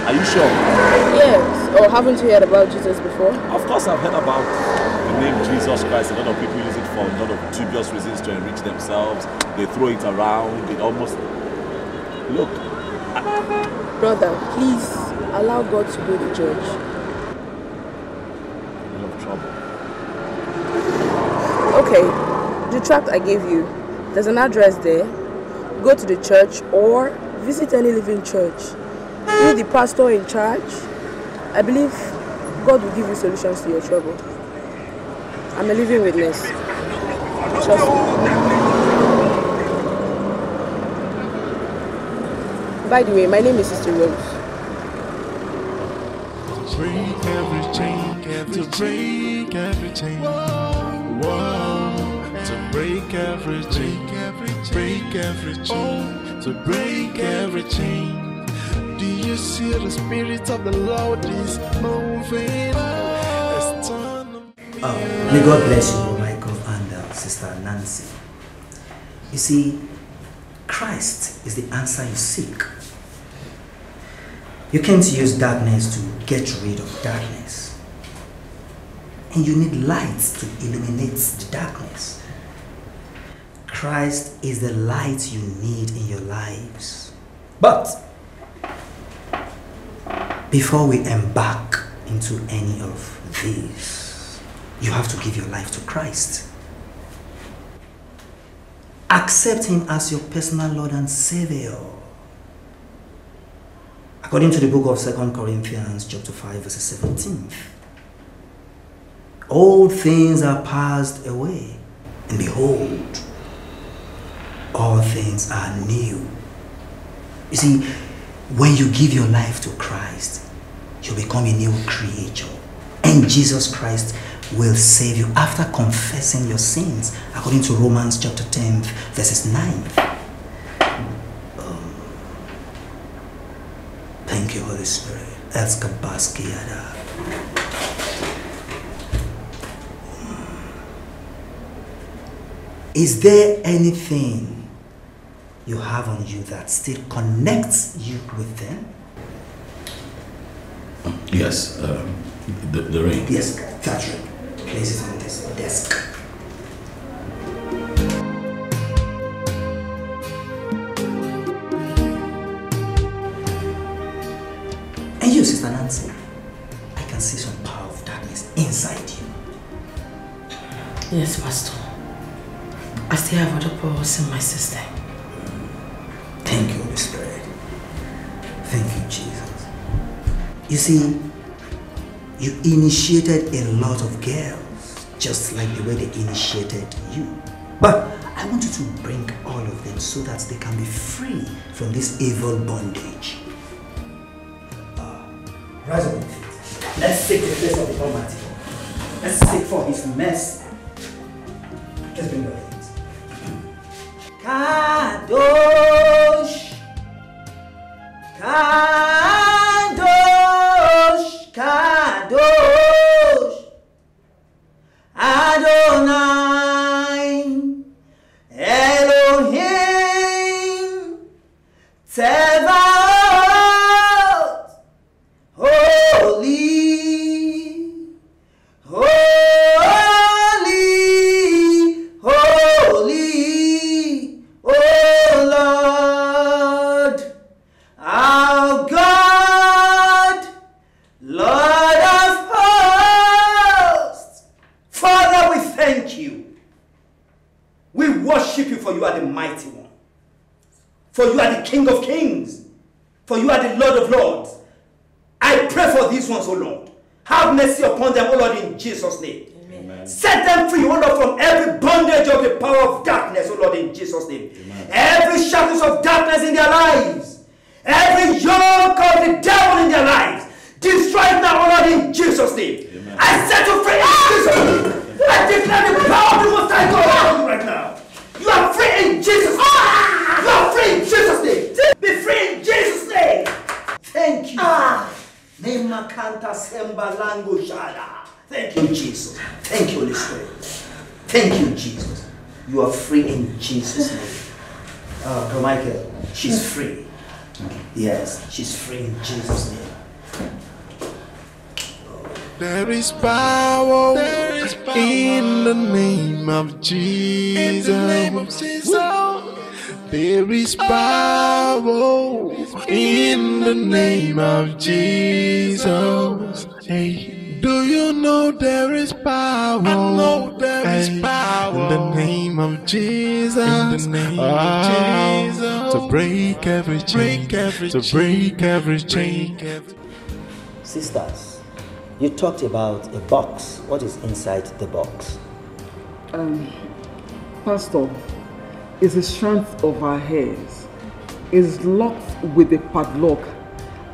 Are you sure? Yes. Or haven't you heard about Jesus before? Of course I've heard about the name Jesus Christ. A lot of people use it for a lot of dubious reasons to enrich themselves. They throw it around. It almost... Look. Brother, please allow God to be the judge. I'm in trouble. Okay, the tract I gave you, there's an address there. Go to the church or visit any living church. Meet the pastor in charge. I believe God will give you solutions to your trouble. I'm a living witness. Trust me. By the way, my name is Sister Rose. Break every chain, to break every chain. Whoa, to break every chain, break every chain, to break every chain. Do you see the spirit of the Lord is moving? May God bless you, Bro Michael and Sister Nancy. You see, Christ is the answer you seek. You can't use darkness to get rid of darkness. And you need light to illuminate the darkness. Christ is the light you need in your lives. But before we embark into any of these, you have to give your life to Christ. Accept Him as your personal Lord and Savior. According to the book of 2 Corinthians chapter 5 verse 17, all things are passed away, and behold, all things are new. You see, when you give your life to Christ, you become a new creature, and Jesus Christ will save you after confessing your sins, according to Romans chapter 10 verses 9. Thank you, Holy Spirit. Is there anything you have on you that still connects you with them? Yes, the ring. Yes, Frederick. Place it on this desk. And you, Sister Nancy, I can see some power of darkness inside you. Yes, Pastor. I still have other powers in my system. Thank you, Holy Spirit. Thank you, Jesus. You see, you initiated a lot of girls, just like the way they initiated you. But I want you to bring all of them so that they can be free from this evil bondage. Rise up on your feet. Let's seek the face of the Almighty. Let's seek for His mercy. Just bring your hands. Kadosh, Kadosh, Kadosh, Adonai, Elohim, Tevaot, holy, holy, holy, oh Lord, our God, Lord of hosts. Father, we thank you. We worship you, for you are the mighty one. For you are the King of kings. For you are the Lord of lords. I pray for these ones, O Lord. Have mercy upon them, O Lord, in Jesus' name. Amen. Set them free, O Lord, from every bondage of the power of darkness, O Lord, in Jesus' name. Amen. Every shackles of darkness in their lives, every yoke of the devil in their lives, destroy it now, O Lord, in Jesus' name. Amen. I set you free in Jesus' name. I declare the power of the Most High God upon you right now. You are free in Jesus' name. You are free in Jesus' name. Be free in Jesus' name. Kanta Sembalango Shada. Thank you, Jesus. Thank you, Holy Spirit. Thank you, Jesus. You are free in Jesus' name. Michael, she's free. Yes, she's free in Jesus' name. There is power in the name of Jesus. There is power in the name of Jesus. Hey, do you know there is power? I know there is power in the name of Jesus. In the name of Jesus, to break every chain, to break every chain. Sisters, you talked about a box. What is inside the box? Pastor, it's the strength of our hairs. It's locked with a padlock,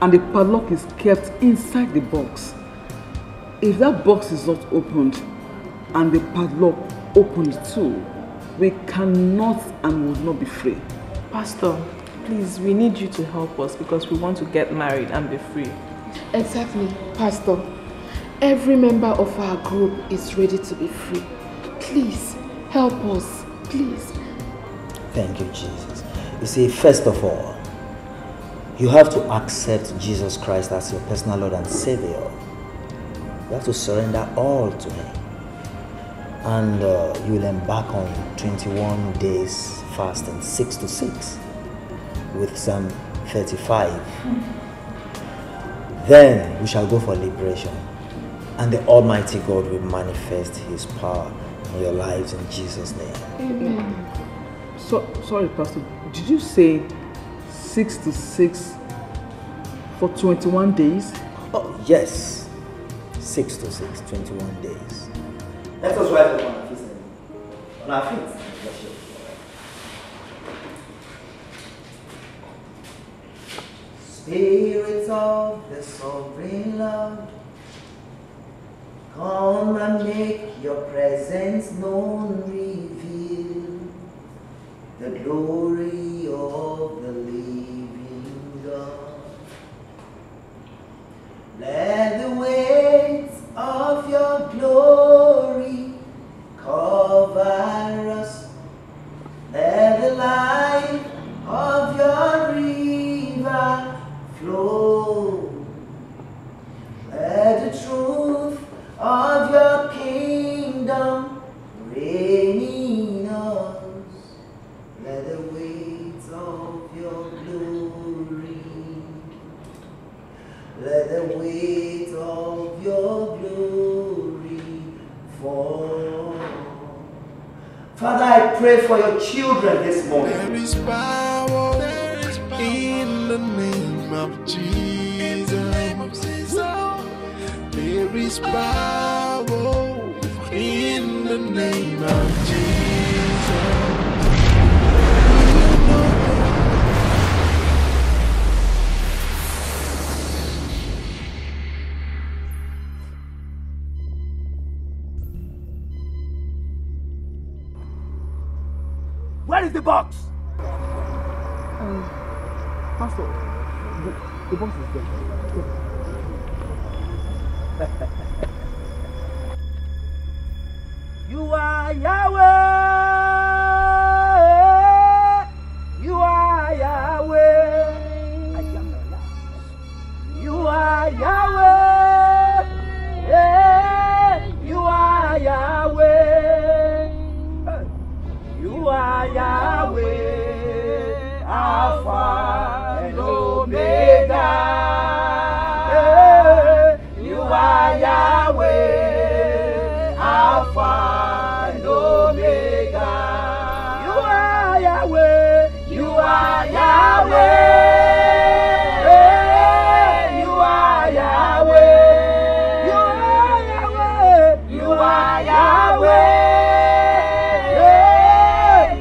and the padlock is kept inside the box. If that box is not opened, and the padlock opened too, we cannot and will not be free. Pastor, please, we need you to help us because we want to get married and be free. Exactly, Pastor. Every member of our group is ready to be free. Please, help us, please. Thank you, Jesus. You see, first of all, you have to accept Jesus Christ as your personal Lord and Savior. You have to surrender all to Him. And you will embark on 21 days fasting, 6 to 6, with Psalm 35. Then we shall go for liberation. And the Almighty God will manifest His power in your lives in Jesus' name. Amen. Sorry, Pastor. Did you say 6 to 6 for 21 days? Oh, yes. 6 to 6, 21 days. Let us rise up on our feet. On our feet. Spirit of the sovereign Lord, come and make your presence known, reveal the glory of the living God. Let the weight of your glory cover us. Let the light of your river flow. Let the truth of your kingdom reign in us. Let the weight of your glory, let the weight of your glory fall. Father, I pray for your children this morning. There is power in the name of Jesus. There is power in the name of Jesus. Where is the box? Pastor, the box is there. You are Yahweh. You are Yahweh. You are Yahweh. Yeah. You are Yahweh. You are Yahweh. Alpha and Omega. Yeah. You are Yahweh. Alpha and Omega. You are Yahweh. You are Yahweh. You are Yahweh. You are Yahweh. You are Yahweh.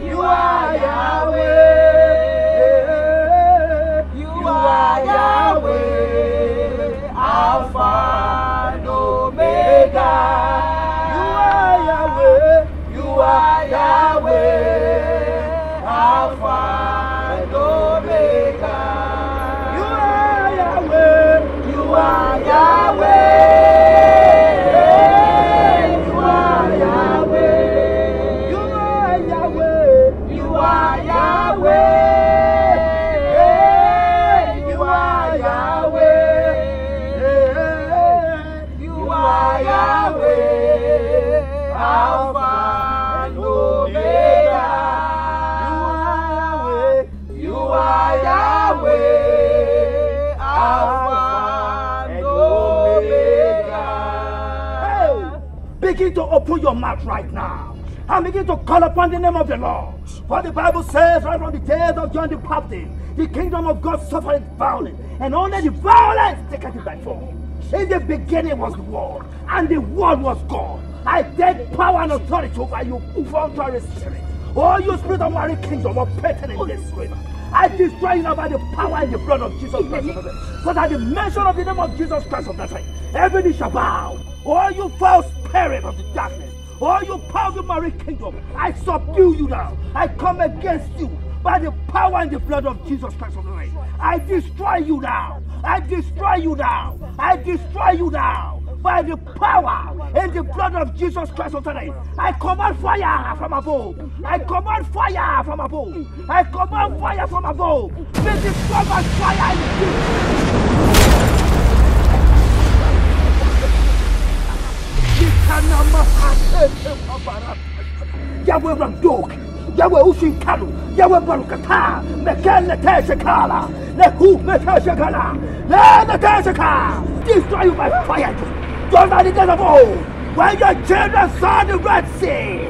You are Yahweh. open your mouth right now and begin to call upon the name of the Lord. For the Bible says right from the days of John the Baptist, the kingdom of God suffered violence, and only the violence taketh it by force. In the beginning was the Word, and the Word was God. I take power and authority over you, contrary spirit. Oh, you spirit of marine kingdom operating in this river. I destroy you now by the power and the blood of Jesus Christ of Nazareth. Because at the mention of the name of Jesus Christ of Nazareth, every knee shall bow. Oh, you foul spirit of the darkness. Oh, you power of the marine kingdom. I subdue you now. I come against you by the power and the blood of Jesus Christ of Nazareth. I destroy you now. I destroy you now. I destroy you now. By the power and the blood of Jesus Christ of Nazareth. I command fire from above. I command fire from above. I command fire from above. Be destroyed by fire in Jesus. Yahweh Ramdok, Yahweh Ushinkalu, Yahweh Barukata, Mekele Teshakala, Lehu Meteshakala, Leteshaka. Destroy you by fire. Just like the days of old, when your children saw the Red Sea,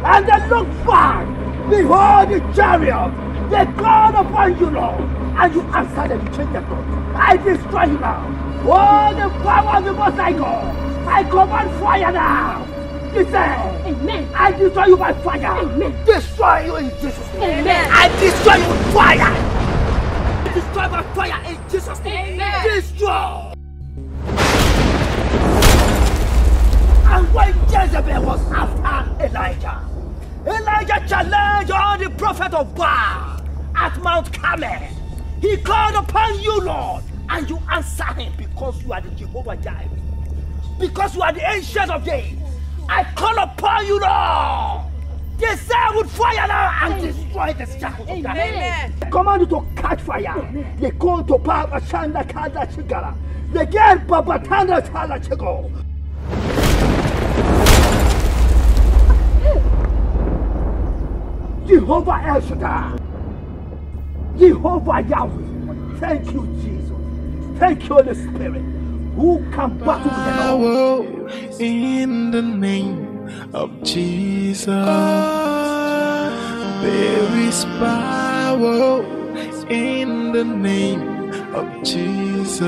and they looked back, behold the chariot, they called upon you, Lord, and you answered them, you changed their thought. I destroy you now. Oh, the power of the Most High God, I command fire now. Listen, amen. I destroy you by fire. Amen. Destroy you in Jesus' name. Amen. I destroy you with fire. Destroy by fire in Jesus' name. Amen. Destroy. And when Jezebel was after Elijah, Elijah challenged all the prophets of Baal at Mount Carmel. He called upon you, Lord, and you answered him because you are the Jehovah Jireh. Because you are the ancient of days. I call upon you, Lord. Descend with fire now and destroy the shackles of darkness. I command you to catch fire. They call to Papa Shanda Kada Chigara. They get Papa Tanda Chala Chigo. Jehovah El Shaddai, Jehovah Yahweh, thank you, Jesus. Thank you, Holy Spirit. Who can battle with the Lord? In the name of Jesus, there is power. In the name of Jesus,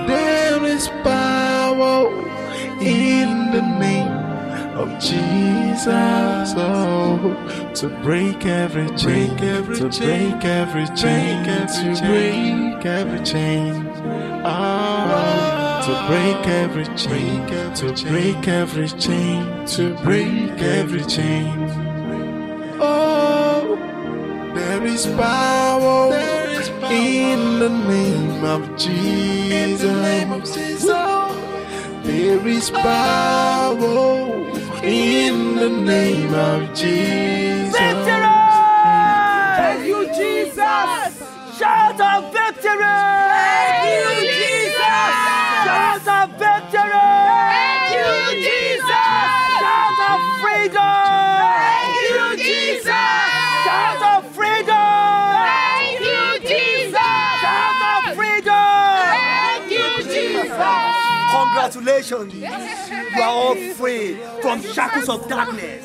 there is power. In the name of Jesus, oh, to break every chain, to break every chain, to break every chain, oh, to break every chain, to break every chain, to break every chain. Oh, there is power in the name of Jesus. There is power in the name of Jesus. Victory! Thank you, Jesus! Shout of victory! Thank you, Jesus! Shout of victory! Thank you, Jesus! Shout of freedom! Thank you, Jesus! Shout of freedom! Thank you, Jesus! Shout of freedom! Thank you, Jesus! Congratulations! You are all free from shackles of darkness.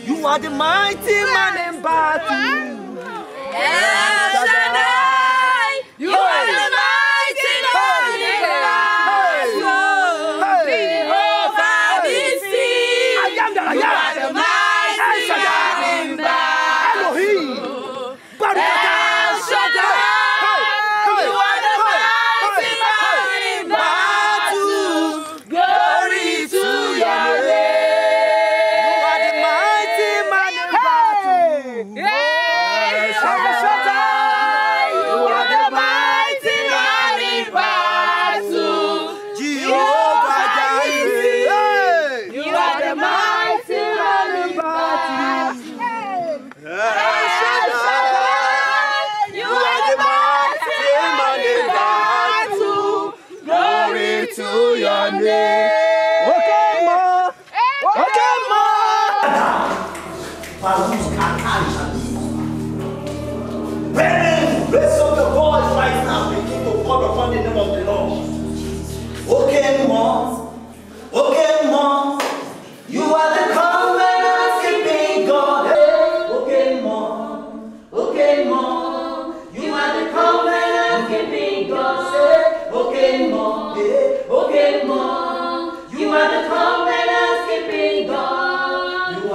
You are the mighty man in battle. El Shaddai, you are the mighty man in battle. Jehovah Nissi, you are the mighty man in battle. Elohim, El Shaddai, you are the mighty man in battle. Glory to your name. You are the mighty man in battle. El Shaddai, you are the mighty man in battle. Jehovah Jireh, you are the mighty man in battle. El Shaddai, you are the mighty man in battle. Glory to your name. Okay, ma. Okay, ma. Raise up your voice right now. Begin to call upon the name of the Lord. Okay, ma.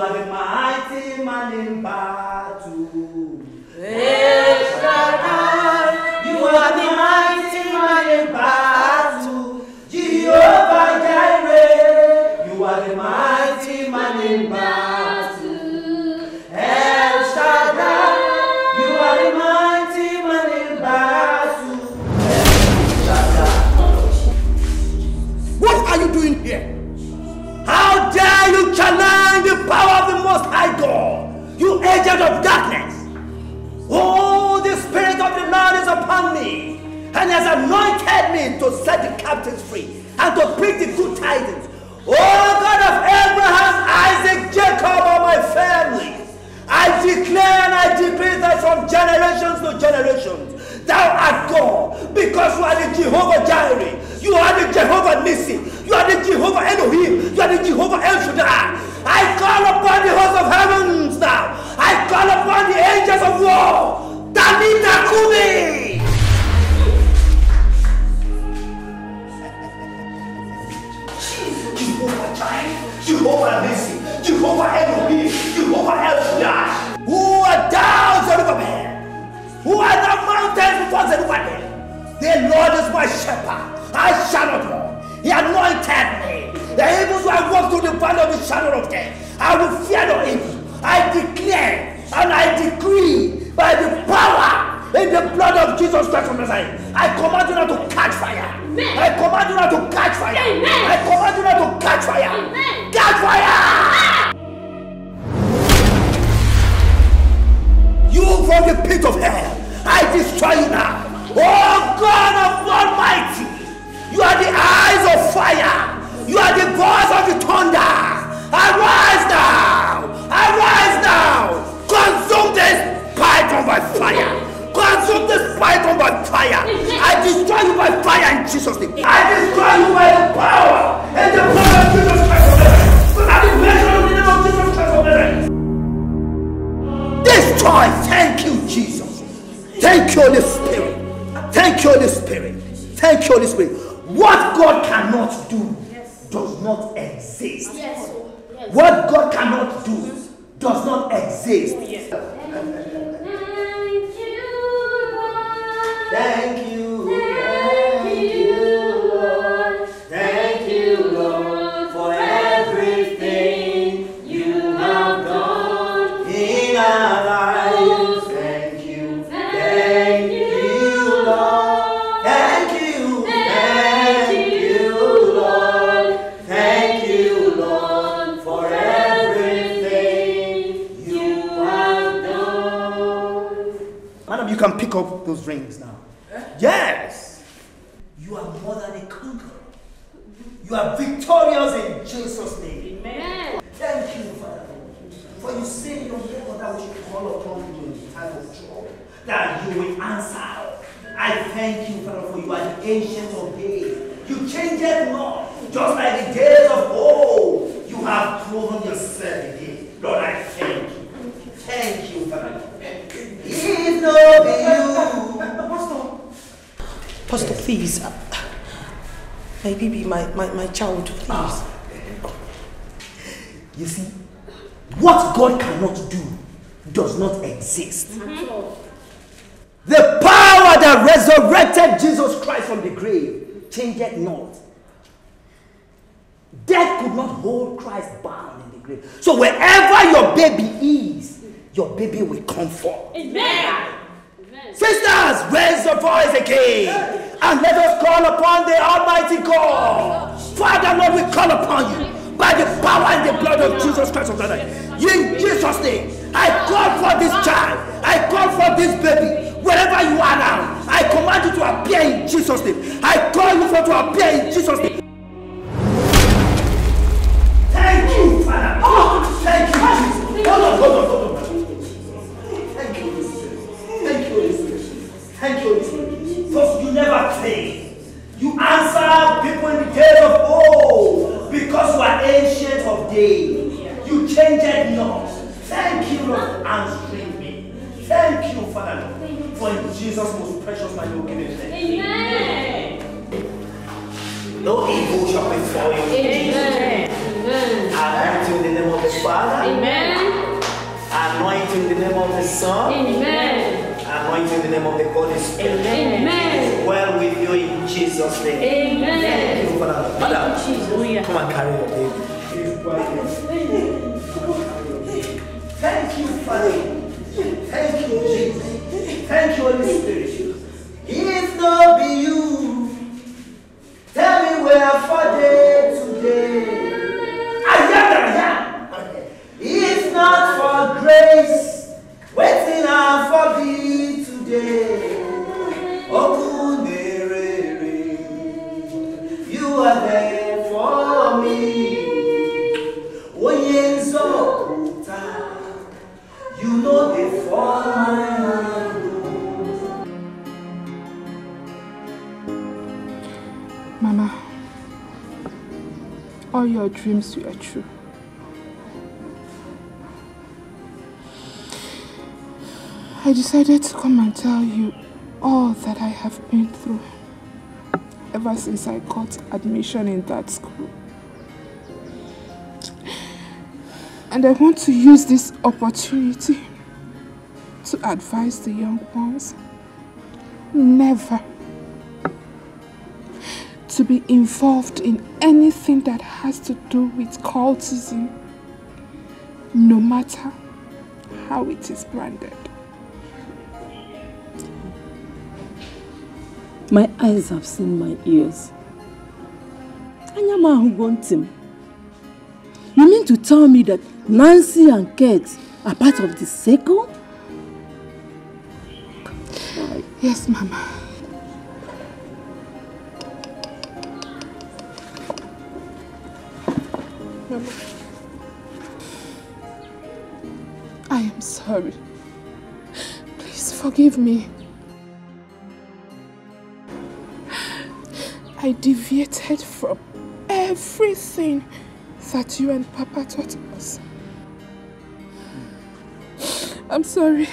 are the mighty man in battle. El Shaddai, you are the mighty man in battle. Jehovah Jireh, you are the mighty man in battle. El Shaddai, you are the mighty man in battle. What are you doing here? How dare you challenge the power of the Most High God, you agent of darkness? Oh, the Spirit of the Lord is upon me, and has anointed me to set the captives free and to preach the good tidings. Oh, God of Abraham, Isaac, Jacob, and my family, I declare and I decree that from generations to generations, thou art God, because you are the Jehovah Jireh, you are the Jehovah Nissi, you are the Jehovah Elohim, you are the Jehovah El Shaddai. I call upon the host of heavens now. I call upon the angels of war. Danita Kumi! Jehovah Jireh, Jehovah Nissi, Jehovah Elohim, Jehovah El Shaddai. Who are thou, Zerubbabel? Who are the mountains before Zerubbabel? The Lord is my shepherd, I shall not want. He anointed me. The angels who I walk through the valley of the shadow of death, I will fear no evil. I declare and I decree by the power in the blood of Jesus Christ of Nazareth, I command you not to catch fire. Amen. I command you not to catch fire. Amen. I command you not to catch fire. Amen. Catch fire! You from the pit of hell, I destroy you now. Oh God of Almighty, you are the eyes of fire. You are the voice of the thunder. Arise now! Arise now! Consume this python by fire! Consume this python by fire! I destroy you by fire in Jesus' name! I destroy you by the power and the blood of Jesus Christ of Nazareth! But I measure in the name of Jesus Christ of Nazareth! Destroy! Thank you, Jesus! Thank you, Holy Spirit! Thank you, Holy Spirit! Thank you, Holy Spirit! What God cannot do does not exist. Yes. Yes. What God cannot do does not exist. Yes. Thank you, Lord. Thank you, Lord, for everything you have done in our lives. Thank you, Lord. Thank you, Lord. For everything you have done. Madam, you can pick up those rings now. Yes! You are more than a conqueror. You are victorious in Jesus' name. Amen. Thank you, Father. For you say in your word that we should call upon you in the time of trouble, that you will answer. I thank you, Father, for you are the ancient of days. You change it not, just like the days of old. You have proven yourself again. Lord, I thank you. Thank you, Father. If not you. Pastor, please. My baby, my child, please. You see, what God cannot do does not exist. The power that resurrected Jesus Christ from the grave changed it not. Death could not hold Christ bound in the grave. So wherever your baby is, your baby will come forth. Amen. Sisters, raise your voice again and let us call upon the Almighty God. Father, Lord, we call upon you by the power and the blood of Jesus Christ of Nazareth. In Jesus' name, I call for this child. I call for this baby. Wherever you are now, I command you to appear in Jesus' name. I call you for to appear in Jesus' name. Thank you, Father. Oh, thank you, Jesus. Hold on. Thank you, Holy Spirit. Thank you, Holy Spirit. Thank you, Holy Spirit. Because you never fail. You answer people in the days of old because you are ancient of days. You change it not. Thank you, Lord, for answering me. Thank you, Father, for in Jesus' most precious and your giving name. Amen. No evil shall befall you. Amen. Anoint you in the name of the Father. Amen. Anoint you in the name of the Son. Amen. Anoint you in the name of the Holy Spirit. Amen. It is well with you in Jesus' name. Amen. Thank you, Father. Madam, come and carry your baby. Thank you, Father. Thank you, Jesus. Thank you, Holy Spirit. If not be you, tell me where for day today. If not for grace, waiting for thee today. You are there for me. You know they for my hand. Mama, all your dreams were true. I decided to come and tell you all that I have been through ever since I got admission in that school. And I want to use this opportunity to advise the young ones never to be involved in anything that has to do with cultism, no matter how it is branded. My eyes have seen my ears. You mean to tell me that Nancy and Kate are part of the circle? Yes, Mama. Mama, I am sorry. Please forgive me. I deviated from everything that you and Papa taught us. I'm sorry.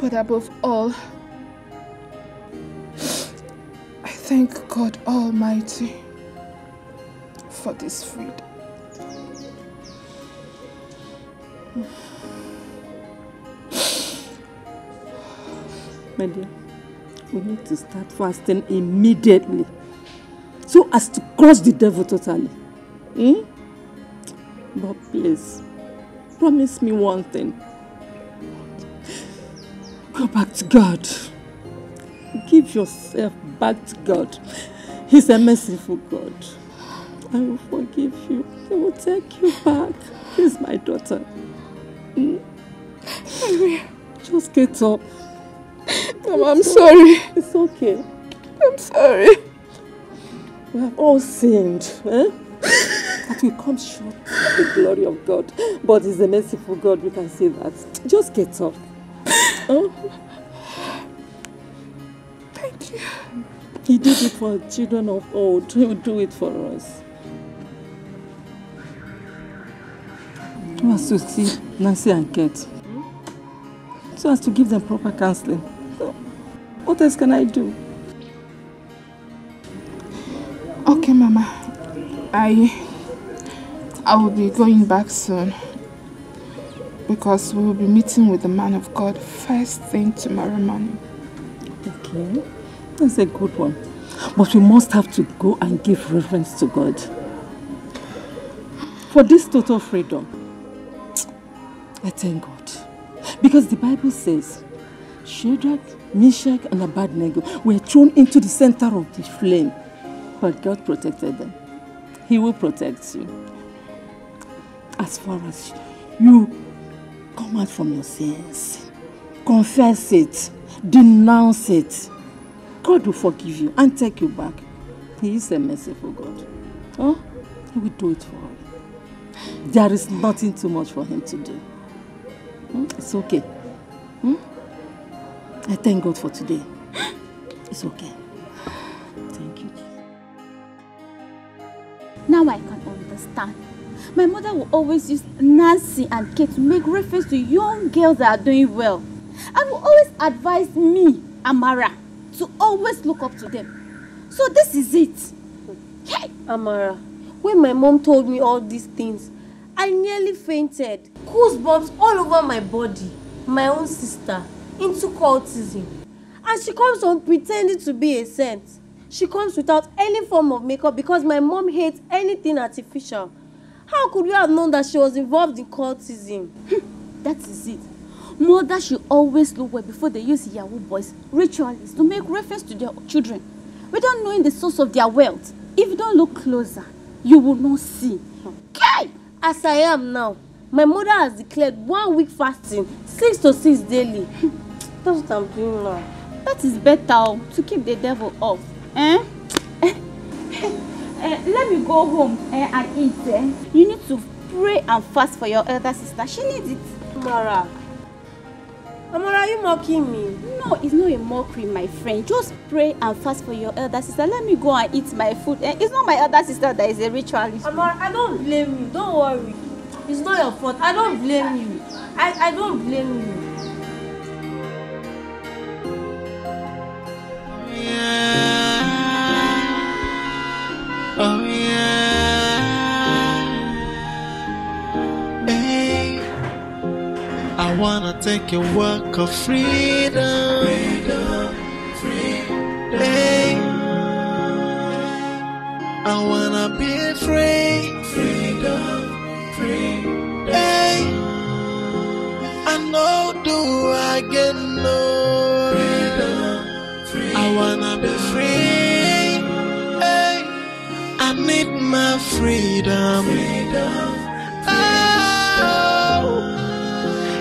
But above all, I thank God Almighty for this freedom. My dear, we need to start fasting immediately so as to crush the devil totally. But please, promise me one thing. Go back to God. Give yourself back to God. He's a merciful God. I will forgive you. He will take you back. He's my daughter. I will. Just get up. Mama, I'm sorry. It's okay. I'm sorry. We have all sinned. That we come short of the glory of God. But He's a merciful God, we can say that. Just get up. Thank you. He did it for children of old. He will do it for us. Who has to see Nancy and Kate? So as to give them proper counseling. What else can I do? Okay, Mama. I will be going back soon. Because we will be meeting with the man of God first thing tomorrow morning. Okay. That's a good one. But we must have to go and give reverence to God. For this total freedom, I thank God. Because the Bible says, Shadrach, Meshach, and Abednego were thrown into the center of the flame. But God protected them. He will protect you. As far as you come out from your sins, confess it, denounce it, God will forgive you and take you back. He is a merciful God. He will do it for you. There is nothing too much for Him to do. It's okay. I thank God for today. It's okay. Thank you. Now I can understand. My mother will always use Nancy and Kate to make reference to young girls that are doing well. And will always advise me, Amara, to always look up to them. So this is it. Hey, Amara, when my mom told me all these things, I nearly fainted. Goosebumps all over my body. My own sister into cultism. And she comes on pretending to be a saint. She comes without any form of makeup because my mom hates anything artificial. How could we have known that she was involved in cultism? That is it. Mothers should always look well before they use Yahoo boys, ritualists, to make reference to their children, without knowing the source of their wealth. If you don't look closer, you will not see. Okay. As I am now, my mother has declared 1 week fasting, 6 to 6 daily. That's what I'm doing now. That is better to keep the devil off. Let me go home and eat. You need to pray and fast for your elder sister. She needs it. Amara, are you mocking me? No, it's not a mockery, my friend. Just pray and fast for your elder sister. Let me go and eat my food. It's not my elder sister that is a ritualist. Amara, I don't blame you. Don't worry. It's not your fault. I don't blame you. I don't blame you. Oh yeah, hey, I wanna take a walk of freedom, hey, I wanna be free, hey, I know do I get no, I wanna be free. I need my freedom. Oh,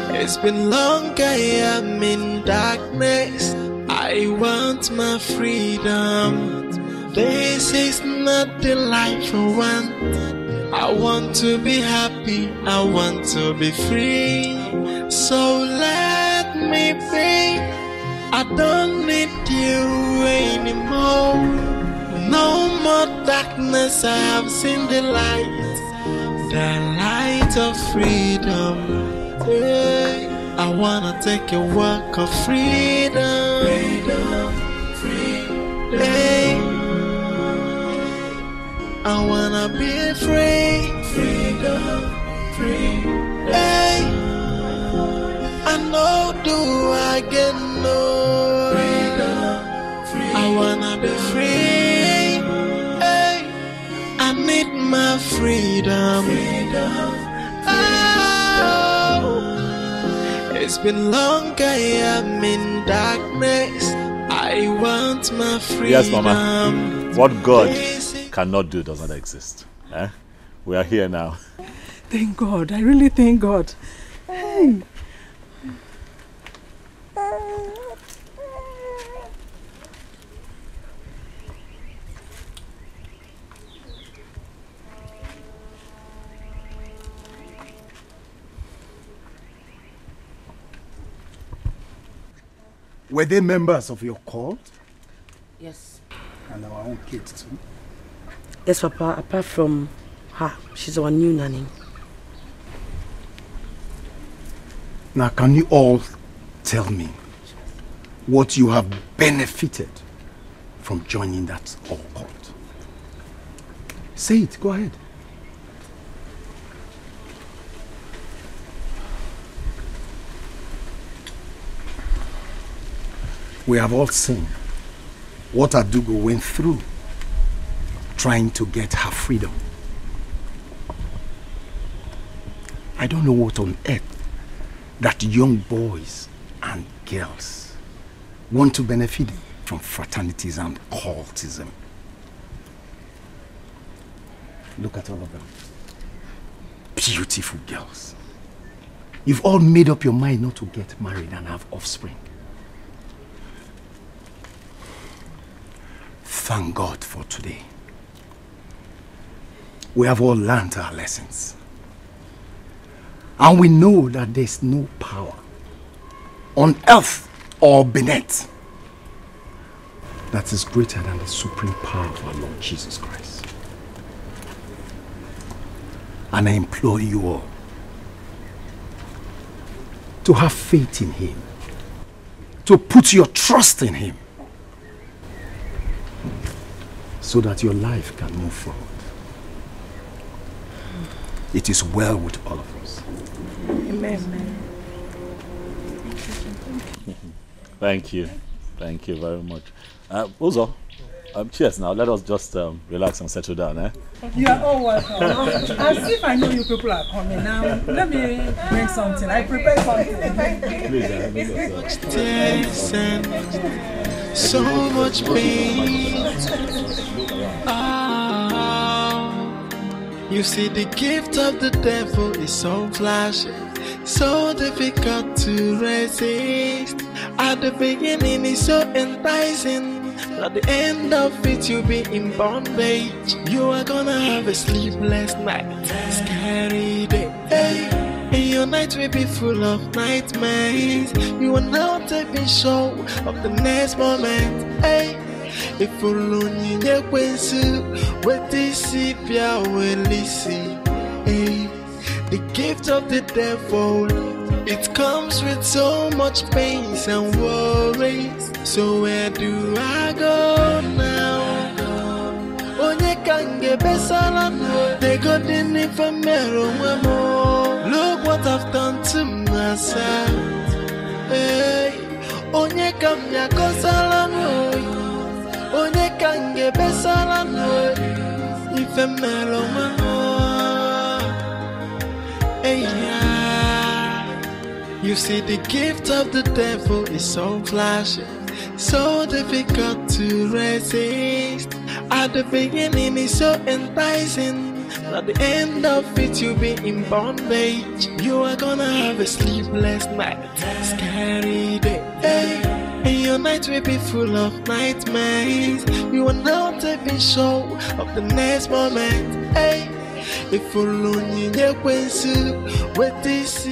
it's been long I am in darkness. I want my freedom. This is not the life I want. I want to be happy. I want to be free. So let me be. I don't need you anymore. No more darkness, I have seen the light of freedom. Hey, I wanna take a walk of freedom. Hey, I wanna be free. Hey, I know do I get no. I wanna be free. I need my freedom. Oh, it's been long I am in darkness. I want my freedom. Yes, Mama. What God cannot do does not exist. We are here now. Thank God. I really thank God. Hey. Were they members of your cult? Yes. And our own kids too? Yes, Papa. Apart from her, she's our new nanny. Now, can you all tell me what you have benefited from joining that cult? Say it. Go ahead. We have all seen what Adugo went through trying to get her freedom. I don't know what on earth that young boys and girls want to benefit from fraternities and cultism. Look at all of them. Beautiful girls. You've all made up your mind not to get married and have offspring. Thank God for today. We have all learned our lessons. And we know that there's no power on earth or beneath that is greater than the supreme power of our Lord Jesus Christ. And I implore you all to have faith in Him, to put your trust in Him, so that your life can move forward. It is well with all of us. Amen. Thank you. Thank you very much. Uzo, cheers now. Let us just relax and settle down, eh? You are all welcome. As if I know you people are coming now. Let me bring something. I prepared something. Tears and so much pain. You see, the gift of the devil is so flashy, so difficult to resist. At the beginning it's so enticing, at the end of it you'll be in bondage. You are gonna have a sleepless night, scary day, hey. And your night will be full of nightmares. You are not even sure of the next moment, hey. If alone you what this will listen, hey. The gift of the devil, it comes with so much pains and worries. So where do I go now? Onye kange besala no, they got in infamero more. Look what I've done to myself. Hey, onye kamya kosala no, onye kange besala no, infamero more. Hey, yeah. You see, the gift of the devil is so flashy, so difficult to resist. At the beginning it's so enticing, at the end of it you'll be in bondage. You are gonna have a sleepless night, scary day, hey. And your night will be full of nightmares. You are not even sure of the next moment, hey. If alone you what this